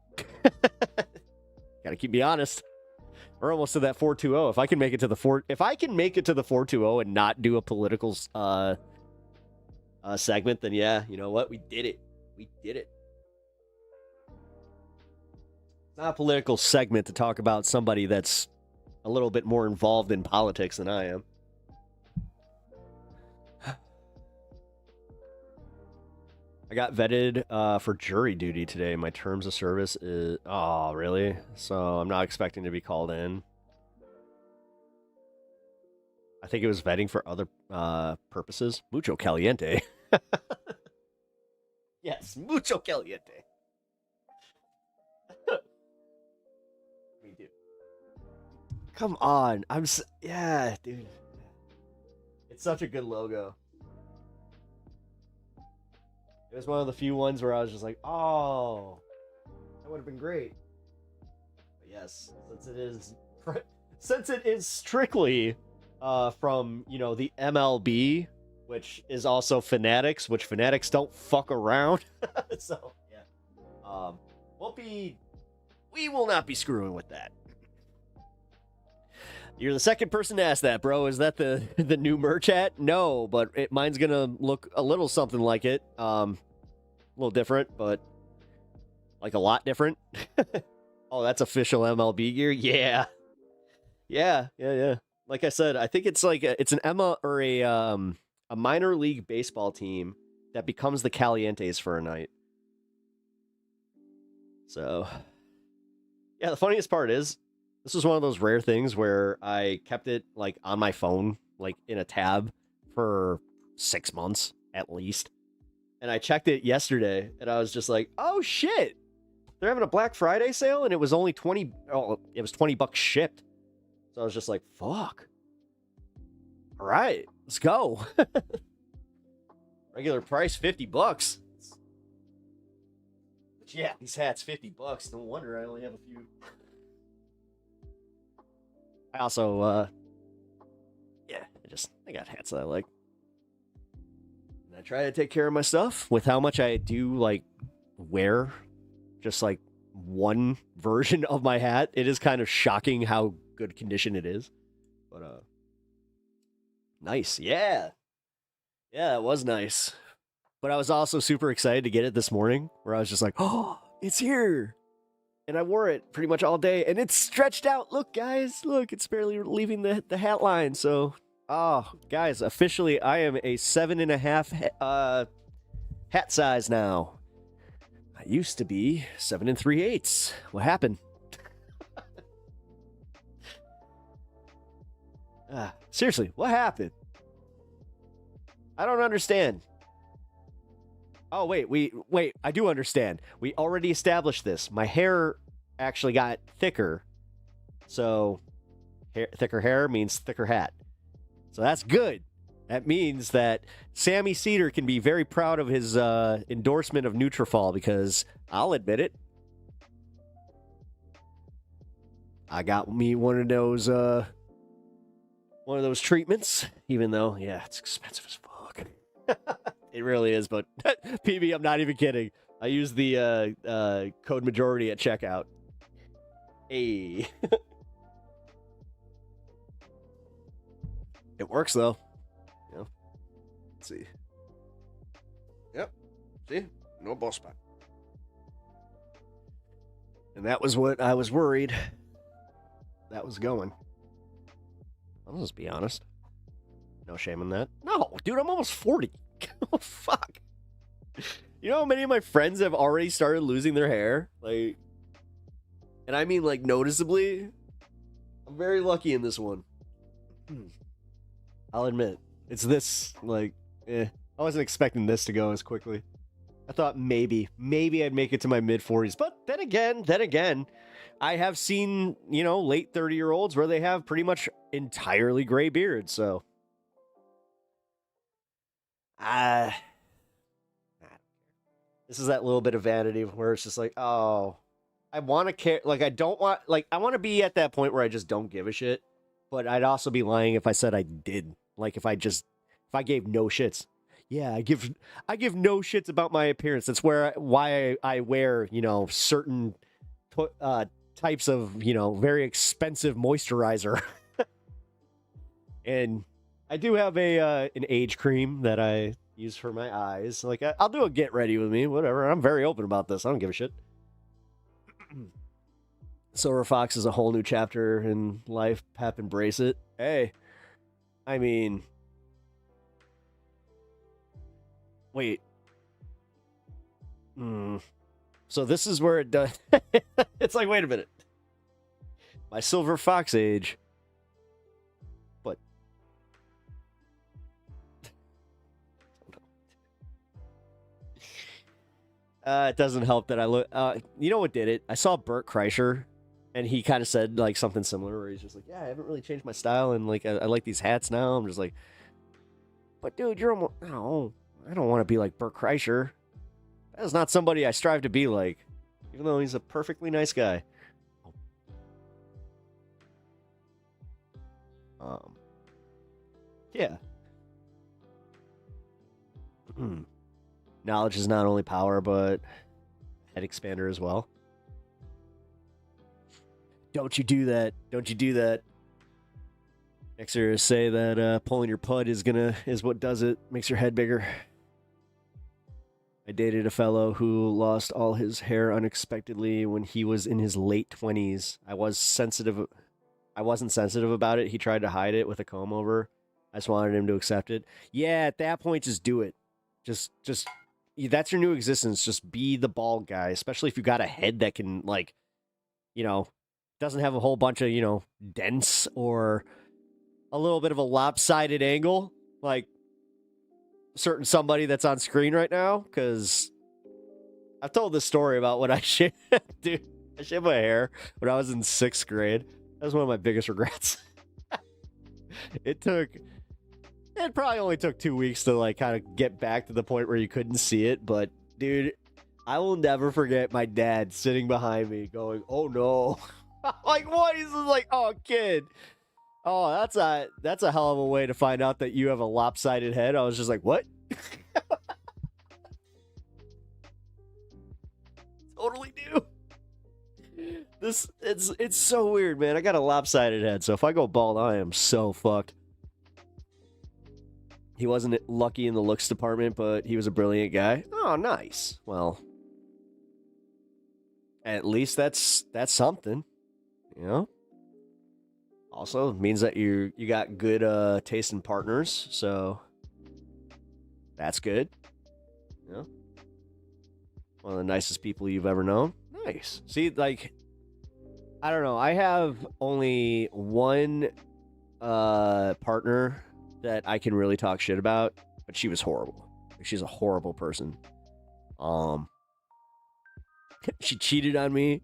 Gotta keep me honest. We're almost to that 420. If I can make it to the 420 and not do a political segment, then yeah, you know what? We did it. We did it. It's not a political segment to talk about somebody that's a little bit more involved in politics than I am. I got vetted for jury duty today. My terms of service is... Oh, really? So I'm not expecting to be called in. I think it was vetting for other purposes. Mucho caliente. Yes, mucho caliente. Me too. Come on. Yeah, dude. It's such a good logo. It was one of the few ones where I was just like, oh, that would have been great. But yes, since it is strictly from, you know, the MLB, which is also Fanatics, which Fanatics don't fuck around. So, yeah. We will not be screwing with that. You're the second person to ask that, bro. Is that the new merch hat? No, but mine's gonna look a little something like it. A little different, but like a lot different. Oh, that's official MLB gear? Yeah. Yeah. Like I said, I think it's like it's an a minor league baseball team that becomes the Calientes for a night. So, yeah, the funniest part is, this was one of those rare things where I kept it like on my phone, like in a tab for 6 months at least. And I checked it yesterday and I was just like, oh shit, they're having a Black Friday sale and it was only $20 shipped. So I was just like, fuck. All right, let's go. Regular price, $50. But yeah, these hats, $50. No wonder I only have a few. I also, I got hats that I like. And I try to take care of my stuff with how much I do, like, wear just, like, one version of my hat. It is kind of shocking how good condition it is. But, nice. Yeah. Yeah, it was nice. But I was also super excited to get it this morning, where I was just like, oh, it's here. And I wore it pretty much all day, and it's stretched out. Look, guys, look, it's barely leaving the hat line. So Oh, guys, officially, I am a 7.5 hat size now. I used to be 7 3/8. What happened? Seriously, what happened? I don't understand. Oh, wait, I do understand. We already established this. My hair actually got thicker. So, thicker hair means thicker hat. So that's good. That means that Sammy Cedar can be very proud of his endorsement of Nutrafol, because I'll admit it. I got me one of those treatments, even though, yeah, it's expensive as fuck. It really is, but PB, I'm not even kidding. I use the code majority at checkout. Hey. It works, though. You know? Let's see. Yep. See? No ball spot. And that was what I was worried that was going. I'll just be honest. No shame in that. No, dude, I'm almost 40. Oh, fuck. You know how many of my friends have already started losing their hair? Like, and I mean, like, noticeably. I'm very lucky in this one. I'll admit. It's this, like, I wasn't expecting this to go as quickly. I thought maybe I'd make it to my mid-40s. But then again, I have seen, you know, late 30-year-olds where they have pretty much entirely gray beards, so. This is that little bit of vanity where it's just like, oh, I want to care. Like, I don't want, like, I want to be at that point where I just don't give a shit. But I'd also be lying if I said I did. Like, if I gave no shits. Yeah, I give no shits about my appearance. That's why I wear, you know, certain types of, you know, very expensive moisturizer. And I do have an age cream that I use for my eyes. Like, I'll do a get ready with me, whatever. I'm very open about this. I don't give a shit. Silver Fox is a whole new chapter in life. Pep, embrace it. Hey, I mean, wait. So this is where it does. It's like, wait a minute. My Silver Fox age. But. It doesn't help that I look. You know what did it? I saw Bert Kreischer. And he kind of said, like, something similar where he's just like, yeah, I haven't really changed my style, and, like, I like these hats now. I'm just like, but, dude, you're almost, no, I don't want to be like Bert Kreischer. That is not somebody I strive to be like, even though he's a perfectly nice guy. Yeah. Knowledge is not only power, but head expander as well. Don't you do that. Don't you do that. Xers say that pulling your pud is what does it. Makes your head bigger. I dated a fellow who lost all his hair unexpectedly when he was in his late 20s. I wasn't sensitive about it. He tried to hide it with a comb over. I just wanted him to accept it. Yeah, at that point, just do it. Just that's your new existence. Just be the bald guy, especially if you got a head that can, like, you know, doesn't have a whole bunch of, you know, dents or a little bit of a lopsided angle, like certain somebody that's on screen right now. Because I've told this story about when I shaved, dude, I shaved my hair when I was in 6th grade. That was one of my biggest regrets. It probably only took 2 weeks to, like, kind of get back to the point where you couldn't see it. But, dude, I will never forget my dad sitting behind me going, oh no. Like, what? He's like, oh, kid. Oh, that's a hell of a way to find out that you have a lopsided head. I was just like, what? Totally do. It's so weird, man. I got a lopsided head, so if I go bald, I am so fucked. He wasn't lucky in the looks department, but he was a brilliant guy. Oh, nice. Well, at least that's something. You know? Also means that you got good taste in partners, so that's good. You know? One of the nicest people you've ever known. Nice. See, like, I don't know. I have only one partner that I can really talk shit about, but she was horrible. Like, she's a horrible person. She cheated on me,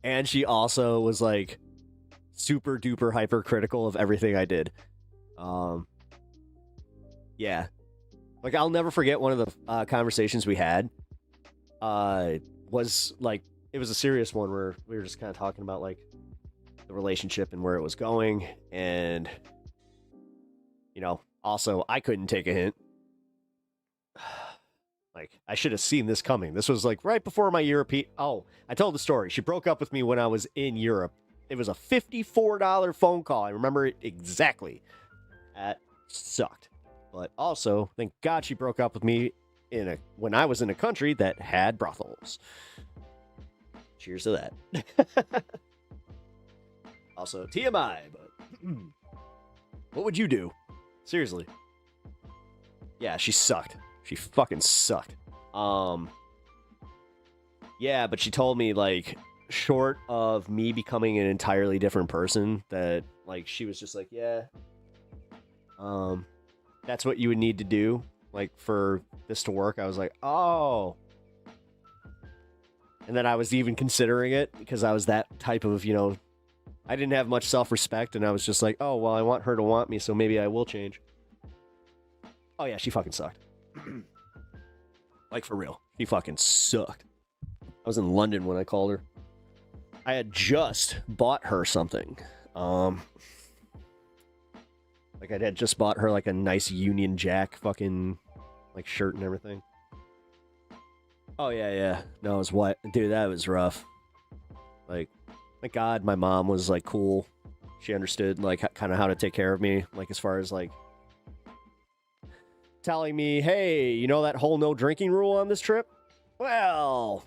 and she also was like super duper hypercritical of everything I did. Yeah. Like, I'll never forget one of the conversations we had. Was like, it was a serious one where we were just kind of talking about like the relationship and where it was going, and you know, also I couldn't take a hint. Like, I should have seen this coming. This was like right before my European. Oh, I told the story. She broke up with me when I was in Europe. It was a $54 phone call. I remember it exactly. That sucked. But also, thank God she broke up with me when I was in a country that had brothels. Cheers to that. Also, TMI, but what would you do? Seriously. Yeah, she sucked. She fucking sucked. Yeah, but she told me, like, short of me becoming an entirely different person, that, like, she was just like, yeah, that's what you would need to do, like, for this to work. I was like, oh. And then I was even considering it because I was that type of, you know, I didn't have much self-respect, and I was just like, oh, well, I want her to want me, so maybe I will change. Oh, yeah, she fucking sucked. Like, for real. She fucking sucked. I was in London when I called her. I had just bought her something. Like, I had just bought her, like, a nice Union Jack fucking, like, shirt and everything. Oh, yeah. No, it was what? Dude, that was rough. Like, thank God my mom was, like, cool. She understood, like, kind of how to take care of me. Like, as far as, like, telling me, hey, you know that whole no drinking rule on this trip? Well,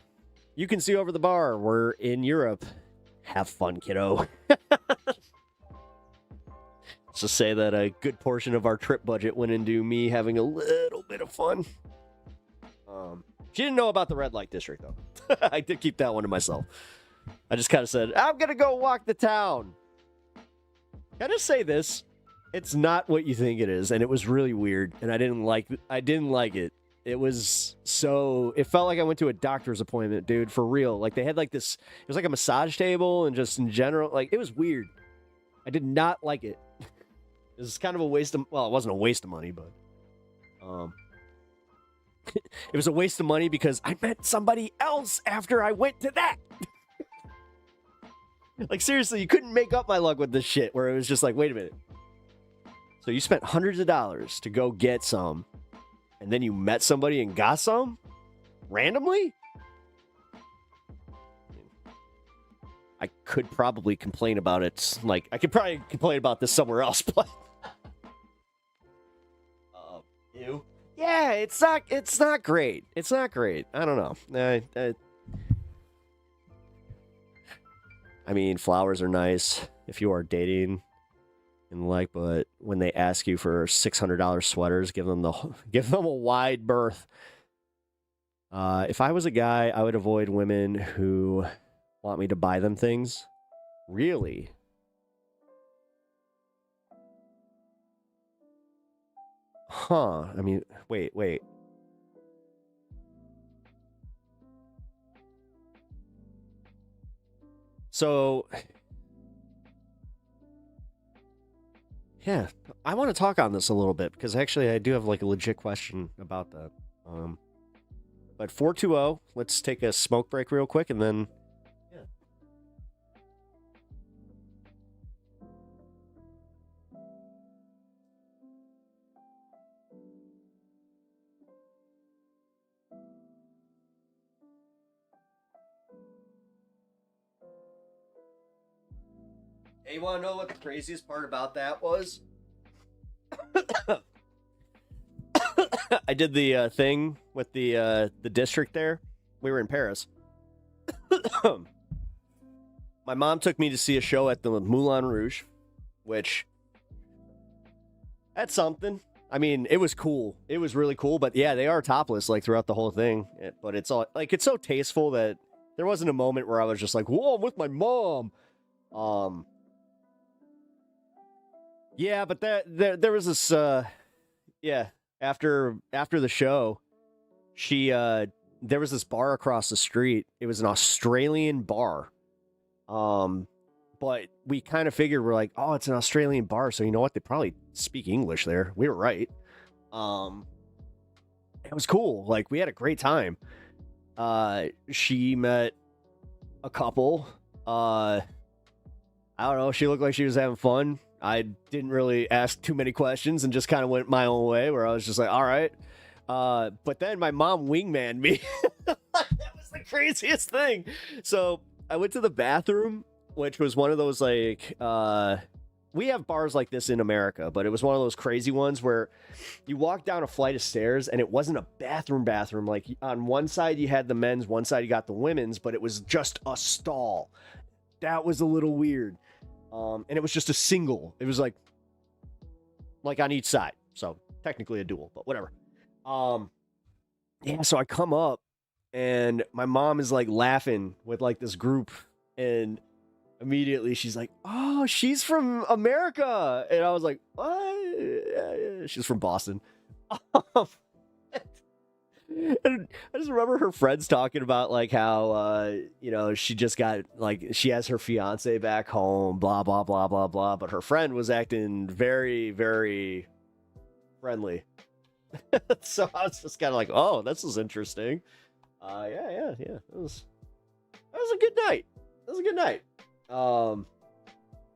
you can see over the bar. We're in Europe. Have fun, kiddo. Let's just say that a good portion of our trip budget went into me having a little bit of fun. She didn't know about the red light district, though. I did keep that one to myself. I just kind of said, I'm going to go walk the town. Can I just say this? It's not what you think it is, and it was really weird, and I didn't like it. It was so... It felt like I went to a doctor's appointment, dude, for real. Like, they had, like, this... It was like a massage table, and just in general, like, it was weird. I did not like it. It was kind of a waste of... Well, it wasn't a waste of money, but... It was a waste of money because I met somebody else after I went to that. Like, seriously, you couldn't make up my luck with this shit, where it was just like, wait a minute. So you spent hundreds of dollars to go get some, and then you met somebody and got some? Randomly? I could probably complain about it. Like, I could probably complain about this somewhere else, but... Ew. Yeah, it's not great. It's not great. I don't know. I mean, flowers are nice if you are dating and like, but when they ask you for $600 sweaters, give them a wide berth. If I was a guy, I would avoid women who want me to buy them things. Really? Huh. I mean, wait. So, yeah, I want to talk on this a little bit because actually I do have like a legit question about that. But 420, let's take a smoke break real quick and then... Hey, you want to know what the craziest part about that was? I did the thing with the district there. We were in Paris. My mom took me to see a show at the Moulin Rouge. which that's something. I mean, it was cool. It was really cool, but yeah, they are topless like throughout the whole thing. But it's all like it's so tasteful that there wasn't a moment where I was just like, "Whoa, I'm with my mom." Yeah, but there was this yeah, after the show, there was this bar across the street. It was an Australian bar. But we kind of figured, we're like, oh, it's an Australian bar, so you know what? They probably speak English there. We were right. It was cool. Like, we had a great time. She met a couple. I don't know. She looked like she was having fun. I didn't really ask too many questions and just kind of went my own way, where I was just like, all right. But then my mom wingmaned me. That was the craziest thing. So I went to the bathroom, which was one of those, like, we have bars like this in America, but it was one of those crazy ones where you walk down a flight of stairs and it wasn't a bathroom. Like, on one side you had the men's, one side you got the women's, but it was just a stall. That was a little weird. And it was just a single. It was like on each side. So technically a dual, but whatever. Yeah, so I come up and my mom is like laughing with like this group, and immediately she's like, oh, she's from America. And I was like, what? Yeah, she's from Boston. And I just remember her friends talking about like how, she just got, like, she has her fiance back home, blah, blah, blah, blah, blah. But her friend was acting very, very friendly. So I was just kind of like, oh, this is interesting. Yeah. That was a good night. That was a good night.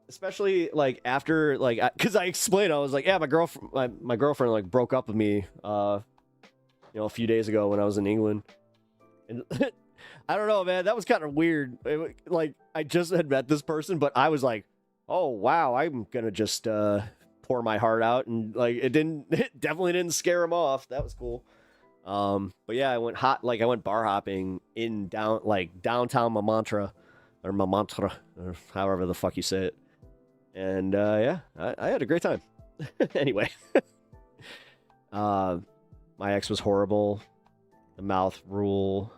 Especially like after, like, because I explained, I was like, yeah, my girlfriend like broke up with me, a few days ago when I was in England. And I don't know, man, that was kind of weird. Like, I just had met this person, but I was like, oh wow, I'm gonna just pour my heart out, and like it definitely didn't scare him off. That was cool. But yeah, I went bar hopping in downtown Mamantra, or however the fuck you say it. And yeah, I had a great time. Anyway. My ex was horrible. The mouth mule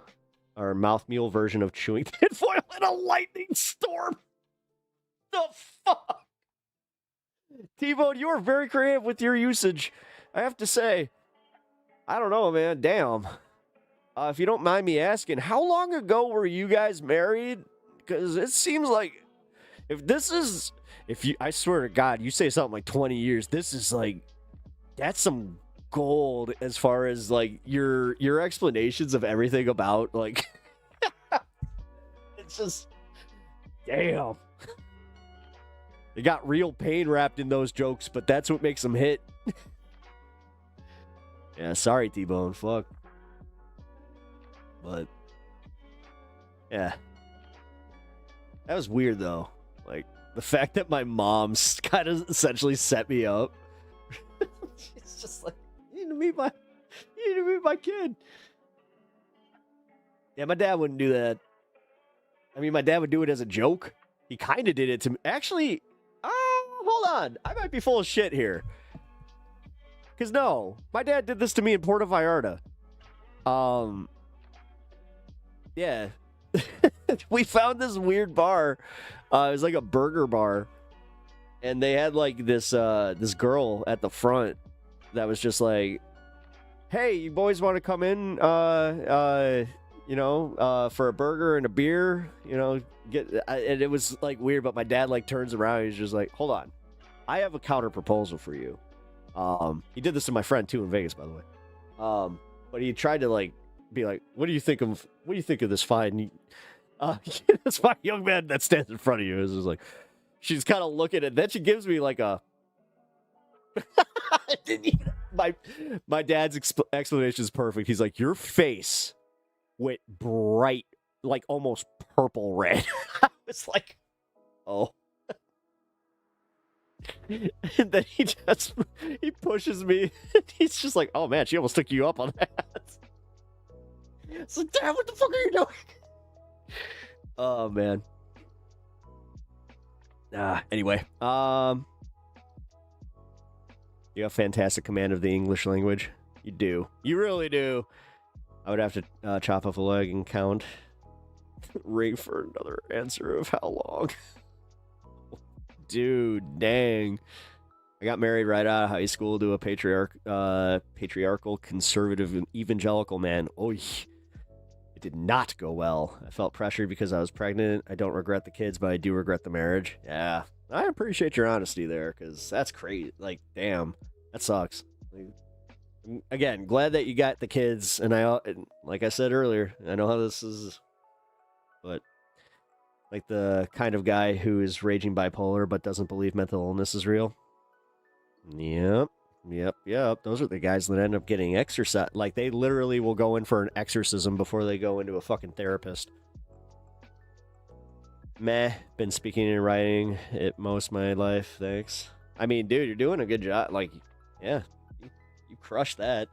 version of chewing tinfoil in a lightning storm. The fuck? T-Bone, you are very creative with your usage. I have to say, I don't know, man. Damn. If you don't mind me asking, how long ago were you guys married? Because it seems like I swear to God, you say something like 20 years, this is like, that's some gold as far as like your explanations of everything about, like, it's just, damn. They got real pain wrapped in those jokes, but that's what makes them hit. Yeah, sorry, T-Bone, fuck. But yeah, that was weird though. Like, the fact that my mom's kind of essentially set me up. She's just like, you need to meet my kid. Yeah, my dad wouldn't do that. I mean, my dad would do it as a joke. He kind of did it to me. Actually, hold on. I might be full of shit here. Because no, my dad did this to me in Puerto Vallarta. Yeah. We found this weird bar. It was like a burger bar. And they had like this girl at the front that was just like, hey, you boys want to come in, for a burger and a beer, and it was like weird, but my dad like turns around and he's just like, hold on, I have a counter proposal for you. He did this to my friend too in Vegas, by the way. But he tried to like be like, what do you think of this fine this fine young man that stands in front of you? Is just like, she's kind of looking at, then she gives me like a my dad's explanation is perfect. He's like, your face went bright, like almost purple red. I was like, oh. And then he pushes me. He's just like, oh man, she almost took you up on that. It's like, Dad, what the fuck are you doing? Oh man. Anyway, You have fantastic command of the English language. You do. You really do. I would have to chop off a leg and count. Ring for another answer of how long. Dude, dang. I got married right out of high school to a patriarchal, conservative, and evangelical man. Oy. It did not go well. I felt pressured because I was pregnant. I don't regret the kids, but I do regret the marriage. Yeah, I appreciate your honesty there, because that's crazy. Like, damn, that sucks. Like, again, glad that you got the kids, and like I said earlier, I know how this is, but like the kind of guy who is raging bipolar but doesn't believe mental illness is real. Yep. Those are the guys that end up getting exercise. Like, they literally will go in for an exorcism before they go into a fucking therapist. Meh. Been speaking and writing it most of my life. Thanks. I mean, dude, you're doing a good job. Like, yeah, you crushed that.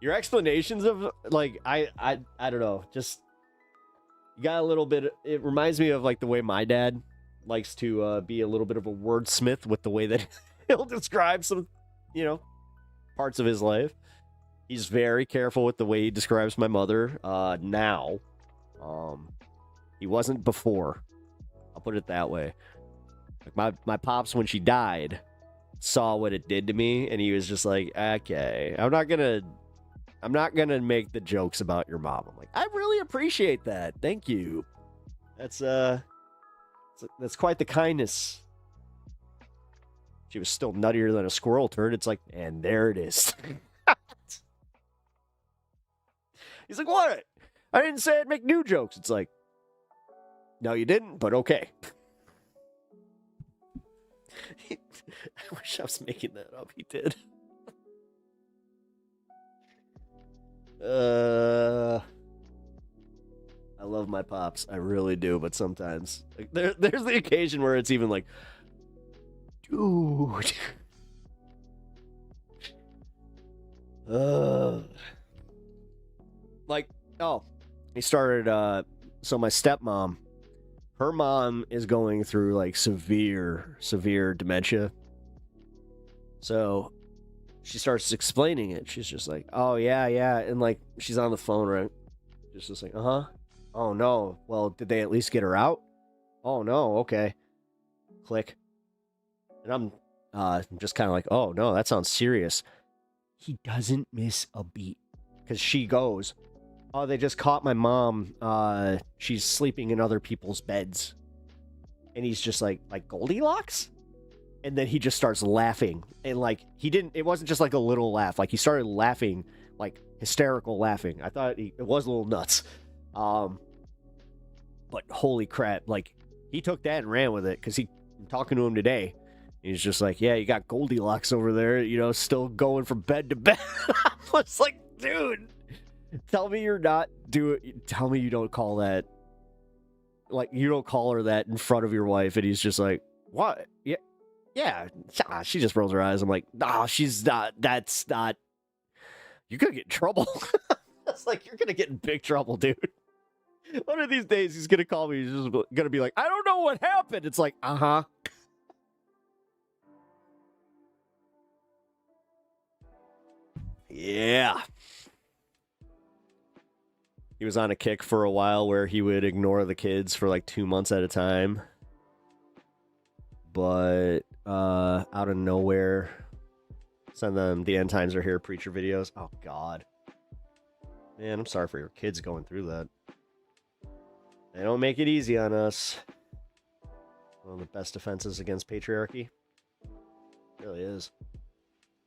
Your explanations of, like, I don't know. Just, you got a little bit. It reminds me of, like, the way my dad likes to be a little bit of a wordsmith with the way that he'll describe some, parts of his life. He's very careful with the way he describes my mother now. He wasn't before. I'll put it that way. Like my pops, when she died, saw what it did to me, and he was just like, okay, I'm not gonna make the jokes about your mom. I'm like, I really appreciate that. Thank you. That's quite the kindness. She was still nuttier than a squirrel turd. It's like, and there it is. He's like, what? I didn't say I'd make new jokes. It's like, no, you didn't, but okay. I wish I was making that up. He did. I love my pops. I really do, but sometimes like, there's the occasion where it's even like, dude. Like, oh, he started, so my stepmom, her mom is going through like severe dementia. So she starts explaining it. She's just like, oh yeah. And like, she's on the phone, right? Just like, uh-huh. Oh no. Well, did they at least get her out? Oh no. Okay. Click. And I'm just kind of like, oh no, that sounds serious. He doesn't miss a beat. Because she goes, oh, they just caught my mom. She's sleeping in other people's beds. And he's just like Goldilocks? And then he just starts laughing. And like, it wasn't just like a little laugh. Like, he started laughing, like hysterical laughing. I thought it was a little nuts. But holy crap. Like, he took that and ran with it. Because I'm talking to him today. He's just like, yeah, you got Goldilocks over there, still going from bed to bed. I was like, dude, tell me you don't call that, like, you don't call her that in front of your wife. And he's just like, what? Yeah. She just rolls her eyes. I'm like, nah, she's not, that's not, you're going to get in trouble. That's like, you're going to get in big trouble, dude. One of these days, he's going to call me. He's just going to be like, I don't know what happened. It's like, uh-huh. Yeah. He was on a kick for a while where he would ignore the kids for like 2 months at a time. But out of nowhere, send them the End Times Are Here preacher videos. Oh, God. Man, I'm sorry for your kids going through that. They don't make it easy on us. One of the best defenses against patriarchy. It really is.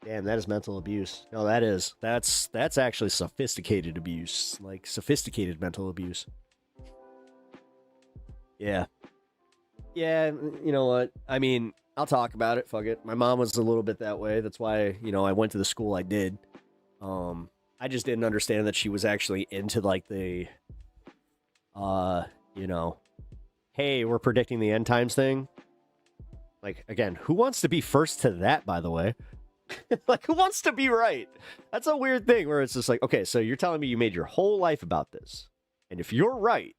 Damn, that is mental abuse. No, that's actually sophisticated abuse. Like, sophisticated mental abuse. Yeah. Yeah, you know what? I mean, I'll talk about it. Fuck it. My mom was a little bit that way. That's why, I went to the school I did. I just didn't understand that she was actually into, like, the, hey, we're predicting the end times thing. Like, again, who wants to be first to that, by the way? Like, who wants to be right? That's a weird thing where it's just like, okay, so you're telling me you made your whole life about this. And if you're right,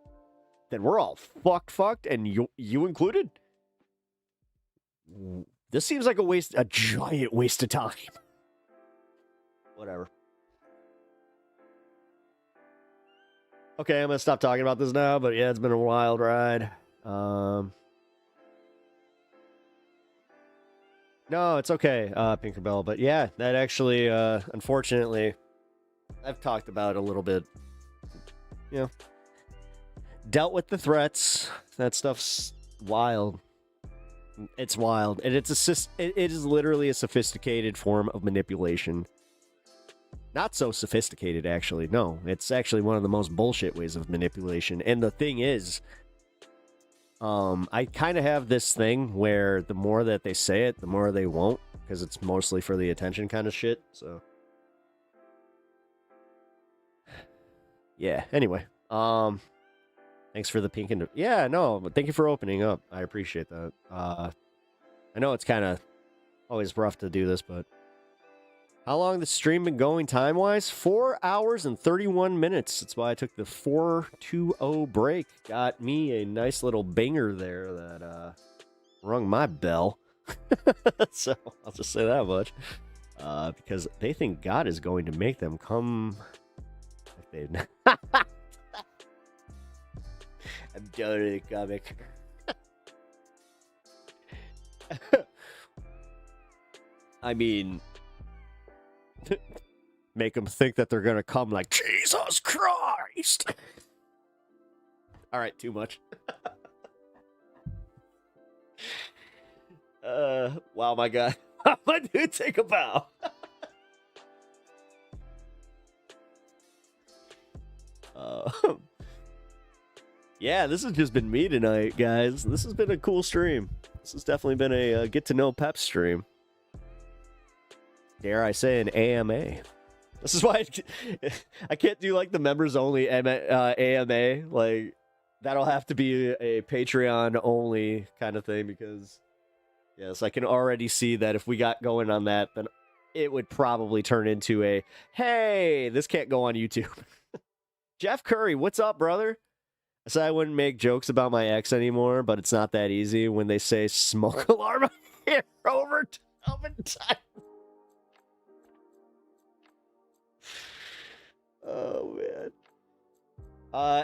then we're all fucked, and you included? This seems like a giant waste of time. Whatever. Okay, I'm gonna stop talking about this now, but yeah, it's been a wild ride. No, it's okay, Pinkerbell, but yeah, that actually, unfortunately, I've talked about it a little bit. You know, dealt with the threats. That stuff's wild. It's wild, and it is literally a sophisticated form of manipulation. Not so sophisticated, actually. No, it's actually one of the most bullshit ways of manipulation. And the thing is, I kind of have this thing where the more that they say it, the more they won't, because it's mostly for the attention kind of shit. So, yeah. Anyway, thanks for the pink and yeah, no, but thank you for opening up. I appreciate that. I know it's kind of always rough to do this, but. How long the stream been going time-wise? 4 hours and 31 minutes. That's why I took the 4:20 break. Got me a nice little banger there that rung my bell. So I'll just say that much. Because they think God is going to make them come. I'm totally comic. I mean... make them think that they're gonna come like Jesus Christ. All right, too much. Wow, my God, my dude, take a bow. Yeah, this has just been me tonight, guys. This has been a cool stream. This has definitely been a get to know Pep stream. Dare I say an AMA. This is why I can't do like the members only AMA. Like that'll have to be a Patreon only kind of thing because yes, I can already see that if we got going on that, then it would probably turn into a hey, this can't go on YouTube. Jeff Curry, what's up, brother? I said I wouldn't make jokes about my ex anymore, but it's not that easy when they say smoke alarm here over time. Oh, man.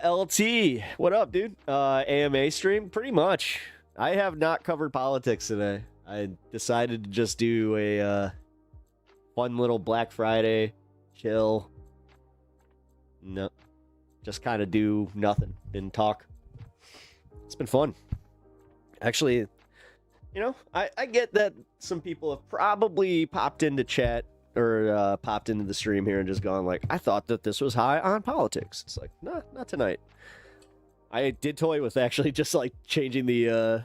LT, what up, dude? AMA stream? Pretty much. I have not covered politics today. I decided to just do a fun little Black Friday chill. No, just kind of do nothing and talk. It's been fun. Actually, you know, I get that some people have probably popped into chat or popped into the stream here and just gone like, I thought that this was high on politics. It's like, nah, not tonight. I did toy with actually just like changing the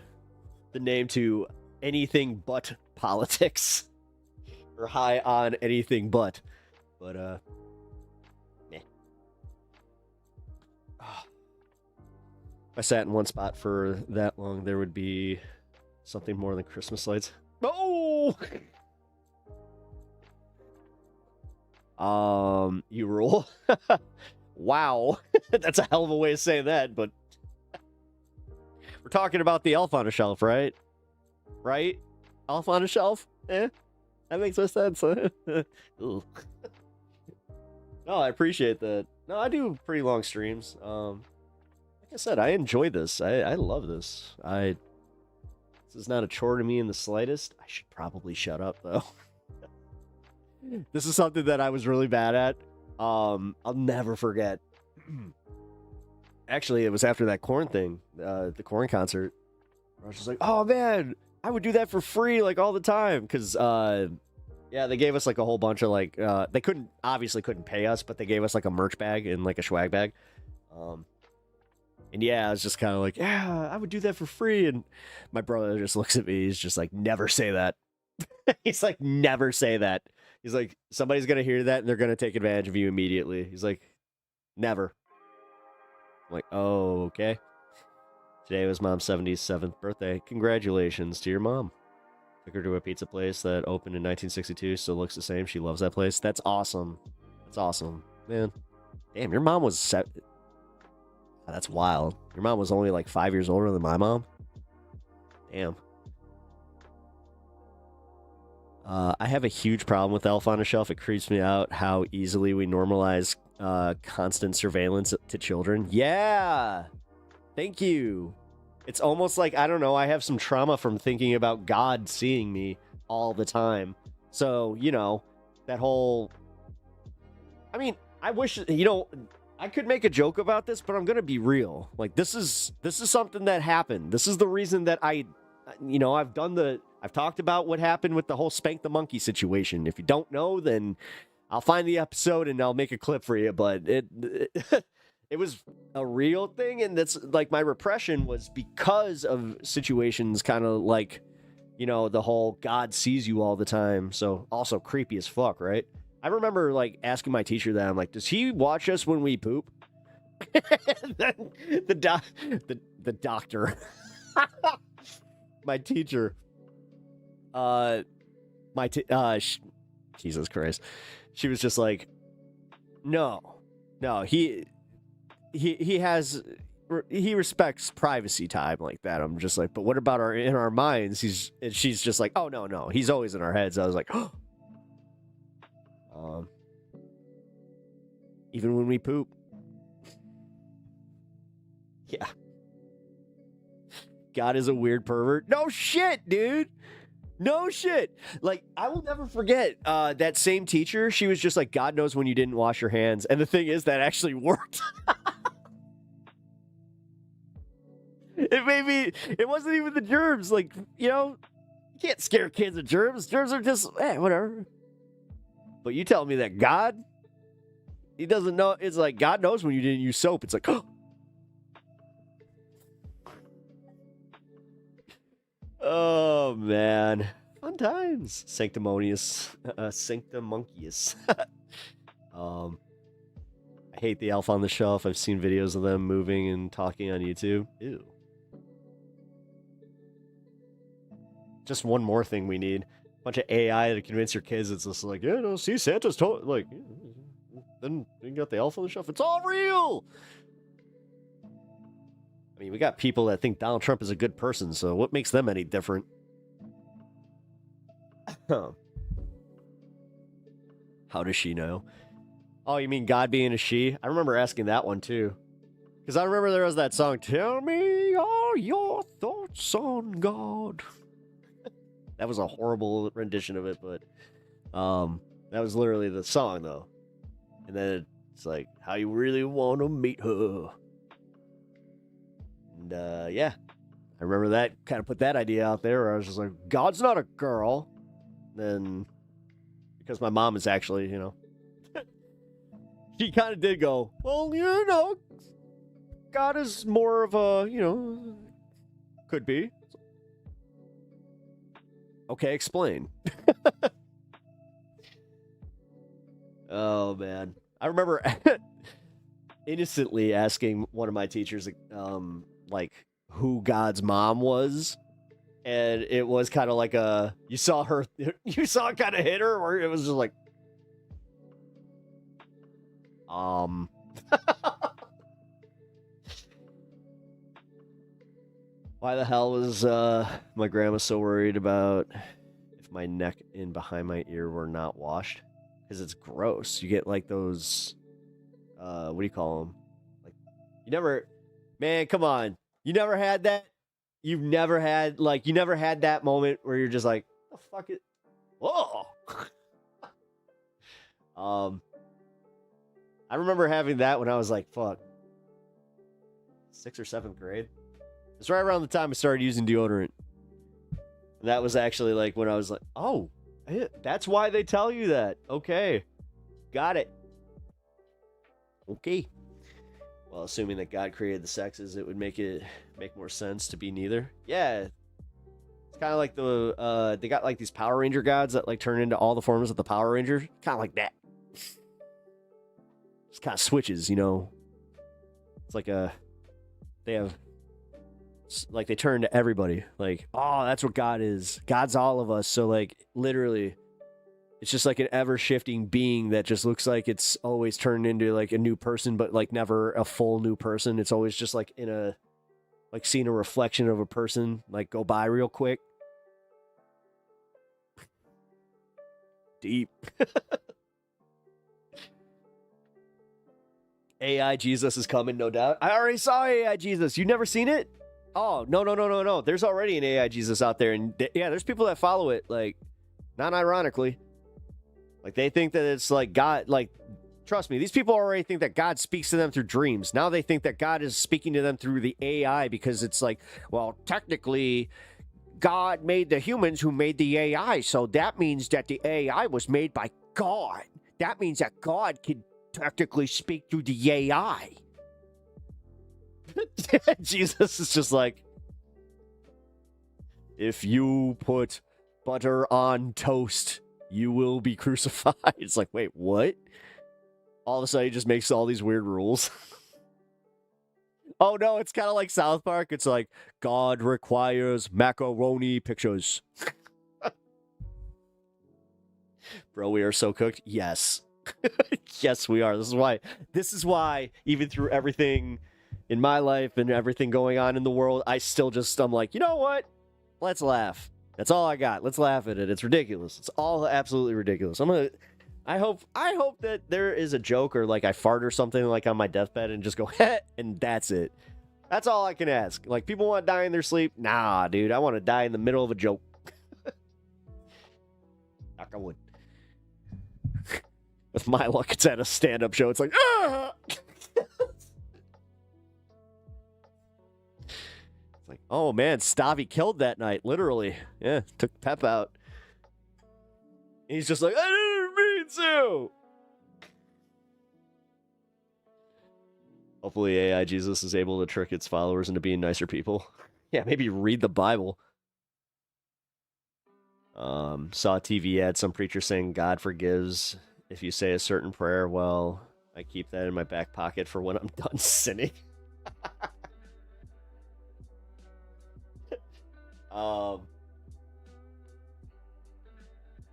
name to anything but politics or high on anything but meh. If I sat in one spot for that long, there would be something more than Christmas lights. Oh! You rule. Wow. That's a hell of a way of saying that, but we're talking about the elf on a shelf, right? Right? Elf on a shelf? That makes no sense. No, I appreciate that. No, I do pretty long streams. Like I said, I enjoy this. I love this. This is not a chore to me in the slightest. I should probably shut up, though. This is something that I was really bad at. I'll never forget. Actually, it was after that Korn thing, the Korn concert. I was just like, oh man, I would do that for free like all the time. Because, yeah, they gave us like a whole bunch of like, they obviously couldn't pay us, but they gave us like a merch bag and like a swag bag. And yeah, I was just kind of like, yeah, I would do that for free. And my brother just looks at me. He's just like, never say that. He's like, never say that. He's like, somebody's going to hear that and they're going to take advantage of you immediately. He's like, never. I'm like, oh, okay. Today was Mom's 77th birthday. Congratulations to your mom. Took her to a pizza place that opened in 1962. Still looks the same. She loves that place. That's awesome. That's awesome. Man. Damn, your mom was... Oh, that's wild. Your mom was only like 5 years older than my mom? Damn. I have a huge problem with Elf on a Shelf. It creeps me out how easily we normalize constant surveillance to children. Yeah. Thank you. It's almost like, I don't know, I have some trauma from thinking about God seeing me all the time. So, you know, that whole... I mean, I wish, you know, I could make a joke about this, but I'm going to be real. Like, this is something that happened. This is the reason that I've talked about what happened with the whole Spank the Monkey situation. If you don't know, then I'll find the episode and I'll make a clip for you. But it was a real thing, and that's like my repression was because of situations kind of like, you know, the whole God sees you all the time. So also creepy as fuck, right? I remember like asking my teacher that. I'm like, does he watch us when we poop? Then the doctor, my teacher, Jesus Christ, she was just like, no, he respects privacy time like that. I'm just like, but what about in our minds? She's just like, oh no, he's always in our heads. I was like, oh. Even when we poop. Yeah. God is a weird pervert. No shit, dude. No shit. Like, I will never forget that same teacher. She was just like, God knows when you didn't wash your hands. And the thing is, that actually worked. It wasn't even the germs. Like, you know, you can't scare kids of germs. Germs are just, whatever. But you tell me that God, he doesn't know. It's like, God knows when you didn't use soap. It's like, oh, man. Fun times. Sanctimonious. Sanctimonkeous. I hate the Elf on the Shelf. I've seen videos of them moving and talking on YouTube. Ew. Just one more thing we need. Bunch of AI to convince your kids. It's just like, yeah, no, see, Santa's told, like, then you got the Elf on the Shelf. It's all real. I mean, we got people that think Donald Trump is a good person, so what makes them any different? How does she know? Oh, you mean God being a she? I remember asking that one too. Because I remember there was that song, Tell Me All Your Thoughts on God. That was a horrible rendition of it, but that was literally the song, though. And then it's like, how you really want to meet her. And yeah, I remember that, kind of put that idea out there where I was just like, God's not a girl. Then, because my mom is actually, you know, she kind of did go, well, you know, God is more of a, you know, could be. Okay, explain. Oh, man. I remember innocently asking one of my teachers, like, who God's mom was. And it was kind of like you saw it kind of hit her, where it was just like, why the hell was my grandma so worried about if my neck and behind my ear were not washed? Because it's gross. You get like those, what do you call them? Like, man, come on. You never had that? You never had that moment where you're just like, oh, fuck it. Whoa. I remember having that when I was like, 6th or 7th grade. It's right around the time I started using deodorant. And that was actually like when I was like, oh, that's why they tell you that. Okay. Got it. Okay. Well, assuming that God created the sexes, it would make more sense to be neither. Yeah. It's kind of like they got like these Power Ranger gods that like turn into all the forms of the Power Ranger. Kind of like that. It's kind of switches, you know. It's like they turn to everybody. Like, oh, that's what God is. God's all of us. So like literally it's just like an ever-shifting being that just looks like it's always turned into like a new person, but like never a full new person. It's always just like seeing a reflection of a person like go by real quick. Deep. AI Jesus is coming, no doubt. I already saw AI Jesus. You never seen it? Oh, no. There's already an AI Jesus out there. And yeah, there's people that follow it, like, not ironically. Like, they think that it's like God, like, trust me, these people already think that God speaks to them through dreams. Now they think that God is speaking to them through the AI because it's like, well, technically, God made the humans who made the AI. So that means that the AI was made by God. That means that God could technically speak through the AI. Jesus is just like, if you put butter on toast, you will be crucified. It's like, wait, what? All of a sudden, he just makes all these weird rules. Oh no, it's kind of like South Park. It's like, God requires macaroni pictures. Bro, we are so cooked. Yes. Yes, we are. This is why, even through everything in my life and everything going on in the world, I'm like, you know what? Let's laugh. That's all I got. Let's laugh at it. It's ridiculous. It's all absolutely ridiculous. I hope that there is a joke or like I fart or something like on my deathbed and just go, heh, and that's it. That's all I can ask. Like, people want to die in their sleep. Nah, dude, I want to die in the middle of a joke. Knock on wood. With my luck, it's at a stand-up show. It's like, ah! It's like, oh man, Stavi killed that night, literally. Yeah, took Pep out. He's just like, I didn't mean to. Hopefully AI Jesus is able to trick its followers into being nicer people. Yeah, maybe read the Bible. Saw a TV ad, some preacher saying God forgives if you say a certain prayer. Well, I keep that in my back pocket for when I'm done sinning.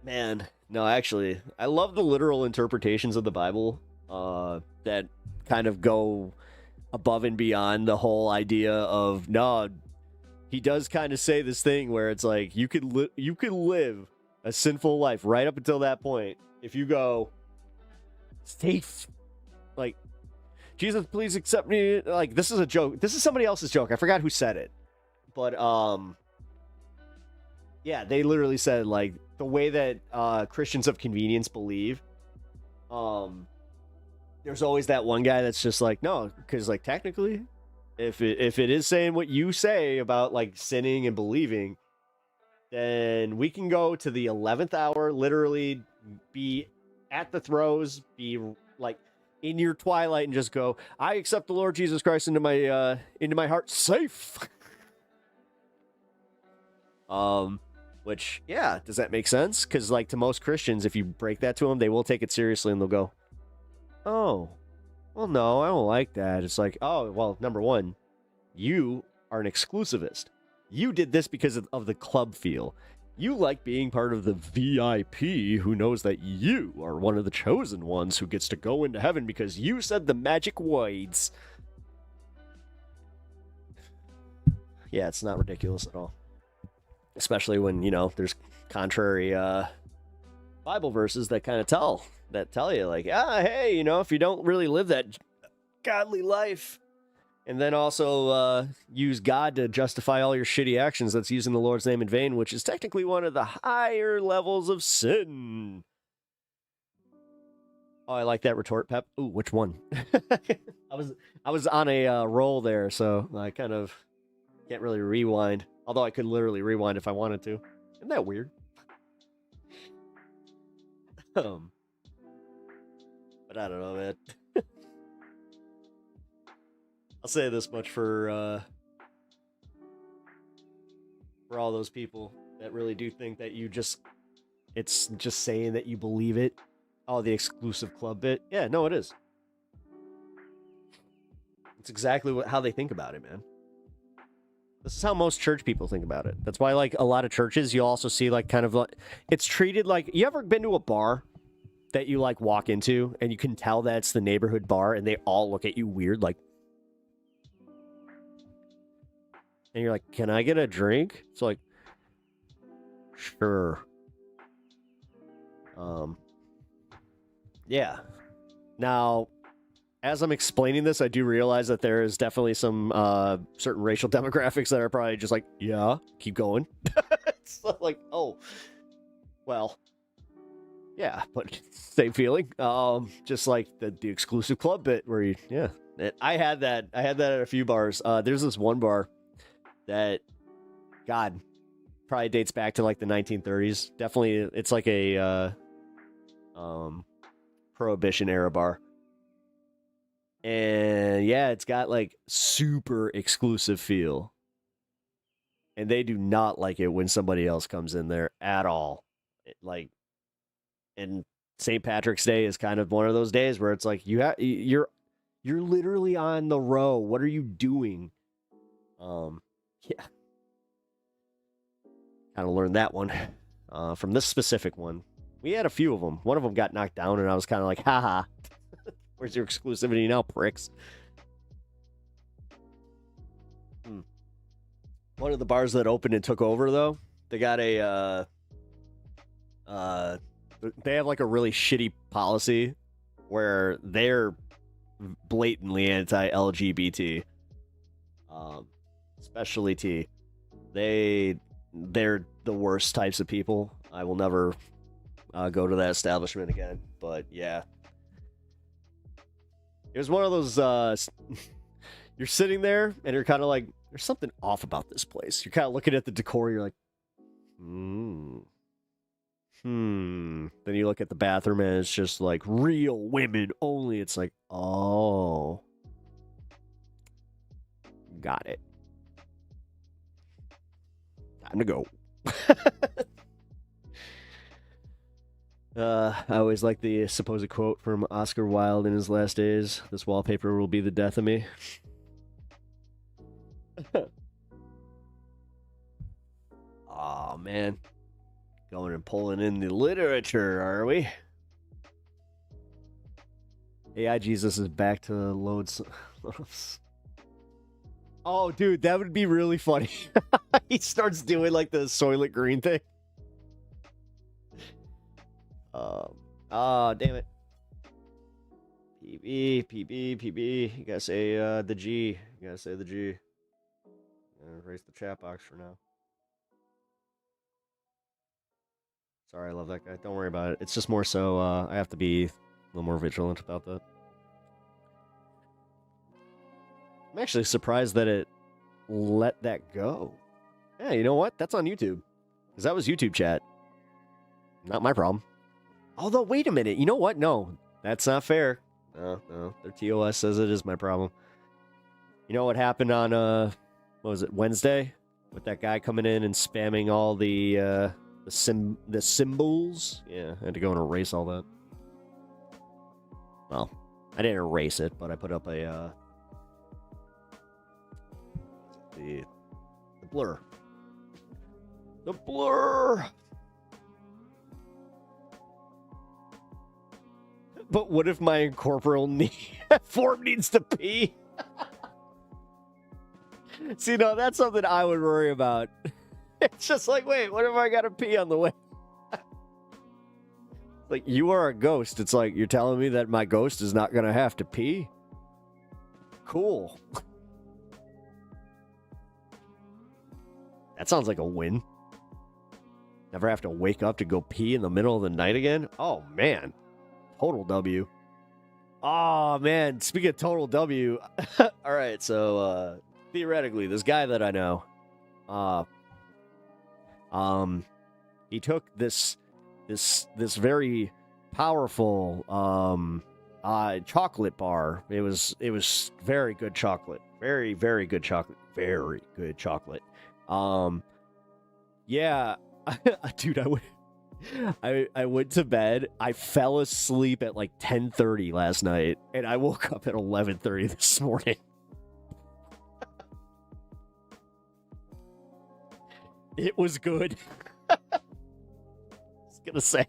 Man, no, actually, I love the literal interpretations of the Bible that kind of go above and beyond the whole idea of, no, he does kind of say this thing where it's like, you could live a sinful life right up until that point. If you go, safe, like, Jesus, please accept me. Like, this is a joke. This is somebody else's joke. I forgot who said it. But, yeah, they literally said, like, the way that Christians of convenience believe, there's always that one guy that's just like, no, because, like, technically, if it is saying what you say about, like, sinning and believing, then we can go to the 11th hour, literally be at the throes, be, like, in your twilight and just go, I accept the Lord Jesus Christ into my heart, safe. Which, yeah, does that make sense? Because, like, to most Christians, if you break that to them, they will take it seriously and they'll go, oh, well, no, I don't like that. It's like, oh, well, number one, you are an exclusivist. You did this because of the club feel. You like being part of the VIP who knows that you are one of the chosen ones who gets to go into heaven because you said the magic words. Yeah, it's not ridiculous at all. Especially when, you know, there's contrary Bible verses that kind of tell you, like, hey, you know, if you don't really live that godly life, and then also use God to justify all your shitty actions, that's using the Lord's name in vain, which is technically one of the higher levels of sin. Oh, I like that retort, Pep. Ooh, which one? I was on a roll there, so I kind of can't really rewind. Although I could literally rewind if I wanted to. Isn't that weird? But I don't know, man. I'll say this much for all those people that really do think that it's just saying that you believe it. Oh, the exclusive club bit. Yeah, no, it is. It's exactly how they think about it, man. This is how most church people think about it. That's why, like, a lot of churches, you also see, like, kind of like, it's treated like, you ever been to a bar that you, like, walk into and you can tell that it's the neighborhood bar and they all look at you weird, like, and you're like, can I get a drink? It's like, sure. Yeah. Now, as I'm explaining this, I do realize that there is definitely some certain racial demographics that are probably just like, yeah, keep going. It's like, oh, well, yeah, but same feeling. Just like the exclusive club bit where you, yeah, I had that at a few bars. There's this one bar that, God, probably dates back to like the 1930s. Definitely, it's like a Prohibition era bar. And yeah, it's got like super exclusive feel. And they do not like it when somebody else comes in there at all. And St. Patrick's Day is kind of one of those days where it's like you're literally on the row. What are you doing? Yeah. Kind of learned that one from this specific one. We had a few of them. One of them got knocked down, and I was kind of like, haha. Where's your exclusivity now, pricks? One of the bars that opened and took over, though, they got they have like a really shitty policy where they're blatantly anti-LGBT, especially T. They're the worst types of people. I will never go to that establishment again. But yeah, it was one of those. You're sitting there and you're kind of like, there's something off about this place. You're kind of looking at the decor. You're like, Then you look at the bathroom and it's just like real women only. It's like, oh, got it. Time to go. I always like the supposed quote from Oscar Wilde in his last days. This wallpaper will be the death of me. Oh, man. Going and pulling in the literature, are we? AI Jesus is back to loads. Oh, dude, that would be really funny. He starts doing like the Soylent Green thing. Damn it. PB. You gotta say the G. You gotta say the G. Erase the chat box for now. Sorry, I love that guy. Don't worry about it. It's just more so I have to be a little more vigilant about that. I'm actually surprised that it let that go. Yeah, you know what? That's on YouTube. Because that was YouTube chat. Not my problem. Although, wait a minute. You know what? No, that's not fair. No. Their TOS says it is my problem. You know what happened on, what was it, Wednesday? With that guy coming in and spamming all the symbols? Yeah, I had to go and erase all that. Well, I didn't erase it, but I put up a, the blur. The blur! But what if my incorporeal form needs to pee? See, no, that's something I would worry about. It's just like, wait, what if I got to pee on the way? Like, you are a ghost. It's like, you're telling me that my ghost is not going to have to pee? Cool. That sounds like a win. Never have to wake up to go pee in the middle of the night again? Oh, man. Total W. Oh, man. Speaking of total W. All right, so theoretically, this guy that I know, he took this very powerful chocolate bar. It was very good chocolate. Very, very good chocolate. Very good chocolate. Yeah, dude, I went to bed. I fell asleep at like 10:30 last night, and I woke up at 11:30 this morning. It was good. I was gonna say,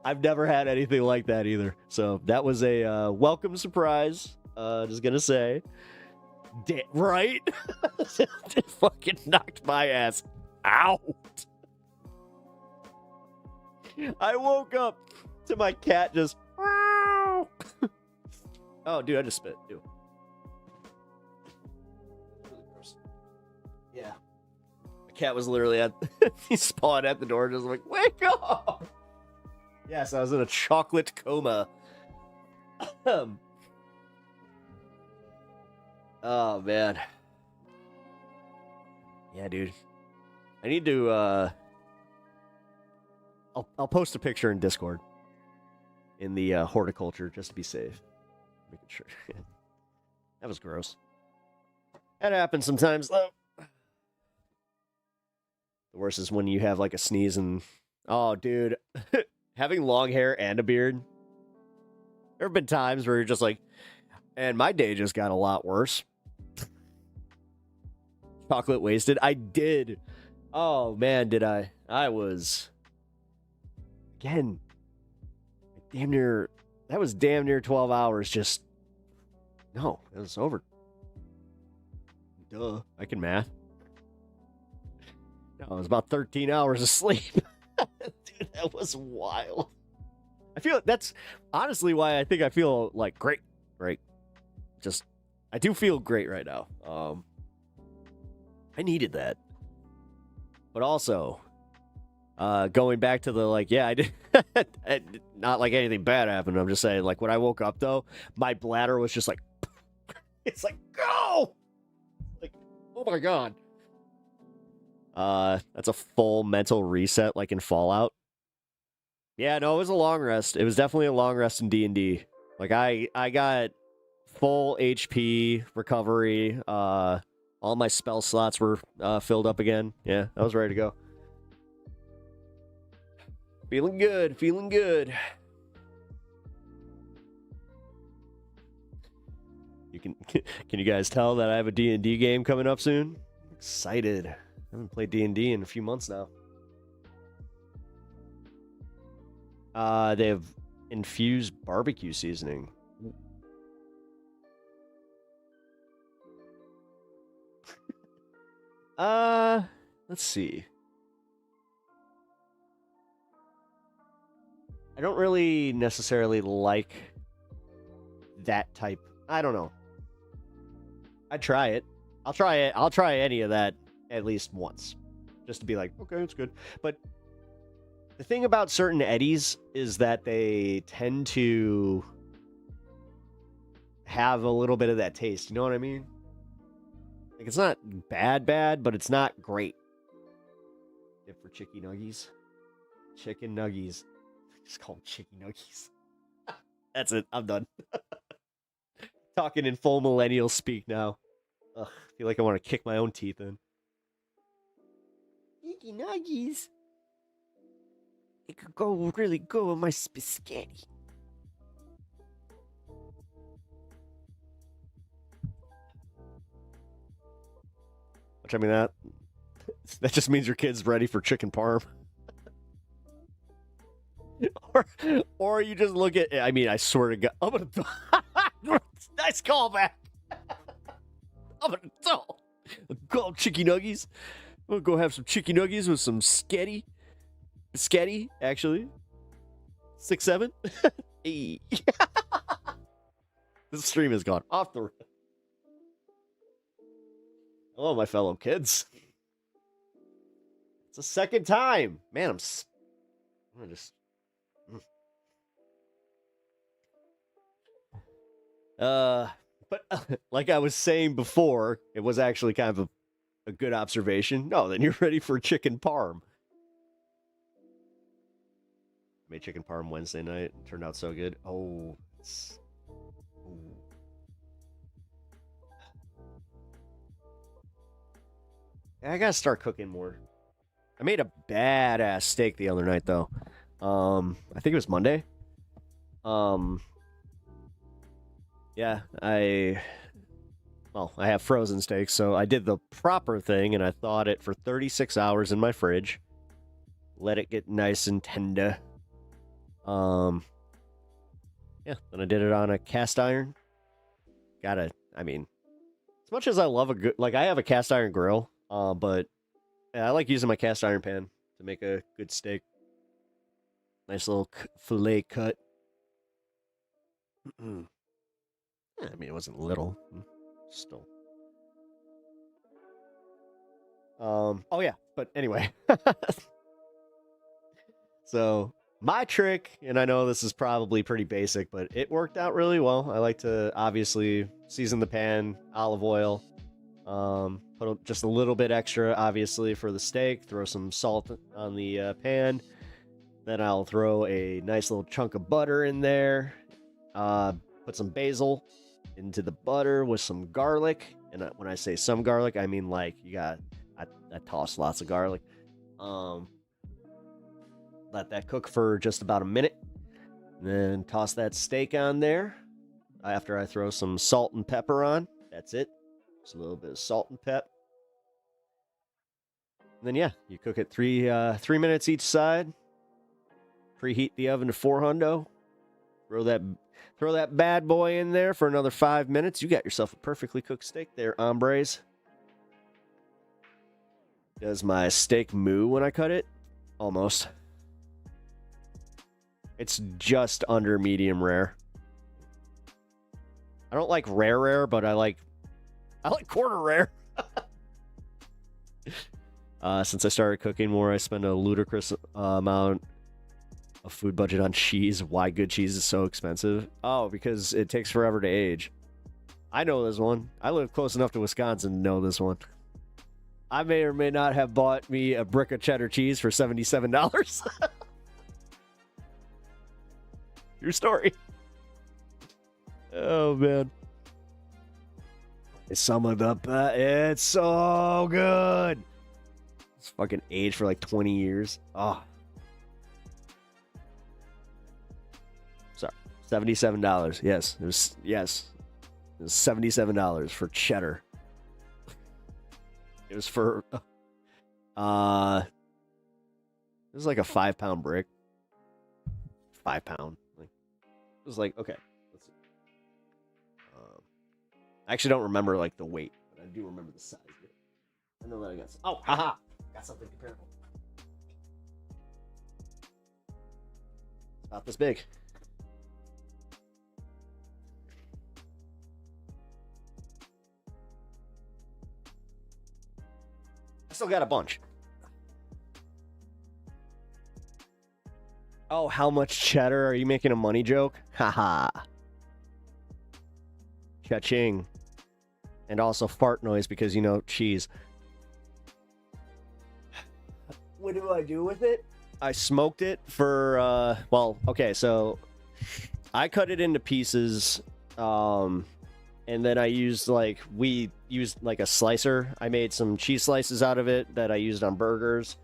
I've never had anything like that either. So that was a welcome surprise. Just gonna say. Right? It fucking knocked my ass out. I woke up to my cat just. Oh, dude, I just spit. Ew. Yeah. My cat was literally he spawned at the door, just like, wake up! Yes, I was in a chocolate coma. Oh, man. Yeah, dude. I need to, I'll post a picture in Discord. In the horticulture, just to be safe. Making sure. That was gross. That happens sometimes, though. The worst is when you have, like, a sneeze and... Oh, dude. Having long hair and a beard. There have been times where you're just like... And my day just got a lot worse. Chocolate wasted. I did. Oh, man, did I. I was... Again... Damn near... That was damn near 12 hours just... No, it was over. Duh. I can math. No, it was about 13 hours of sleep. Dude, that was wild. I feel that's honestly why I think I feel like great. Right. Just, I do feel great right now. I needed that. But also, going back to the, like, yeah, I did, not like anything bad happened. I'm just saying, like, when I woke up, though, my bladder was just like, it's like, go! Like, oh my God. That's a full mental reset, like in Fallout. Yeah, no, it was a long rest. It was definitely a long rest in D&D. Like, I got full HP recovery. All my spell slots were filled up again. Yeah, I was ready to go. Feeling good, feeling good. Can you guys tell that I have a D&D game coming up soon? I'm excited. I haven't played D&D in a few months now. They have infused barbecue seasoning. Let's see. I don't really necessarily like that type. I don't know. I'd try it. I'll try it. I'll try any of that at least once. Just to be like, okay, it's good. But the thing about certain Eddies is that they tend to have a little bit of that taste. You know what I mean? Like, it's not bad, but it's not great. Dip for chicken nuggies. Chicken nuggies. Just call them chicken nuggies. That's it. I'm done. Talking in full millennial speak now. Ugh, I feel like I want to kick my own teeth in. Chicken nuggies. It could go really good with my spaghetti. Which, I mean, that just means your kid's ready for chicken parm. or you just look at, I mean, I swear to God, I'm gonna nice callback. I'm gonna call chicken nuggies. I'm gonna go have some chicken nuggies with some sketty, actually. 6-7. Hey. This stream has gone off the. Hello, my fellow kids. It's the second time. Man, I'm gonna just. But like I was saying before, it was actually kind of a good observation. No, then you're ready for chicken parm. Made chicken parm Wednesday night. Turned out so good. Oh. I gotta start cooking more. I made a badass steak the other night, though. I think it was Monday. Yeah, I have frozen steaks, so I did the proper thing, and I thawed it for 36 hours in my fridge. Let it get nice and tender. Yeah, then I did it on a cast iron. I mean, as much as I love a good, like, I have a cast iron grill, but yeah, I like using my cast iron pan to make a good steak. Nice little fillet cut. I mean, it wasn't little. Still. Oh yeah, but anyway. So, my trick, and I know this is probably pretty basic, but it worked out really well. I like to obviously season the pan, olive oil, put just a little bit extra, obviously, for the steak, throw some salt on the pan. Then I'll throw a nice little chunk of butter in there, put some basil into the butter with some garlic. And when I say some garlic, I mean like I toss lots of garlic. Let that cook for just about a minute. And then toss that steak on there. After I throw some salt and pepper on. That's it. Just a little bit of salt and pep. And then yeah, you cook it 3 minutes each side. Preheat the oven to 400. Throw that bad boy in there for another 5 minutes. You got yourself a perfectly cooked steak there, hombres. Does my steak moo when I cut it? Almost. It's just under medium rare. I don't like rare, but I like quarter rare. Since I started cooking more, I spend a ludicrous amount of food budget on cheese. Why good cheese is so expensive? Oh, because it takes forever to age. I know this one. I live close enough to Wisconsin to know this one. I may or may not have bought me a brick of cheddar cheese for $77. True story. Oh, man. It's some of the it's so good. It's fucking aged for like 20 years. Oh. Sorry. $77. Yes. It was $77 for cheddar. It was for it was like a 5-pound brick. 5 pound. Like, it was like, okay. Let's see. I actually don't remember like the weight, but I do remember the size of it. I know that I got got something comparable. It's about this big. I still got a bunch. Oh, how much cheddar? Are you making a money joke? Haha. Cha-ching. And also fart noise because, you know, cheese. What do I do with it? I smoked it for, well, okay, so I cut it into pieces, and then we used like a slicer. I made some cheese slices out of it that I used on burgers.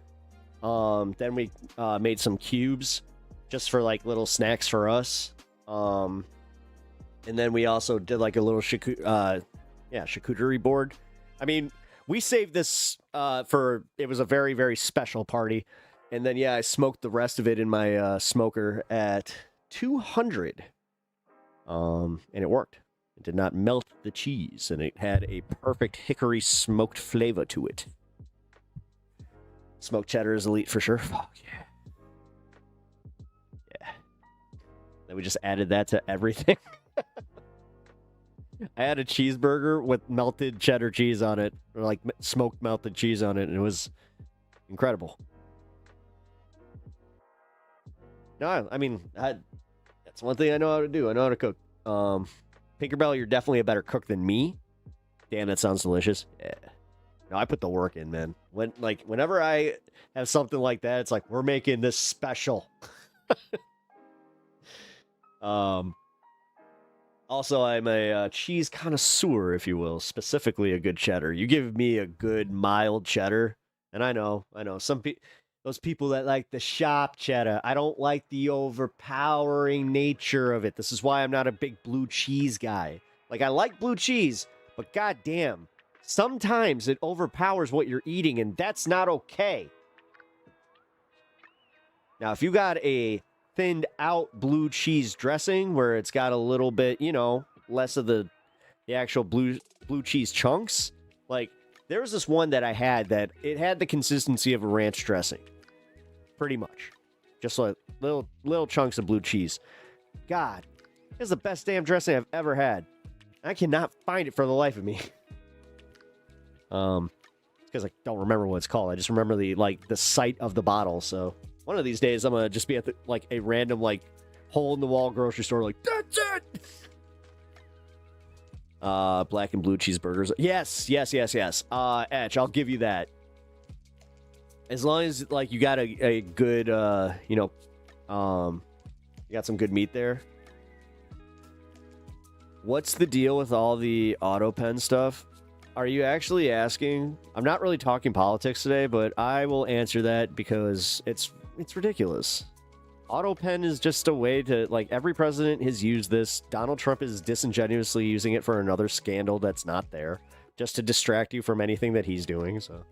Then we made some cubes just for like little snacks for us. And then we also did like a little charcuterie board. I mean, we saved this it was a very, very special party. And then, yeah, I smoked the rest of it in my smoker at 200. And it worked. It did not melt the cheese, and it had a perfect hickory smoked flavor to it. Smoked cheddar is elite for sure. Fuck yeah. Yeah. Then we just added that to everything. I had a cheeseburger with melted cheddar cheese on it, or like smoked melted cheese on it, and it was incredible. No, I mean, that's one thing I know how to do. I know how to cook. Tinkerbell, you're definitely a better cook than me. Damn, that sounds delicious. Yeah. No, I put the work in, man. Whenever I have something like that, it's like, we're making this special. Also, I'm a cheese connoisseur, if you will, specifically a good cheddar. You give me a good mild cheddar, and I know, those people that like the shop cheddar, I don't like the overpowering nature of it. This is why I'm not a big blue cheese guy. Like, I like blue cheese, but goddamn, sometimes it overpowers what you're eating, and that's not okay. Now, if you got a thinned out blue cheese dressing where it's got a little bit, less of the actual blue cheese chunks, like, there was this one that I had that it had the consistency of a ranch dressing. Pretty much. Just like little chunks of blue cheese. God, this is the best damn dressing I've ever had. I cannot find it for the life of me. Because I don't remember what it's called. I just remember the sight of the bottle. So one of these days, I'm gonna just be at a random hole in the wall grocery store. That's it. Black and blue cheeseburgers. Yes. Etch, I'll give you that. As long as you got a good you got some good meat there. What's the deal with all the AutoPen stuff? Are you actually asking? I'm not really talking politics today, but I will answer that because it's ridiculous. AutoPen is just a way to, every president has used this. Donald Trump is disingenuously using it for another scandal that's not there, just to distract you from anything that he's doing, so.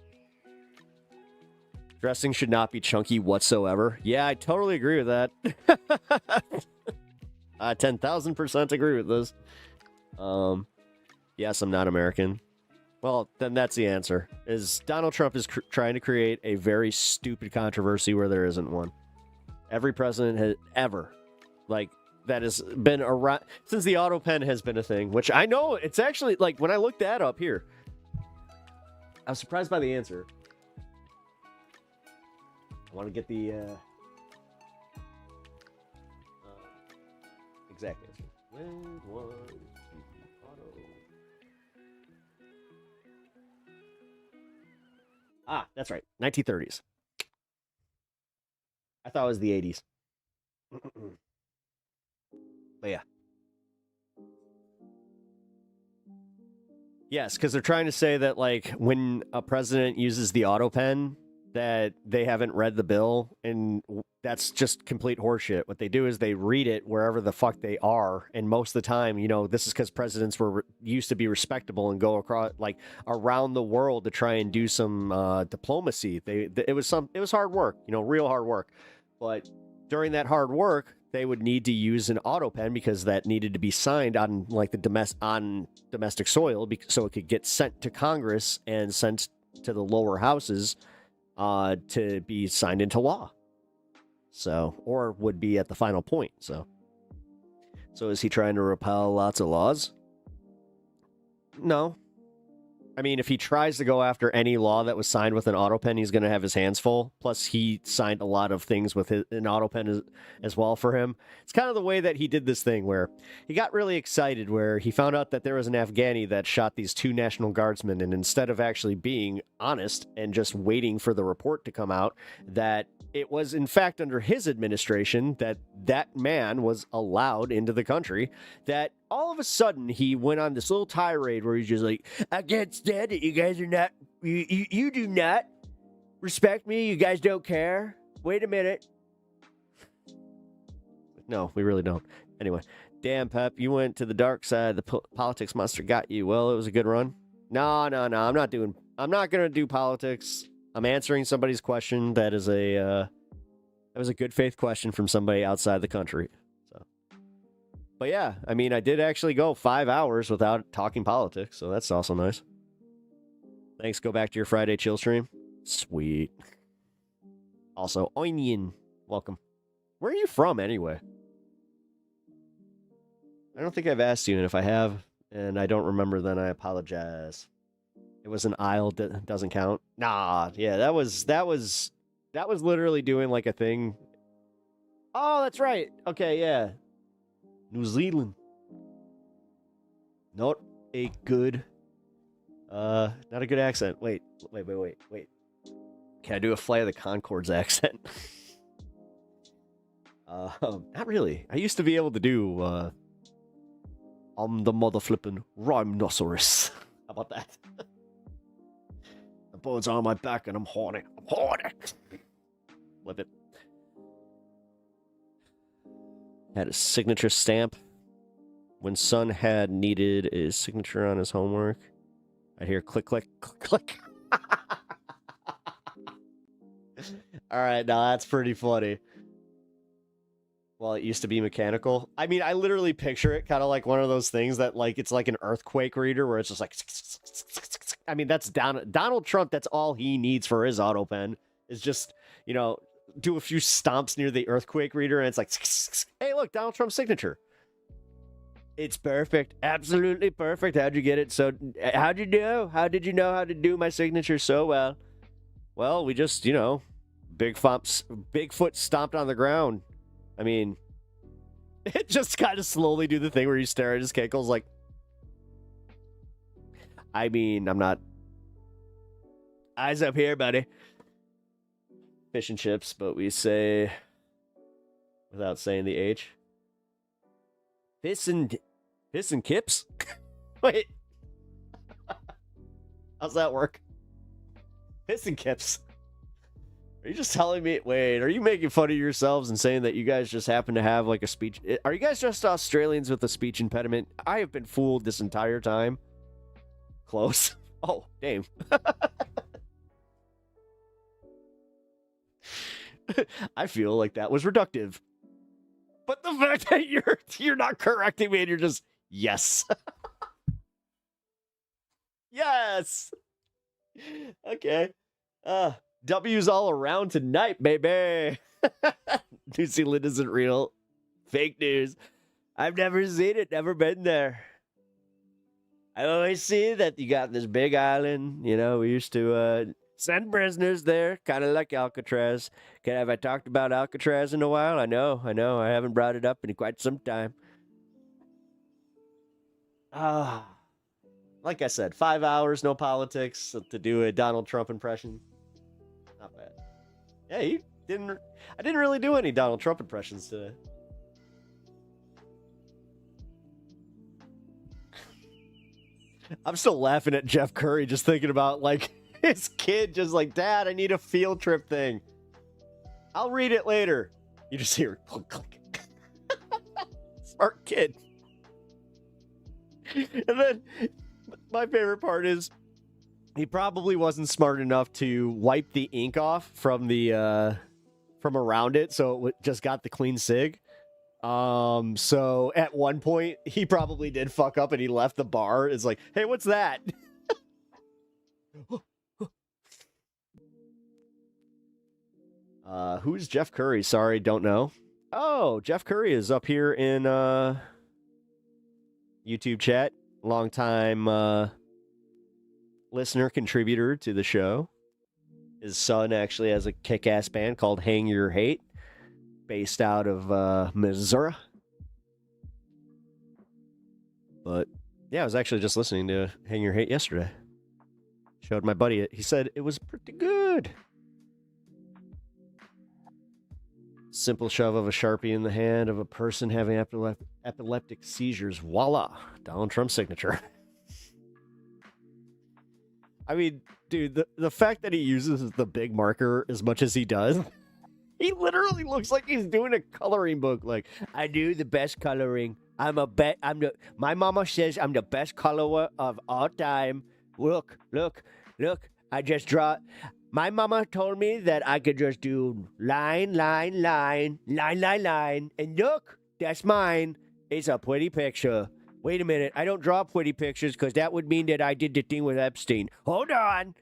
Dressing should not be chunky whatsoever. Yeah, I totally agree with that. 10,000% agree with this. Yes, I'm not American. Well, then that's the answer. Is Donald Trump is trying to create a very stupid controversy where there isn't one. Every president has ever, that has been around since the AutoPen has been a thing, which I know it's actually, when I looked that up here, I was surprised by the answer. I want to get the exact answer. When was the auto? Ah, that's right. 1930s. I thought it was the 80s. But yeah. Yes, because they're trying to say that, when a president uses the AutoPen, that they haven't read the bill, and that's just complete horseshit. What they do is they read it wherever the fuck they are, and most of the time, this is because presidents used to be respectable and go across, around the world to try and do some diplomacy. It was hard work, real hard work. But during that hard work, they would need to use an AutoPen because that needed to be signed on on domestic soil, so it could get sent to Congress and sent to the lower houses. To be signed into law. So, or would be at the final point. So is he trying to repel lots of laws? No. I mean, if he tries to go after any law that was signed with an AutoPen, he's going to have his hands full. Plus, he signed a lot of things with an AutoPen as well for him. It's kind of the way that he did this thing where he got really excited where he found out that there was an Afghani that shot these 2 National Guardsmen. And instead of actually being honest and just waiting for the report to come out, that it was, in fact, under his administration that man was allowed into the country, that all of a sudden he went on this little tirade where he's just like, I can't stand it. You guys are not, you do not respect me. You guys don't care. Wait a minute. No, we really don't. Anyway, damn, Pep, you went to the dark side. The politics monster got you. Well, it was a good run. No. I'm not going to do politics. I'm answering somebody's question. That was a good faith question from somebody outside the country. So, but yeah, I mean, I did actually go 5 hours without talking politics, so that's also nice. Thanks. Go back to your Friday chill stream. Sweet. Also, Onion, welcome. Where are you from anyway? I don't think I've asked you, and if I have, and I don't remember, then I apologize. It was an aisle that doesn't count. Nah, yeah, that was literally doing a thing. Oh, that's right. Okay, yeah. New Zealand. Not a good accent. Wait. Can I do a Flight of the Conchords accent? Not really. I used to be able to do I'm the mother flippin' rhinoceros. How about that? Bones on my back and I'm horny. Live it. Had a signature stamp. When Son had needed his signature on his homework, I hear click, click, click, click. All right, now that's pretty funny. Well, it used to be mechanical. I mean, I literally picture it kind of like one of those things that, it's like an earthquake reader where it's just like... I mean, that's Donald Trump. That's all he needs for his AutoPen is just, do a few stomps near the earthquake reader, and it's like, hey, look, Donald Trump's signature. It's perfect. Absolutely perfect. How'd you get it? So, how'd you know? How did you know how to do my signature so well? Well, we just, Bigfoot stomped on the ground. I mean, it just kind of slowly do the thing where you stare at his cankles like, I mean, I'm not. Eyes up here, buddy. Fish and chips, but we say, without saying the H. Fish and kips? Wait. How's that work? Fish and kips. Are you just telling me? Wait, are you making fun of yourselves and saying that you guys just happen to have like a speech? Are you guys just Australians with a speech impediment? I have been fooled this entire time. Close. Oh, damn. I feel like that was reductive. But the fact that you're not correcting me and you're just, yes. Yes. Okay. W's all around tonight, baby. New Zealand isn't real. Fake news. I've never seen it, never been there. I always see that you got this big island. You know, we used to send prisoners there, kind of like Alcatraz. Have I talked about Alcatraz in a while? I know. I haven't brought it up in quite some time. Like I said, 5 hours, no politics, to do a Donald Trump impression. Not bad. Yeah, I didn't really do any Donald Trump impressions today. I'm still laughing at Jeff Curry just thinking about, like, his kid just like, Dad, I need a field trip thing. I'll read it later. You just hear click, click. Smart kid. And then my favorite part is he probably wasn't smart enough to wipe the ink off from the from around it, so it just got the clean cig. So at one point he probably did fuck up and he left the bar. It's like, hey, what's that? Who's Jeff Curry? Sorry, don't know. Oh, Jeff Curry is up here in YouTube chat. Longtime listener, contributor to the show. His son actually has a kick-ass band called Hang Your Hate, based out of Missouri. But yeah, I was actually just listening to Hang Your Hate yesterday. Showed my buddy it. He said it was pretty good. Simple shove of a Sharpie in the hand of a person having epileptic seizures. Voila. Donald Trump signature. I mean, dude, the fact that he uses the big marker as much as he does, he literally looks like he's doing a coloring book. Like, I do the best coloring. My mama says I'm the best colorer of all time. Look. I just draw. My mama told me that I could just do line. And look, that's mine. It's a pretty picture. Wait a minute. I don't draw pretty pictures because that would mean that I did the thing with Epstein. Hold on.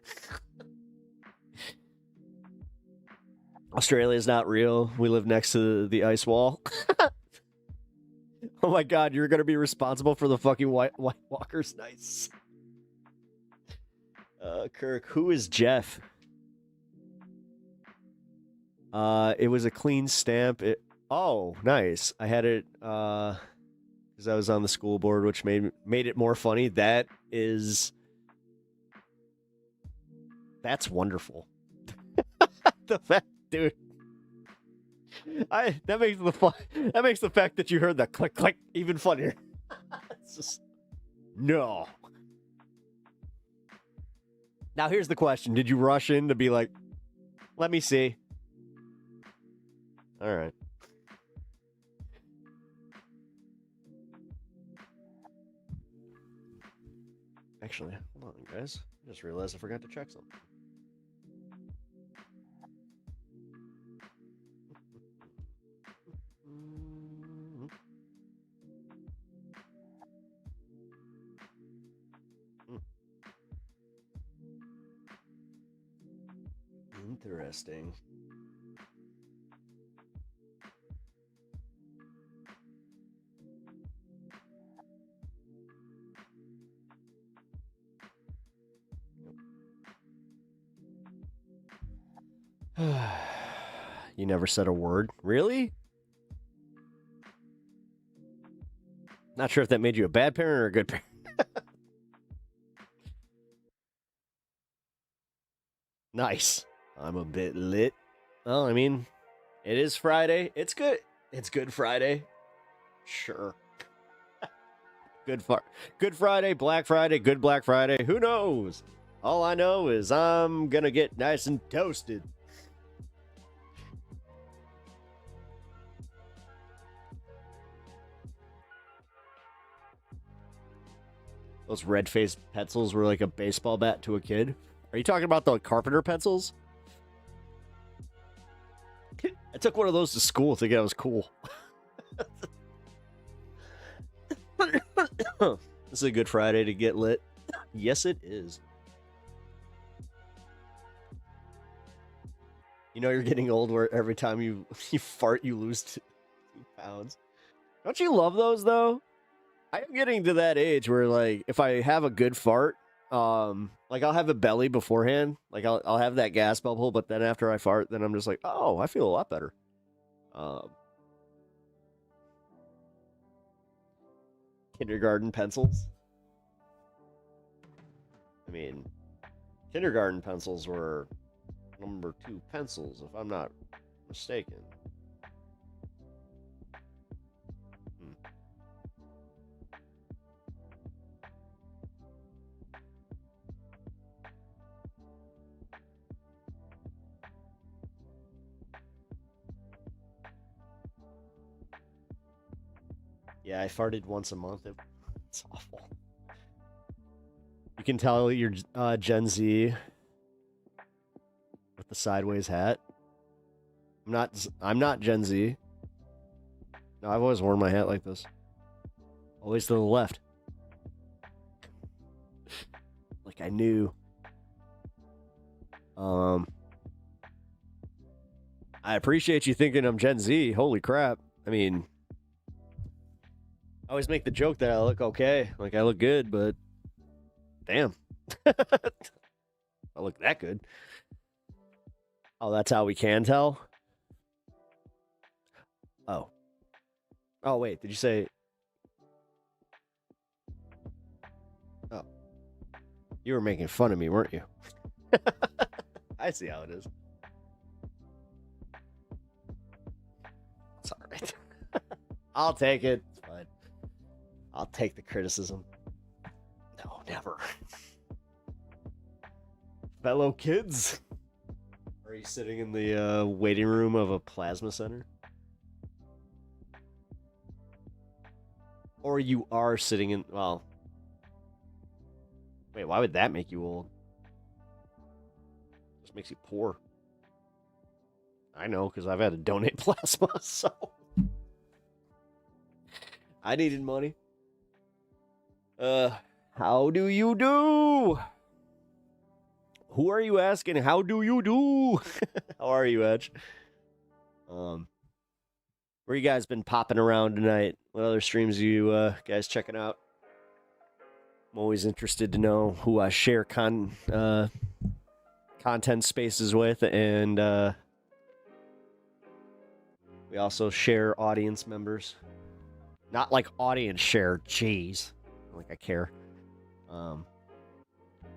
Australia is not real. We live next to the ice wall. Oh my God, you're going to be responsible for the fucking White Walkers. Nice. Kirk, who is Jeff? It was a clean stamp. Oh, nice. I had it because I was on the school board, which made it more funny. That's wonderful. The fact, dude. That makes the fact that you heard the click click even funnier. It's just no. Now here's the question: did you rush in to be like, "Let me see"? All right. Actually, hold on, guys. I just realized I forgot to check something. Interesting. You never said a word. Really? Not sure if that made you a bad parent or a good parent. Nice. I'm a bit lit. Well, I mean, it is Friday. It's good. It's Good Friday. Sure. Good Friday, Black Friday, Good Black Friday. Who knows? All I know is I'm gonna get nice and toasted. Those red-faced pencils were like a baseball bat to a kid. Are you talking about the carpenter pencils? I took one of those to school thinking I was cool. This is a good Friday to get lit. Yes, it is. You know you're getting old where every time you fart, you lose 2 pounds. Don't you love those, though? I am getting to that age where, like, if I have a good fart, like, I'll have a belly beforehand. Like, I'll have that gas bubble, but then after I fart, then I'm just like, oh, I feel a lot better. Kindergarten pencils. I mean, kindergarten pencils were number 2 pencils, if I'm not mistaken. Yeah, I farted once a month. It's awful. You can tell you're Gen Z with the sideways hat. I'm not Gen Z. No, I've always worn my hat like this. Always to the left. Like I knew. I appreciate you thinking I'm Gen Z. Holy crap. I mean, I always make the joke that I look okay. Like, I look good, but damn. I look that good. Oh, that's how we can tell? Oh. Oh, wait. Did you say... Oh. You were making fun of me, weren't you? I see how it is. It's all right. I'll take it. It's fine. I'll take the criticism. No, never. Fellow kids. Are you sitting in the waiting room of a plasma center? Or you are sitting in... Well... Wait, why would that make you old? Just makes you poor. I know, because I've had to donate plasma, so... I needed money. How do you do? Who are you asking? How do you do? How are you, Edge? Where you guys been popping around tonight? What other streams are you guys checking out? I'm always interested to know who I share content spaces with, and we also share audience members. Not like audience share, jeez. Like I care.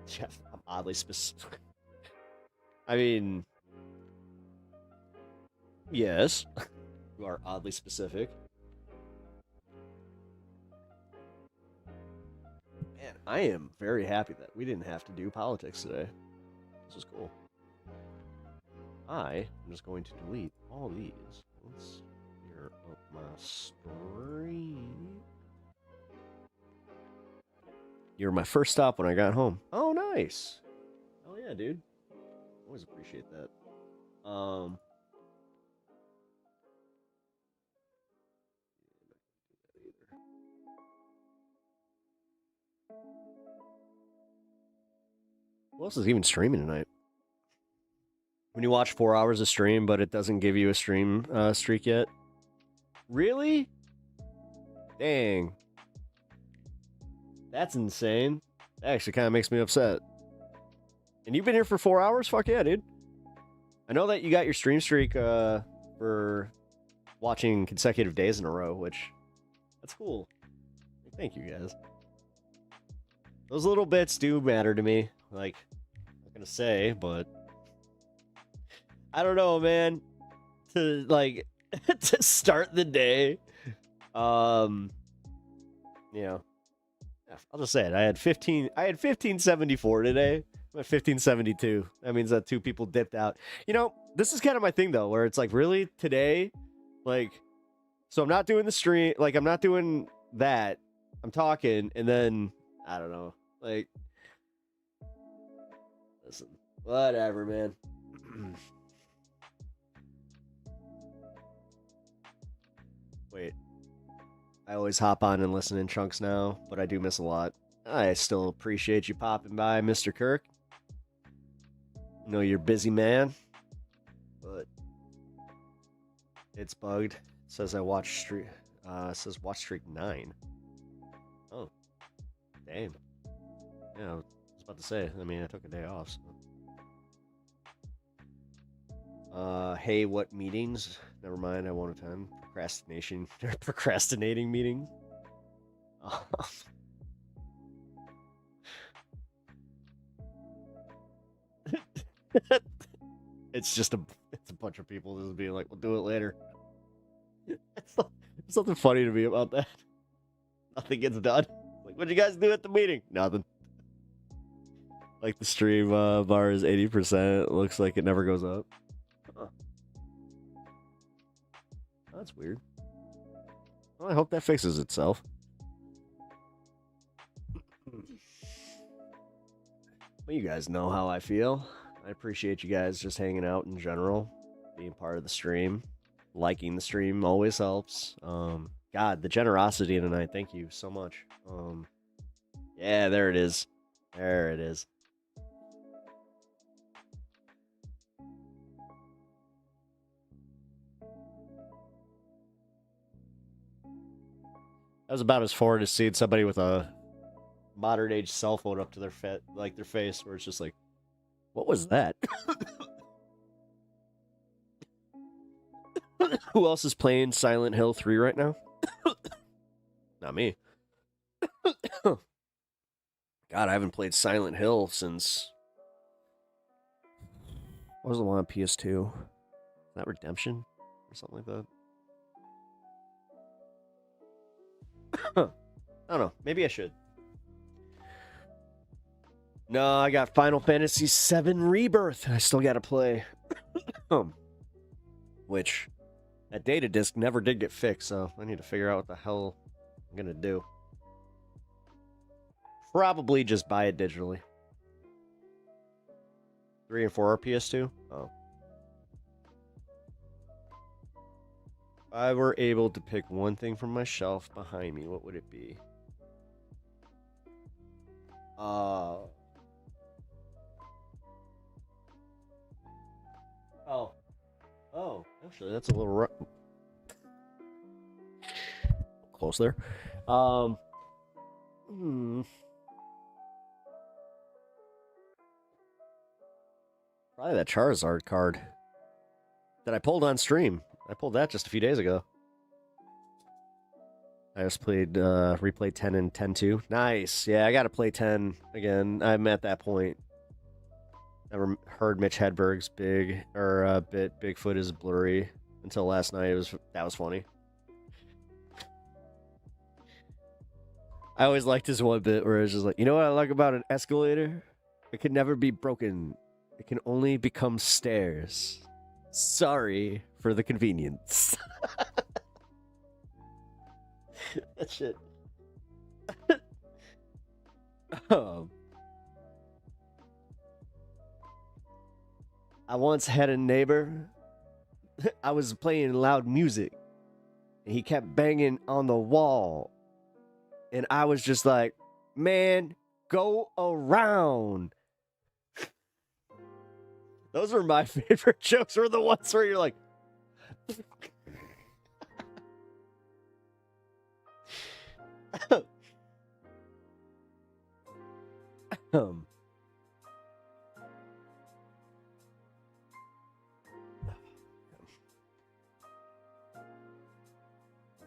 Jeff, I'm oddly specific. I mean, yes, you are oddly specific. Man, I am very happy that we didn't have to do politics today. This is cool. I am just going to delete all these. Let's clear up my screen. You were my first stop when I got home. Oh, nice. Oh, yeah, dude. Always appreciate that. Who else is even streaming tonight? When you watch 4 hours of stream, but it doesn't give you a stream streak yet? Really? Dang. That's insane. That actually kind of makes me upset. And you've been here for 4 hours? Fuck yeah, dude. I know that you got your stream streak for watching consecutive days in a row, which that's cool. Thank you guys. Those little bits do matter to me. Like, I'm not gonna say, but I don't know, man. To like to start the day, you know, I'll just say it. I had 1574 today. I'm at 1572. That means that 2 people dipped out. You know, this is kind of my thing though, where it's like, really today, like, so I'm not doing the stream, like I'm not doing that. I'm talking, and then I don't know, like, listen, whatever, man. Wait, I always hop on and listen in chunks now, but I do miss a lot. I still appreciate you popping by, Mr. Kirk. I know you're a busy man, but it's bugged. It says I watched streak. It says watch streak 9. Oh, damn. Yeah, I was about to say. I mean, I took a day off. So. Hey, what meetings? Never mind. I won't attend. Procrastinating meeting. It's just a bunch of people just being like, we'll do it later. There's something funny to me about that. Nothing gets done. Like, what'd you guys do at the meeting? Nothing. Like, the stream bar is 80%. It looks like it never goes up. Huh. That's weird. Well, I hope that fixes itself. Well, you guys know how I feel. I appreciate you guys just hanging out in general, being part of the stream. Liking the stream always helps. God, the generosity tonight. Thank you so much. Yeah, there it is. There it is. That was about as forward as seeing somebody with a modern age cell phone up to their their face, where it's just like, what was that? Who else is playing Silent Hill 3 right now? Not me. God, I haven't played Silent Hill since... What was the one on PS2? Is that Redemption? Or something like that? I don't know. Maybe I should. No, I got Final Fantasy VII Rebirth. I still got to play. Which, that data disc never did get fixed, so I need to figure out what the hell I'm going to do. Probably just buy it digitally. 3 and 4 are PS2? Oh. If I were able to pick one thing from my shelf behind me, what would it be? Oh, actually, that's a little close there. Probably that Charizard card that I pulled on stream. I pulled that just a few days ago. I just replayed 10 and 10-2. Nice. Yeah, I got to play 10 again. I'm at that point. Never heard Mitch Hedberg's Bigfoot is blurry until last night. That was funny. I always liked his one bit where it's just like, you know what I like about an escalator? It can never be broken. It can only become stairs. Sorry for the convenience. That shit. I once had a neighbor. I was playing loud music, and he kept banging on the wall. And I was just like, man, go around. Those were my favorite jokes, were the ones where you're like,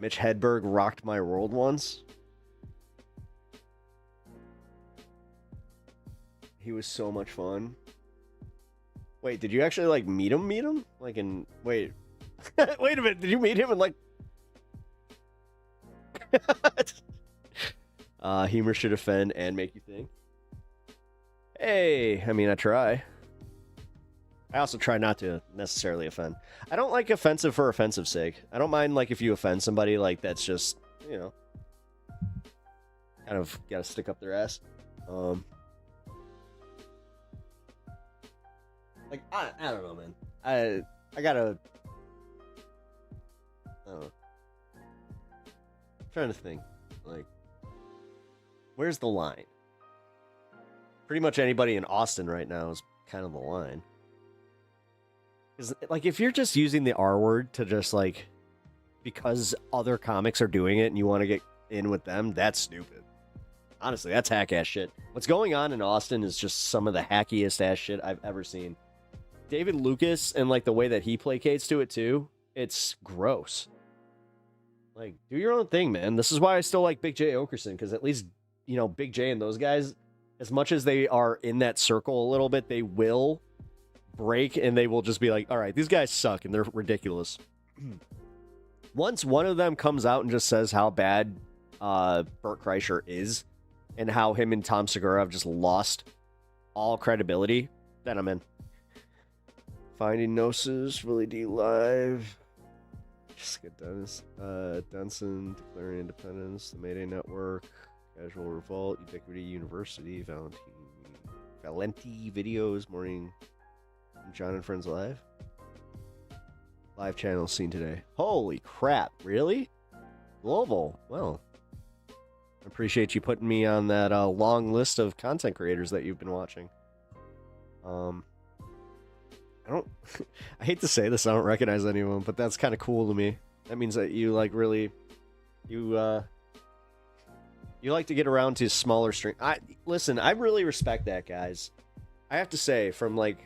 Mitch Hedberg rocked my world once. He was so much fun. Wait, did you actually like meet him? Meet him? Like in wait, wait a minute. Did you meet him in like? Humor should offend and make you think. Hey, I mean, I try. I also try not to necessarily offend. I don't like offensive for offensive sake. I don't mind like if you offend somebody, like that's just, you know, kind of gotta stick up their ass. Like I don't know, man. I gotta. I don't know. I'm trying to think, like, where's the line? Pretty much anybody in Austin right now is kind of the line. Is like if you're just using the R word to just like because other comics are doing it and you want to get in with them, that's stupid. Honestly, that's hack ass shit. What's going on in Austin is just some of the hackiest ass shit I've ever seen. David Lucas and like the way that he placates to it too, it's gross. Like, do your own thing, man. This is why I still like Big J Okerson, because at least, you know, Big J and those guys, as much as they are in that circle a little bit, they will break and they will just be like, all right, these guys suck and they're ridiculous. Once one of them comes out and just says how bad Bert Kreischer is and how him and Tom Segura have just lost all credibility, then I'm in. Finding Gnosis, Willie D Live, Jessica Dunson, Declaring Independence, The Mayday Network, Casual Revolt, Ubiquity University, Valenti Videos, Morning, John and Friends Live. Live channel seen today. Holy crap, really? Global. Well, I appreciate you putting me on that long list of content creators that you've been watching. I don't, I hate to say this, I don't recognize anyone, but that's kind of cool to me. That means that you like really, you like to get around to smaller stream. Listen, I really respect that, guys. I have to say, from like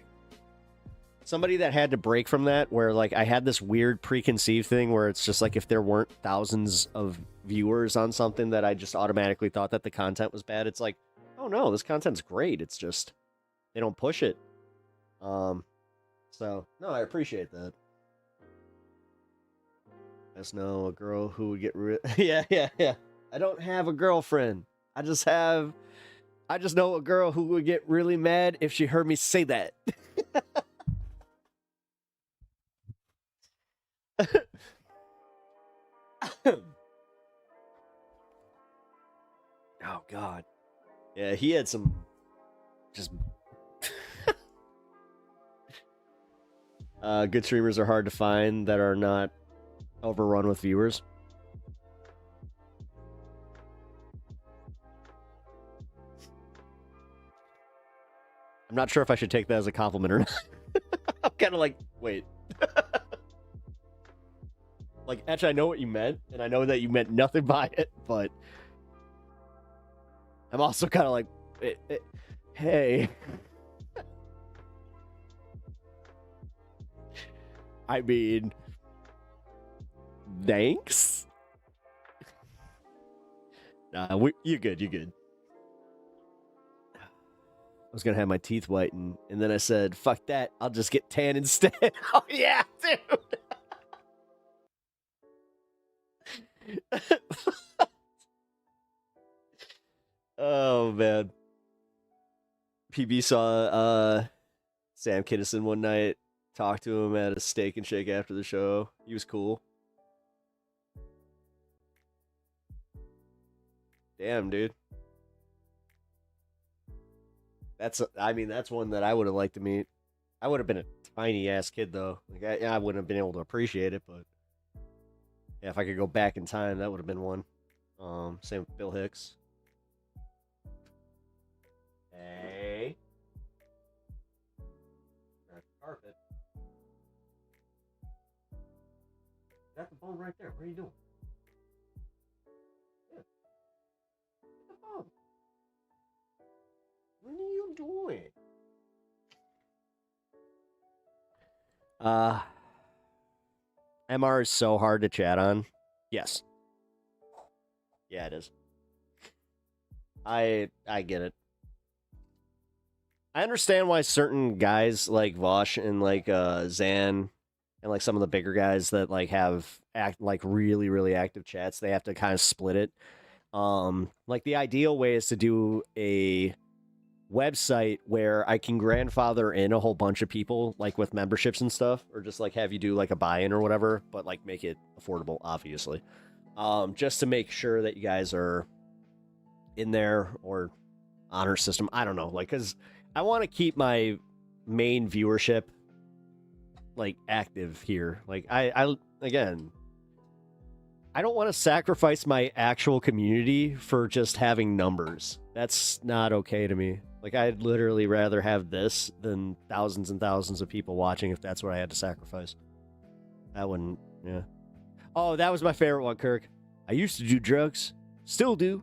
somebody that had to break from that, where like I had this weird preconceived thing where it's just like if there weren't thousands of viewers on something that I just automatically thought that the content was bad. It's like, oh no, this content's great. It's just they don't push it. So, no, I appreciate that. I just know a girl who would get yeah. I don't have a girlfriend. I just know a girl who would get really mad if she heard me say that. Oh, God. Yeah, he had some just... good streamers are hard to find that are not overrun with viewers. I'm not sure if I should take that as a compliment or not. I'm kind of like, wait. Like, Etch, I know what you meant, and I know that you meant nothing by it, but I'm also kind of like, hey. I mean, thanks. Nah, you're good. You're good. I was gonna have my teeth whitened, and then I said, "Fuck that! I'll just get tan instead." Oh yeah, dude. Oh man. PB saw Sam Kinison one night. Talked to him at a Steak and Shake after the show. He was cool. Damn, dude. That's one that I would have liked to meet. I would have been a tiny ass kid though. Like I wouldn't have been able to appreciate it, but yeah, if I could go back in time, that would have been one. Same with Bill Hicks. Hey. Carpet. Got the phone right there. What are you doing? Yeah. Get the phone. What are you doing? MR is so hard to chat on. Yes. Yeah, it is. I get it. I understand why certain guys like Vosh and like Zan and like some of the bigger guys that like have like really, really active chats, they have to kind of split it. Like the ideal way is to do a website where I can grandfather in a whole bunch of people, like with memberships and stuff, or just like have you do like a buy-in or whatever, but like make it affordable, obviously. Just to make sure that you guys are in there or honor system. I don't know, like, because I want to keep my main viewership like active here. Like I again, I don't want to sacrifice my actual community for just having numbers. That's not okay to me. Like, I'd literally rather have this than thousands and thousands of people watching if that's what I had to sacrifice. That wouldn't, yeah. Oh, that was my favorite one, Kirk. I used to do drugs. Still do.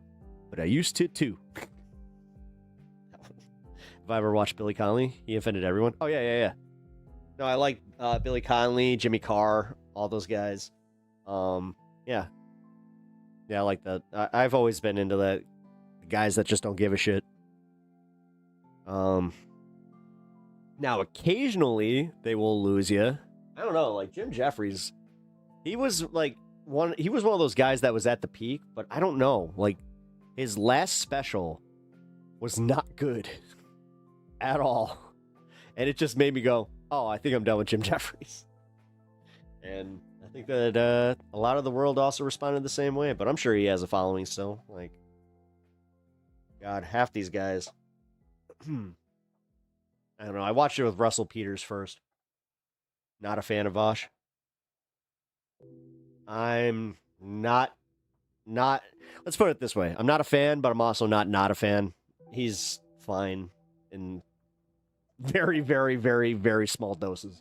But I used to, too. Have I ever watched Billy Connolly? He offended everyone. Oh, yeah. No, I like Billy Connolly, Jimmy Carr, all those guys. Yeah. Yeah, I like that. I've always been into that. Guys that just don't give a shit. Now occasionally they will lose you. I don't know, like Jim Jeffries, he was one of those guys that was at the peak, but I don't know, like his last special was not good at all. And it just made me go, oh, I think I'm done with Jim Jeffries. And I think that a lot of the world also responded the same way, but I'm sure he has a following still. Like, God, half these guys. I don't know. I watched it with Russell Peters first. Not a fan of Vosh. I'm not. Let's put it this way. I'm not a fan, but I'm also not a fan. He's fine in very, very, very, very small doses.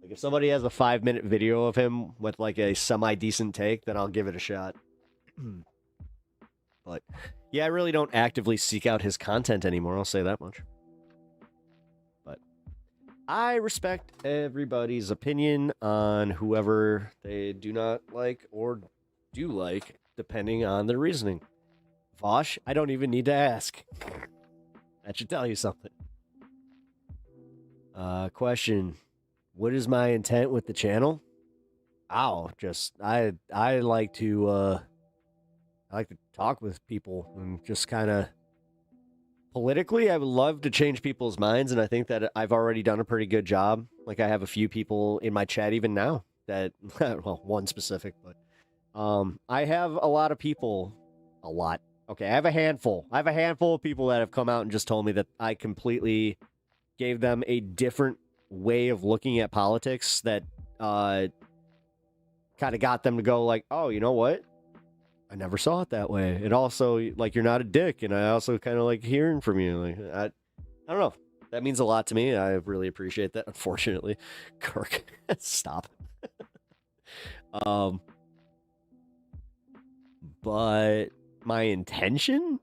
Like, if somebody has a 5-minute video of him with like a semi-decent take, then I'll give it a shot. But yeah, I really don't actively seek out his content anymore. I'll say that much. But I respect everybody's opinion on whoever they do not like or do like, depending on their reasoning. Vosh, I don't even need to ask. That should tell you something. Question. What is my intent with the channel? Just I like to talk with people and just kind of politically, I would love to change people's minds, and I think that I've already done a pretty good job. Like, I have a few people in my chat even now that, well, one specific, but I have a lot of people, okay, I have a handful of people that have come out and just told me that I completely gave them a different way of looking at politics that kind of got them to go like, oh, you know what? I never saw it that way. And also, like, you're not a dick, and I also kind of like hearing from you. Like, I don't know. That means a lot to me. I really appreciate that. Unfortunately, Kirk, stop. But my intention,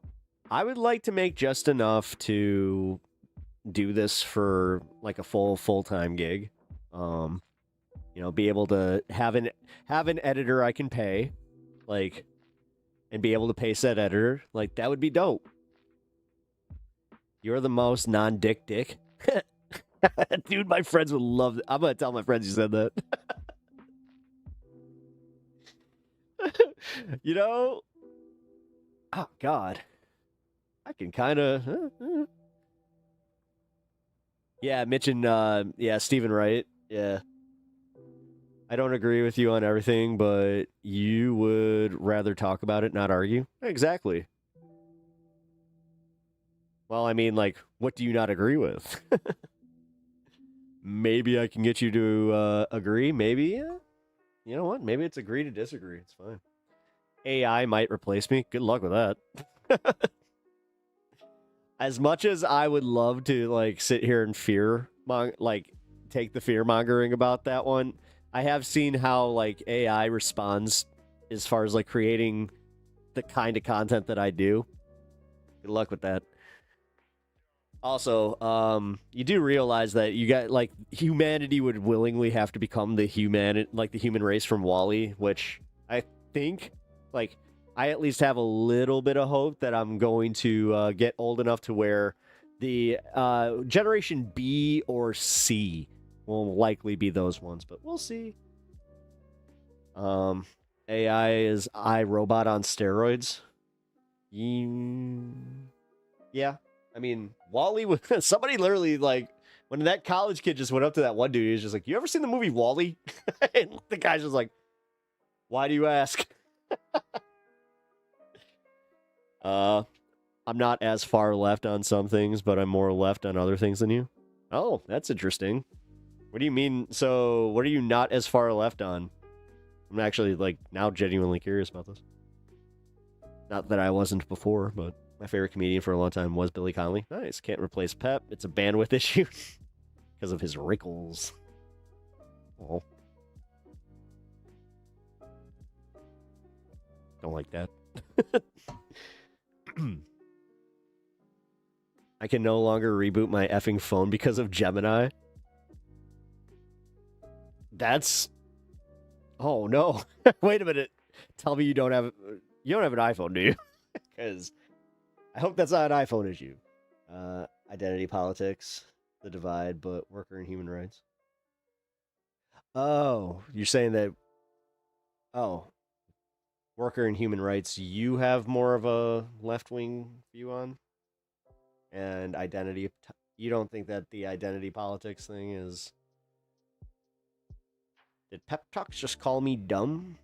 I would like to make just enough to do this for like a full-time gig. Be able to have an editor I can pay, like, and be able to pay said editor. Like, that would be dope. You're the most non-dick dick. Dude, my friends would love it. I'm gonna tell my friends you said that. Oh God, I can kind of yeah, Mitch and Stephen Wright. Yeah, I don't agree with you on everything, but you would rather talk about it, not argue. Exactly. Well, I mean, like, what do you not agree with? Maybe I can get you to agree. Maybe, yeah. You know what? Maybe it's agree to disagree. It's fine. AI might replace me. Good luck with that. As much as I would love to, like, sit here and take the fear mongering about that one, I have seen how, like, AI responds as far as, like, creating the kind of content that I do. Good luck with that. Also, you do realize that you got, like, humanity would willingly have to become the human race from WALL-E, which think, like, I at least have a little bit of hope that I'm going to get old enough to where the Generation B or C will likely be those ones, but we'll see. AI is iRobot on steroids. Yeah. I mean, Wall-E was somebody literally, like, when that college kid just went up to that one dude, he was just like, "You ever seen the movie Wall-E?" And the guy's just like, "Why do you ask?" I'm not as far left on some things, but I'm more left on other things than you. Oh, that's interesting. What do you mean? So, what are you not as far left on? I'm actually, like, now genuinely curious about this. Not that I wasn't before, but my favorite comedian for a long time was Billy Connolly. Nice. Can't replace Pep. It's a bandwidth issue because of his wrinkles. Oh. Don't like that. I can no longer reboot my effing phone because of Gemini. That's... Oh, no. Wait a minute. Tell me you don't have an iPhone, do you? Because I hope that's not an iPhone issue. Identity politics, the divide, but worker and human rights. Oh, you're saying that... Oh. Worker and human rights, you have more of a left-wing view on? And identity, you don't think that the identity politics thing is... Did Pep Talks just call me dumb?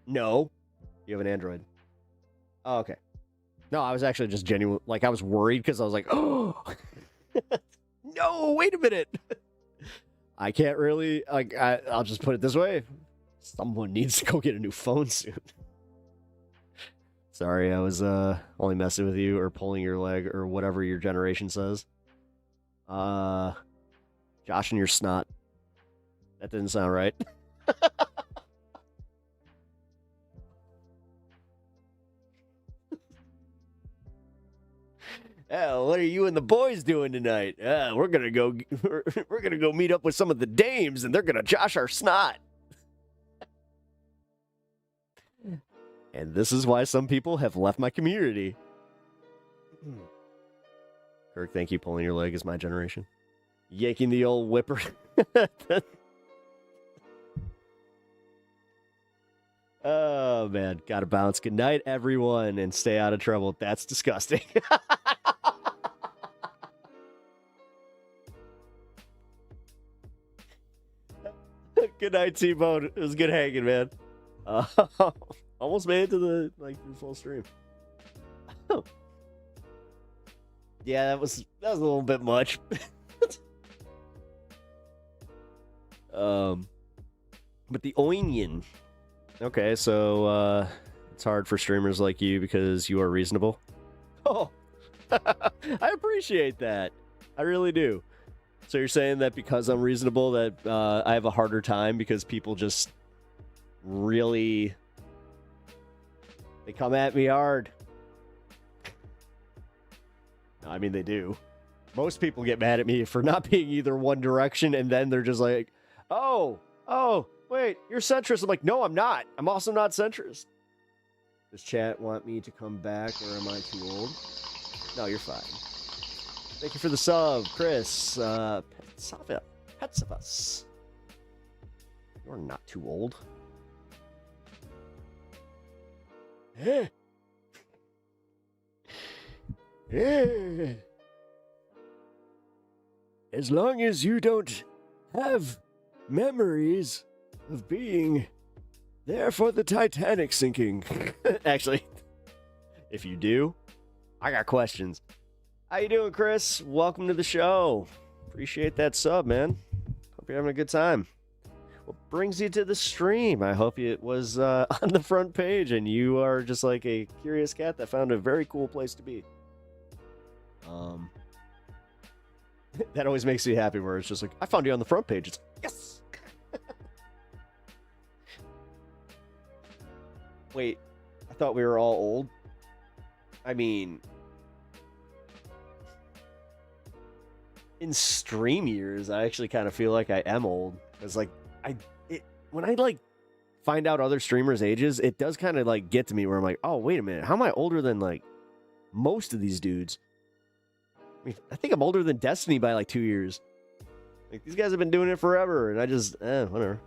No. You have an Android. Oh, okay. No, I was actually just genuine. Like, I was worried because I was like, oh, no, wait a minute. I can't really, like, I'll just put it this way. Someone needs to go get a new phone soon. Sorry, I was only messing with you or pulling your leg or whatever your generation says. Josh and your snot. That didn't sound right. Oh, what are you and the boys doing tonight? We're gonna go meet up with some of the dames, and they're gonna josh our snot. And this is why some people have left my community. Kirk, thank you. Pulling your leg is my generation. Yanking the old whipper. Oh, man. Gotta bounce. Good night, everyone, and stay out of trouble. That's disgusting. Good night, T-Bone. It was good hanging, man. Almost made it to the full stream. Yeah, that was a little bit much. But the onion. Okay, so it's hard for streamers like you because you are reasonable. Oh, I appreciate that. I really do. So you're saying that because I'm reasonable that I have a harder time because people just really... They come at me hard. I mean, they do. Most people get mad at me for not being either one direction, and then they're just like, oh, wait, you're centrist. I'm like, no, I'm not. I'm also not centrist. Does chat want me to come back, or am I too old? No, you're fine. Thank you for the sub, Chris. Pets of Us. You're not too old. As long as you don't have memories of being there for the Titanic sinking. Actually, if you do, I got questions. How you doing, Chris? Welcome to the show. Appreciate that sub, man. Hope you're having a good time. What brings you to the stream? I hope it was on the front page and you are just like a curious cat that found a very cool place to be. That always makes me happy where it's just like, I found you on the front page. It's yes! Wait, I thought we were all old? I mean... in stream years, I actually kind of feel like I am old. Because, like, when I, like, find out other streamers' ages, it does kind of like get to me where I'm like, oh, wait a minute, how am I older than like most of these dudes? I mean, I think I'm older than Destiny by like 2 years. Like, these guys have been doing it forever, and I just, whatever.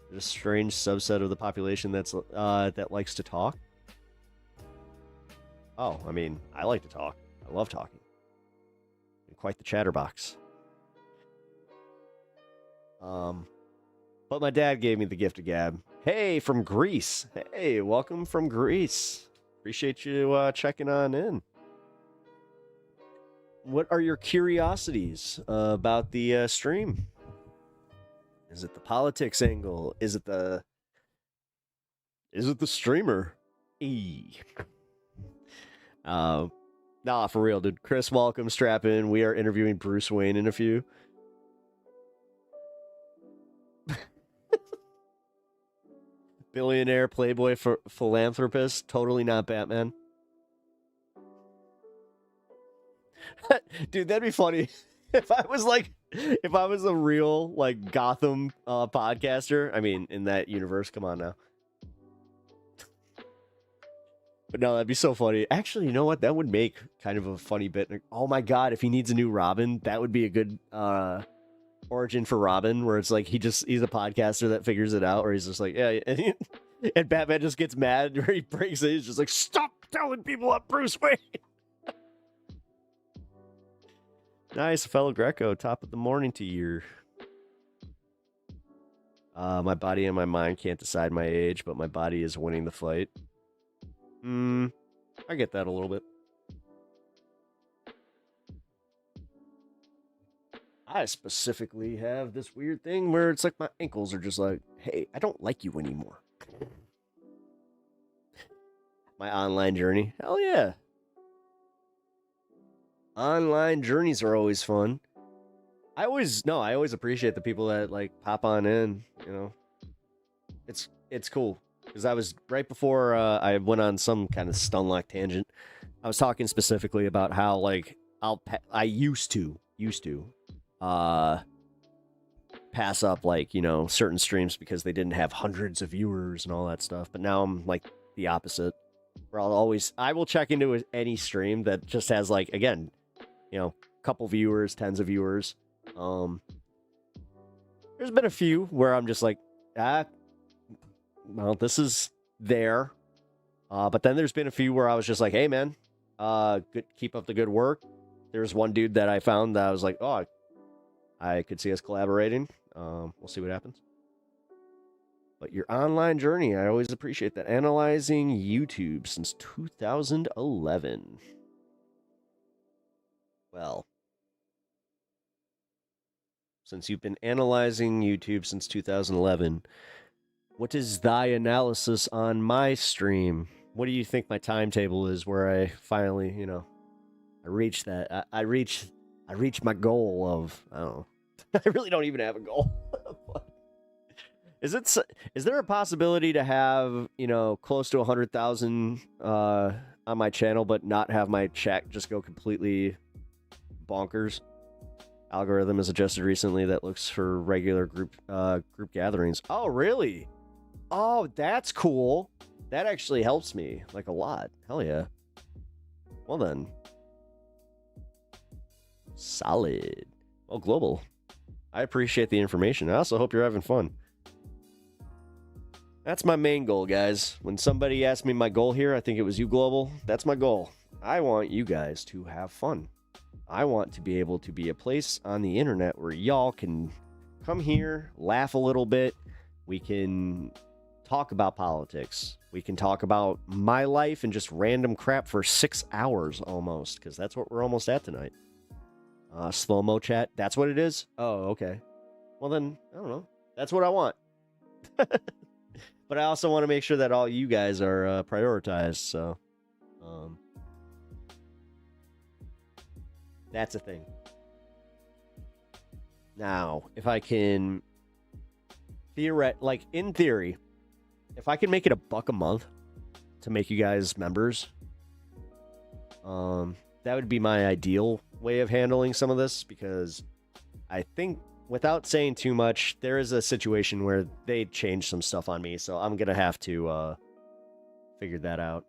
There's a strange subset of the population that's that likes to talk. Oh, I mean, I like to talk. I love talking. I'm quite the chatterbox. But my dad gave me the gift of gab. Hey, from Greece. Hey, welcome from Greece. Appreciate you checking on in. What are your curiosities about the stream? Is it the politics angle? Is it the streamer? Nah, for real, dude. Chris, welcome. Strap in. We are interviewing Bruce Wayne in a few. Billionaire, playboy, philanthropist. Totally not Batman. Dude, that'd be funny if I was a real like Gotham podcaster. I mean, in that universe, come on now. But no, that'd be so funny. Actually, you know what? That would make kind of a funny bit. Oh my god, if he needs a new Robin, that would be a good origin for Robin, where it's like he's a podcaster that figures it out, or he's just like, yeah, and Batman just gets mad, or he breaks it. He's just like, stop telling people I'm Bruce Wayne. Nice, fellow Greco. Top of the morning to you. My body and my mind can't decide my age, but my body is winning the fight. I get that a little bit. I specifically have this weird thing where it's like my ankles are just like, hey, I don't like you anymore. My online journey. Hell yeah. Online journeys are always fun. I always appreciate the people that like pop on in, you know. It's cool. Because I was right before I went on some kind of Stunlock tangent. I was talking specifically about how like I used to pass up like, you know, certain streams because they didn't have hundreds of viewers and all that stuff. But now I'm like the opposite. Where I will check into any stream that just has like, again, you know, a couple viewers, tens of viewers. There's been a few where I'm just like, well, this is there. But then there's been a few where I was just like, hey, man, keep up the good work. There's one dude that I found that I was like, oh, I could see us collaborating. We'll see what happens. But your online journey, I always appreciate that. Analyzing YouTube since 2011. Well, since you've been analyzing YouTube since 2011, what is thy analysis on my stream? What do you think my timetable is where I finally, you know, I reach that? I reach my goal of, I don't know. I really don't even have a goal. Is there a possibility to have, you know, close to 100,000 on my channel, but not have my chat just go completely bonkers? Algorithm is adjusted recently that looks for regular group gatherings. Oh, really? Oh, that's cool. That actually helps me like a lot. Hell yeah. Well then. Solid. Well, Global, I appreciate the information. I also hope you're having fun. That's my main goal, guys. When somebody asked me my goal here, I think it was you, Global. That's my goal. I want you guys to have fun. I want to be able to be a place on the internet where y'all can come here, laugh a little bit. We can talk about politics. We can talk about my life and just random crap for 6 hours almost, because that's what we're almost at tonight. Slow-mo chat, that's what it is? Oh, okay. Well then, I don't know. That's what I want. But I also want to make sure that all you guys are prioritized, so that's a thing. Now, if I can in theory, if I can make it $1 a month to make you guys members, that would be my ideal way of handling some of this, because I think without saying too much, there is a situation where they changed some stuff on me, so I'm gonna have to figure that out.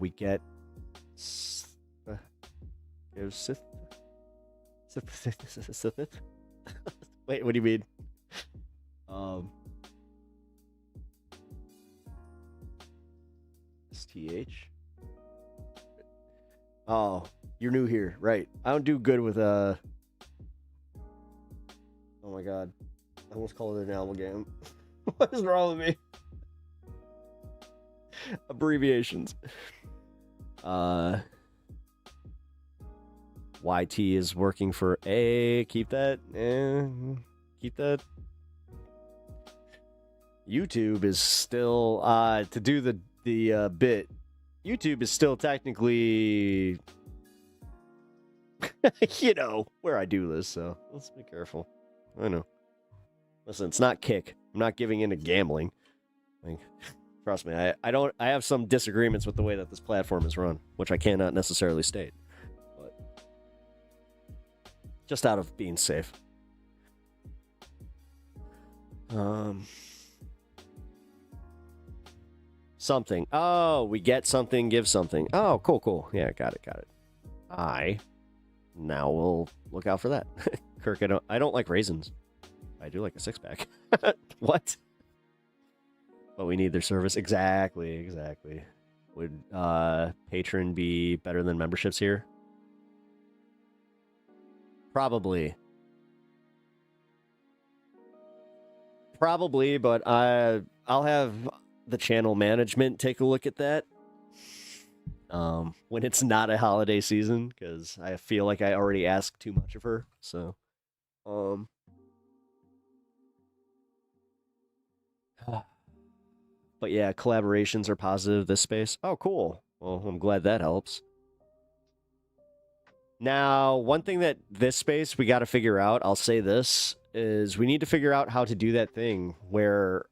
We get Wait, what do you mean? STH. Oh, you're new here, right? I don't do good with Oh my god, I almost called it an amalgam. What is wrong with me? Abbreviations. YT is working for A. Keep that. Keep that. YouTube is still to do the bit. YouTube is still technically, you know, where I do this. So let's be careful. I know. Listen, it's not Kick. I'm not giving in to gambling. Like, trust me, I have some disagreements with the way that this platform is run, which I cannot necessarily state. But just out of being safe. Something. Oh, we get something, give something. Oh, cool. Yeah, got it. Now we'll look out for that. Kirk, I don't like raisins. I do like a 6-pack. What? But we need their service. Exactly. Would patron be better than memberships here? Probably, but I'll have the channel management take a look at that when it's not a holiday season, because I feel like I already asked too much of her. So, but yeah, collaborations are positive this space. Oh, cool. Well, I'm glad that helps. Now, one thing that this space we got to figure out, I'll say this, is we need to figure out how to do that thing where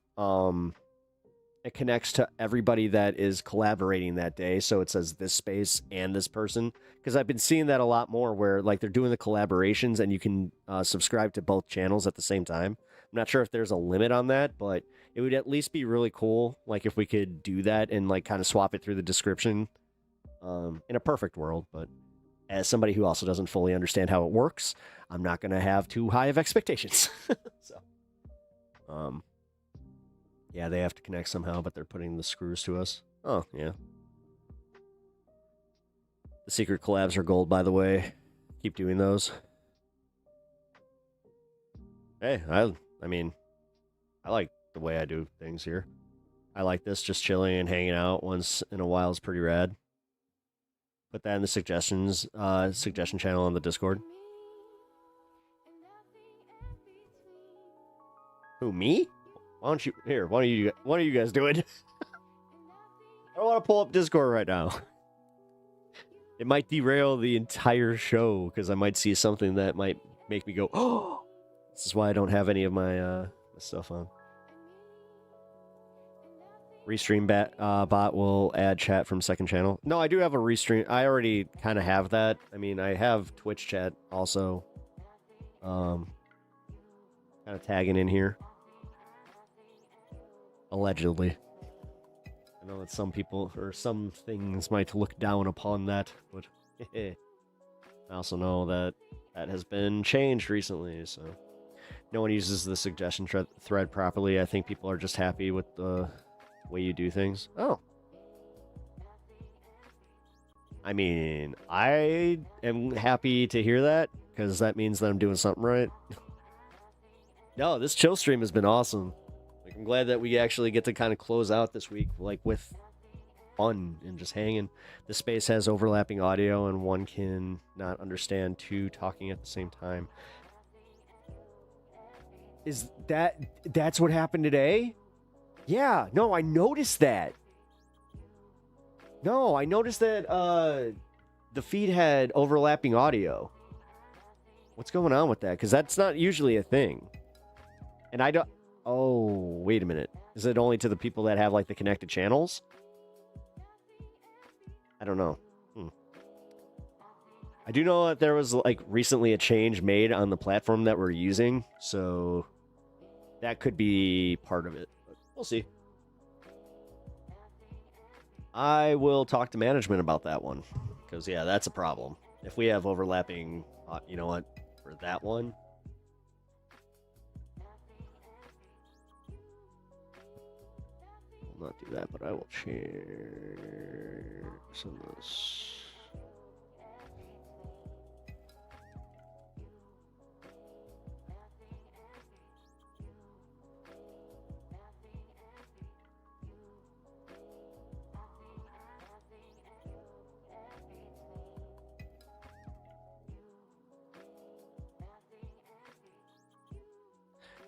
it connects to everybody that is collaborating that day. So it says this space and this person. Because I've been seeing that a lot more where like they're doing the collaborations and you can subscribe to both channels at the same time. I'm not sure if there's a limit on that, but it would at least be really cool, like if we could do that and like kind of swap it through the description in a perfect world. But as somebody who also doesn't fully understand how it works, I'm not going to have too high of expectations. So, yeah, they have to connect somehow, but they're putting the screws to us. Oh, yeah. The secret collabs are gold, by the way. Keep doing those. Hey, I mean, I like the way I do things here. I like this, just chilling and hanging out once in a while is pretty rad. Put that in the suggestion channel on the Discord. Who, me? Why don't you guys do it? I don't want to pull up Discord right now. It might derail the entire show because I might see something that might make me go, oh! This is why I don't have any of my stuff on. Restream bot will add chat from second channel. No, I do have a restream. I already kind of have that. I mean, I have Twitch chat also. Kind of tagging in here. Allegedly. I know that some people or some things might look down upon that, but I also know that that has been changed recently, so no one uses the suggestion thread properly. I think people are just happy with the way you do things. Oh. I mean, I am happy to hear that, because that means that I'm doing something right. No, this chill stream has been awesome. Like, I'm glad that we actually get to kind of close out this week, like, with fun and just hanging. The space has overlapping audio, and one can not understand two talking at the same time. Is that's what happened today? Yeah, no, I noticed that. No, I noticed that the feed had overlapping audio. What's going on with that? Because that's not usually a thing. And I don't... Oh, wait a minute. Is it only to the people that have, like, the connected channels? I don't know. I do know that there was like recently a change made on the platform that we're using, so that could be part of it. But we'll see. I will talk to management about that one, because yeah, that's a problem. If we have overlapping, you know what, for that one. I'll not do that, but I will share some of this.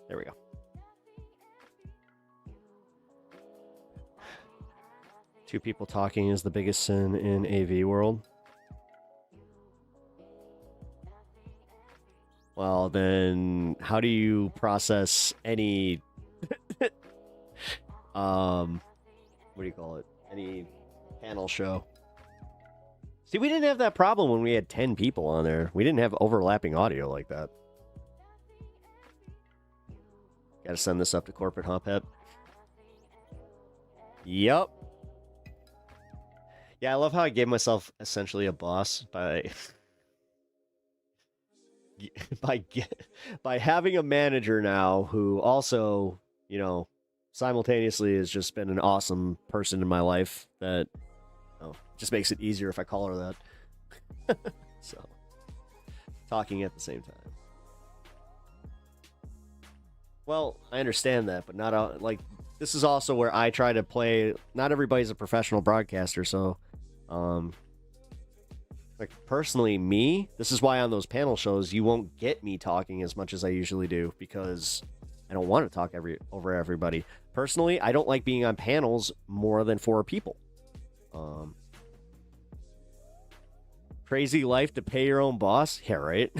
There we go. Two people talking is the biggest sin in AV world. Well, then how do you process any what do you call it? Any panel show? See, we didn't have that problem when we had 10 people on there. We didn't have overlapping audio like that. Gotta send this up to corporate Hophead. Yup. Yeah, I love how I gave myself essentially a boss by by having a manager now who also, you know, simultaneously has just been an awesome person in my life that just makes it easier if I call her that. So, talking at the same time. Well, I understand that, but not like this is also where I try to play. Not everybody's a professional broadcaster, so like personally, me, this is why on those panel shows you won't get me talking as much as I usually do, because I don't want to talk over everybody. Personally, I don't like being on panels more than 4 people. Crazy life to pay your own boss? Yeah, right?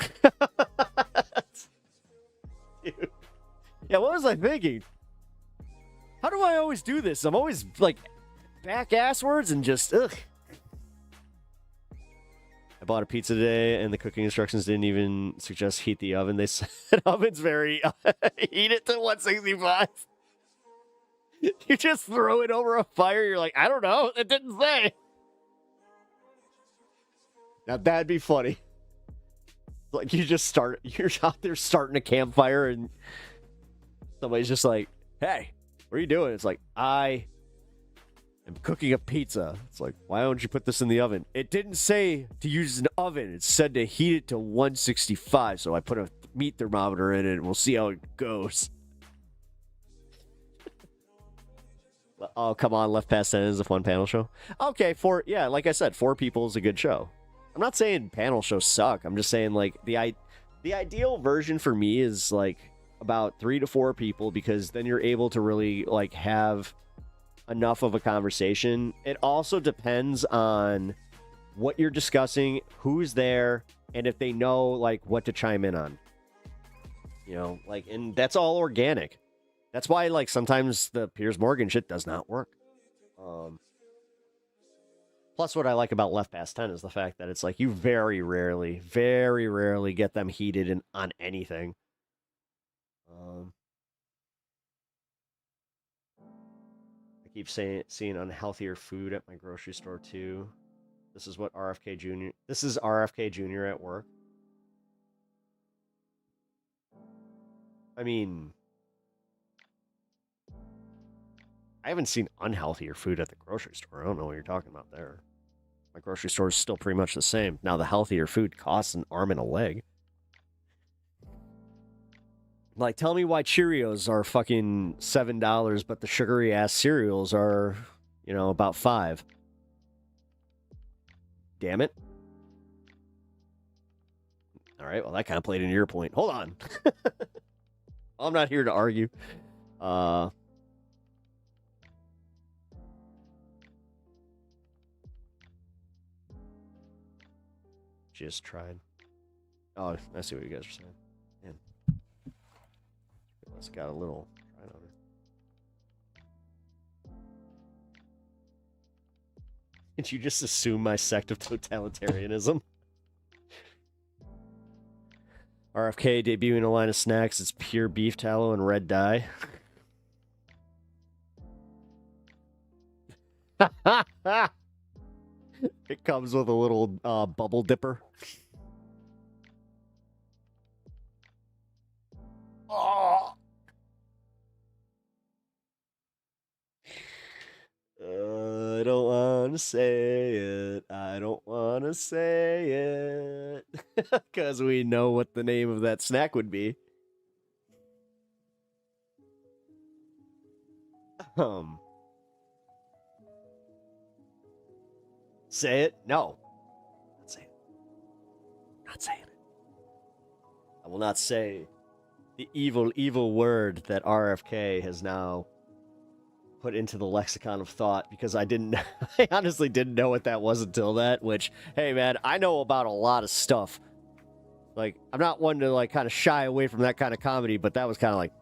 Dude. Yeah, what was I thinking? How do I always do this? I'm always like back asswards and just ugh. I bought a pizza today and the cooking instructions didn't even suggest heat the oven. They said oven's very heat it to 165. You just throw it over a fire. You're like, I don't know. It didn't say. Now that'd be funny. Like you're out there starting a campfire and somebody's just like, hey, what are you doing? It's like, I am cooking a pizza. It's like, why don't you put this in the oven? It didn't say to use an oven. It said to heat it to 165. So I put a meat thermometer in it and we'll see how it goes. Oh, come on. Left Past 10 is a fun panel show. Okay, like I said, 4 people is a good show. I'm not saying panel shows suck. I'm just saying like the ideal version for me is like about 3 to 4 people, because then you're able to really like have enough of a conversation. It also depends on what you're discussing, who's there, and if they know like what to chime in on. You know, like, and that's all organic. That's why like sometimes the Piers Morgan shit does not work. Plus, what I like about Left Past 10 is the fact that it's like you very rarely get them heated on anything. I keep seeing unhealthier food at my grocery store too. This is RFK Jr. at work. I mean, I haven't seen unhealthier food at the grocery store. I don't know what you're talking about there. My grocery store is still pretty much the same. Now, the healthier food costs an arm and a leg. Like, tell me why Cheerios are fucking $7, but the sugary ass cereals are, you know, about $5. Damn it. All right, well, that kind of played into your point. Hold on. I'm not here to argue. Just tried. Oh, I see what you guys are saying. Man. It's got a little right on it. Did you just assume my sect of totalitarianism? RFK debuting a line of snacks. It's pure beef tallow and red dye. It comes with a little bubble dipper. Oh. I don't want to say it. I don't want to say it. Because we know what the name of that snack would be. Say it? No. Not saying it. Not saying it. I will not say the evil, evil word that RFK has now put into the lexicon of thought, because I honestly didn't know what that was until that, which, hey man, I know about a lot of stuff. Like, I'm not one to like kind of shy away from that kind of comedy, but that was kind of like,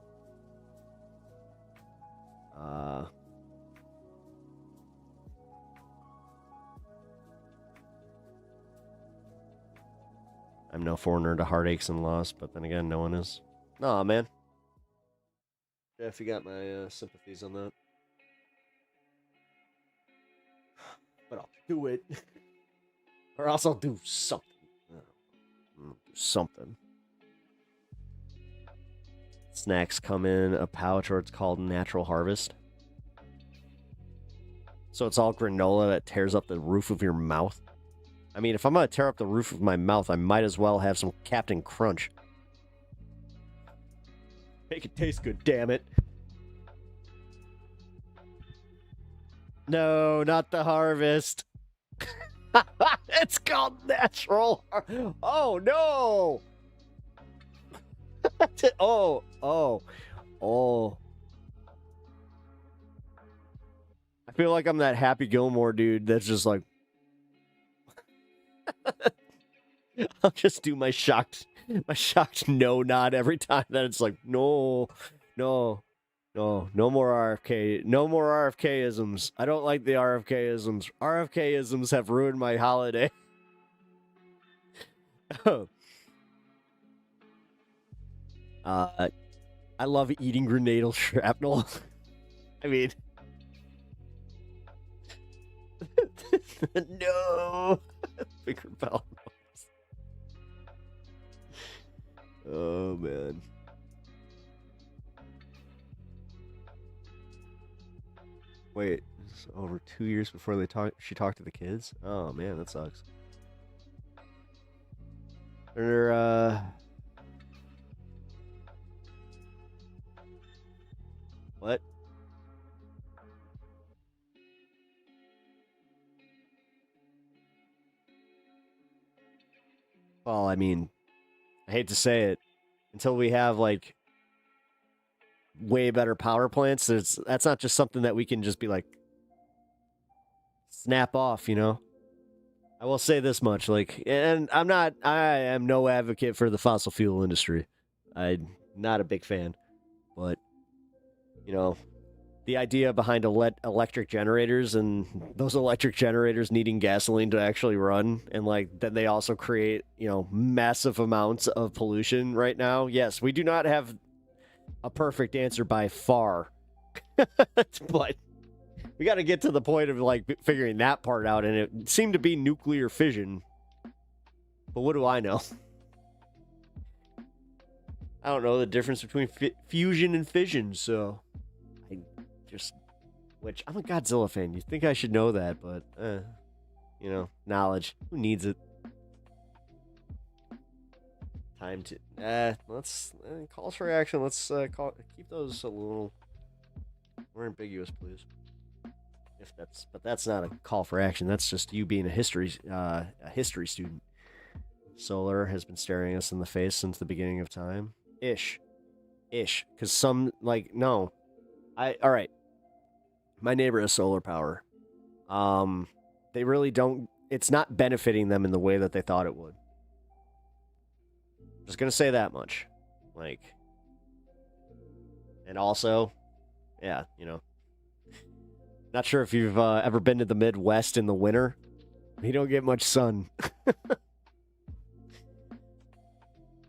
I'm no foreigner to heartaches and loss, but then again, no one is. Nah, man. Jeff, you got my sympathies on that. But I'll do it. Or else I'll do something. Something. Snacks come in a pouch, or it's called Natural Harvest. So it's all granola that tears up the roof of your mouth. I mean, if I'm going to tear up the roof of my mouth, I might as well have some Captain Crunch. Make it taste good, damn it. No, not the Harvest. It's called Natural. Oh, no. Oh. I feel like I'm that Happy Gilmore dude that's just like... I'll just do my shocked no nod every time that it's like, no more RFK. No more RFK-isms. I don't like the RFK-isms. RFK-isms have ruined my holiday. I love eating grenadal shrapnel. I mean... No! Finger bell. Oh, man. Wait, it's over 2 years before she talked to the kids? Oh, man, that sucks. What? Well, I mean, I hate to say it, until we have, like, way better power plants, that's not just something that we can just be, like, snap off, you know? I will say this much, like, and I am no advocate for the fossil fuel industry. I'm not a big fan, but, you know, the idea behind electric generators and those electric generators needing gasoline to actually run, and like then they also create, you know, massive amounts of pollution right now. Yes, we do not have a perfect answer by far, but we got to get to the point of like figuring that part out, and it seemed to be nuclear fission. But what do I know? I don't know the difference between fusion and fission, so which I'm a Godzilla fan. You'd think I should know that, but you know, knowledge. Who needs it? Time to let's calls for action. Let's keep those a little more ambiguous, please. But that's not a call for action. That's just you being a history student. Solar has been staring us in the face since the beginning of time. Ish. Because some no. All right. My neighbor has solar power. They really don't... It's not benefiting them in the way that they thought it would. Just gonna say that much. Like... And also... Yeah, you know... Not sure if you've ever been to the Midwest in the winter. You don't get much sun.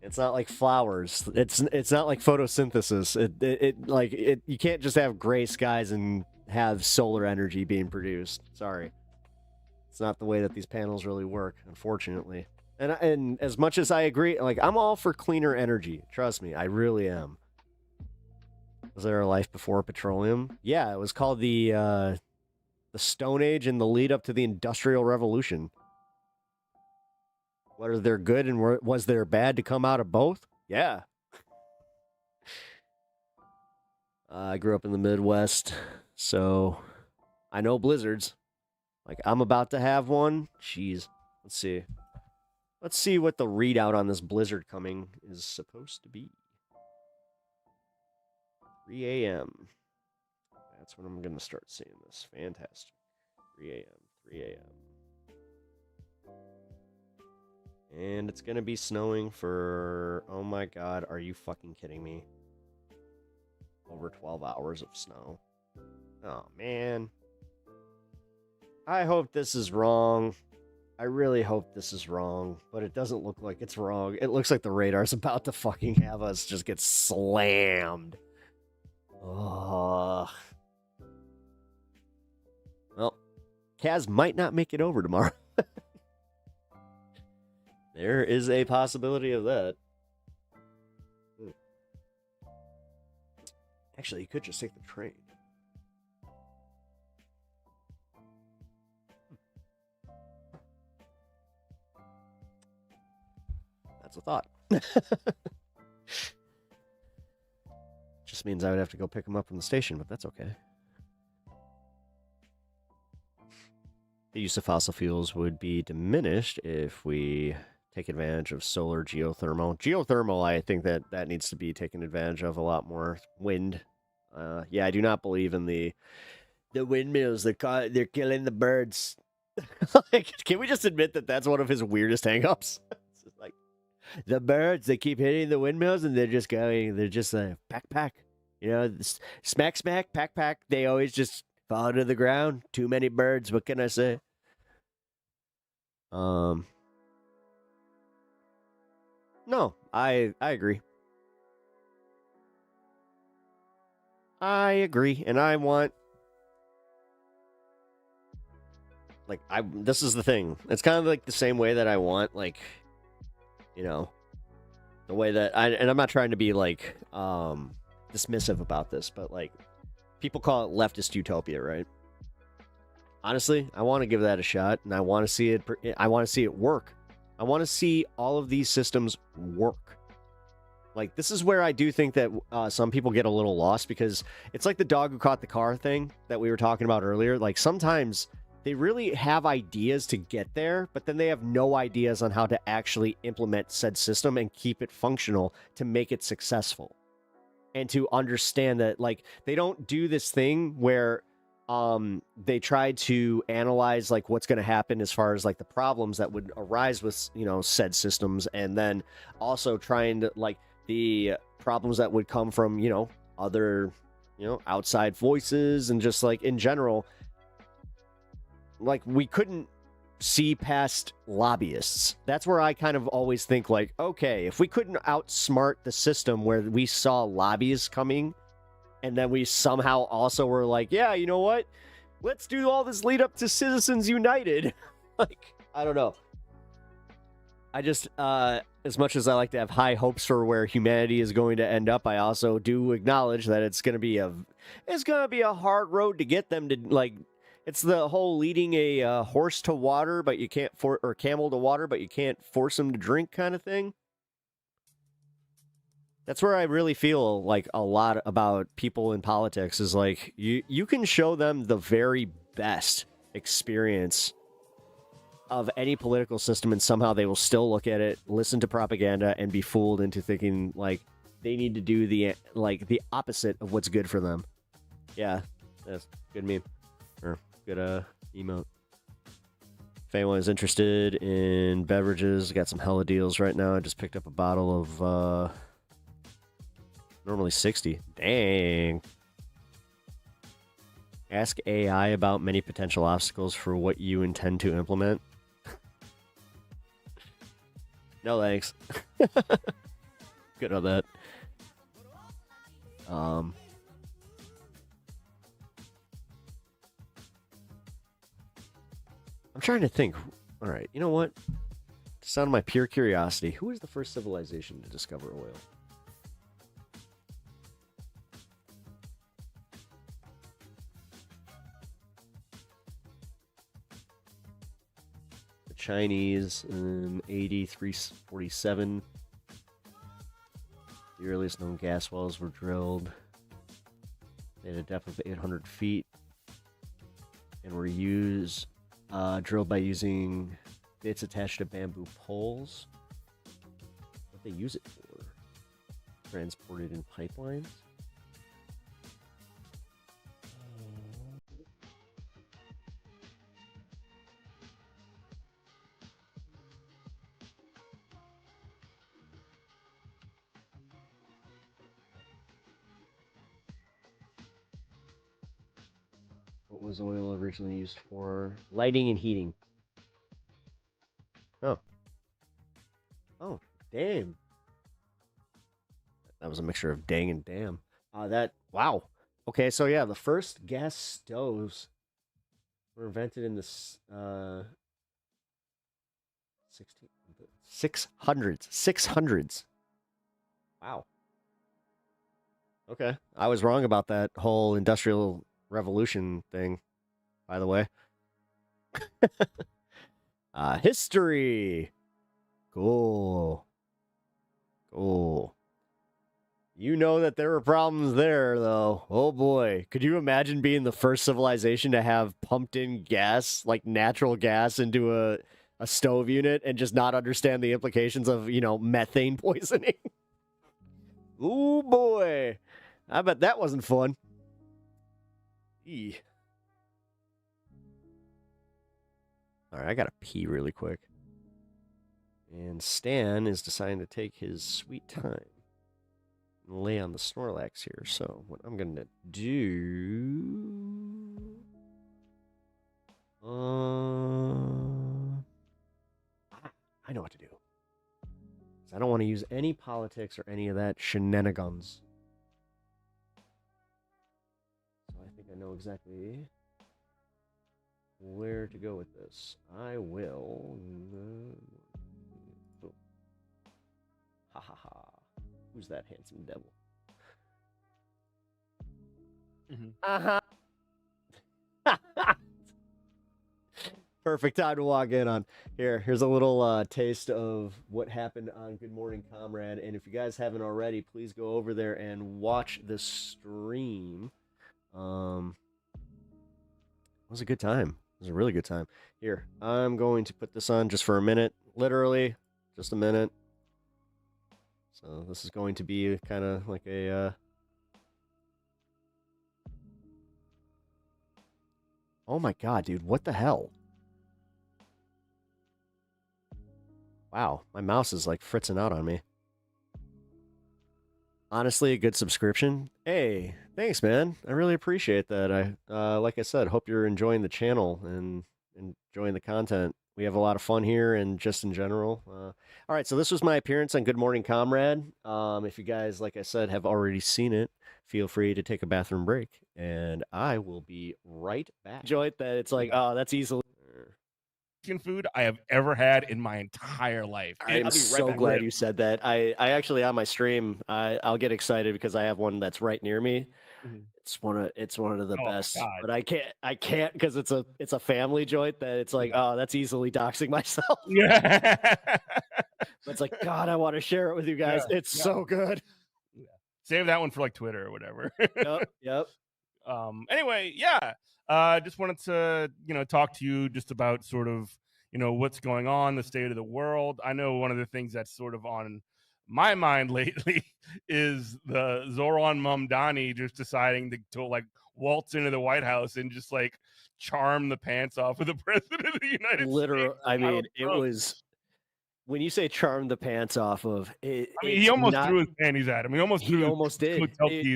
It's not like flowers. It's not like photosynthesis. It you can't just have gray skies and have solar energy being produced. Sorry. It's not the way that these panels really work, unfortunately. And as much as I agree, like, I'm all for cleaner energy. Trust me, I really am. Was there a life before petroleum? Yeah, it was called the Stone Age and the lead up to the Industrial Revolution. Whether they're good and was there bad to come out of both? Yeah. I grew up in the Midwest, so I know blizzards. Like, I'm about to have one. Jeez. Let's see. Let's see what the readout on this blizzard coming is supposed to be. 3 a.m. That's when I'm going to start seeing this. Fantastic. 3 a.m. 3 a.m. And it's going to be snowing for... Oh my god, are you fucking kidding me? Over 12 hours of snow. Oh, man. I hope this is wrong. I really hope this is wrong, but it doesn't look like it's wrong. It looks like the radar's about to fucking have us just get slammed. Ugh. Well, Kaz might not make it over tomorrow. There is a possibility of that. Actually, you could just take the train. That's a thought. Just means I would have to go pick him up from the station, but that's okay. The use of fossil fuels would be diminished if we take advantage of solar geothermal. Geothermal, I think that needs to be taken advantage of a lot more. Wind. Yeah, I do not believe in the windmills. They're killing the birds. Like, can we just admit that that's one of his weirdest hang-ups? Like, the birds, they keep hitting the windmills and they're just pack. You know, smack, pack. They always just fall to the ground. Too many birds, what can I say? No, I agree. I agree, and I want... Like, this is the thing. It's kind of like the same way that I want, like, you know, the way that and I'm not trying to be like dismissive about this, but like, people call it leftist utopia, right? Honestly, I want to give that a shot, and I want to see it. I want to see it work. I want to see all of these systems work. Like, this is where I do think that some people get a little lost, because it's like the dog who caught the car thing that we were talking about earlier. Like, sometimes they really have ideas to get there, but then they have no ideas on how to actually implement said system and keep it functional to make it successful. And to understand that, like, they don't do this thing where they try to analyze, like, what's going to happen as far as, like, the problems that would arise with, you know, said systems, and then also trying to, like, the problems that would come from, you know, other, you know, outside voices, and just, like, in general, like, we couldn't see past lobbyists. That's where I kind of always think, like, okay, if we couldn't outsmart the system where we saw lobbyists coming, and then we somehow also were like, yeah, you know what? Let's do all this lead up to Citizens United. Like, I don't know. I just, as much as I like to have high hopes for where humanity is going to end up, I also do acknowledge that it's going to be a hard road to get them to, like, it's the whole leading a horse to water, but you can't or camel to water, but you can't force them to drink kind of thing. That's where I really feel like a lot about people in politics is, like, you can show them the very best experience of any political system, and somehow they will still look at it, listen to propaganda, and be fooled into thinking, like, they need to do the opposite of what's good for them. Yeah, that's good meme. Or good emote. If anyone is interested in beverages, got some hella deals right now. I just picked up a bottle of normally 60. Dang. Ask AI about many potential obstacles for what you intend to implement. No thanks. good on that. I'm trying to think. All right, you know what? Just out of my pure curiosity, who was the first civilization to discover oil? The Chinese in AD 347. The earliest known gas wells were drilled at a depth of 800 feet and were drilled by using bits attached to bamboo poles. What they use it for? Transported in pipelines? What was oil originally used for? Lighting and heating. Oh. Oh, damn. That was a mixture of dang and damn. Wow. Okay, so yeah, the first gas stoves were invented in the 600s. Wow. Okay. I was wrong about that whole industrial revolution thing, by the way. History. Cool. You know that there were problems there, though. Oh boy. Could you imagine being the first civilization to have pumped in gas, like natural gas, into a stove unit and just not understand the implications of, methane poisoning? Oh boy. I bet that wasn't fun. All right, I gotta pee really quick. And Stan is deciding to take his sweet time and lay on the Snorlax here. So what I'm gonna do... I know what to do. I don't want to use any politics or any of that shenanigans. I know exactly where to go with this. I will... Ha ha ha. Who's that handsome devil? Uh-huh. Perfect time to walk in on. Here's a little taste of what happened on Good Morning Comrade. And if you guys haven't already, please go over there and watch the stream. It was a good time. It was a really good time. Here, I'm going to put this on just for a minute. Literally, just a minute. So this is going to be kind of like a... Oh my god, dude. What the hell? Wow, my mouse is like fritzing out on me. Honestly, a good subscription. Hey, thanks, man. I really appreciate that. Like I said, hope you're enjoying the channel and enjoying the content. We have a lot of fun here and just in general. All right, so this was my appearance on Good Morning Comrade. If you guys, like I said, have already seen it, feel free to take a bathroom break, and I will be right back. Enjoy it that it's like, oh, that's easily... food I have ever had in my entire life. I'm so glad you said that. I actually on my stream, I'll get excited because I have one that's right near me. Mm-hmm. It's one of the best, but I can't because it's a family joint that it's like, oh, that's easily doxing myself. Yeah. But it's like, God, I want to share it with you guys. Yeah, it's so good. Yeah. Save that one for like Twitter or whatever. Yep. Anyway, yeah. Just wanted to, talk to you just about sort of, what's going on, the state of the world. I know one of the things that's sort of on my mind lately is the Zoran Mamdani just deciding to like waltz into the White House and just like charm the pants off of the president of the United States. I mean, it was... When you say charm the pants off of it, he almost threw his panties at him. He almost did. At him.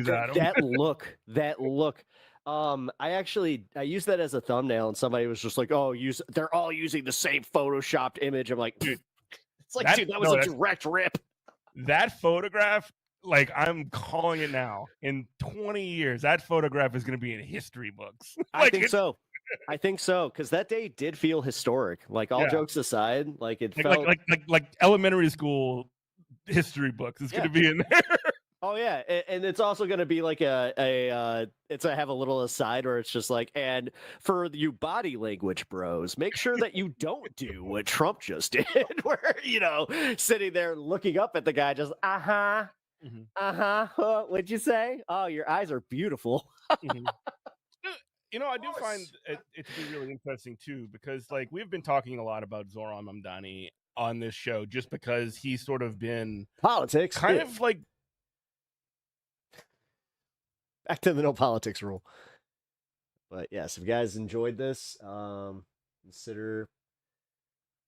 That look. I used that as a thumbnail, and somebody was just like, "Oh, they're all using the same photoshopped image." I'm like, dude, it's like, that was a direct rip. that photograph, like I'm calling it now, in 20 years, that photograph is going to be in history books. I think so. I think so, because that day did feel historic. Like all jokes aside, like it felt like elementary school history books. It's going to be in there. Oh yeah, and it's also going to be like it's have a little aside where it's just like, and for you body language bros, make sure that you don't do what Trump just did, where sitting there looking up at the guy, just what'd you say? Oh, your eyes are beautiful. Mm-hmm. I do find it to be really interesting too, because like we've been talking a lot about Zoran Mamdani on this show, just because he's sort of been politics, kind of like. Back to the no politics rule. But yes, if you guys enjoyed this, consider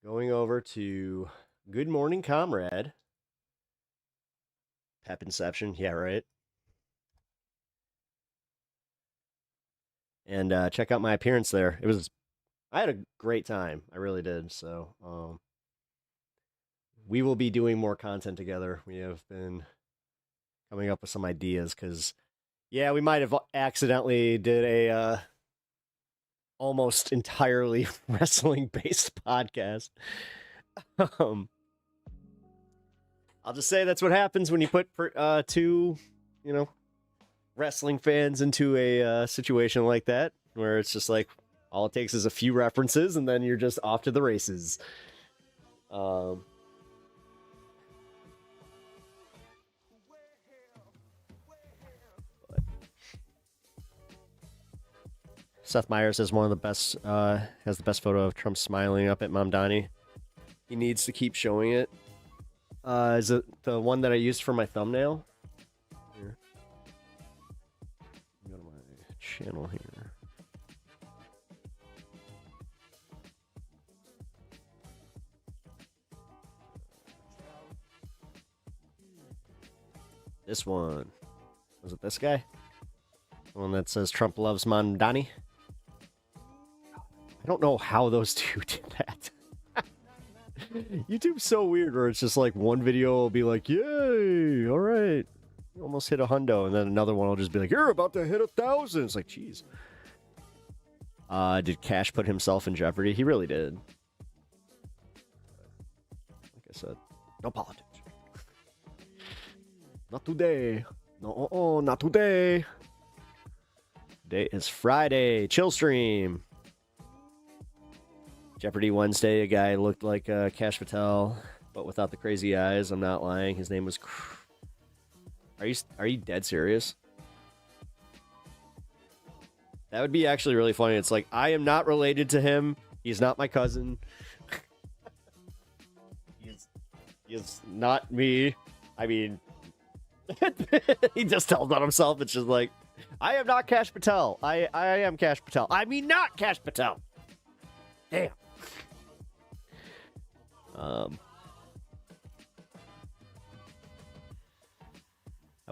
going over to Good Morning Comrade. Pep Inception, yeah, right. And check out my appearance there. I had a great time. I really did. So we will be doing more content together. We have been coming up with some ideas because yeah, we might have accidentally did a almost entirely wrestling-based podcast. I'll just say that's what happens when you put two, wrestling fans into a situation like that, where it's just like all it takes is a few references, and then you're just off to the races. Seth Meyers has one of the best, has the best photo of Trump smiling up at Mamdani. He needs to keep showing it. Is it the one that I used for my thumbnail? Here. Go to my channel here. This one. Was it this guy? The one that says Trump loves Mamdani? I don't know how those two did that. YouTube's so weird where it's just like one video will be like, yay, all right, you almost hit 100, and then another one will just be like, you're about to hit 1,000. It's like, geez. Did Cash put himself in jeopardy? He really did. Like I said, no politics. Not today. No, not today. Today is Friday. Chill stream. Jeopardy Wednesday, a guy looked like Cash Patel, but without the crazy eyes. I'm not lying. His name was... Are you dead serious? That would be actually really funny. It's like, I am not related to him. He's not my cousin. He is not me. I mean... he just tells on himself. It's just like, I am not Cash Patel. I am Cash Patel. I mean, not Cash Patel. Damn. I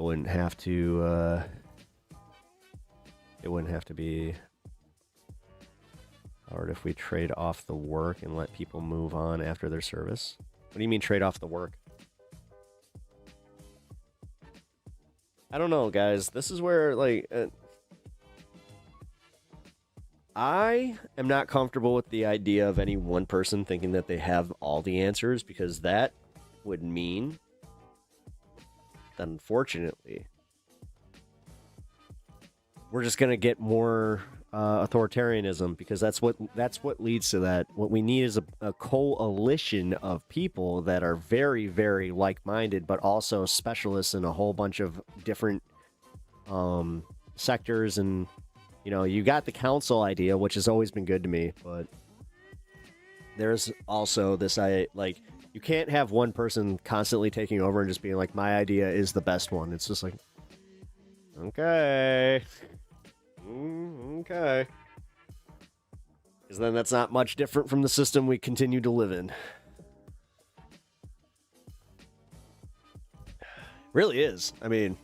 wouldn't have to, it wouldn't have to be hard if we trade off the work and let people move on after their service. What do you mean trade off the work? I don't know, guys. This is where, like, I am not comfortable with the idea of any one person thinking that they have all the answers, because that would mean that, unfortunately, we're just going to get more authoritarianism, because that's what leads to that. What we need is a coalition of people that are very, very like-minded, but also specialists in a whole bunch of different sectors. And you got the council idea, which has always been good to me, but there's also this you can't have one person constantly taking over and just being like, my idea is the best one. It's just like, okay. Okay. Because then that's not much different from the system we continue to live in. Really is. I mean,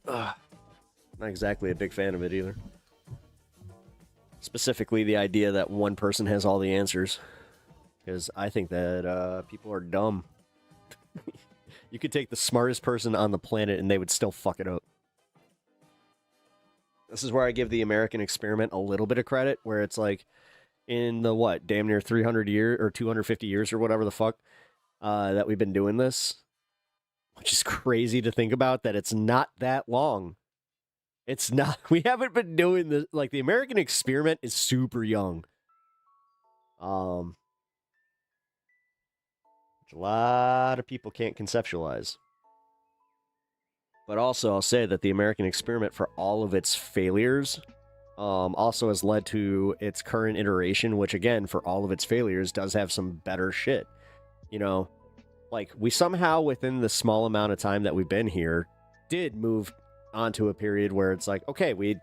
not exactly a big fan of it either. Specifically, the idea that one person has all the answers. because I think that people are dumb. You could take the smartest person on the planet and they would still fuck it up. This is where I give the American experiment a little bit of credit, where it's like in the what, damn near 300 years or 250 years or whatever the fuck that we've been doing this, which is crazy to think about that it's not that long. It's not. We haven't been doing this. Like, the American experiment is super young. Which a lot of people can't conceptualize. But also, I'll say that the American experiment, for all of its failures, also has led to its current iteration, which, again, for all of its failures, does have some better shit. You know, like, we somehow, within the small amount of time that we've been here, did move onto a period where it's like, okay, we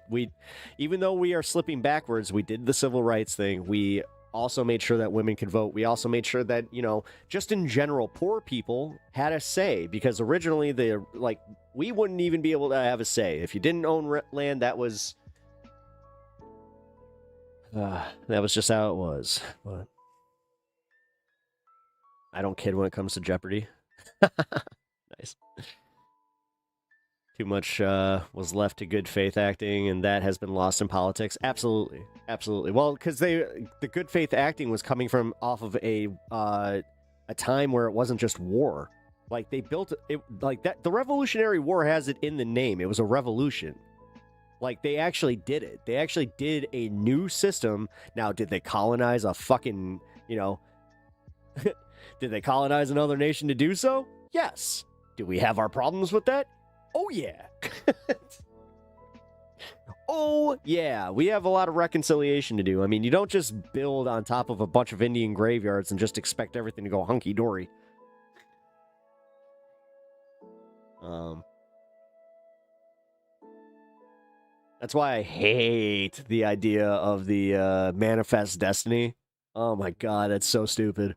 even though we are slipping backwards, we did the civil rights thing. We also made sure that women could vote. We also made sure that, you know, just in general, poor people had a say, because originally we wouldn't even be able to have a say. If you didn't own land, that was just how it was. But I don't kid when it comes to Jeopardy. Nice. Too much was left to good faith acting, and that has been lost in politics. Absolutely, absolutely. Well, because the good faith acting was coming from off of a time where it wasn't just war. Like, they built it like that. The Revolutionary War has it in the name. It was a revolution. Like, they actually did it. They actually did a new system. Now, did they colonize a fucking, you know? Did they colonize another nation to do so? Yes. Do we have our problems with that? Oh, yeah. Oh, yeah. We have a lot of reconciliation to do. I mean, you don't just build on top of a bunch of Indian graveyards and just expect everything to go hunky-dory. That's why I hate the idea of the Manifest Destiny. Oh, my God. That's so stupid.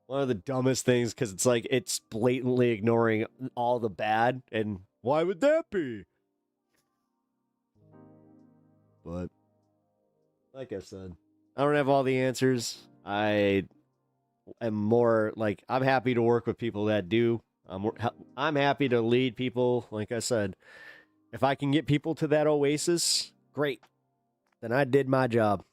One of the dumbest things, because it's like, it's blatantly ignoring all the bad, and why would that be? But, like I said, I don't have all the answers. I am more, like, I'm happy to work with people that do. I'm happy to lead people, like I said. If I can get people to that oasis, great. Then I did my job.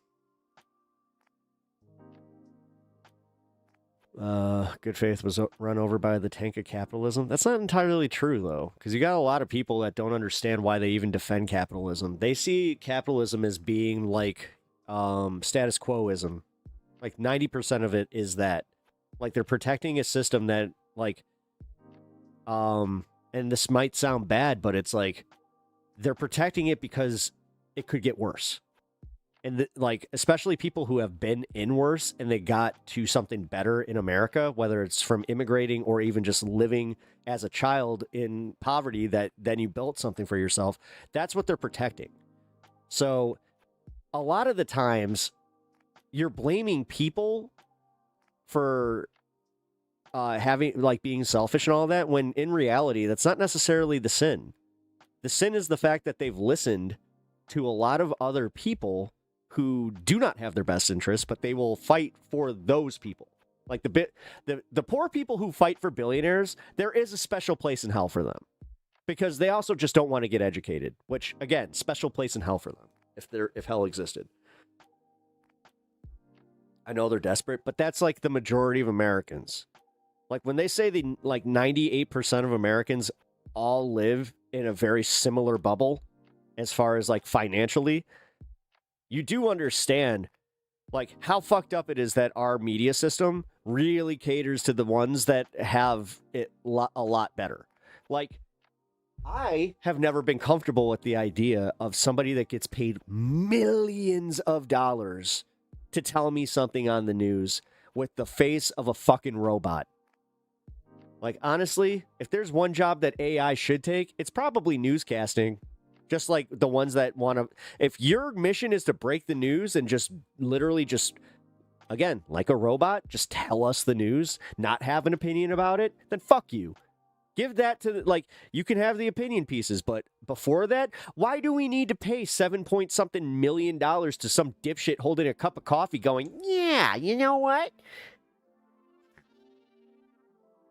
Good faith was run over by the tank of capitalism. That's not entirely true, though, because you got a lot of people that don't understand why they even defend capitalism. They see capitalism as being like status quoism. Like 90% of it is that. Like, they're protecting a system that, like, and this might sound bad, but it's like they're protecting it because it could get worse. And like, especially people who have been in worse and they got to something better in America, whether it's from immigrating or even just living as a child in poverty, that then you built something for yourself. That's what they're protecting. So a lot of the times you're blaming people for having, like, being selfish and all that, when in reality, that's not necessarily the sin. The sin is the fact that they've listened to a lot of other people who do not have their best interests, but they will fight for those people. Like the poor people who fight for billionaires, there is a special place in hell for them, because they also just don't want to get educated, which, again, special place in hell for them if hell existed. I know they're desperate, but that's like the majority of Americans. Like, when they say the, like, 98% of Americans all live in a very similar bubble as far as, like, financially, you do understand, like, how fucked up it is that our media system really caters to the ones that have it a lot better. Like, I have never been comfortable with the idea of somebody that gets paid millions of dollars to tell me something on the news with the face of a fucking robot. Like, honestly, if there's one job that AI should take, it's probably newscasting. Just like the ones that want to... If your mission is to break the news and just literally just, again, like a robot, just tell us the news, not have an opinion about it, then fuck you. Give that to, like, you can have the opinion pieces, but before that, why do we need to pay $7-point-something million to some dipshit holding a cup of coffee going, yeah, you know what?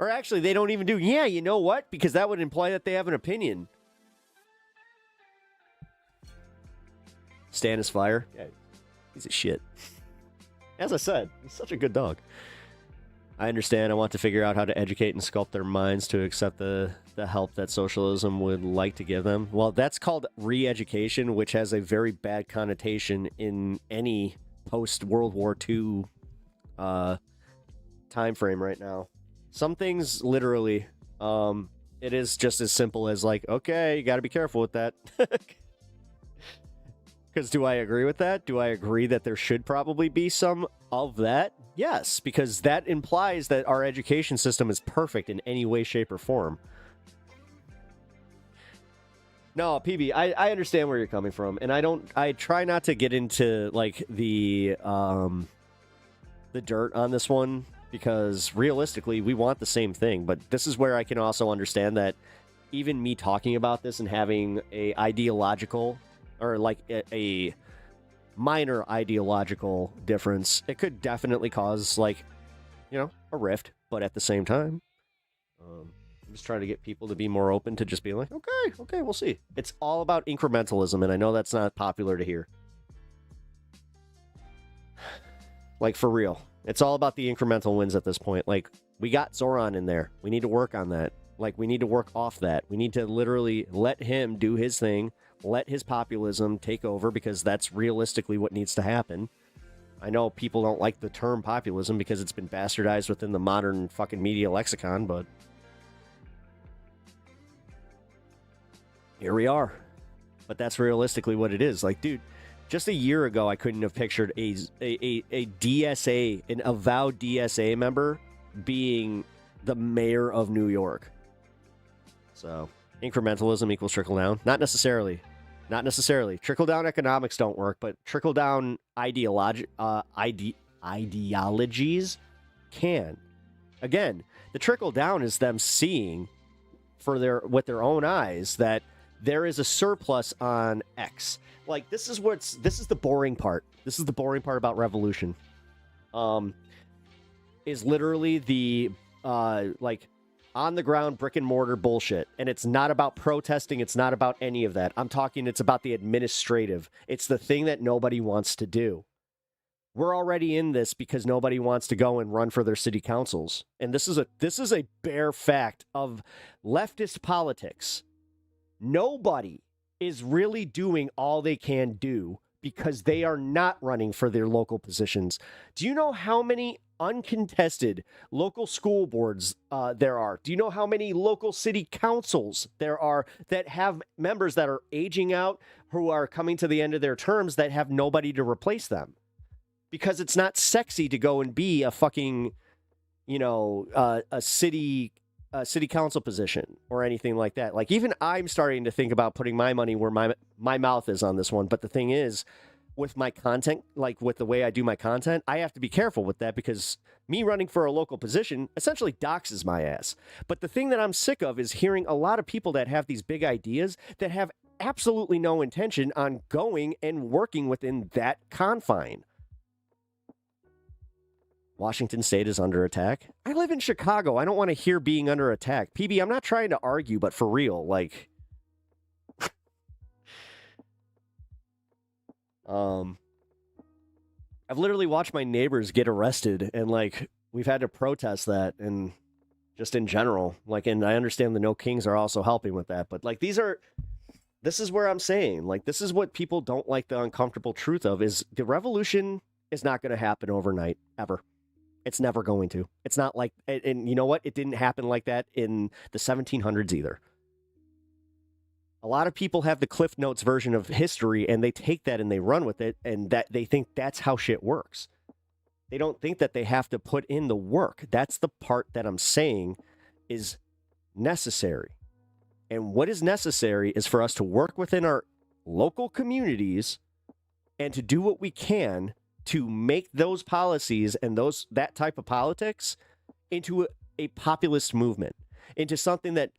Or actually, they don't even do, yeah, you know what? Because that would imply that they have an opinion. Stannis Fire? Yeah, he's a shit. As I said, he's such a good dog. I understand. I want to figure out how to educate and sculpt their minds to accept the help that socialism would like to give them. Well, that's called re-education, which has a very bad connotation in any post-World War II time frame right now. Some things, literally, it is just as simple as like, okay, you got to be careful with that. Because do I agree with that? Do I agree that there should probably be some of that? Yes, because that implies that our education system is perfect in any way, shape, or form. No, PB, I understand where you're coming from, and I try not to get into like the dirt on this one, because realistically we want the same thing, but this is where I can also understand that even me talking about this and having a ideological or like a minor ideological difference, it could definitely cause like, you know, a rift, but at the same time, I'm just trying to get people to be more open to just being like, okay, we'll see. It's all about incrementalism, and I know that's not popular to hear. Like, for real. It's all about the incremental wins at this point. Like, we got Zoran in there. We need to work on that. Like, we need to work off that. We need to literally let him do his thing, let his populism take over, because that's realistically what needs to happen. I know people don't like the term populism because it's been bastardized within the modern fucking media lexicon, but here we are. But that's realistically what it is. Like, dude, just a year ago, I couldn't have pictured a DSA, an avowed DSA member, being the mayor of New York. So, incrementalism equals trickle down? Not necessarily. Not necessarily. Trickle down economics don't work, but trickle down ideologies can. Again, the trickle down is them seeing with their own eyes that there is a surplus on X. Like, this is the boring part. This is the boring part about revolution. Is literally the like on the ground brick and mortar bullshit. And it's not about protesting, it's not about any of that. I'm talking it's about the administrative. It's the thing that nobody wants to do. We're already in this because nobody wants to go and run for their city councils. And this is a bare fact of leftist politics. Nobody is really doing all they can do because they are not running for their local positions. Do you know how many uncontested local school boards there are? Do you know how many local city councils there are that have members that are aging out, who are coming to the end of their terms, that have nobody to replace them? Because it's not sexy to go and be a fucking, you know, a city council position or anything like that. Like, even I'm starting to think about putting my money where my mouth is on this one. But the thing is, with my content, like with the way I do my content, I have to be careful with that, because me running for a local position essentially doxes my ass. But the thing that I'm sick of is hearing a lot of people that have these big ideas that have absolutely no intention on going and working within that confine. Washington State is under attack. I live in Chicago. I don't want to hear being under attack. PB, I'm not trying to argue, but for real, like, I've literally watched my neighbors get arrested, and like, we've had to protest that, and just in general, like, and I understand the No Kings are also helping with that, but like, this is where I'm saying, like, this is what people don't like the uncomfortable truth of, is the revolution is not going to happen overnight, ever. It's never going to. It's not like, and you know what? It didn't happen like that in the 1700s either. A lot of people have the Cliff Notes version of history, and they take that and they run with it, and that they think that's how shit works. They don't think that they have to put in the work. That's the part that I'm saying is necessary. And what is necessary is for us to work within our local communities and to do what we can to make those policies and that type of politics into a populist movement, into something that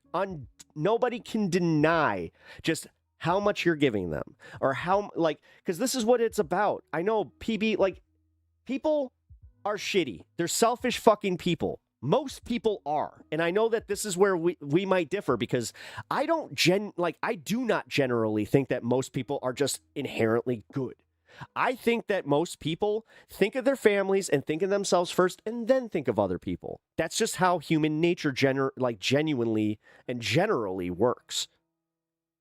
nobody can deny just how much you're giving them, or how, like, because this is what it's about. I know, PB, like, people are shitty. They're selfish fucking people. Most people are. And I know that this is where we might differ, because I do not generally think that most people are just inherently good. I think that most people think of their families and think of themselves first and then think of other people. That's just how human nature genuinely and generally works.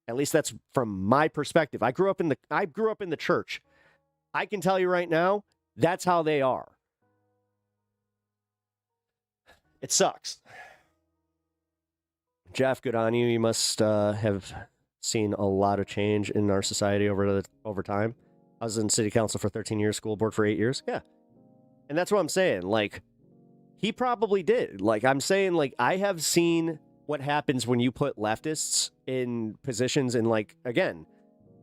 At least that's from my perspective. I grew up in the church. I can tell you right now, that's how they are. It sucks. Jeff, good on you. You must have seen a lot of change in our society over time. I was in city council for 13 years, school board for 8 years. Yeah. And that's what I'm saying. Like, he probably did. Like, I'm saying, like, I have seen what happens when you put leftists in positions in, like, again,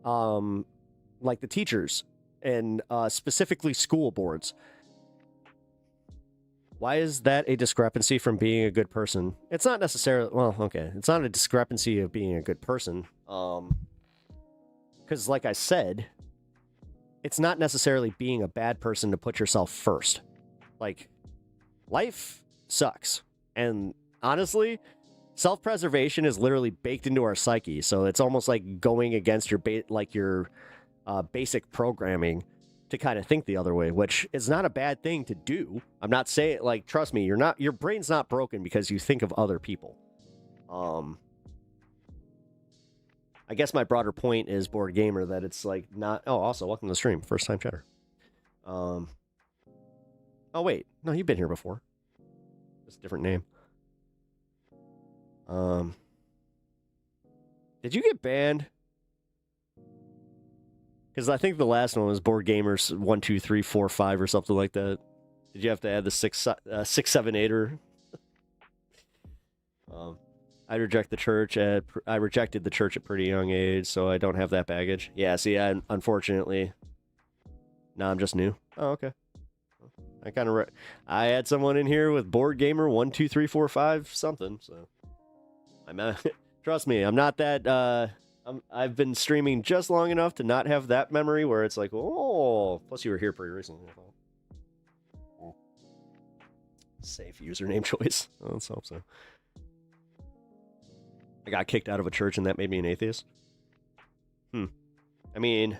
like the teachers and specifically school boards. Why is that a discrepancy from being a good person? It's not necessarily, well, okay. It's not a discrepancy of being a good person. Because like I said, it's not necessarily being a bad person to put yourself first. Like, life sucks. And honestly, self-preservation is literally baked into our psyche. So it's almost like going against your basic programming to kind of think the other way, which is not a bad thing to do. I'm not saying, like, trust me, your brain's not broken because you think of other people. I guess my broader point is, Board Gamer, that it's like not. Oh, also, welcome to the stream. First time chatter. Oh, wait. No, you've been here before. Just a different name. Did you get banned? Because I think the last one was Board Gamers 1, 2, 3, 4, 5 or something like that. Did you have to add the 6, 7, 8 or? I rejected the church at pretty young age, so I don't have that baggage. Yeah, see, unfortunately, now I'm just new. Oh, okay. I had someone in here with Board Gamer 1, 2, 3, 4, 5 something. So, trust me, I'm not that. I've been streaming just long enough to not have that memory where it's like, oh. Plus, you were here pretty recently. Safe username choice. Oh, let's hope so. I got kicked out of a church and that made me an atheist. I mean,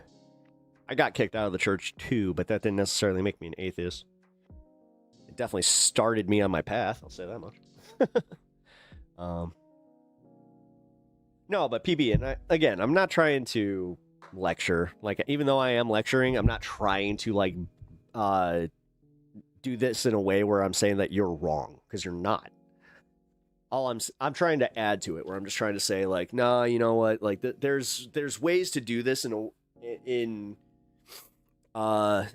I got kicked out of the church too, but that didn't necessarily make me an atheist. It definitely started me on my path, I'll say that much. No, but PB, and I'm not trying to lecture. Like, even though I am lecturing, I'm not trying to, like, do this in a way where I'm saying that you're wrong, because you're not. I'm trying to add to it, where I'm just trying to say, like, nah, you know what? Like, there's ways to do this in where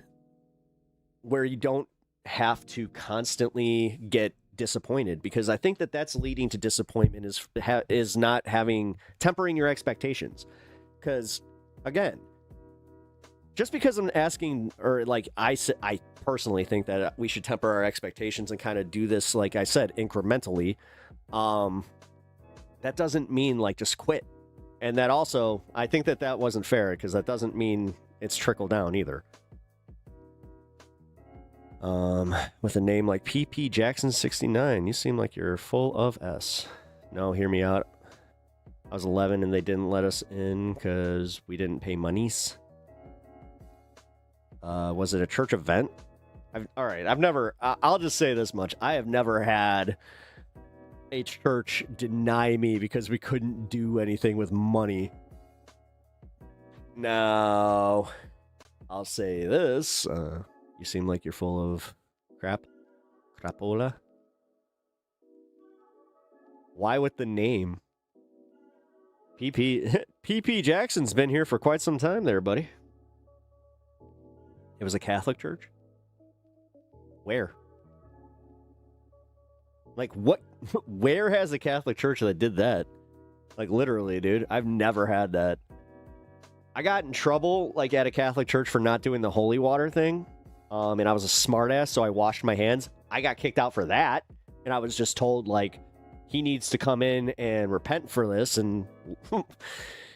you don't have to constantly get disappointed, because I think that that's leading to disappointment is not tempering your expectations. Because again, just because I'm asking, or like I personally think that we should temper our expectations and kind of do this, like I said, incrementally. That doesn't mean like just quit. And that also, I think that wasn't fair, because that doesn't mean it's trickle down either. With a name like PP Jackson 69, you seem like you're full of S. No, hear me out. I was 11 and they didn't let us in because we didn't pay monies. Was it a church event? I'll just say this much. I have never had a church deny me because we couldn't do anything with money. Now, I'll say this. You seem like you're full of crapola. Why with the name? PP Jackson's been here for quite some time there, buddy. It was a Catholic church? Where? Like, what? Where has a Catholic church that did that? Like, literally, dude. I've never had that. I got in trouble, like, at a Catholic church for not doing the holy water thing. And I was a smartass, so I washed my hands. I got kicked out for that. And I was just told, like, he needs to come in and repent for this. And,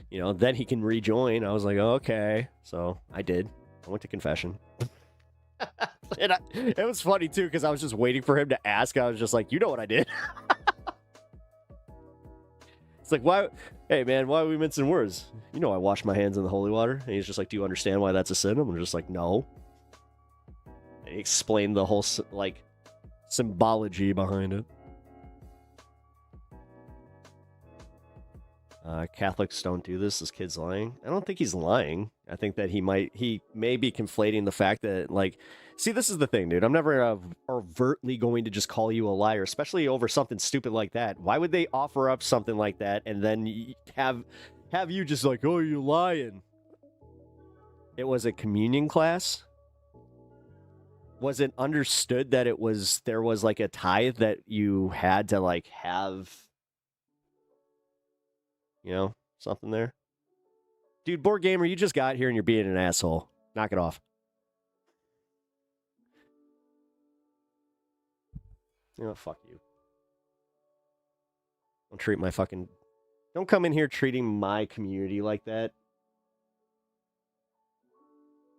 you know, then he can rejoin. I was like, okay. So I did. I went to confession. And it was funny, too, because I was just waiting for him to ask. I was just like, you know what I did? It's like, why? Hey, man, why are we mincing words? You know I washed my hands in the holy water. And he's just like, do you understand why that's a sin? I'm just like, no. And he explained the whole, like, symbology behind it. Catholics don't do this. This kid's lying. I don't think he's lying. I think that he may be conflating the fact that, like, see, this is the thing, dude. I'm never overtly going to just call you a liar, especially over something stupid like that. Why would they offer up something like that and then have you just like, oh, you're lying? It was a communion class. Was it understood that there was like a tithe that you had to like have, you know, something there? Dude, Board Gamer, you just got here and you're being an asshole. Knock it off. You know, fuck you. Don't come in here treating my community like that.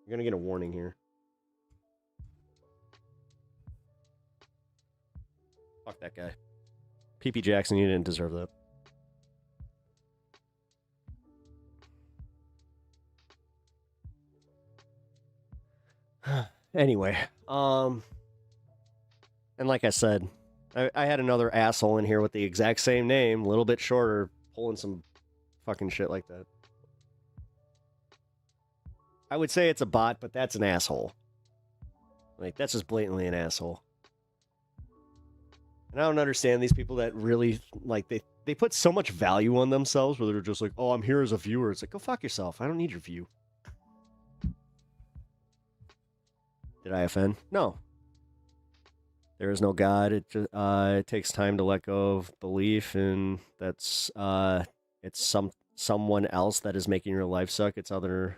You're gonna get a warning here. Fuck that guy. PP Jackson, you didn't deserve that. Anyway, and like I said, I had another asshole in here with the exact same name, a little bit shorter, pulling some fucking shit like that. I would say it's a bot, but that's an asshole. Like, that's just blatantly an asshole. And I don't understand these people that really, like, they put so much value on themselves where they're just like, oh, I'm here as a viewer. It's like, go fuck yourself. I don't need your view. Did I offend? No. There is no God. It takes time to let go of belief, and that's it's someone else that is making your life suck. It's other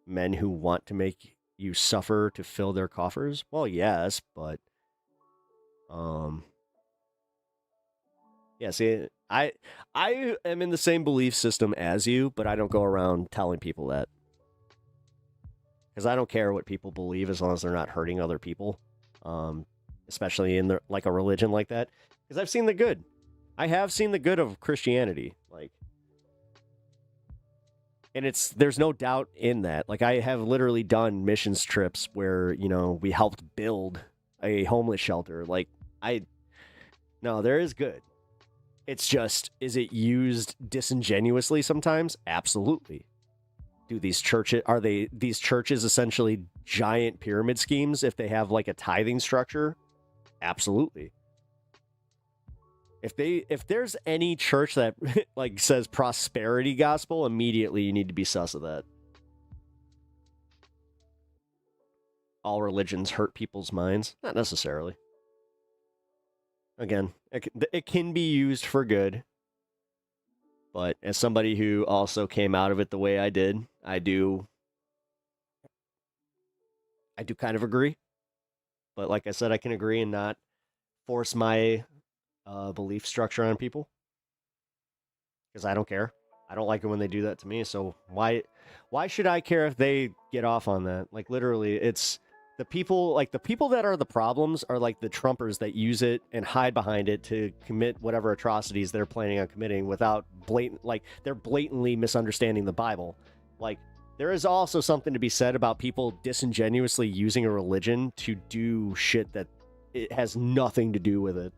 men who want to make you suffer to fill their coffers. Well, yes, but yeah. See, I am in the same belief system as you, but I don't go around telling people that. Because I don't care what people believe as long as they're not hurting other people, especially in like a religion like that. Because I've seen the good. I have seen the good of Christianity, like, and there's no doubt in that. Like, I have literally done missions trips where, you know, we helped build a homeless shelter. Like, no, there is good. It's just, is it used disingenuously sometimes? Absolutely. These churches essentially giant pyramid schemes if they have like a tithing structure? Absolutely. If there's any church that like says prosperity gospel, immediately you need to be sus of that. All religions hurt people's minds? Not necessarily. Again, it can be used for good. But as somebody who also came out of it the way I did, I do kind of agree. But like I said, I can agree and not force my belief structure on people. Because I don't care. I don't like it when they do that to me. So why should I care if they get off on that? Like, literally, it's the people that are the problems are like the Trumpers that use it and hide behind it to commit whatever atrocities they're planning on committing without they're blatantly misunderstanding the Bible. Like, there is also something to be said about people disingenuously using a religion to do shit that it has nothing to do with it.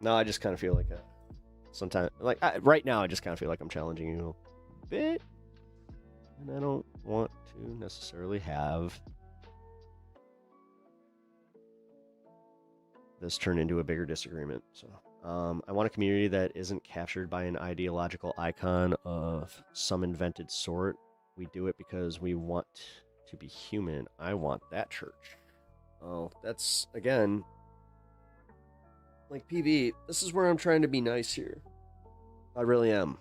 No, I just kind of feel like sometimes, like, right now, I just kind of feel like I'm challenging you a bit, and I don't want to necessarily have this turn into a bigger disagreement. So, I want a community that isn't captured by an ideological icon of some invented sort. We do it because we want to be human. I want that church. Oh, that's, again, like, PV, this is where I'm trying to be nice here. I really am.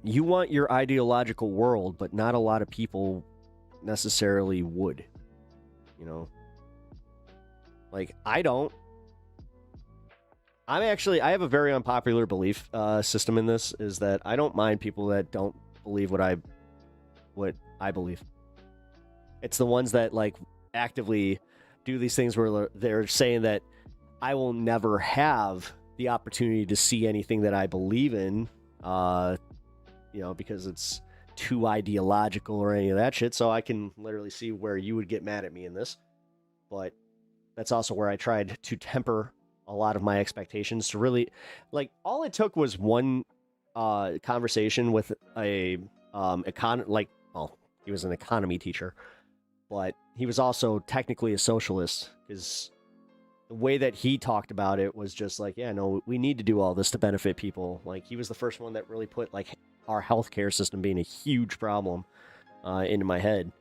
You want your ideological world, but not a lot of people necessarily would. You know? Like, I don't. I have a very unpopular belief system in this, is that I don't mind people that don't believe what I believe. It's the ones that like actively do these things where they're saying that I will never have the opportunity to see anything that I believe in, because it's too ideological or any of that shit. So I can literally see where you would get mad at me in this. But that's also where I tried to temper a lot of my expectations to really, like, all it took was one conversation with a he was an economy teacher, but he was also technically a socialist, because the way that he talked about it was just like, yeah, no, we need to do all this to benefit people. Like, he was the first one that really put like our healthcare system being a huge problem into my head.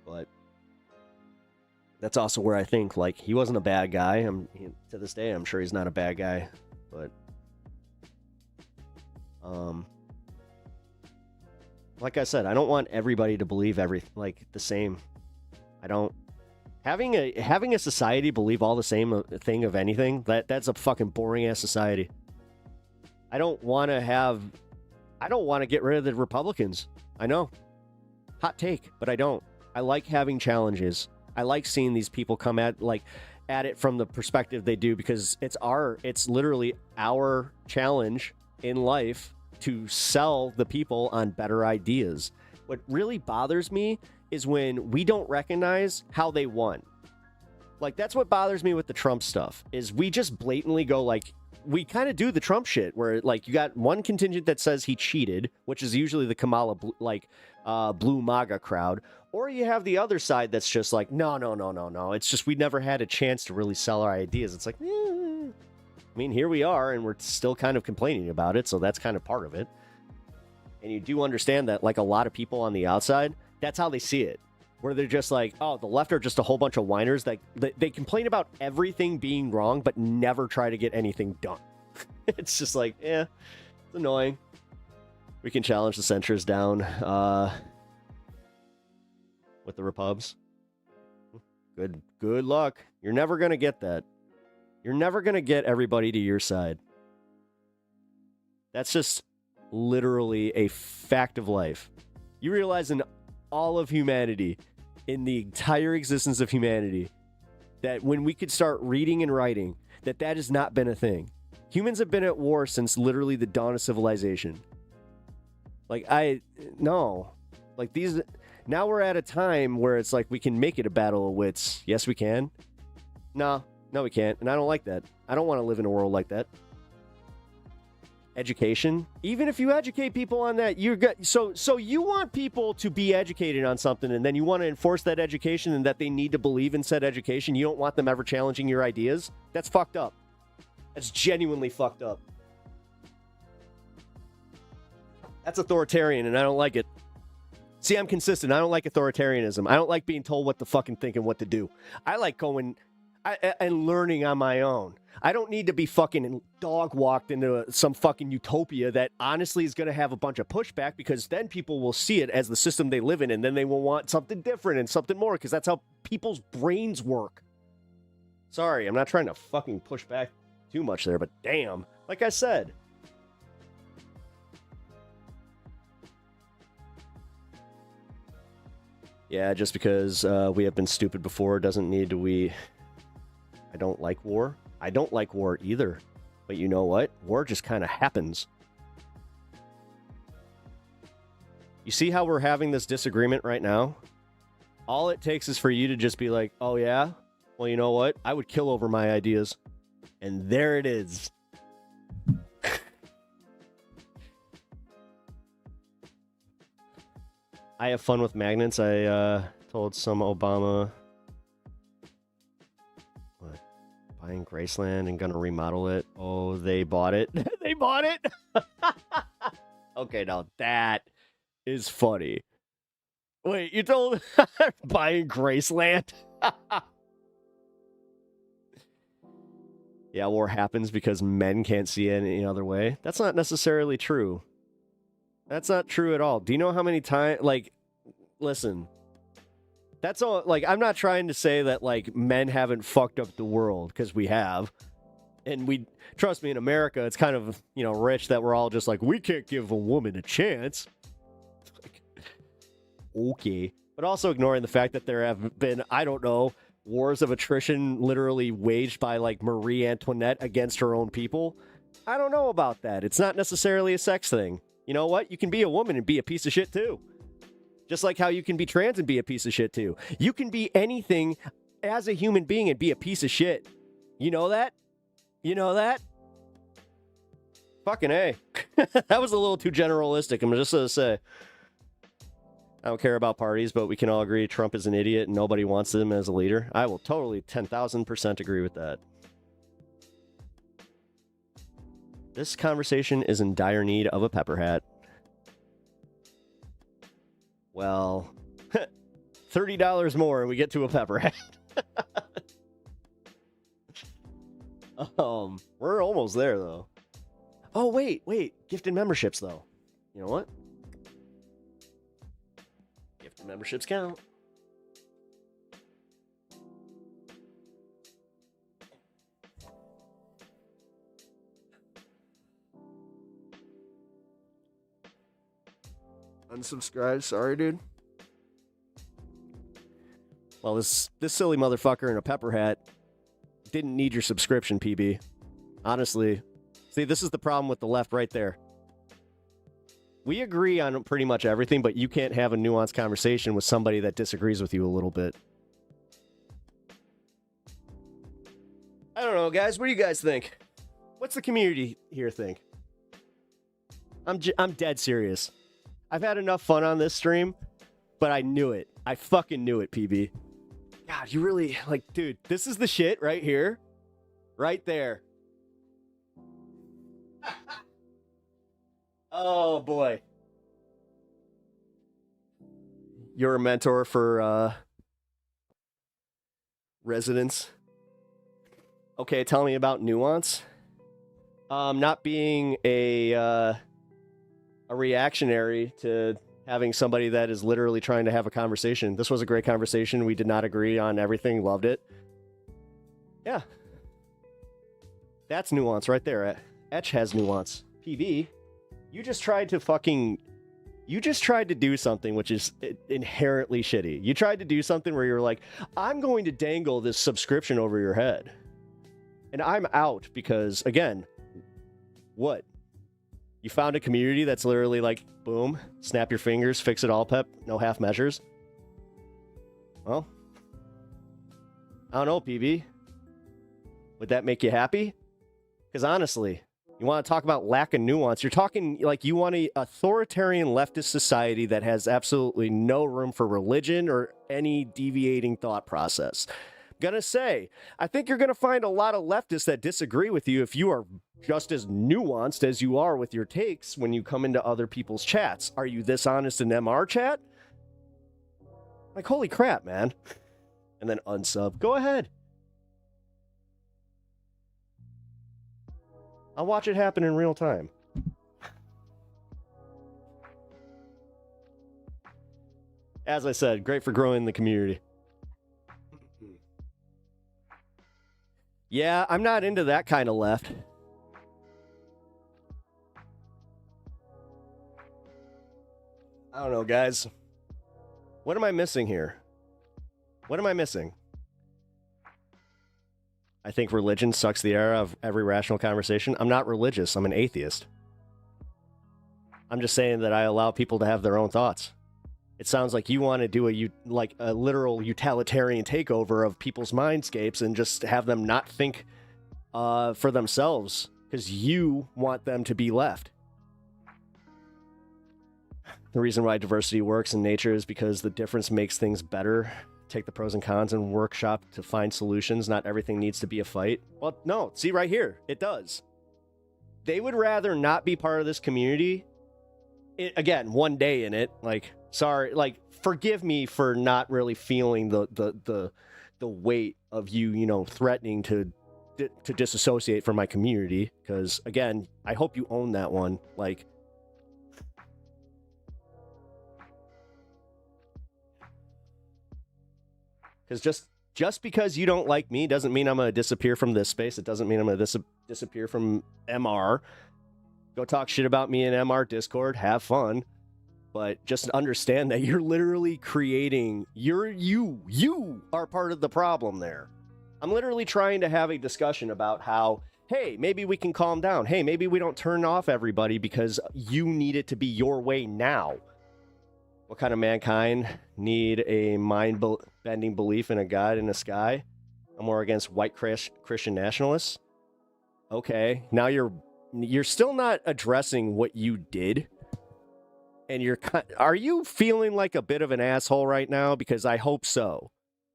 But that's also where I think, like, he wasn't a bad guy. To this day, I'm sure he's not a bad guy. But, like I said, I don't want everybody to believe the same. I don't. Having a society believe all the same thing of anything, that's a fucking boring ass society. I don't want to get rid of the Republicans. I know. Hot take, but I don't. I like having challenges. I like seeing these people come at it from the perspective they do, because it's literally our challenge in life to sell the people on better ideas. What really bothers me is when we don't recognize how they won. Like, that's what bothers me with the Trump stuff, is we just blatantly go, like, we kind of do the Trump shit where, like, you got one contingent that says he cheated, which is usually the Kamala blue MAGA crowd, or you have the other side that's just like, no, it's just we never had a chance to really sell our ideas. It's like, I mean, here we are, and we're still kind of complaining about it, so that's kind of part of it. And you do understand that, like, a lot of people on the outside, that's how they see it, where they're just like, oh, the left are just a whole bunch of whiners that they complain about everything being wrong, but never try to get anything done. It's just like, it's annoying. We can challenge the censors down with the Repubs. Good luck. You're never going to get that. You're never going to get everybody to your side. That's just literally a fact of life. You realize in all of humanity, in the entire existence of humanity, that when we could start reading and writing, that has not been a thing. Humans have been at war since literally the dawn of civilization. Now we're at a time where it's like we can make it a battle of wits. Yes, we can. No, we can't. And I don't like that. I don't want to live in a world like that. Education, even if you educate people on that, so you want people to be educated on something, and then you want to enforce that education and that they need to believe in said education. You don't want them ever challenging your ideas. That's fucked up. That's genuinely fucked up. That's authoritarian, and I don't like it. See, I'm consistent. I don't like authoritarianism. I don't like being told what to fucking think and what to do. I like going and learning on my own. I don't need to be fucking dog walked into some fucking utopia that honestly is going to have a bunch of pushback, because then people will see it as the system they live in, and then they will want something different and something more, because that's how people's brains work. Sorry, I'm not trying to fucking push back too much there, but damn, like I said. Yeah, just because we have been stupid before doesn't need to I don't like war. I don't like war either. But you know what? War just kind of happens. You see how we're having this disagreement right now? All it takes is for you to just be like, oh yeah? Well, you know what? I would kill over my ideas. And there it is. I have fun with magnets. I told some Obama... buying Graceland and gonna remodel it. Oh, they bought it. They bought it. Okay, now that is funny. Wait, you told buying Graceland? Yeah, war happens because men can't see it any other way. That's not necessarily true. That's not true at all. Do you know how many times, listen, that's all, I'm not trying to say that, men haven't fucked up the world, because we have. And we trust me, in America, it's kind of, rich that we're all just like, we can't give a woman a chance. Like, okay. But also ignoring the fact that there have been, I don't know, wars of attrition literally waged by like Marie Antoinette against her own people. I don't know about that. It's not necessarily a sex thing. You know what? You can be a woman and be a piece of shit too. Just like how you can be trans and be a piece of shit too. You can be anything as a human being and be a piece of shit. You know that? You know that? Fucking A. That was a little too generalistic. I'm just going to say. I don't care about parties, but we can all agree Trump is an idiot and nobody wants him as a leader. I will totally 10,000% agree with that. This conversation is in dire need of a pepper hat. Well, $30 more and we get to a pepper hat. We're almost there, though. Oh, wait. Gifted memberships, though. You know what? Gifted memberships count. Unsubscribe. Sorry, dude. Well, this silly motherfucker in a pepper hat didn't need your subscription, PB. Honestly. See, this is the problem with the left right there. We agree on pretty much everything, but you can't have a nuanced conversation with somebody that disagrees with you a little bit. I don't know, guys. What do you guys think? What's the community here think? I'm dead serious. I've had enough fun on this stream, but I knew it. I fucking knew it, PB. God, you really, dude, this is the shit right here. Right there. Oh, boy. You're a mentor for, residents. Okay, tell me about nuance. Not being a reactionary to having somebody that is literally trying to have a conversation. This was a great conversation. We did not agree on everything. Loved it. Yeah. That's nuance right there. Etch has nuance. PB, you just tried to do something which is inherently shitty. You tried to do something where you're like, I'm going to dangle this subscription over your head. And I'm out because, again, what? You found a community that's literally like, boom, snap your fingers, fix it all, Pep, no half measures. Well, I don't know, PB. Would that make you happy? Because honestly, you want to talk about lack of nuance. You're talking like you want an authoritarian leftist society that has absolutely no room for religion or any deviating thought process. Gonna say, I think you're gonna find a lot of leftists that disagree with you if you are just as nuanced as you are with your takes when you come into other people's chats. Are you this honest in MR chat? Like, holy crap, man. And then unsub. Go ahead. I'll watch it happen in real time. As I said, great for growing the community. Yeah, I'm not into that kind of left. I don't know, guys. What am I missing here? What am I missing? I think religion sucks the air of every rational conversation. I'm not religious. I'm an atheist. I'm just saying that I allow people to have their own thoughts. It sounds like you want to do a literal utilitarian takeover of people's mindscapes and just have them not think for themselves because you want them to be left. The reason why diversity works in nature is because the difference makes things better. Take the pros and cons and workshop to find solutions. Not everything needs to be a fight. Well, no, see right here, it does. They would rather not be part of this community. Again, one day in it, sorry, forgive me for not really feeling the weight of you, threatening to disassociate from my community. Because again, I hope you own that one. Because just because you don't like me doesn't mean I'm going to disappear from this space. It doesn't mean I'm going to disappear from MR. Go talk shit about me in MR Discord. Have fun. But just understand that you're literally creating... You are part of the problem there. I'm literally trying to have a discussion about how, hey, maybe we can calm down. Hey, maybe we don't turn off everybody because you need it to be your way now. What kind of mankind need a mind-bending belief in a God in the sky? I'm more against white Christian nationalists. Okay, now you're still not addressing what you did. And are you feeling like a bit of an asshole right now? Because I hope so.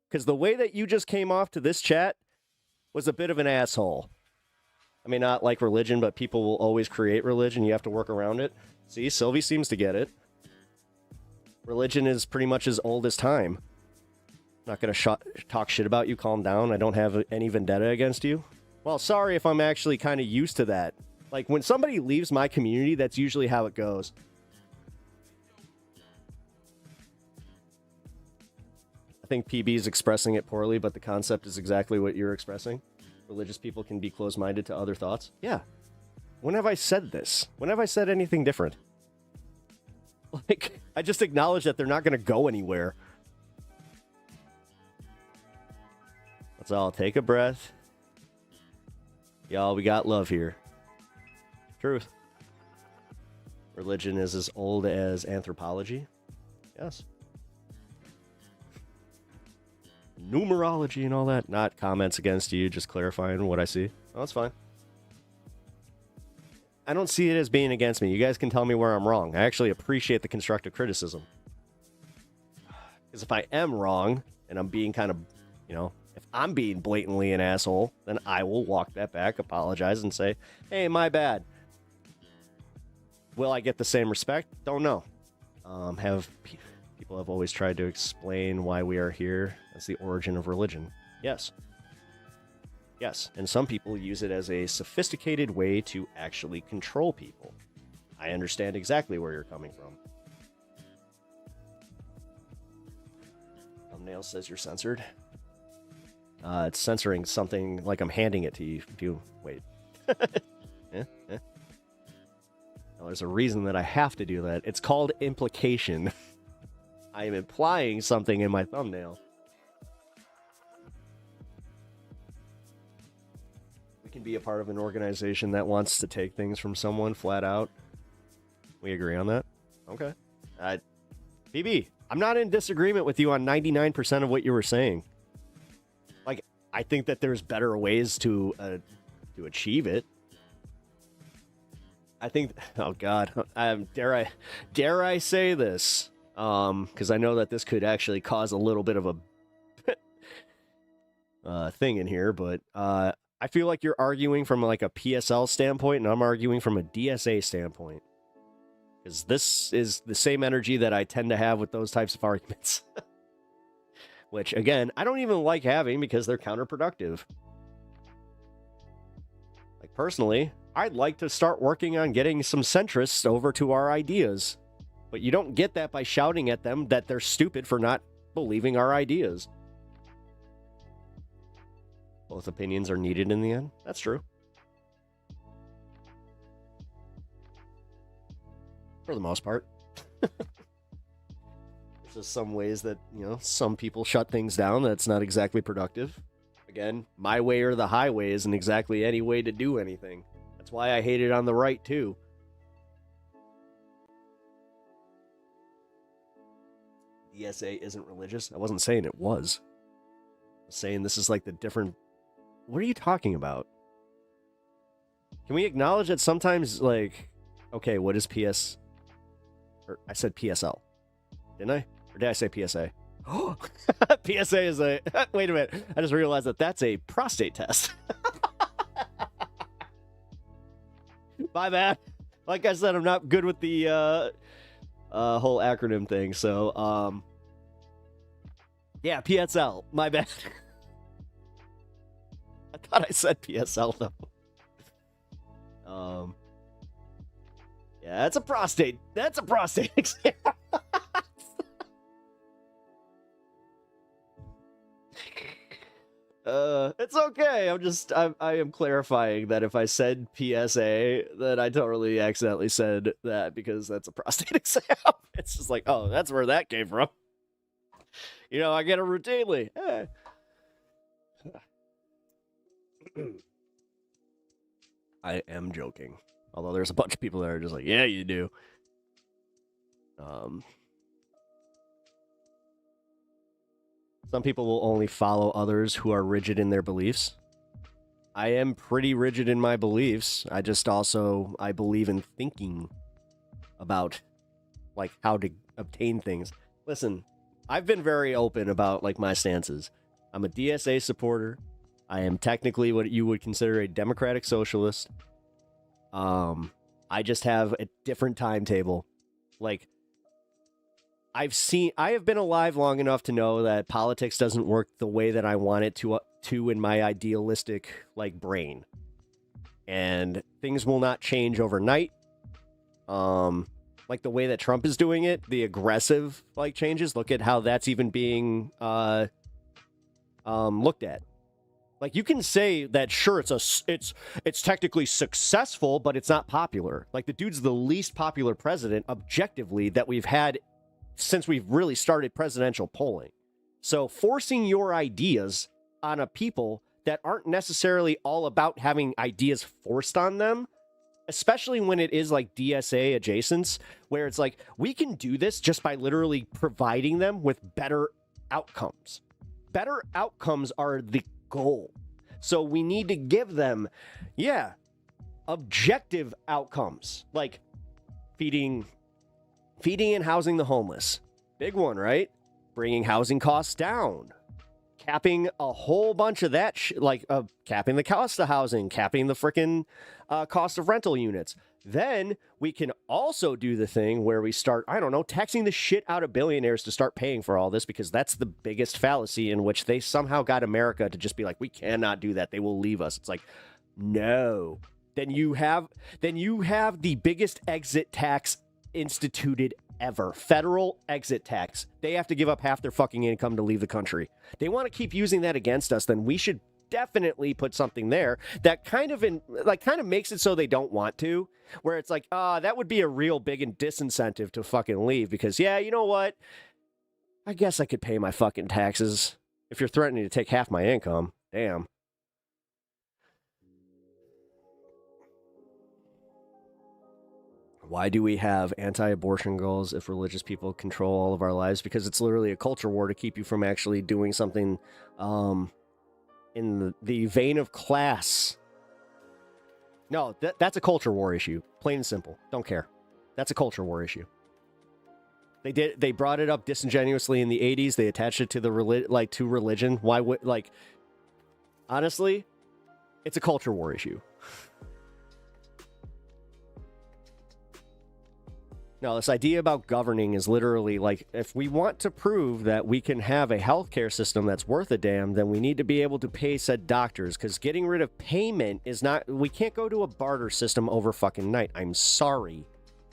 Because the way that you just came off to this chat was a bit of an asshole. I mean, not like religion, but people will always create religion. You have to work around it. See, Sylvie seems to get it. Religion is pretty much as old as time. I'm not going to talk shit about you. Calm down. I don't have any vendetta against you. Well, sorry if I'm actually kind of used to that. Like, when somebody leaves my community, that's usually how it goes. I think PB is expressing it poorly, but the concept is exactly what you're expressing. Religious people can be closed-minded to other thoughts. Yeah. When have I said this? When have I said anything different? Like, I just acknowledge that they're not going to go anywhere. Let's all take a breath. Y'all, we got love here. Truth. Religion is as old as anthropology. Yes. Numerology and all that. Not comments against you, just clarifying what I see. Oh, that's fine. I don't see it as being against me. You guys can tell me where I'm wrong. I actually appreciate the constructive criticism. Because if I am wrong, and I'm being kind of, if I'm being blatantly an asshole, then I will walk that back, apologize, and say, hey, my bad. Will I get the same respect? Don't know. People have always tried to explain why we are here as the origin of religion. Yes. Yes, and some people use it as a sophisticated way to actually control people. I understand exactly where you're coming from. Thumbnail says you're censored. It's censoring something like I'm handing it to you. Wait. Yeah. Well, there's a reason that I have to do that. It's called implication. I am implying something in my thumbnail. We can be a part of an organization that wants to take things from someone flat out. We agree on that? Okay. BB, I'm not in disagreement with you on 99% of what you were saying. Like, I think that there's better ways to achieve it. I think, oh God, dare I say this? Because I know that this could actually cause a little bit of a thing in here, but I feel like you're arguing from like a PSL standpoint, and I'm arguing from a DSA standpoint. Because this is the same energy that I tend to have with those types of arguments. Which, again, I don't even like having because they're counterproductive. Like, personally, I'd like to start working on getting some centrists over to our ideas. But you don't get that by shouting at them that they're stupid for not believing our ideas. Both opinions are needed in the end. That's true. For the most part. There's just some ways that, some people shut things down that's not exactly productive. Again, my way or the highway isn't exactly any way to do anything. That's why I hate it on the right, too. DSA isn't religious. I wasn't saying it was. I was saying this is like the different... What are you talking about? Can we acknowledge that sometimes, like... Okay, what is PS... Or I said PSL. Didn't I? Or did I say PSA? Oh, PSA is a... Wait a minute. I just realized that that's a prostate test. My bad. Like I said, I'm not good with the whole acronym thing. So, yeah, PSL. My bad. I thought I said PSL, though. Yeah, that's a prostate. That's a prostate exam. It's okay. I am clarifying that if I said PSA, then I totally accidentally said that because that's a prostate exam. It's just like, oh, that's where that came from. You know, I get it routinely. I am joking. Although there's a bunch of people that are just like, yeah, you do. Some people will only follow others who are rigid in their beliefs. I am pretty rigid in my beliefs. I believe in thinking about like how to obtain things. Listen, I've been very open about like my stances. I'm a DSA supporter. I am technically what you would consider a democratic socialist. I just have a different timetable. Like, I have been alive long enough to know that politics doesn't work the way that I want it to in my idealistic like brain. And things will not change overnight. Like the way that Trump is doing it, the aggressive like changes, look at how that's even being looked at. Like, you can say that, sure, it's technically successful, but it's not popular. Like, the dude's the least popular president, objectively, that we've had since we've really started presidential polling. So forcing your ideas on a people that aren't necessarily all about having ideas forced on them, especially when it is like DSA adjacents, where it's like, we can do this just by literally providing them with better outcomes. Better outcomes are the goal. So we need to give them, objective outcomes, like feeding and housing the homeless. Big one, right? Bringing housing costs down. Capping a whole bunch of that capping the cost of housing, capping the freaking cost of rental units. Then we can also do the thing where we start, taxing the shit out of billionaires to start paying for all this, because that's the biggest fallacy in which they somehow got America to just be like, we cannot do that. They will leave us. It's like, no. Then you have the biggest exit tax instituted ever. Federal exit tax. They have to give up half their fucking income to leave the country. They want to keep using that against us, then we should definitely put something there that kind of makes it so they don't want to, where it's like, that would be a real big disincentive to fucking leave, because you know what? I guess I could pay my fucking taxes if you're threatening to take half my income. Damn. Why do we have anti-abortion goals if religious people control all of our lives? Because it's literally a culture war to keep you from actually doing something in the vein of class. No, that's a culture war issue. Plain and simple. Don't care. That's a culture war issue. They brought it up disingenuously in the 80s. They attached it to to religion. Why would, honestly, it's a culture war issue. No, this idea about governing is literally like, if we want to prove that we can have a healthcare system that's worth a damn, then we need to be able to pay said doctors, because getting rid of payment is not, we can't go to a barter system over fucking night. I'm sorry.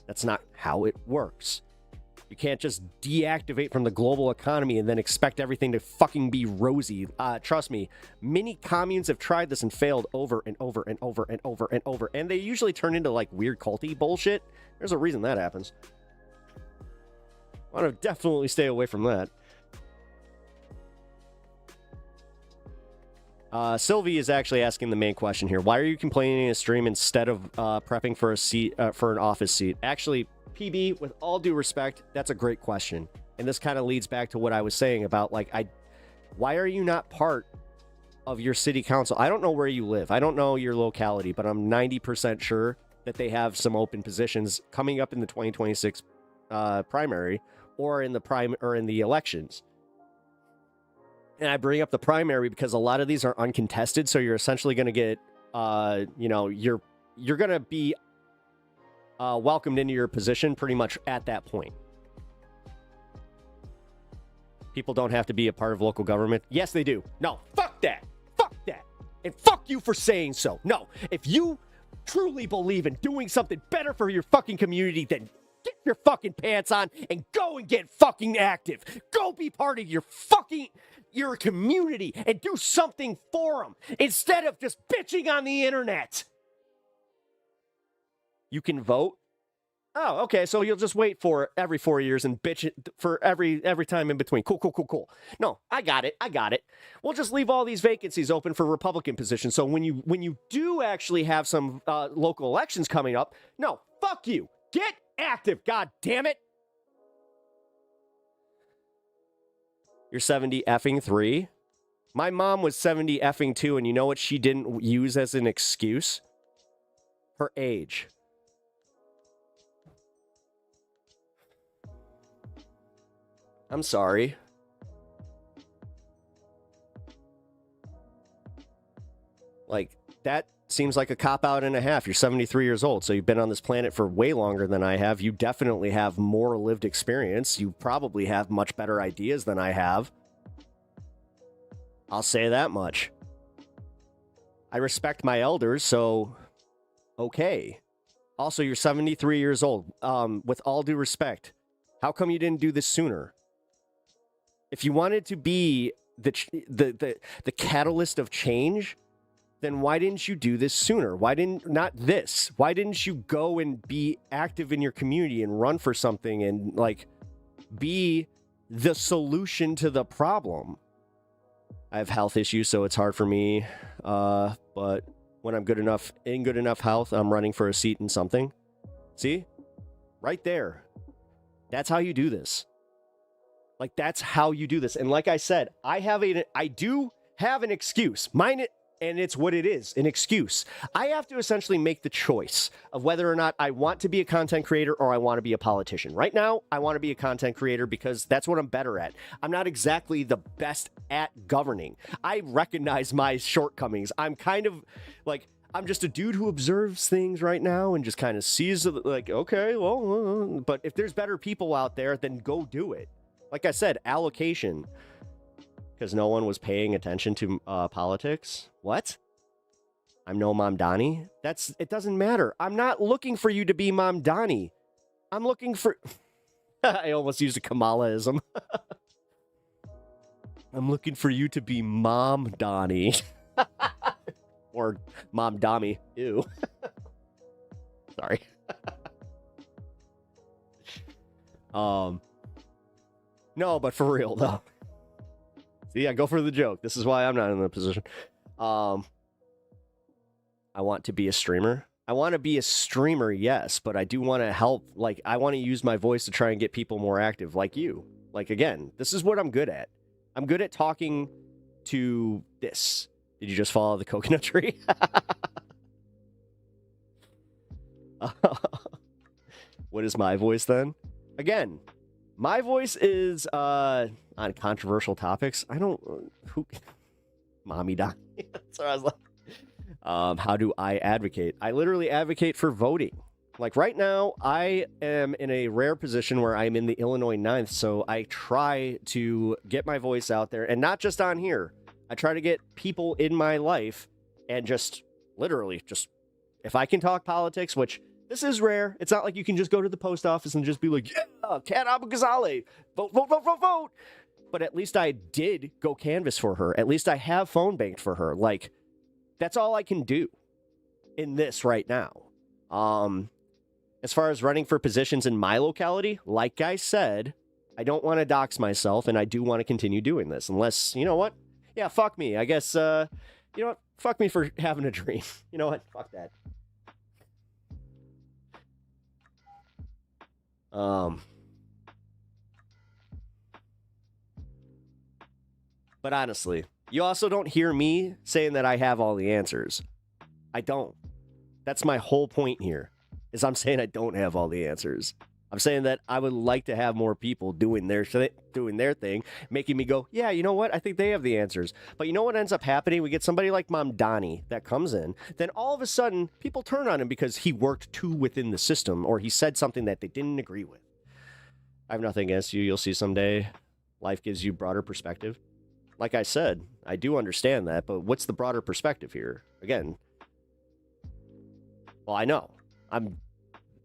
That's not how it works. You can't just deactivate from the global economy and then expect everything to fucking be rosy. Trust me, many communes have tried this and failed over and over and over and over and over. And they usually turn into like weird culty bullshit. There's a reason that happens. I want to definitely stay away from that. Sylvie is actually asking the main question here. Why are you complaining in a stream instead of prepping for a seat, for an office seat? Actually, PB, with all due respect, that's a great question. And this kind of leads back to what I was saying about, why are you not part of your city council? I don't know where you live. I don't know your locality, but I'm 90% sure that they have some open positions coming up in the 2026 primary or in the elections. And I bring up the primary because a lot of these are uncontested, so you're essentially going to get, you're going to be welcomed into your position pretty much at that point. People don't have to be a part of local government. Yes, they do. No, fuck that. Fuck that. And fuck you for saying so. No, if you truly believe in doing something better for your fucking community, then get your fucking pants on and go and get fucking active. Go be part of your fucking... your community and do something for them instead of just bitching on the internet. You can vote. Oh, okay. So you'll just wait for every 4 years and bitch it for every time in between. Cool. No, I got it. We'll just leave all these vacancies open for Republican positions. So when you do actually have some local elections coming up, no, fuck you. Get active. God damn it. You're 70 effing 3. My mom was 70 effing 2, and you know what she didn't use as an excuse? Her age. I'm sorry. Like, that seems like a cop-out and a half. You're 73 years old, so you've been on this planet for way longer than I have. You definitely have more lived experience. You probably have much better ideas than I have. I'll say that much. I respect my elders, so okay. Also, you're 73 years old. With all due respect, how come you didn't do this sooner? If you wanted to be the catalyst of change, then why didn't you do this sooner? Why didn't you go and be active in your community and run for something and like be the solution to the problem? I have health issues, so it's hard for me. But when I'm in good enough health, I'm running for a seat in something. See? Right there. That's how you do this. Like, that's how you do this. And like I said, I do have an excuse. Mine, and it's what it is, an excuse. I have to essentially make the choice of whether or not I want to be a content creator or I want to be a politician. Right now, I want to be a content creator because that's what I'm better at. I'm not exactly the best at governing. I recognize my shortcomings. I'm kind of like, I'm just a dude who observes things right now and just kind of sees like, okay, well, but if there's better people out there, then go do it. Like I said, allocation. Because no one was paying attention to politics. What? I'm no Mamdani? It doesn't matter. I'm not looking for you to be Mamdani. I'm looking for... I almost used a Kamalaism. I'm looking for you to be Mamdani. Or Mamdami. Ew. Sorry. No, but for real, though. See, I go for the joke. This is why I'm not in the position. I want to be a streamer. I want to be a streamer, yes, but I do want to help. Like, I want to use my voice to try and get people more active, like you. Like, again, this is what I'm good at. I'm good at talking to this. Did you just follow the coconut tree? What is my voice then? Again, my voice is on controversial topics. I don't... Mommy Don. That's what I was like. How do I advocate? I literally advocate for voting. Like right now, I am in a rare position where I'm in the Illinois 9th, so I try to get my voice out there, and not just on here. I try to get people in my life and just literally just, if I can talk politics, which this is rare. It's not like you can just go to the post office and just be like, yeah, Kat Abou-Ghazaleh, vote, vote, vote, vote, vote. But at least I did go canvass for her. At least I have phone banked for her. Like, that's all I can do in this right now. As far as running for positions in my locality, like I said, I don't want to dox myself, and I do want to continue doing this. Unless, you know what? Yeah, fuck me. I guess, you know what? Fuck me for having a dream. You know what? Fuck that. But honestly, you also don't hear me saying that I have all the answers. I don't. That's my whole point here, is I'm saying I don't have all the answers. I'm saying that I would like to have more people doing their thing, making me go, yeah, you know what? I think they have the answers. But you know what ends up happening? We get somebody like Mamdani that comes in. Then all of a sudden, people turn on him because he worked too within the system, or he said something that they didn't agree with. I have nothing against you. You'll see someday. Life gives you broader perspective. Like I said, I do understand that, but what's the broader perspective here? Again, well, I know. I'm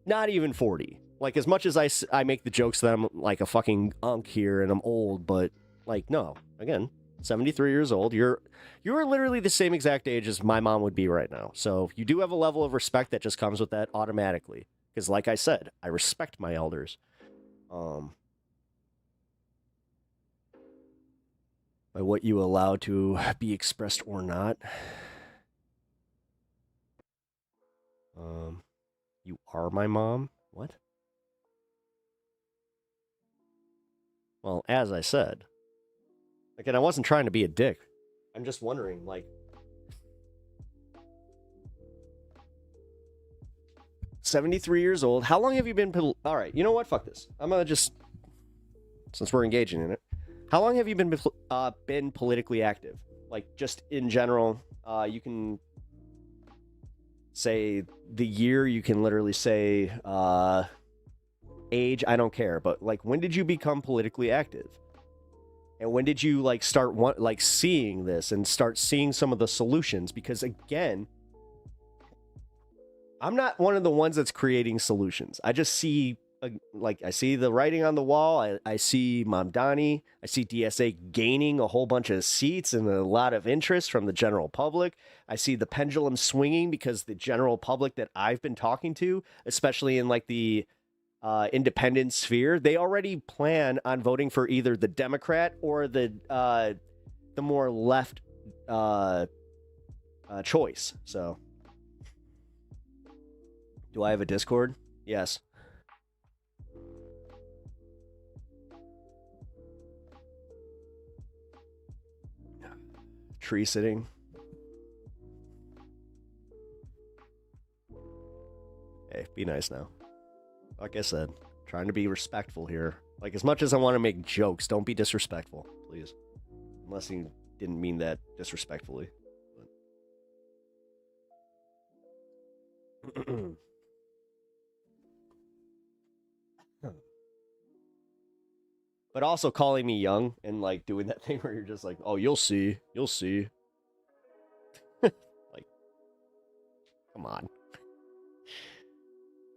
not even 40. Like, as much as I make the jokes that I'm like a fucking unk here and I'm old, but like, no. Again, 73 years old. You're literally the same exact age as my mom would be right now. So you do have a level of respect that just comes with that automatically. Because like I said, I respect my elders. By what you allow to be expressed or not. You are my mom? What? Well, as I said, again, I wasn't trying to be a dick. I'm just wondering, like, 73 years old. How long have you been? All right, you know what? Fuck this. I'm gonna just, since we're engaging in it, how long have you been politically active? Like, just in general, you can say the year. You can literally say age. I don't care. But like, when did you become politically active? And when did you like start seeing this and start seeing some of the solutions? Because again, I'm not one of the ones that's creating solutions. I just see, I see the writing on the wall. I see Mamdani. I see DSA gaining a whole bunch of seats and a lot of interest from the general public. I see the pendulum swinging because the general public that I've been talking to, especially in like the independent sphere, they already plan on voting for either the Democrat or the more left choice. So, do I have a Discord? Yes. Tree sitting. Hey, be nice now. Like I said, trying to be respectful here. Like, as much as I want to make jokes, don't be disrespectful, please. Unless you didn't mean that disrespectfully. But also calling me young and like doing that thing where you're just like, oh, you'll see. Like, come on.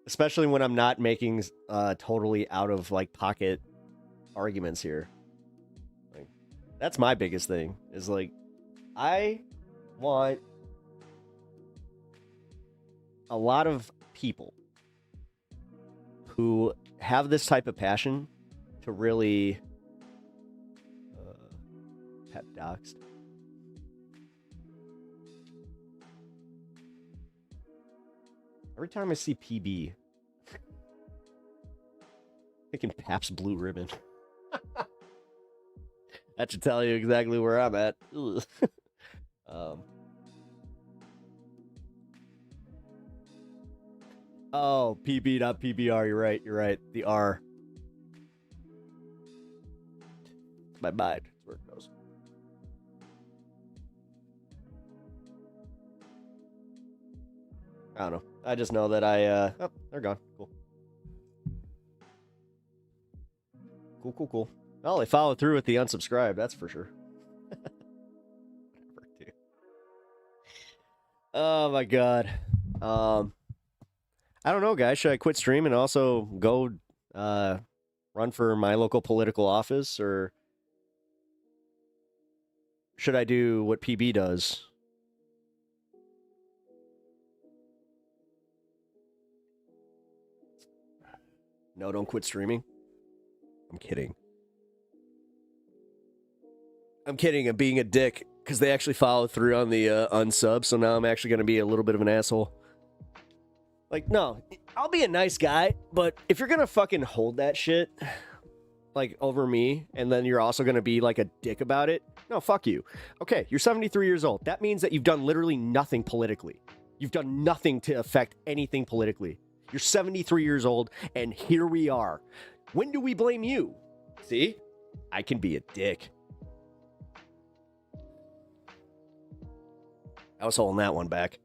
Especially when I'm not making totally out of like pocket arguments here. Like, that's my biggest thing is like, I want a lot of people who have this type of passion to really pep doxed. Every time I see PB, picking Pabst Blue Ribbon. That should tell you exactly where I'm at. Oh, PB, not PBR. You're right. The R. My mind. That's where it goes. I don't know. I just know that oh, they're gone. Cool. Cool. Well, they followed through with the unsubscribe, that's for sure. Whatever, dude. Oh my god. I don't know, guys. Should I quit streaming and also go run for my local political office, or should I do what PB does? No, don't quit streaming. I'm kidding. I'm being a dick because they actually followed through on the unsub, so now I'm actually going to be a little bit of an asshole. Like, no, I'll be a nice guy, but if you're going to fucking hold that shit, like, over me, and then you're also going to be, like, a dick about it, no, fuck you. Okay, you're 73 years old. That means that you've done literally nothing politically. You've done nothing to affect anything politically. You're 73 years old, and here we are. When do we blame you? See? I can be a dick. I was holding that one back.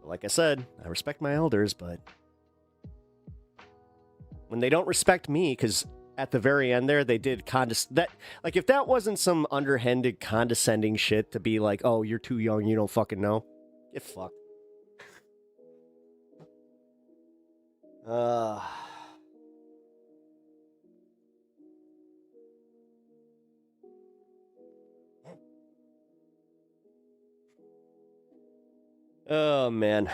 Like I said, I respect my elders, but when they don't respect me, because at the very end there, they did that. Like, if that wasn't some underhanded, condescending shit to be like, oh, you're too young, you don't fucking know. Get fucked. Oh, man.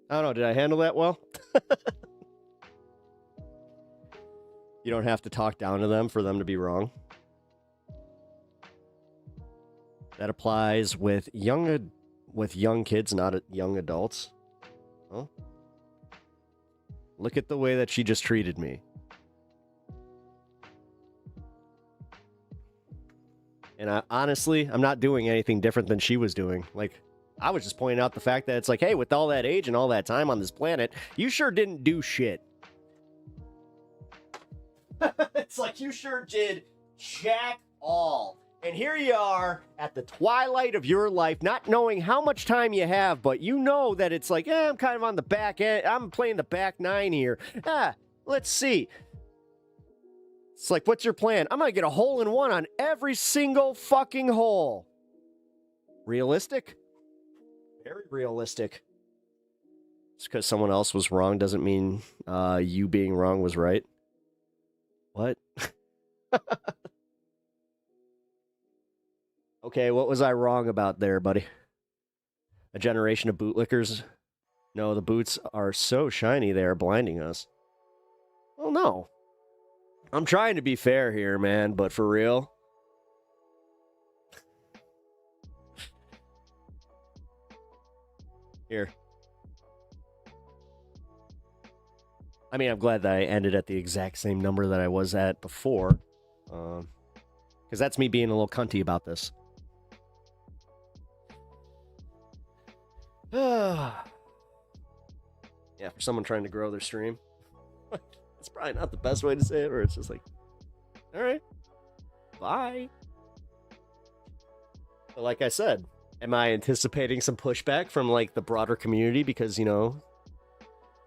I don't know. Did I handle that well? You don't have to talk down to them for them to be wrong. That applies with young kids, not young adults. Well, look at the way that she just treated me. And I'm not doing anything different than she was doing. Like, I was just pointing out the fact that it's like, hey, with all that age and all that time on this planet, you sure didn't do shit. It's like, you sure did jack all. And here you are at the twilight of your life, not knowing how much time you have, but you know that it's like, I'm kind of on the back end. I'm playing the back nine here. Let's see. It's like, what's your plan? I'm going to get a hole in one on every single fucking hole. Realistic? Very realistic. Just because someone else was wrong doesn't mean you being wrong was right. What? Okay, what was I wrong about there, buddy? A generation of bootlickers? No, the boots are so shiny they are blinding us. Well, no. I'm trying to be fair here, man, but for real. Here. I mean, I'm glad that I ended at the exact same number that I was at before. Because that's me being a little cunty about this. Yeah, for someone trying to grow their stream. It's probably not the best way to say it, where it's just like, all right, bye. But like I said, am I anticipating some pushback from like the broader community? Because, you know,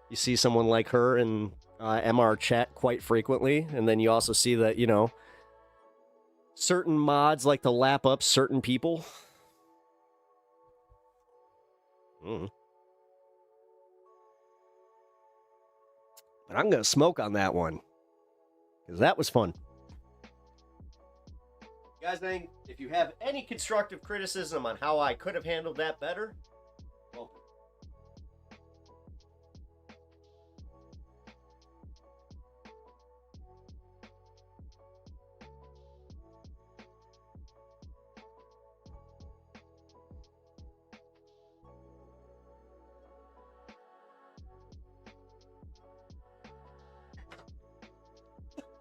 you see someone like her in MR chat quite frequently, and then you also see that, you know, certain mods like to lap up certain people. But I'm going to smoke on that one. Because that was fun. You guys think, if you have any constructive criticism on how I could have handled that better, well,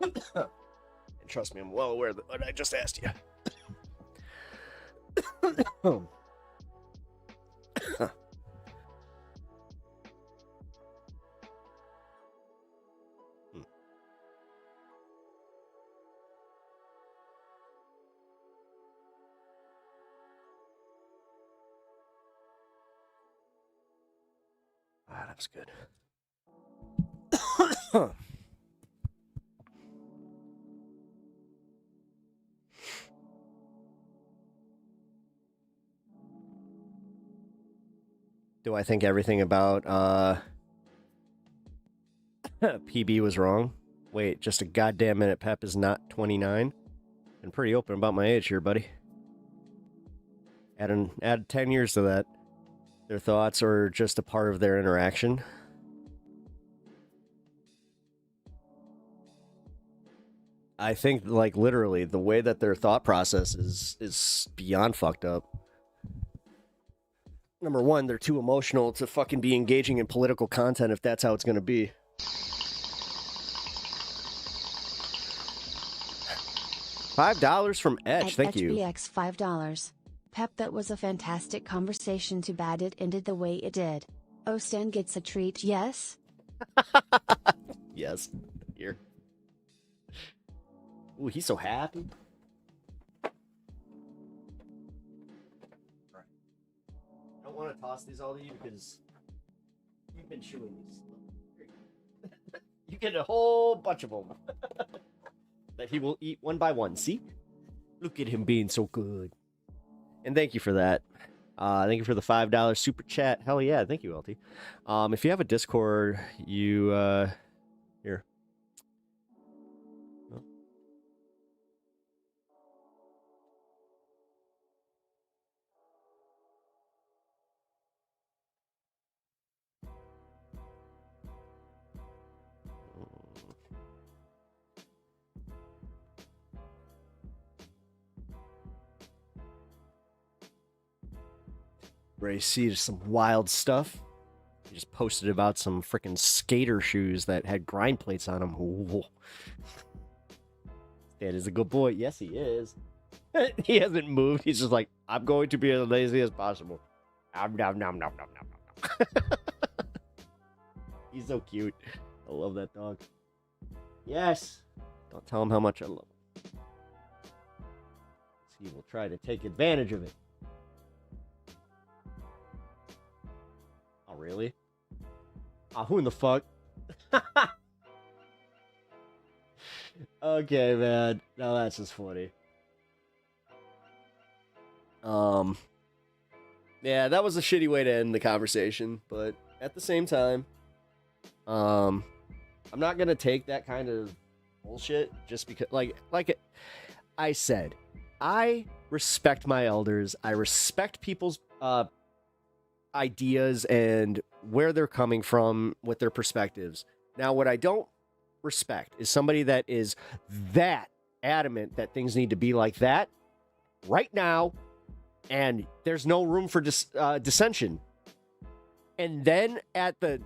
and trust me, I'm well aware of what I just asked you. That was good. Do I think everything about PB was wrong? Wait, just a goddamn minute. Pep is not 29. I'm pretty open about my age here, buddy. Add 10 years to that. Their thoughts are just a part of their interaction. I think, like, literally, the way that their thought process is beyond fucked up. Number one, they're too emotional to fucking be engaging in political content if that's how it's going to be. $5 from Etch, thank you. HBX $5. Pep, that was a fantastic conversation. Too bad it ended the way it did. Oh, Stan gets a treat, yes? Yes. Here. Ooh, he's so happy. I don't want to toss these all to you because you've been chewing these. You get a whole bunch of them that he will eat one by one. See? Look at him being so good. And thank you for that. Thank you for the $5 super chat. Hell yeah, thank you, LT. If you have a Discord, you here. Ray sees some wild stuff. He just posted about some freaking skater shoes that had grind plates on them. Ooh. Dad is a good boy. Yes, he is. He hasn't moved. He's just like, I'm going to be as lazy as possible. Nom, nom, nom, nom, nom, nom, nom. He's so cute. I love that dog. Yes. Don't tell him how much I love him. He will try to take advantage of it. Oh, really? Ah, who in the fuck? Okay, man. Now that's just funny. Yeah, that was a shitty way to end the conversation, but at the same time, I'm not gonna take that kind of bullshit just because, like I said, I respect my elders. I respect people's ideas and where they're coming from with their perspectives. Now, what I don't respect is somebody that is that adamant that things need to be like that right now, and there's no room for dissension. And then at the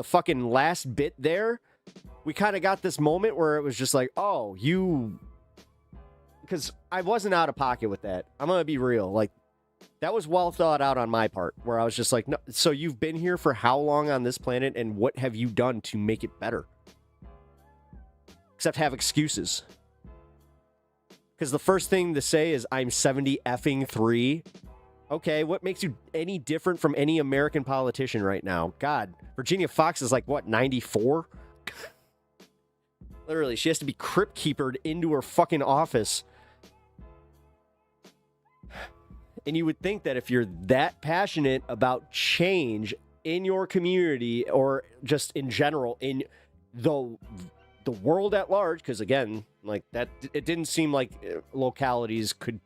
fucking last bit there, we kind of got this moment where it was just like, oh, you, because I wasn't out of pocket with that. I'm gonna be real, like, that was well thought out on my part, where I was just like, no, so you've been here for how long on this planet, and what have you done to make it better? Except have excuses. Because the first thing to say is, I'm 70 effing 3. Okay, what makes you any different from any American politician right now? God, Virginia Fox is like, what, 94? Literally, she has to be crypt keepered into her fucking office. And you would think that if you're that passionate about change in your community, or just in general in the world at large, because again, like that, it didn't seem like localities could,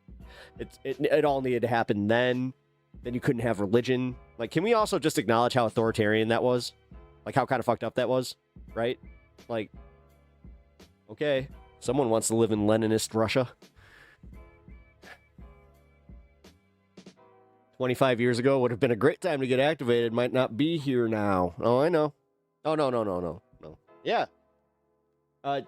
it all needed to happen then you couldn't have religion. Like, can we also just acknowledge how authoritarian that was? Like, how kind of fucked up that was, right? Like, okay, someone wants to live in Leninist Russia. 25 years ago would have been a great time to get activated. Might not be here now. Oh, I know. Oh, no. Yeah. Oh,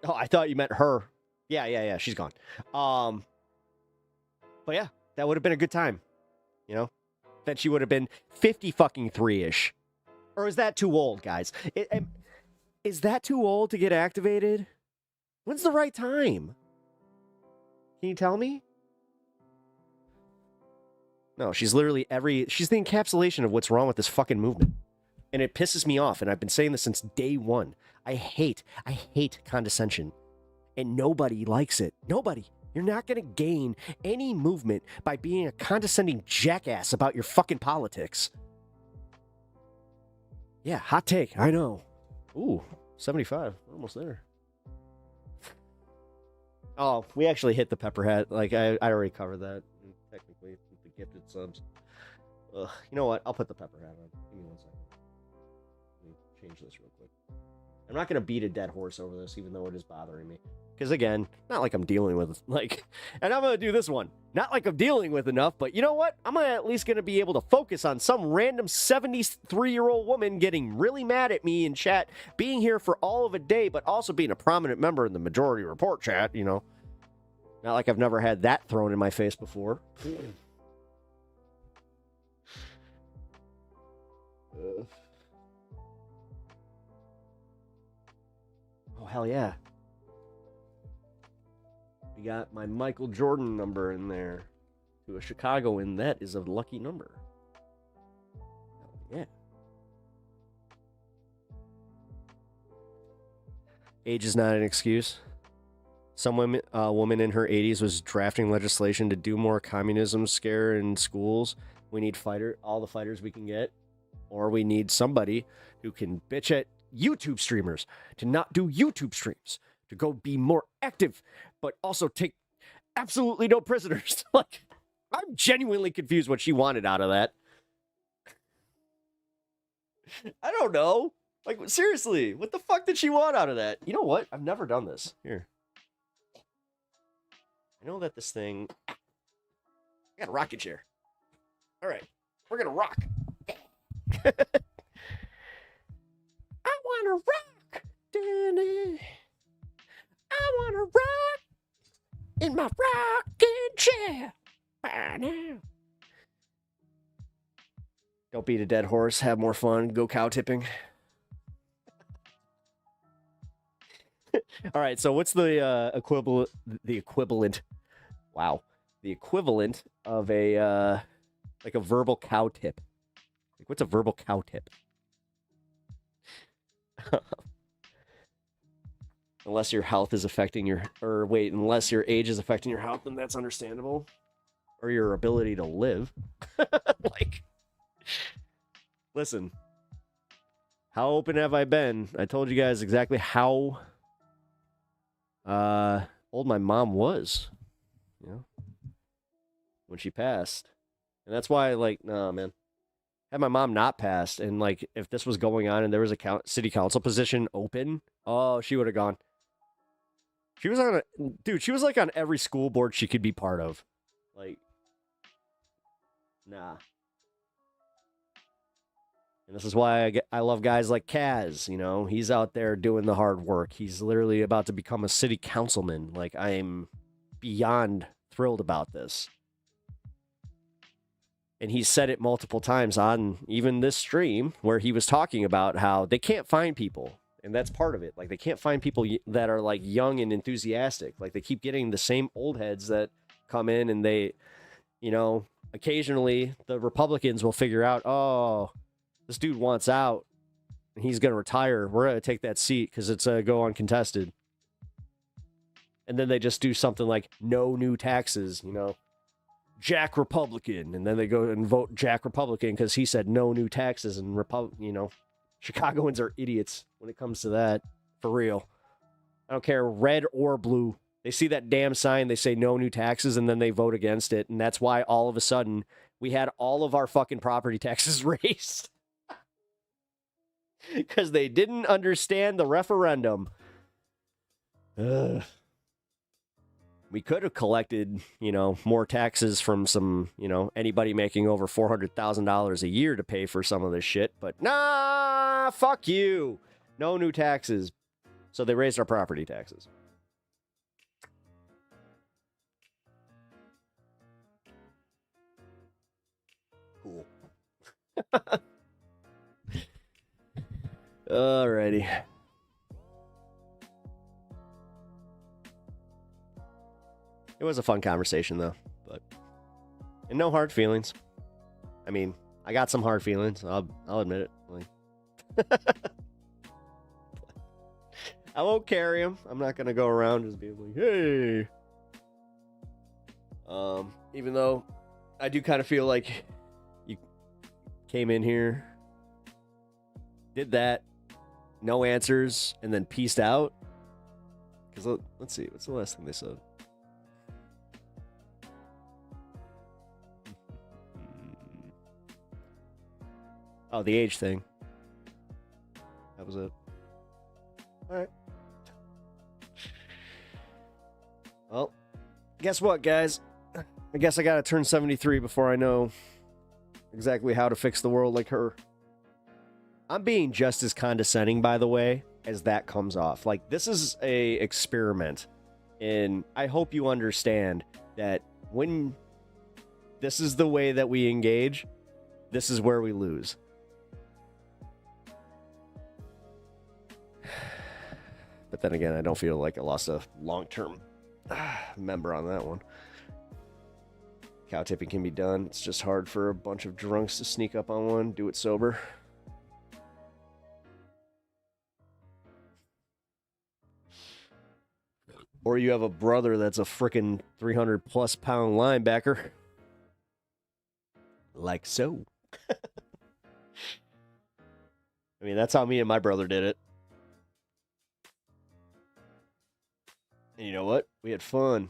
I thought you meant her. Yeah. She's gone. But yeah, that would have been a good time. You know? Then she would have been 50 fucking 3-ish. Or is that too old, guys? Is that too old to get activated? When's the right time? Can you tell me? No, she's literally she's the encapsulation of what's wrong with this fucking movement. And it pisses me off, and I've been saying this since day one. I hate condescension. And nobody likes it. Nobody. You're not going to gain any movement by being a condescending jackass about your fucking politics. Yeah, hot take. I know. Ooh, 75. We're almost there. Oh, we actually hit the pepper hat. Like, I already covered that, technically. Gifted subs. You know what? I'll put the pepper hat on. Give me 1 second. Let me change this real quick. I'm not going to beat a dead horse over this, even though it is bothering me. Because again, not like I'm dealing with, like, and I'm going to do this one. Not like I'm dealing with enough, but you know what? I'm at least going to be able to focus on some random 73-year-old woman getting really mad at me in chat, being here for all of a day, but also being a prominent member in the Majority Report chat, you know. Not like I've never had that thrown in my face before. Oh, hell yeah. We got my Michael Jordan number in there to a Chicagoan. That is a lucky number. Hell yeah. Age is not an excuse. Some woman in her 80s was drafting legislation to do more communism scare in schools. We need all the fighters we can get. Or we need somebody who can bitch at YouTube streamers to not do YouTube streams, to go be more active, but also take absolutely no prisoners. Like, I'm genuinely confused what she wanted out of that. I don't know. Like, seriously, what the fuck did she want out of that? You know what? I've never done this. Here. I know that this thing... I got a rocket chair. All right, we're gonna rock. I wanna rock. I wanna rock in my rocking chair. Now. Don't beat a dead horse. Have more fun. Go cow tipping. All right. So what's the equivalent? The equivalent. Wow. The equivalent of a like a verbal cow tip. Like, what's a verbal cow tip? Unless your health is affecting your, or wait, unless your age is affecting your health, then that's understandable. Or your ability to live. Like, listen, how open have I been? I told you guys exactly how old my mom was, you know, when she passed. And that's why, like, nah, man. Had my mom not passed, and like, if this was going on and there was a city council position open, oh, she would have gone. She was on she was like on every school board she could be part of. Like, nah. And this is why I love guys like Kaz, you know? He's out there doing the hard work. He's literally about to become a city councilman. Like, I am beyond thrilled about this. And he's said it multiple times on even this stream where he was talking about how they can't find people. And that's part of it. Like, they can't find people that are, like, young and enthusiastic. Like, they keep getting the same old heads that come in and they, you know, occasionally the Republicans will figure out, oh, this dude wants out. He's going to retire. We're going to take that seat because it's go uncontested. And then they just do something like no new taxes, you know. Jack Republican, and then they go and vote Jack Republican because he said no new taxes, and you know, Chicagoans are idiots when it comes to that, for real. I don't care, red or blue. They see that damn sign, they say no new taxes, and then they vote against it, and that's why all of a sudden we had all of our fucking property taxes raised. Because they didn't understand the referendum. Ugh. We could have collected, you know, more taxes from some, you know, anybody making over $400,000 a year to pay for some of this shit. But nah, fuck you. No new taxes. So they raised our property taxes. Cool. Alrighty. It was a fun conversation, though, and no hard feelings. I mean, I got some hard feelings. I'll admit it. Like, I won't carry them. I'm not gonna go around just being like, "Hey." Even though I do kind of feel like you came in here, did that, no answers, and then peaced out. Because let's see, what's the last thing they said? Oh, the age thing. That was it. All right. Well, guess what, guys? I guess I gotta turn 73 before I know exactly how to fix the world like her. I'm being just as condescending, by the way, as that comes off. Like, this is a experiment, and I hope you understand that when this is the way that we engage, this is where we lose. But then again, I don't feel like I lost a long-term member on that one. Cow tipping can be done. It's just hard for a bunch of drunks to sneak up on one, do it sober. Or you have a brother that's a frickin' 300-plus pound linebacker. Like so. I mean, that's how me and my brother did it. And you know what? We had fun.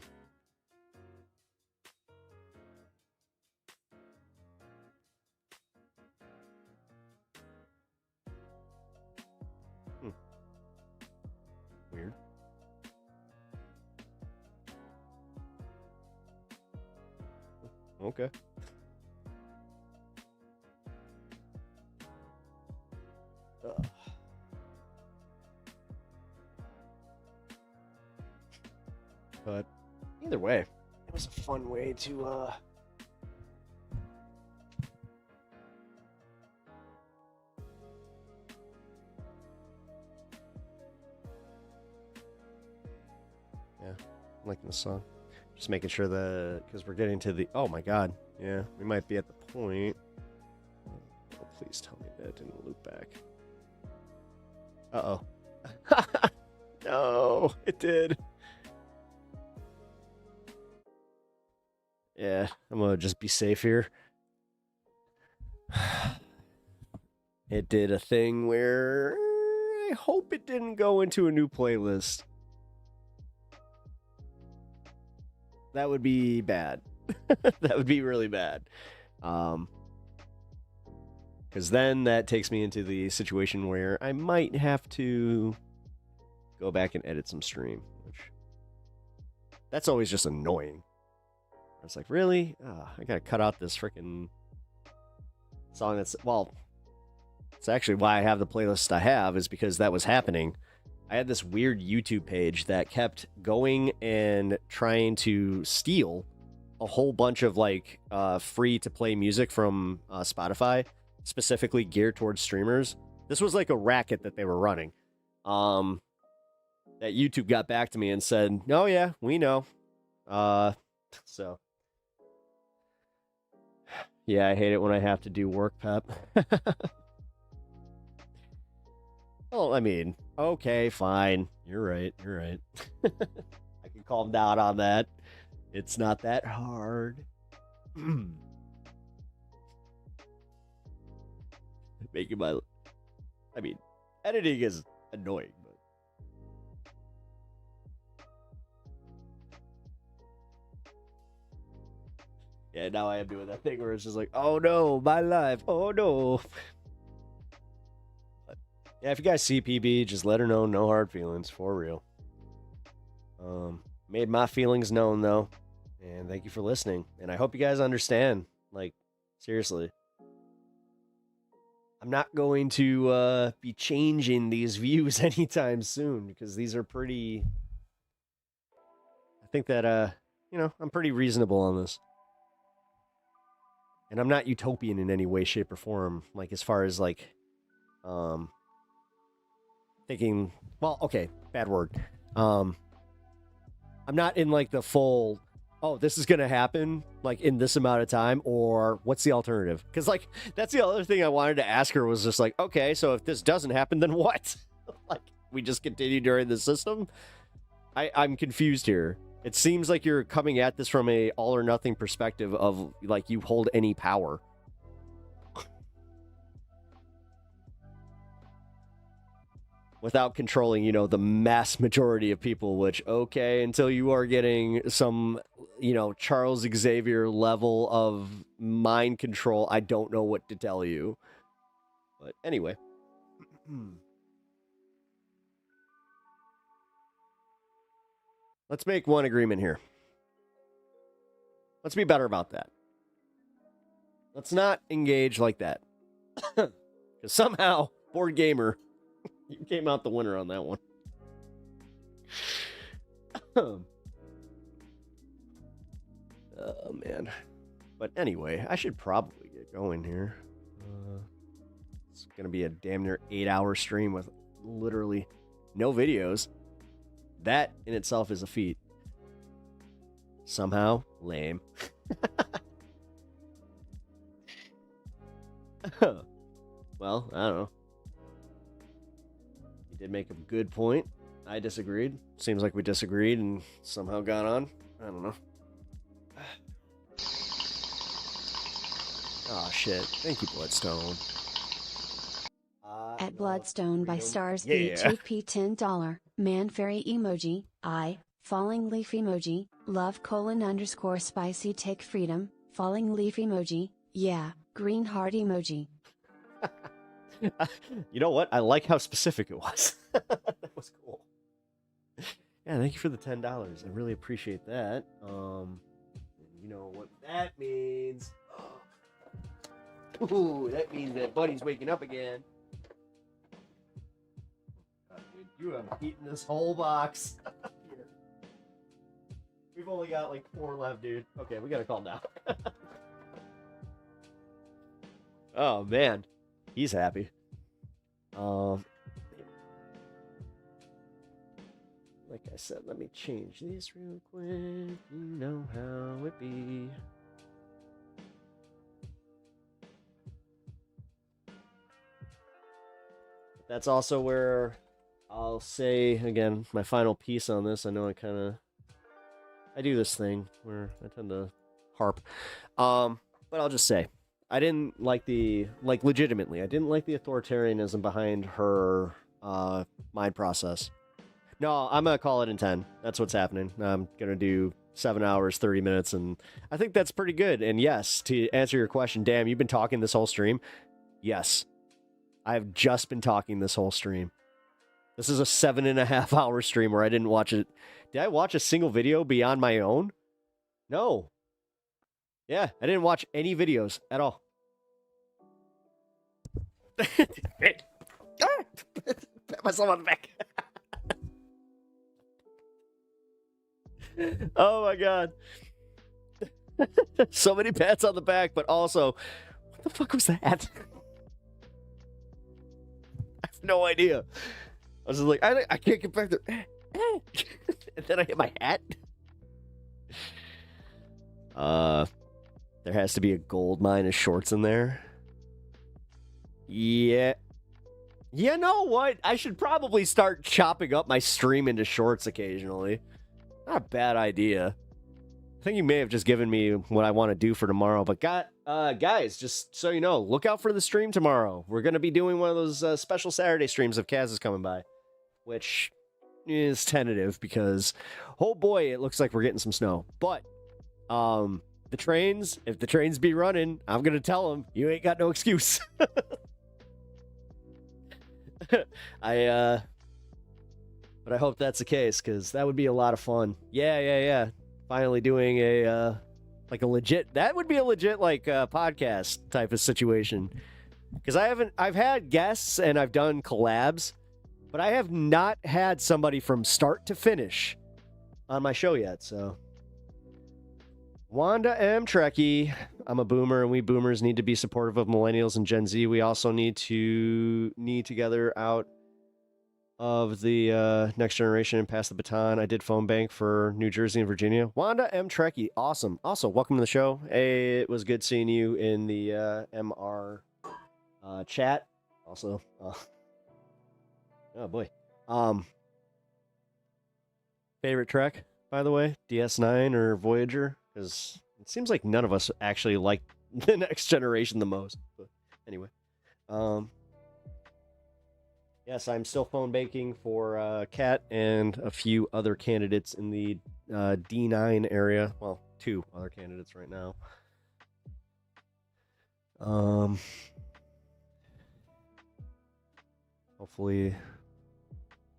Weird. Okay. Either way, it was a fun way to yeah, I'm liking the song. Just making sure that, because we're getting to the, oh my god, yeah, we might be at the point. Oh, please tell me that didn't loop back. Uh-oh. No, it did. Yeah, I'm gonna just be safe here. It did a thing where I hope it didn't go into a new playlist. That would be bad. That would be really bad. Because then that takes me into the situation where I might have to go back and edit some stream, which that's always just annoying. It's like, really? I gotta cut out this freaking song that's, well, it's actually why I have the playlist I have, is because that was happening. I had this weird YouTube page that kept going and trying to steal a whole bunch of like free to play music from Spotify, specifically geared towards streamers. This was like a racket that they were running. That YouTube got back to me and said, "Oh yeah, we know." So yeah, I hate it when I have to do work, Pep. Well, I mean, okay, fine. You're right. I can calm down on that. It's not that hard. Making my... I mean, editing is annoying, but... Yeah, now I am doing that thing where it's just like, oh no, my life, oh no. But yeah, if you guys see PB, just let her know, no hard feelings, for real. Made my feelings known, though, and thank you for listening. And I hope you guys understand, like, seriously. I'm not going to be changing these views anytime soon, because these are pretty... I think that, you know, I'm pretty reasonable on this. And I'm not utopian in any way, shape, or form. Like, as far as, like, thinking... Well, okay, bad word. I'm not in, like, the full... Oh, this is going to happen, like, in this amount of time, or what's the alternative? Because, like, that's the other thing I wanted to ask her was just like, okay, so if this doesn't happen, then what? Like, we just continue during the system? I'm confused here. It seems like you're coming at this from a all or nothing perspective of, like, you hold any power. Without controlling, you know, the mass majority of people, which, okay, until you are getting some, you know, Charles Xavier level of mind control, I don't know what to tell you. But anyway. Let's make one agreement here. Let's be better about that. Let's not engage like that. Because somehow, Board Gamer, you came out the winner on that one. Oh, man. But anyway, I should probably get going here. It's going to be a damn near 8-hour stream with literally no videos. That in itself is a feat. Somehow lame. Well, I don't know. You did make a good point. I disagreed. Seems like we disagreed and somehow got on. I don't know. Oh shit. Thank you, Bloodstone. At Bloodstone by Stars Yeah. V2P $10. Man fairy emoji. I. Falling leaf emoji. Love : _spicy take freedom. Falling leaf emoji. Yeah. Green heart emoji. You know what? I like how specific it was. That was cool. Yeah, thank you for the $10. I really appreciate that. You know what that means? Ooh, that means that Buddy's waking up again. God, dude, you have eaten this whole box. We've only got like 4 left, dude. Okay, we gotta calm down. Oh man, he's happy. Like I said, let me change these real quick. You know how it be. That's also where I'll say again my final piece on this. I know I do this thing where I tend to harp, but I'll just say I didn't like legitimately I didn't like the authoritarianism behind her mind process. No, I'm gonna call it in 10. That's what's happening. I'm gonna do 7 hours 30 minutes, and I think that's pretty good. And yes, to answer your question, damn, you've been talking this whole stream. Yes, I've just been talking this whole stream. This is a 7.5 hour stream where I didn't watch it. Did I watch a single video beyond my own? No. Yeah, I didn't watch any videos at all. Pat myself on the back. Oh my god. So many pats on the back, but also, what the fuck was that? I have no idea. I was just like, I can't get back there. And then I hit my hat. There has to be a gold mine of shorts in there. Yeah. You know what? I should probably start chopping up my stream into shorts occasionally. Not a bad idea. I think you may have just given me what I want to do for tomorrow. But guys, just so you know, look out for the stream tomorrow. We're going to be doing one of those special Saturday streams if Kaz is coming by, which is tentative because, oh boy, it looks like we're getting some snow. But the trains, if the trains be running, I'm going to tell them, you ain't got no excuse. But I hope that's the case, because that would be a lot of fun. Yeah. Finally doing a legit, that would be a legit podcast type of situation. Because I've had guests and I've done collabs, but I have not had somebody from start to finish on my show yet, so. Wanda M. Trekkie, I'm a boomer, and we boomers need to be supportive of millennials and Gen Z. We also need together out of the next generation and pass the baton. I did phone bank for New Jersey and Virginia. Wanda M. Trekkie, awesome. Also, welcome to the show. Hey, it was good seeing you in the MR chat. Also, oh boy. Favorite Trek, by the way, DS9 or Voyager? Because it seems like none of us actually like the next generation the most. But anyway, yes, I'm still phone banking for Kat and a few other candidates in the D9 area. Well, 2 other candidates right now. Hopefully,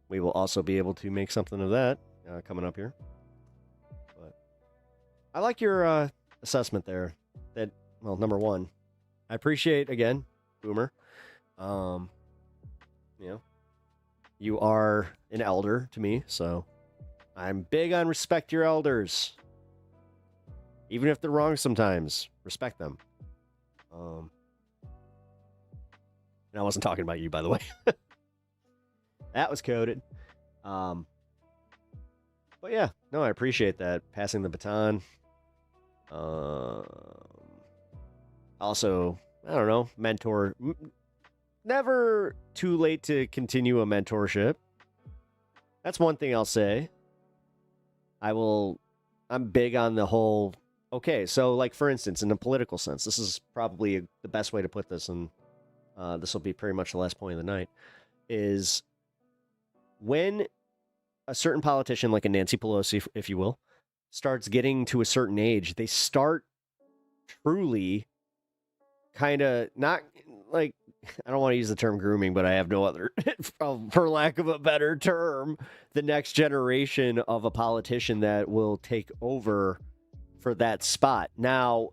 we will also be able to make something of that coming up here. But I like your assessment there. That, well, number one, I appreciate, again, Boomer. You know, you are an elder to me, so I'm big on respect your elders. Even if they're wrong sometimes, respect them. And I wasn't talking about you, by the way. That was coded. But yeah, no, I appreciate that. Passing the baton. Also, I don't know, mentor. Never too late to continue a mentorship. That's one thing I'll say. I'm big on the whole, okay, so like for instance, in a political sense, this is probably the best way to put this, and this will be pretty much the last point of the night, is when a certain politician, like a Nancy Pelosi, if you will, starts getting to a certain age, they start truly kind of not like, I don't want to use the term grooming, but I have no other, for lack of a better term, the next generation of a politician that will take over for that spot. Now,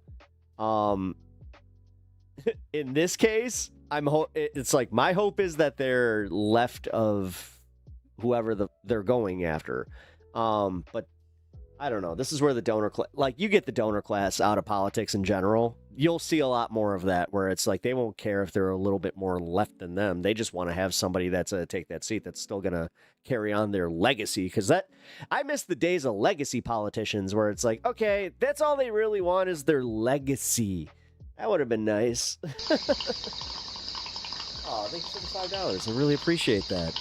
in this case, it's like my hope is that they're left of whoever they're going after. But I don't know. This is where the donor class, like you get the donor class out of politics in general. You'll see a lot more of that where it's like they won't care if they're a little bit more left than them. They just want to have somebody that's going to take that seat that's still going to carry on their legacy. Because I miss the days of legacy politicians where it's like, okay, that's all they really want is their legacy. That would have been nice. Oh, thank you for the $5. I really appreciate that.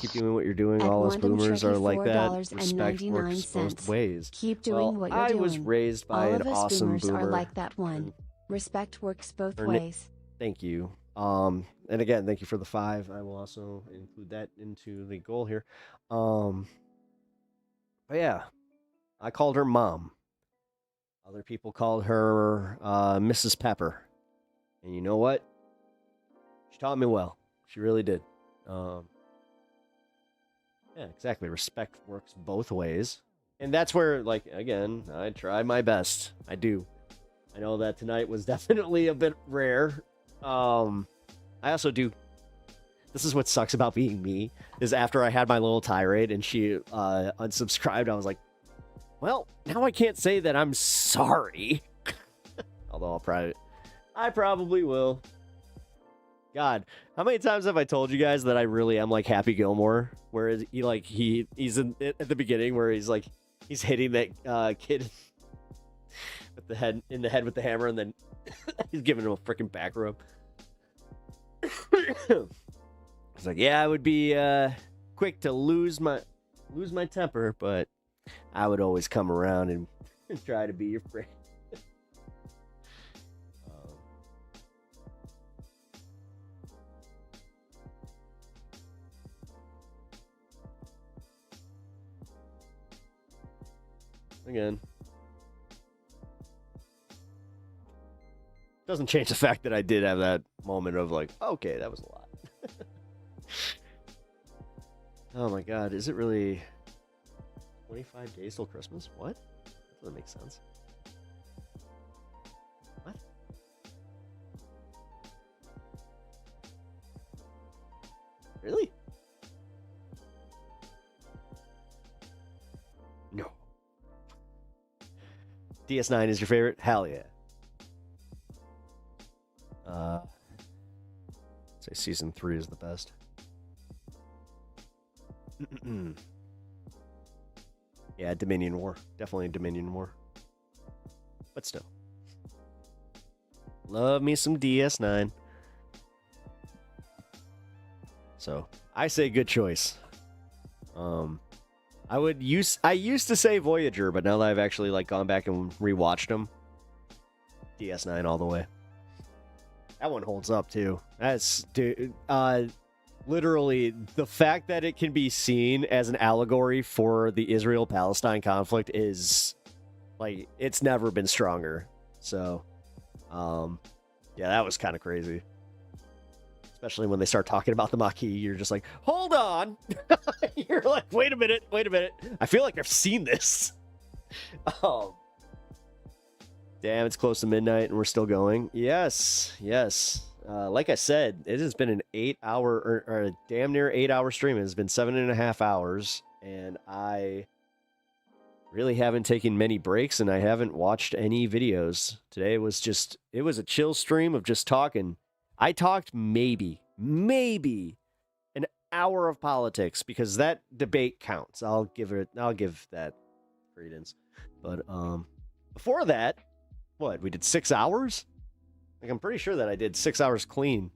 Keep doing what you're doing. At All us Quantum boomers Tricky, are like that. Respect $4.99. works both ways. Keep doing what you're I doing. was raised by All an of us awesome boomers boomer. are like that one. Respect works both Her ways. Thank you. And again, thank you for the 5. I will also include that into the goal here. But yeah, I called her Mom. Other people called her Mrs. Pepper. And you know what? She taught me well. She really did. Yeah, exactly. Respect works both ways. And that's where, like, again, I try my best. I do. I know that tonight was definitely a bit rare. I also do. This is what sucks about being me, is after I had my little tirade and she unsubscribed, I was like, well, now I can't say that I'm sorry. Although I probably will. God, how many times have I told you guys that I really am like Happy Gilmore, where he's at the beginning where he's hitting that kid with the head with the hammer, and then he's giving him a freaking back rub. It's like, yeah, I would be quick to lose my temper, but I would always come around and try to be your friend. Again, doesn't change the fact that I did have that moment of like, okay, that was a lot. Oh my God, is it really 25 days till Christmas? What? That doesn't make sense. What? Really? No. DS9 is your favorite? Hell yeah. Say season 3 is the best. Yeah, Dominion War. Definitely Dominion War. But still. Love me some DS9. So, I say good choice. I used to say Voyager, but now that I've actually like gone back and rewatched them, DS9 all the way. That one holds up too. Literally the fact that it can be seen as an allegory for the Israel-Palestine conflict is like, it's never been stronger. So, yeah, that was kind of crazy. Especially when they start talking about the Maquis, you're just like, hold on. You're like, wait a minute. I feel like I've seen this. Oh, damn, it's close to midnight and we're still going. Yes. Like I said, it has been an 8-hour or a damn near 8-hour stream. It has been 7.5 hours, and I really haven't taken many breaks, and I haven't watched any videos. Today it was a chill stream of just talking. I talked maybe an hour of politics because that debate counts. I'll give that credence. But before that, we did 6 hours? Like, I'm pretty sure that I did 6 hours clean.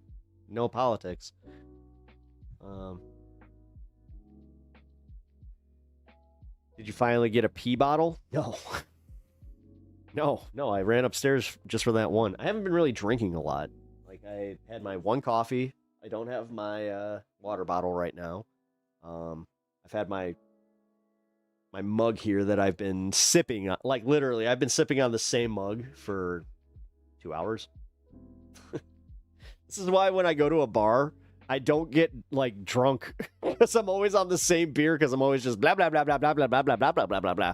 No politics. Did you finally get a pee bottle? No. No, I ran upstairs just for that one. I haven't been really drinking a lot. Like, I had my one coffee. I don't have my water bottle right now. I've had my mug here that I've been sipping on. Like, literally, I've been sipping on the same mug for 2 hours. This is why when I go to a bar, I don't get, like, drunk. Because I'm always on the same beer, because I'm always just blah, blah, blah, blah, blah, blah, blah, blah, blah, blah, blah, blah, blah.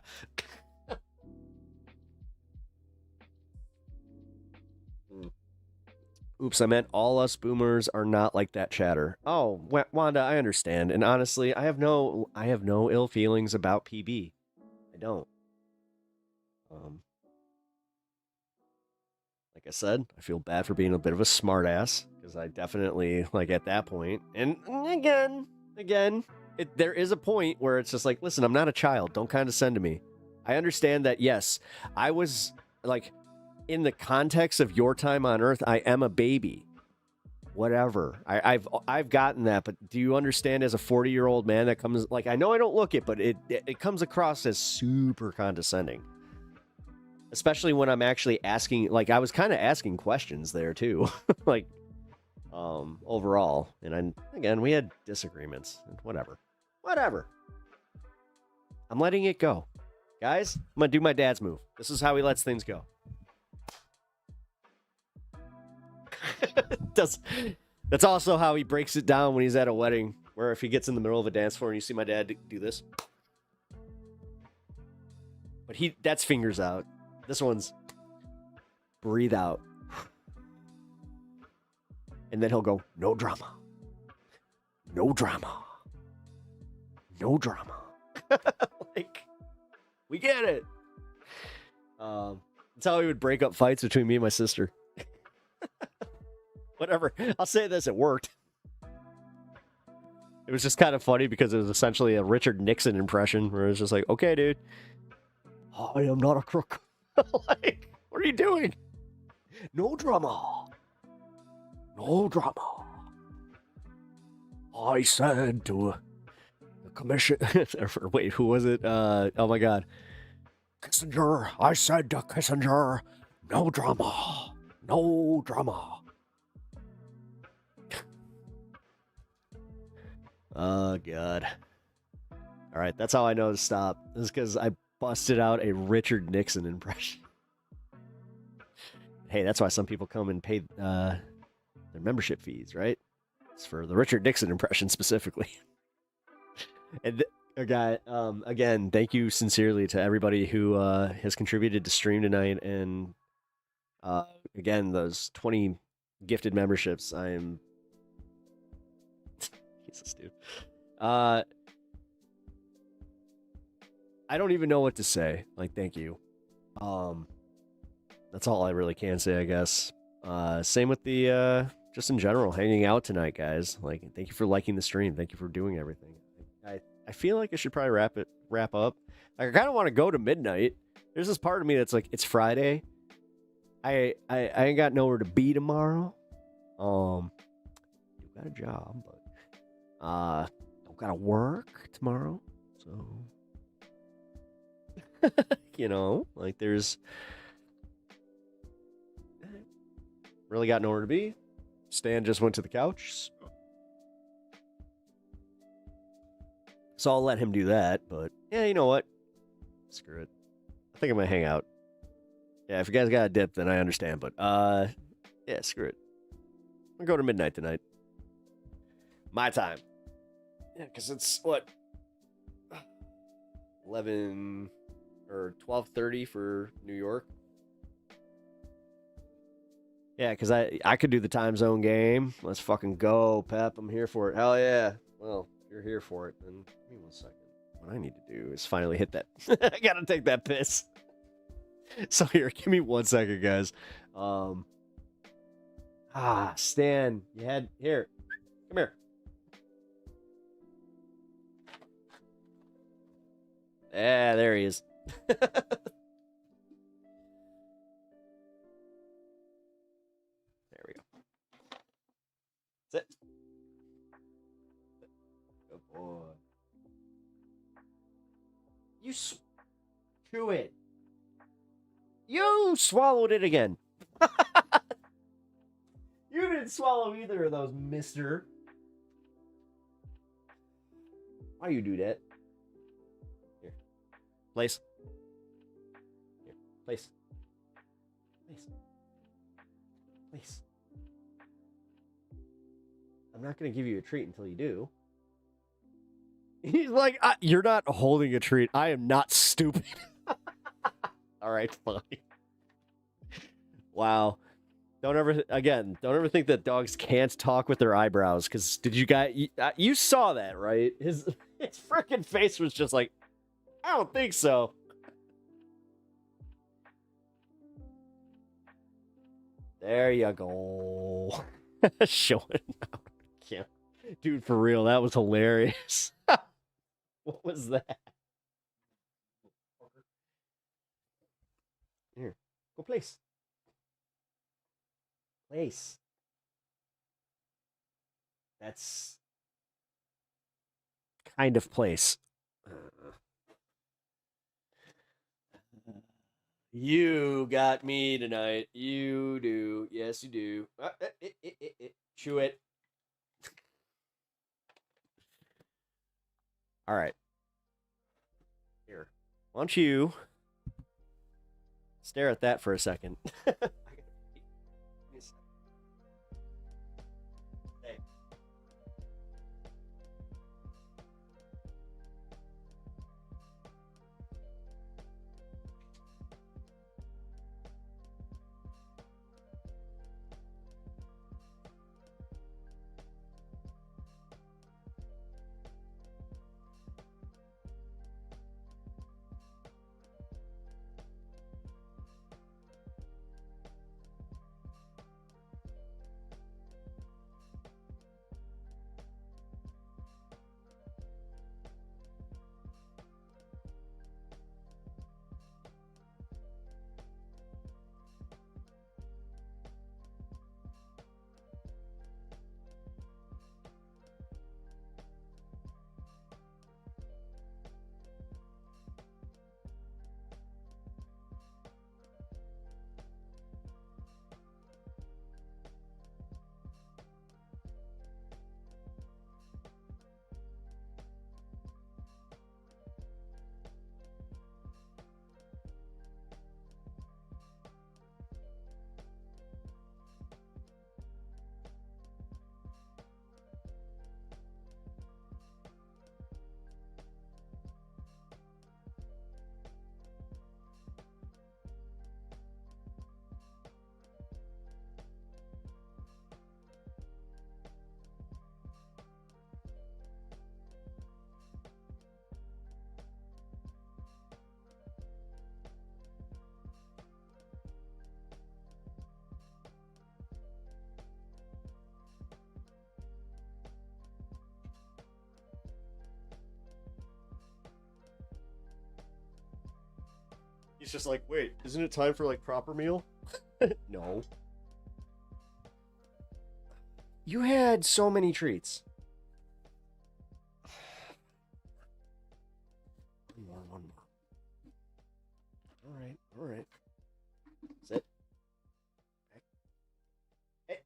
Oops, I meant all us boomers are not like that chatter. Oh, Wanda, I understand. And honestly, I have no ill feelings about PB. I don't. Like I said, I feel bad for being a bit of a smartass because I definitely like at that point. And again, there is a point where it's just like, listen, I'm not a child. Don't condescend to me. I understand that. Yes, I was like, in the context of your time on Earth, I am a baby. Whatever. I've gotten that, but do you understand as a 40-year-old man that comes like, I know I don't look it, but it comes across as super condescending. Especially when I'm actually asking, like I was kind of asking questions there too, like overall. And again, we had disagreements. Whatever. I'm letting it go, guys. I'm gonna do my dad's move. This is how he lets things go. That's also how he breaks it down when he's at a wedding, where if he gets in the middle of a dance floor and you see my dad do this, but that's fingers out. This one's breathe out. And then he'll go, no drama. No drama. No drama. Like, we get it. That's how he would break up fights between me and my sister. Whatever. I'll say this, it worked. It was just kind of funny because it was essentially a Richard Nixon impression where it was just like, okay, dude, I am not a crook. Like, what are you doing? No drama. No drama. I said to the commission. Wait, who was it? Oh my God. Kissinger. I said to Kissinger, no drama. No drama. Oh, God. All right, that's how I know to stop. This is because I busted out a Richard Nixon impression. Hey, that's why some people come and pay their membership fees, right? It's for the Richard Nixon impression specifically. And again, thank you sincerely to everybody who has contributed to stream tonight. And again, those 20 gifted memberships, I am... Jesus, dude. I don't even know what to say. Like, thank you. That's all I really can say, I guess. Same with the just in general, hanging out tonight, guys. Like, thank you for liking the stream. Thank you for doing everything. I feel like I should probably wrap up. Like, I kind of want to go to midnight. There's this part of me that's like, it's Friday. I ain't got nowhere to be tomorrow. You've got a job, but don't gotta work tomorrow. So you know, like there's really got nowhere to be. Stan just went to the couch. So I'll let him do that, but yeah, you know what? Screw it. I think I'm gonna hang out. Yeah, if you guys got a dip, then I understand, but yeah, screw it. I'll go to midnight tonight. My time. Yeah, because it's what? 11 or 12:30 for New York. Yeah, because I could do the time zone game. Let's fucking go, Pep. I'm here for it. Hell yeah. Well, if you're here for it, then give me 1 second. What I need to do is finally hit that. I gotta take that piss. So here, give me 1 second, guys. Stan, you had here. Come here. Yeah, there he is. There we go. That's it. Good boy. You chew it. You swallowed it again. You didn't swallow either of those, mister. Why you do that? Here. Place. Here. Place. Place. Place. I'm not going to give you a treat until you do. He's like, you're not holding a treat. I am not stupid. All right, fine. Wow. Don't ever think that dogs can't talk with their eyebrows. Because did you guys, you saw that, right? His freaking face was just like, I don't think so. There you go. Show it now. Yeah. Dude, for real, that was hilarious. What was that? Here, go place. Place. That's kind of place. You got me tonight. You do. Yes, you do. Chew it. All right. Here. Why don't you stare at that for a second? Hey. He's just like, wait, isn't it time for like proper meal? No. You had so many treats. One more. All right. Sit. Hey.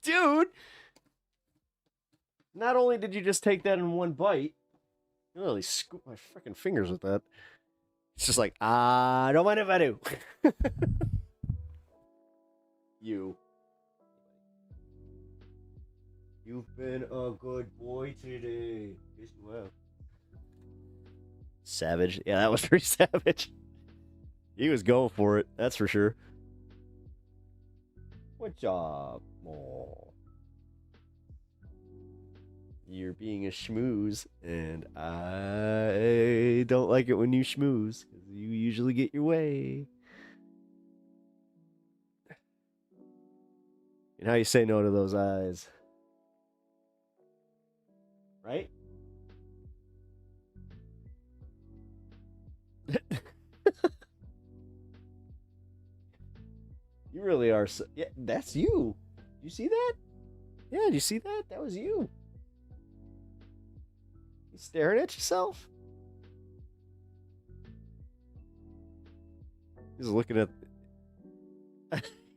Dude! Not only did you just take that in one bite, you really scoop my freaking fingers with that. It's just like, don't mind if I do. You've been a good boy today. Yes, you have. Savage. Yeah, that was pretty savage. He was going for it, that's for sure. Good job. Aw. You're being a schmooze, and I don't like it when you schmooze, because you usually get your way. And how you say no to those eyes. Right? You really are so... Yeah, that's you. You see that? Yeah, did you see that? That was you. You staring at yourself? He's looking at...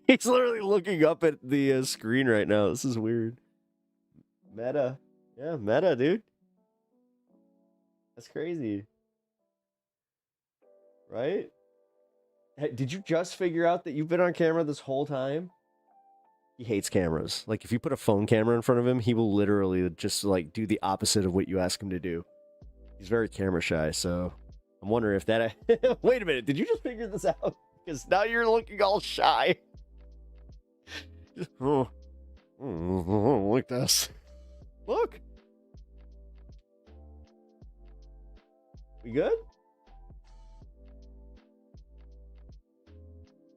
He's literally looking up at the screen right now. This is weird. Meta. Yeah, meta, dude. That's crazy. Right? Hey, did you just figure out that you've been on camera this whole time? He hates cameras. Like, if you put a phone camera in front of him, he will literally just, like, do the opposite of what you ask him to do. He's very camera shy, so I'm wondering if that... Wait a minute, did you just figure this out? Because now you're looking all shy. Oh, like this. Look. We good?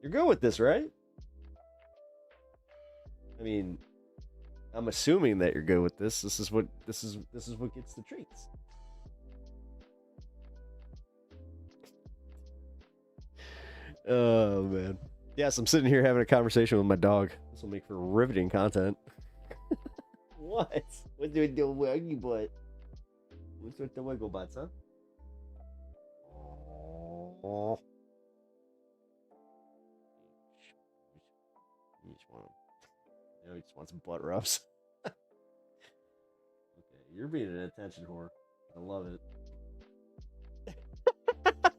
You're good with this, right? I mean, I'm assuming that you're good with this. This is what gets the treats. Oh man. Yes, I'm sitting here having a conversation with my dog. This will make for riveting content. What? What's with the waggy butt? What's with the wiggle butts, huh? Oh. You just want some butt rubs. Okay, you're being an attention whore. I love it.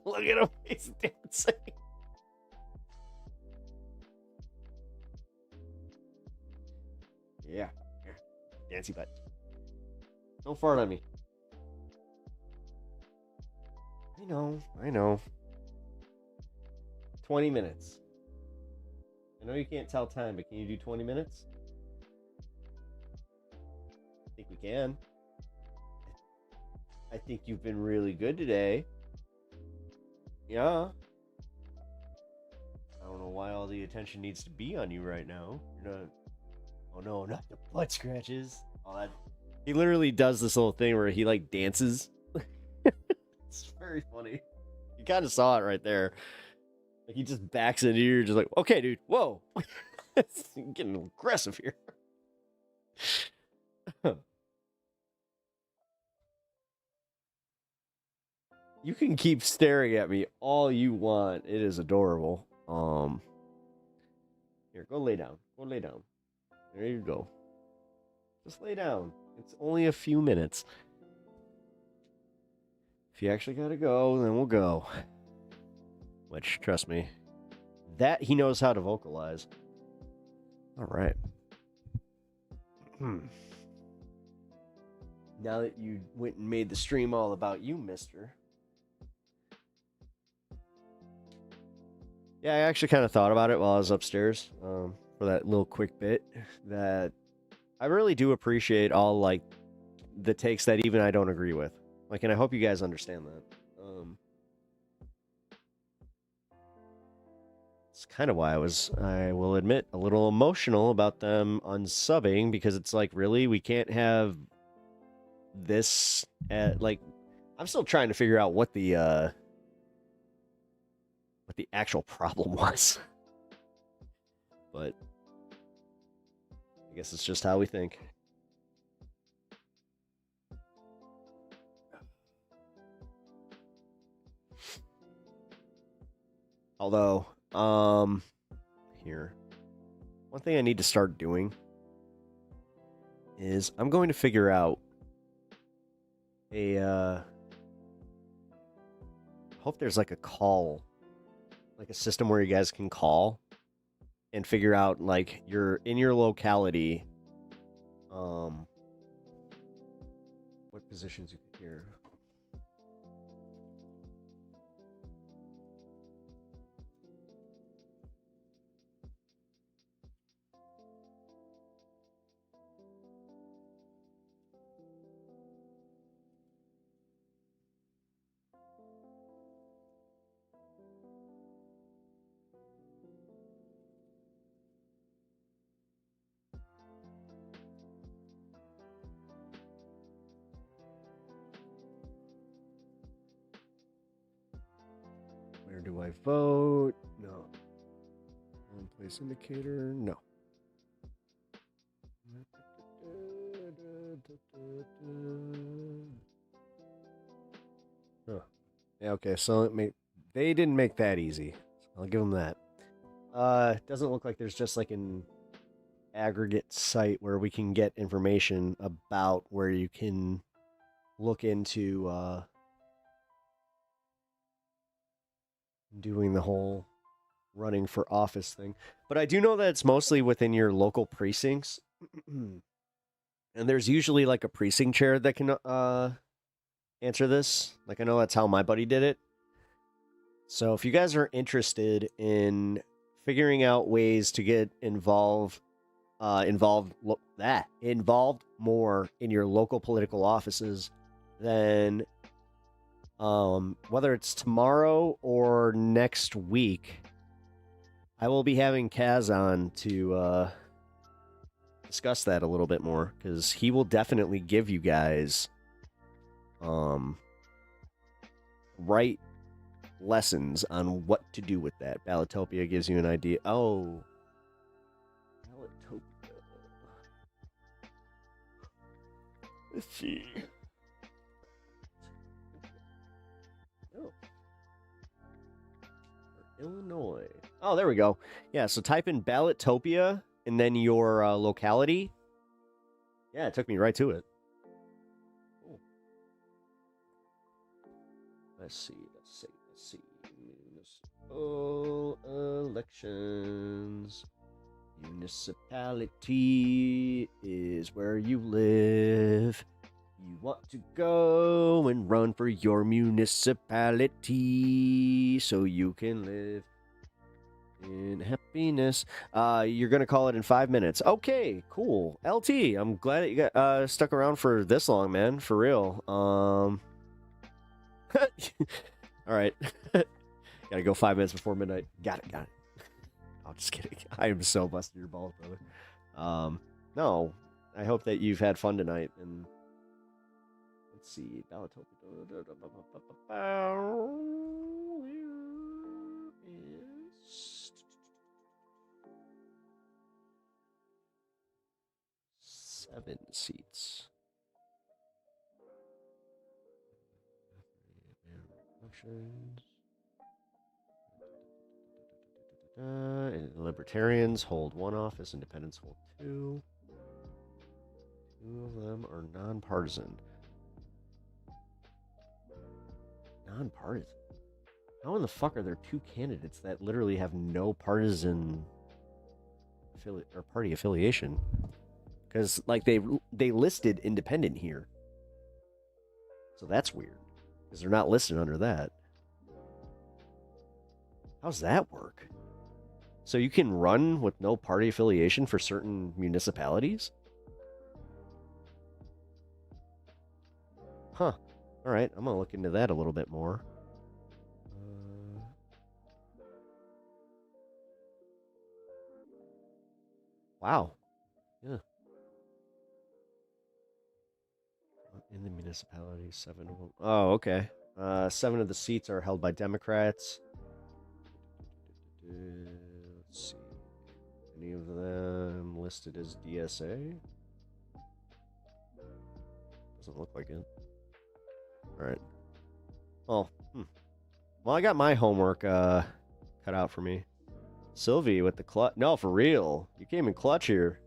Look at him, he's dancing. Yeah, here, dancy butt. Don't fart on me. I know. 20 minutes. I know you can't tell time, but can you do 20 minutes? I think we can. I think you've been really good today. Yeah. I don't know why all the attention needs to be on you right now. You're not... Oh no, not the butt scratches. Oh, that... He literally does this little thing where he like dances. It's very funny. You kind of saw it right there. Like he just backs into you, just like, okay, dude, whoa. It's getting aggressive here. You can keep staring at me all you want. It is adorable. Here, go lay down. Go lay down. There you go. Just lay down. It's only a few minutes. If you actually gotta go, then we'll go. Which, trust me, that he knows how to vocalize. All right. Now that you went and made the stream all about you, mister. Yeah, I actually kind of thought about it while I was upstairs for that little quick bit, that I really do appreciate all, like, the takes that even I don't agree with. Like, and I hope you guys understand that. It's kind of why I will admit, a little emotional about them unsubbing, because it's like, really, we can't have this at, like, I'm still trying to figure out what the actual problem was. But I guess it's just how we think. Although, here, one thing I need to start doing is I'm going to figure out hope there's like a call, like a system where you guys can call and figure out, like, you're in your locality, what positions you can hear. Where do I vote? No. Place indicator? No. Huh. Yeah, okay, so they didn't make that easy. I'll give them that. Doesn't look like there's just like an aggregate site where we can get information about where you can look into doing the whole running for office thing. But I do know that it's mostly within your local precincts. And there's usually like a precinct chair that can answer this. Like, I know that's how my buddy did it. So if you guys are interested in figuring out ways to get involved more in your local political offices, then whether it's tomorrow or next week, I will be having Kaz on to discuss that a little bit more, because he will definitely give you guys right lessons on what to do with that. Ballotopia gives you an idea. Oh. Ballotopia. Let's see. Oh. Illinois. Oh, there we go. Yeah, so type in Ballotopia and then your locality. Yeah, it took me right to it. Cool. Let's see. Municipal elections. Municipality is where you live. You want to go and run for your municipality so you can live in happiness. You're going to call it in 5 minutes. Okay, cool. LT, I'm glad that you got stuck around for this long, man. For real. All right. Gotta go 5 minutes before midnight. Got it. I'm just kidding. I am so busting your balls, brother. No, I hope that you've had fun tonight. And let's see, Ballotopia. Is 7 seats. Elections. Libertarians hold 1 office, independents hold 2. 2 of them are nonpartisan. Nonpartisan? How in the fuck are there 2 candidates that literally have no partisan party affiliation? Because like they listed independent here, so that's weird. Because they're not listed under that. How's that work? So you can run with no party affiliation for certain municipalities? Huh. All right, I'm going to look into that a little bit more. Wow. Yeah. In the municipality, 7 of them. Oh, okay. 7 of the seats are held by Democrats. Let's see. Any of them listed as DSA? Doesn't look like it. Alright. Oh, Well, I got my homework cut out for me. Sylvie with the clutch. No, for real. You came in clutch here.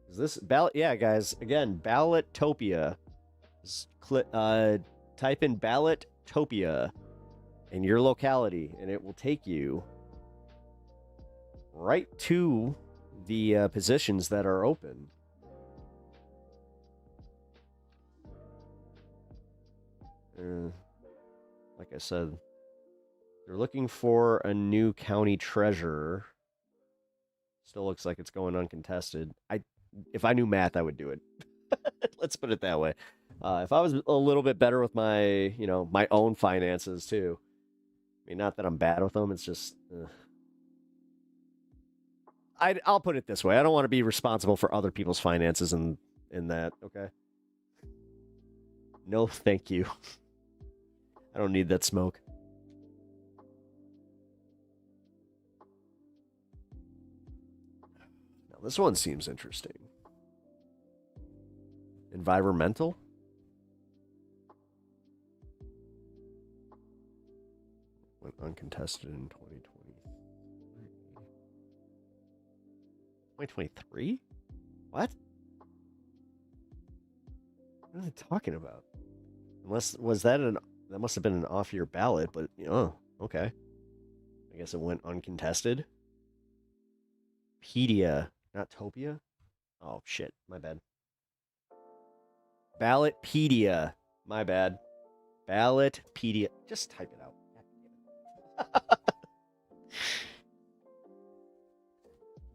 Is this ballot? Yeah, guys. Again, Ballotopia. Type in Ballotopia in your locality, and it will take you right to the positions that are open. Like I said, they're looking for a new county treasurer. Still looks like it's going uncontested. If I knew math, I would do it. Let's put it that way. If I was a little bit better with my, my own finances too. I mean, not that I'm bad with them. It's just, I'll put it this way. I don't want to be responsible for other people's finances in that. Okay. No, thank you. I don't need that smoke. Now, this one seems interesting. Environmental? Went uncontested in 2023. 2023? What? What are they talking about? That must have been an off-year ballot, but okay. I guess it went uncontested. Pedia, not Topia? Oh shit, my bad. Ballotpedia, my bad. Ballotpedia. Just type it out.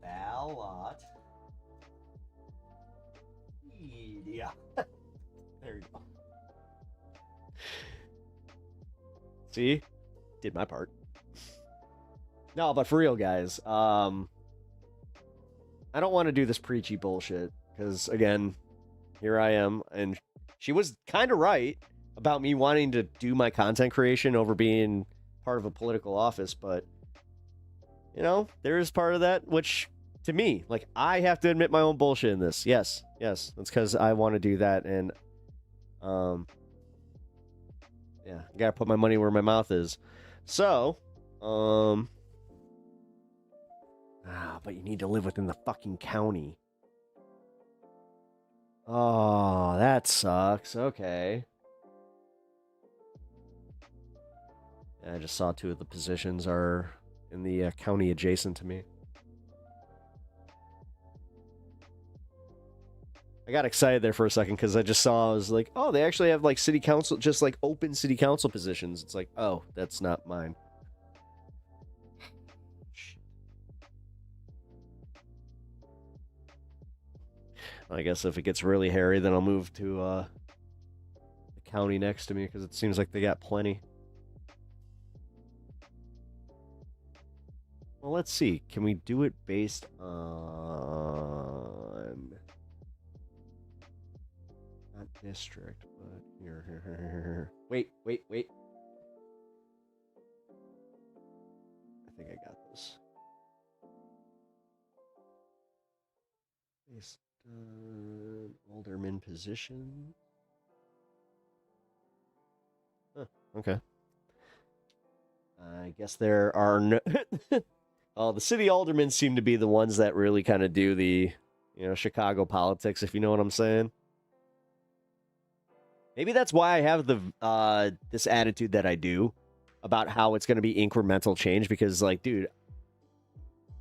Ballotpedia. There you go. See? Did my part. No, but for real, guys. I don't want to do this preachy bullshit because, again, here I am. And she was kind of right about me wanting to do my content creation over being part of a political office. But, you know, there is part of that, which to me, like, I have to admit my own bullshit in this. Yes. That's because I want to do that. And, yeah, I got to put my money where my mouth is. So, but you need to live within the fucking county. Oh, that sucks. Okay. Yeah, I just saw 2 of the positions are in the county adjacent to me. I got excited there for a second because I just saw, I was like, oh, they actually have like city council, just like open city council positions. It's like, oh, that's not mine. I guess if it gets really hairy, then I'll move to the county next to me because it seems like they got plenty. Well, let's see. Can we do it based on not district, but here. Wait. I think I got this. Based alderman position. Huh, okay. I guess there are no. The city aldermen seem to be the ones that really kind of do the, Chicago politics, if you know what I'm saying. Maybe that's why I have the this attitude that I do about how it's going to be incremental change because, like, dude,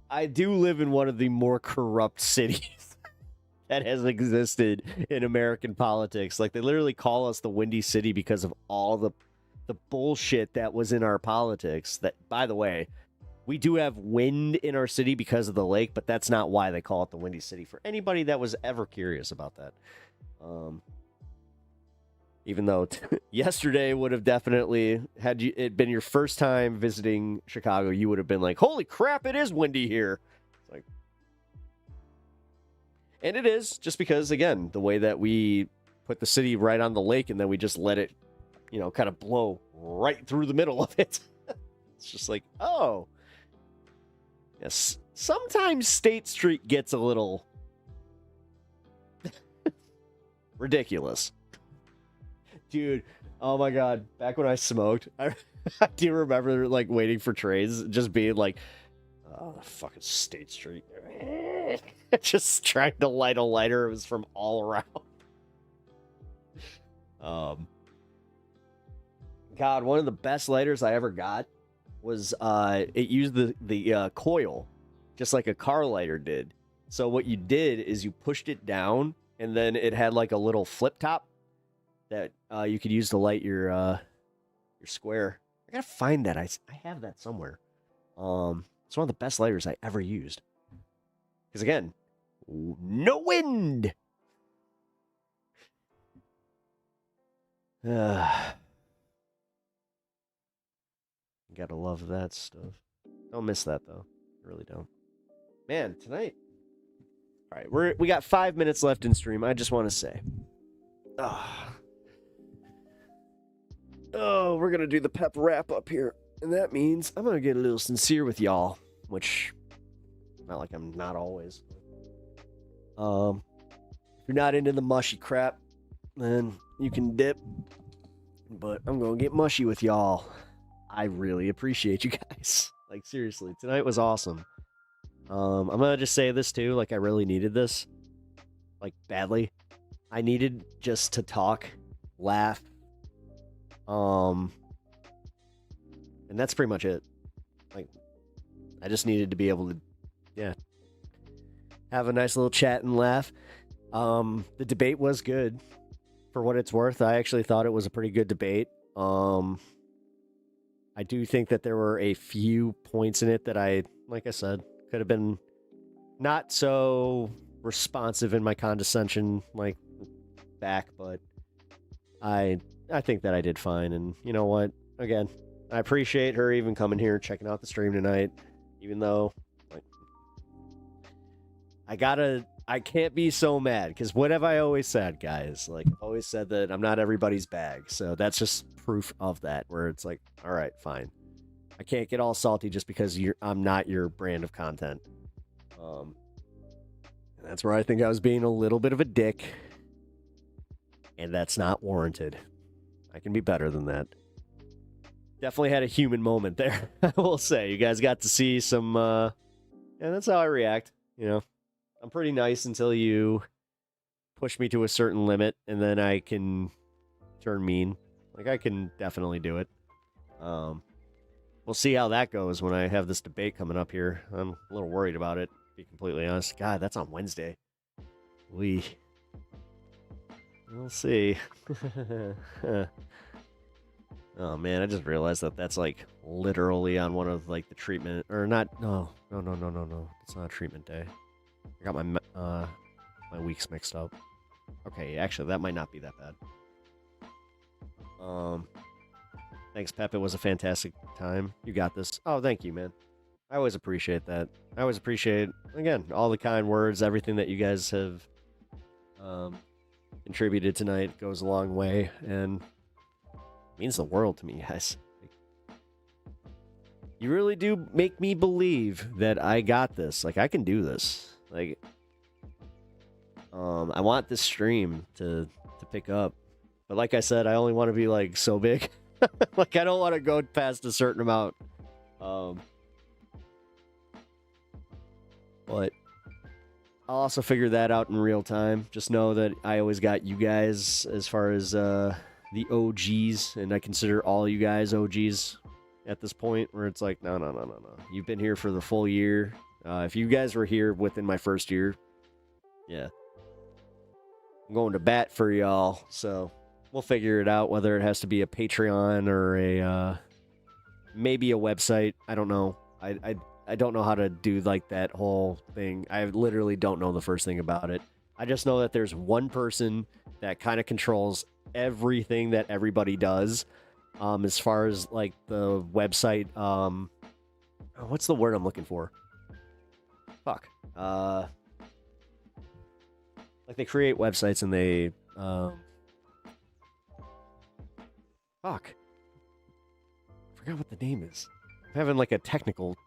I do live in one of the more corrupt cities that has existed in American politics. Like, they literally call us the Windy City because of all the bullshit that was in our politics. That, by the way, we do have wind in our city because of the lake, but that's not why they call it the Windy City. For anybody that was ever curious about that. Even though yesterday would have definitely, had it been your first time visiting Chicago, you would have been like, holy crap, it is windy here. It's like, and it is, just because, again, the way that we put the city right on the lake and then we just let it, kind of blow right through the middle of it. It's just like, oh. Yes, sometimes State Street gets a little ridiculous. Dude, oh my God, back when I smoked, I do remember, like, waiting for trains, just being like, oh, fucking State Street. Just trying to light a lighter. It was from all around. God, one of the best lighters I ever got was, it used the coil, just like a car lighter did. So what you did is you pushed it down, and then it had like a little flip top that you could use to light your square. I gotta find that. I have that somewhere. It's one of the best lighters I ever used. Because again, no wind. Gotta love that stuff. Don't miss that though. I really don't. Man, tonight. All right, we got 5 minutes left in stream. I just want to say. Oh, we're gonna do the pep wrap up here, and that means I'm gonna get a little sincere with y'all, which, not like I'm not always. If you're not into the mushy crap, then you can dip. But I'm gonna get mushy with y'all. I really appreciate you guys. Like, seriously, tonight was awesome. I'm gonna just say this too. Like, I really needed this, like, badly. I needed just to talk, laugh. And that's pretty much it. Like, I just needed to be able to, have a nice little chat and laugh. The debate was good, for what it's worth. I actually thought it was a pretty good debate. I do think that there were a few points in it that like I said, could have been not so responsive in my condescension, like, back, but I think that I did fine. And you know what? Again, I appreciate her even coming here, checking out the stream tonight, even though, like, I can't be so mad, because what have I always said, guys? Like, I've always said that I'm not everybody's bag. So that's just proof of that, where it's like, all right, fine. I can't get all salty just because I'm not your brand of content. And that's where I think I was being a little bit of a dick. And that's not warranted. I can be better than that. Definitely had a human moment there, I will say. You guys got to see some, and that's how I react, you know. I'm pretty nice until you push me to a certain limit, and then I can turn mean. Like, I can definitely do it. We'll see how that goes when I have this debate coming up here. I'm a little worried about it, to be completely honest. God, that's on Wednesday. We'll see. Oh, man, I just realized that that's, like, literally on one of, like, the treatment... Or not... No. It's not a treatment day. I got my weeks mixed up. Okay, actually, that might not be that bad. Thanks, Pep. It was a fantastic time. You got this. Oh, thank you, man. I always appreciate that. I always appreciate, again, all the kind words, everything that you guys have contributed tonight goes a long way, and means the world to me, guys. You really do make me believe that I got this. Like, I can do this. Like, I want this stream to pick up. But like I said, I only want to be, like, so big. Like, I don't want to go past a certain amount. But I'll also figure that out in real time. Just know that I always got you guys as far as the OGs, and I consider all you guys OGs at this point, where it's like, no. You've been here for the full year. If you guys were here within my first year, yeah. I'm going to bat for y'all, so we'll figure it out, whether it has to be a Patreon or a maybe a website. I don't know. I don't know how to do, like, that whole thing. I literally don't know the first thing about it. I just know that there's one person that kind of controls everything that everybody does, as far as, like, the website. What's the word I'm looking for? Fuck. Like, they create websites and they fuck. I forgot what the name is. I'm having, like, a technical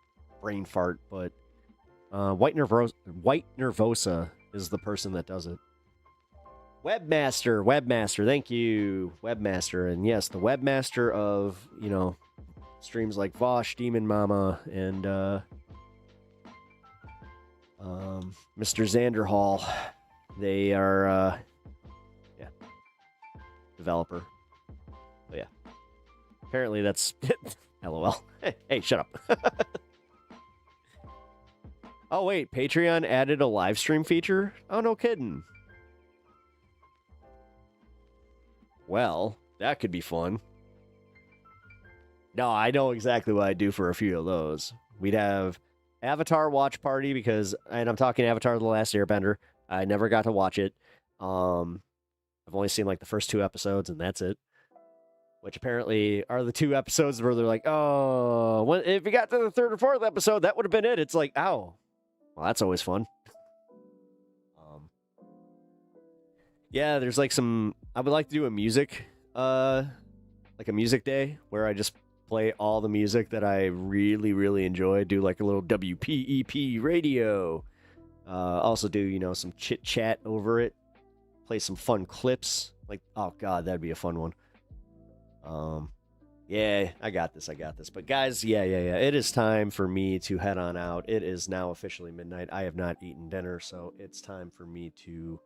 brain fart, but White Nervosa is the person that does it. Webmaster, thank you, Webmaster. And yes, the webmaster of, you know, streams like Vosh, Demon Mama, and Mr. Xanderhall. They are, yeah, developer. But yeah, apparently that's LOL. Hey, shut up. Oh wait, Patreon added a live stream feature? Oh, no kidding. Well, that could be fun. No, I know exactly what I'd do for a few of those. We'd have Avatar watch party and I'm talking Avatar The Last Airbender. I never got to watch it. I've only seen, like, the first 2 episodes, and that's it. Which apparently are the 2 episodes where they're like, oh, well, if you got to the 3rd or 4th episode, that would have been it. It's like, ow. Well, that's always fun. Yeah, there's, like, I would like to do a music, like a music day where I just play all the music that I really, really enjoy. Do, like, a little WPEP radio. Also do, you know, some chit chat over it. Play some fun clips. Like, oh god, that'd be a fun one. Yeah, I got this. But guys, yeah. It is time for me to head on out. It is now officially midnight. I have not eaten dinner, so it's time for me to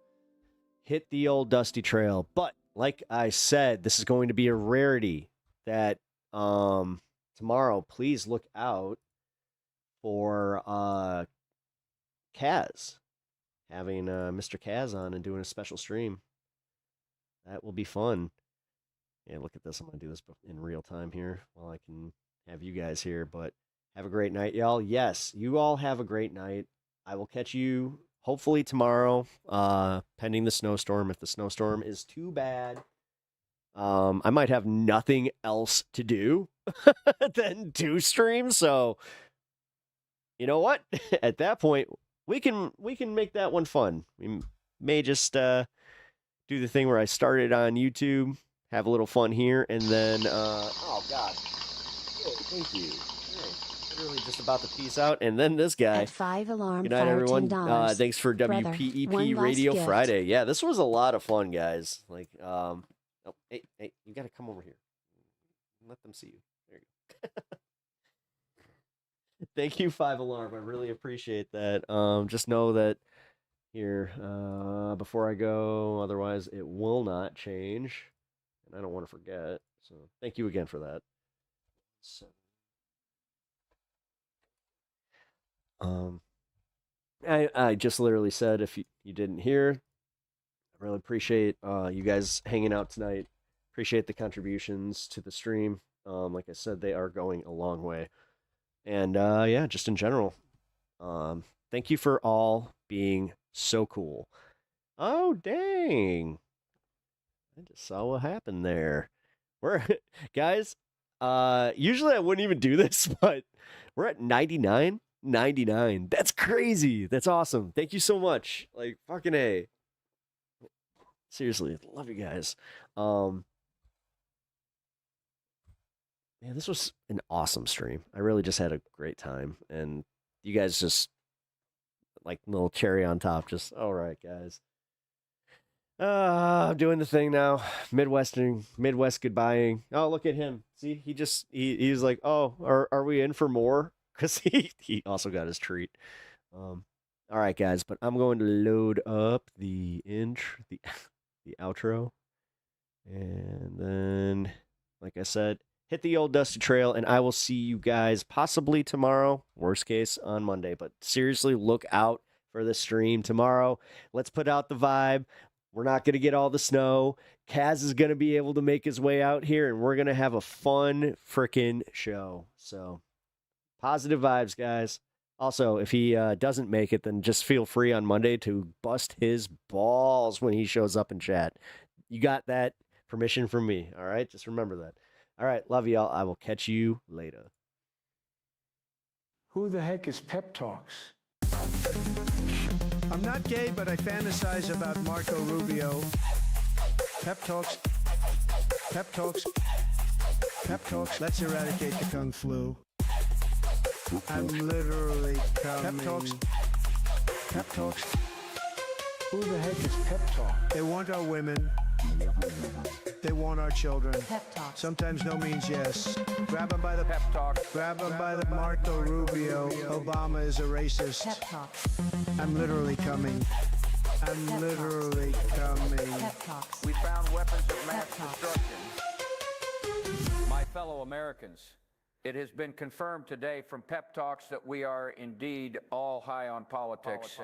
hit the old dusty trail. But like I said, this is going to be a rarity that tomorrow, please look out for Kaz, having Mr. Kaz on and doing a special stream. That will be fun. Yeah, look at this. I'm going to do this in real time here while I can have you guys here. But have a great night, y'all. Yes, you all have a great night. I will catch you hopefully tomorrow, pending the snowstorm. If the snowstorm is too bad, I might have nothing else to do than to stream. So, you know what? At that point, we can make that one fun. We may just do the thing where I started on YouTube, have a little fun here, and then oh god, thank you. Literally just about to peace out, and then this guy. At 5 alarm Good night, fire everyone. $10. Thanks for Brother, WPEP one last Radio gift. Friday. Yeah, this was a lot of fun, guys. Like, oh, hey, you got to come over here. Let them see you. There you go. Thank you, 5 Alarm. I really appreciate that. Just know that here, before I go, otherwise it will not change, and I don't want to forget. So thank you again for that. So, I just literally said, if you didn't hear, I really appreciate you guys hanging out tonight. Appreciate the contributions to the stream. Like I said, they are going a long way. And yeah, just in general, thank you for all being so cool. Oh, dang. I just saw what happened there. Guys, usually I wouldn't even do this, but we're at 99. That's crazy. That's awesome. Thank you so much. Like, fucking A. Seriously, love you guys. Man, this was an awesome stream. I really just had a great time, and you guys just like little cherry on top. Just all right, guys. I'm doing the thing now. Midwest goodbying. Oh, look at him. See, he's like, oh, are we in for more? Because he also got his treat. All right, guys, but I'm going to load up the outro, and then, like I said, hit the old dusty trail, and I will see you guys possibly tomorrow, worst case on Monday. But seriously, look out for the stream tomorrow. Let's put out the vibe. We're not going to get all the snow. Kaz is going to be able to make his way out here, and we're going to have a fun freaking show. So, positive vibes, guys. Also, if he doesn't make it, then just feel free on Monday to bust his balls when he shows up in chat. You got that permission from me, all right? Just remember that. All right, love y'all. I will catch you later. Who the heck is Pep Talks? I'm not gay, but I fantasize about Marco Rubio. Pep talks. Pep talks. Pep talks. Let's eradicate the Kung Flu. I'm literally coming. Pep talks. Pep talks. Who the heck is Pep Talk? They want our women. They want our children. Pep talks. Sometimes no means yes. Grab them by the Pep talk. Grab them by the Marco Rubio. Obama is a racist. Pep talks. I'm literally coming. I'm literally coming. Pep talks. We found weapons of mass Pep talks. destruction. My fellow Americans, it has been confirmed today from Pep Talks that we are indeed all high on politics.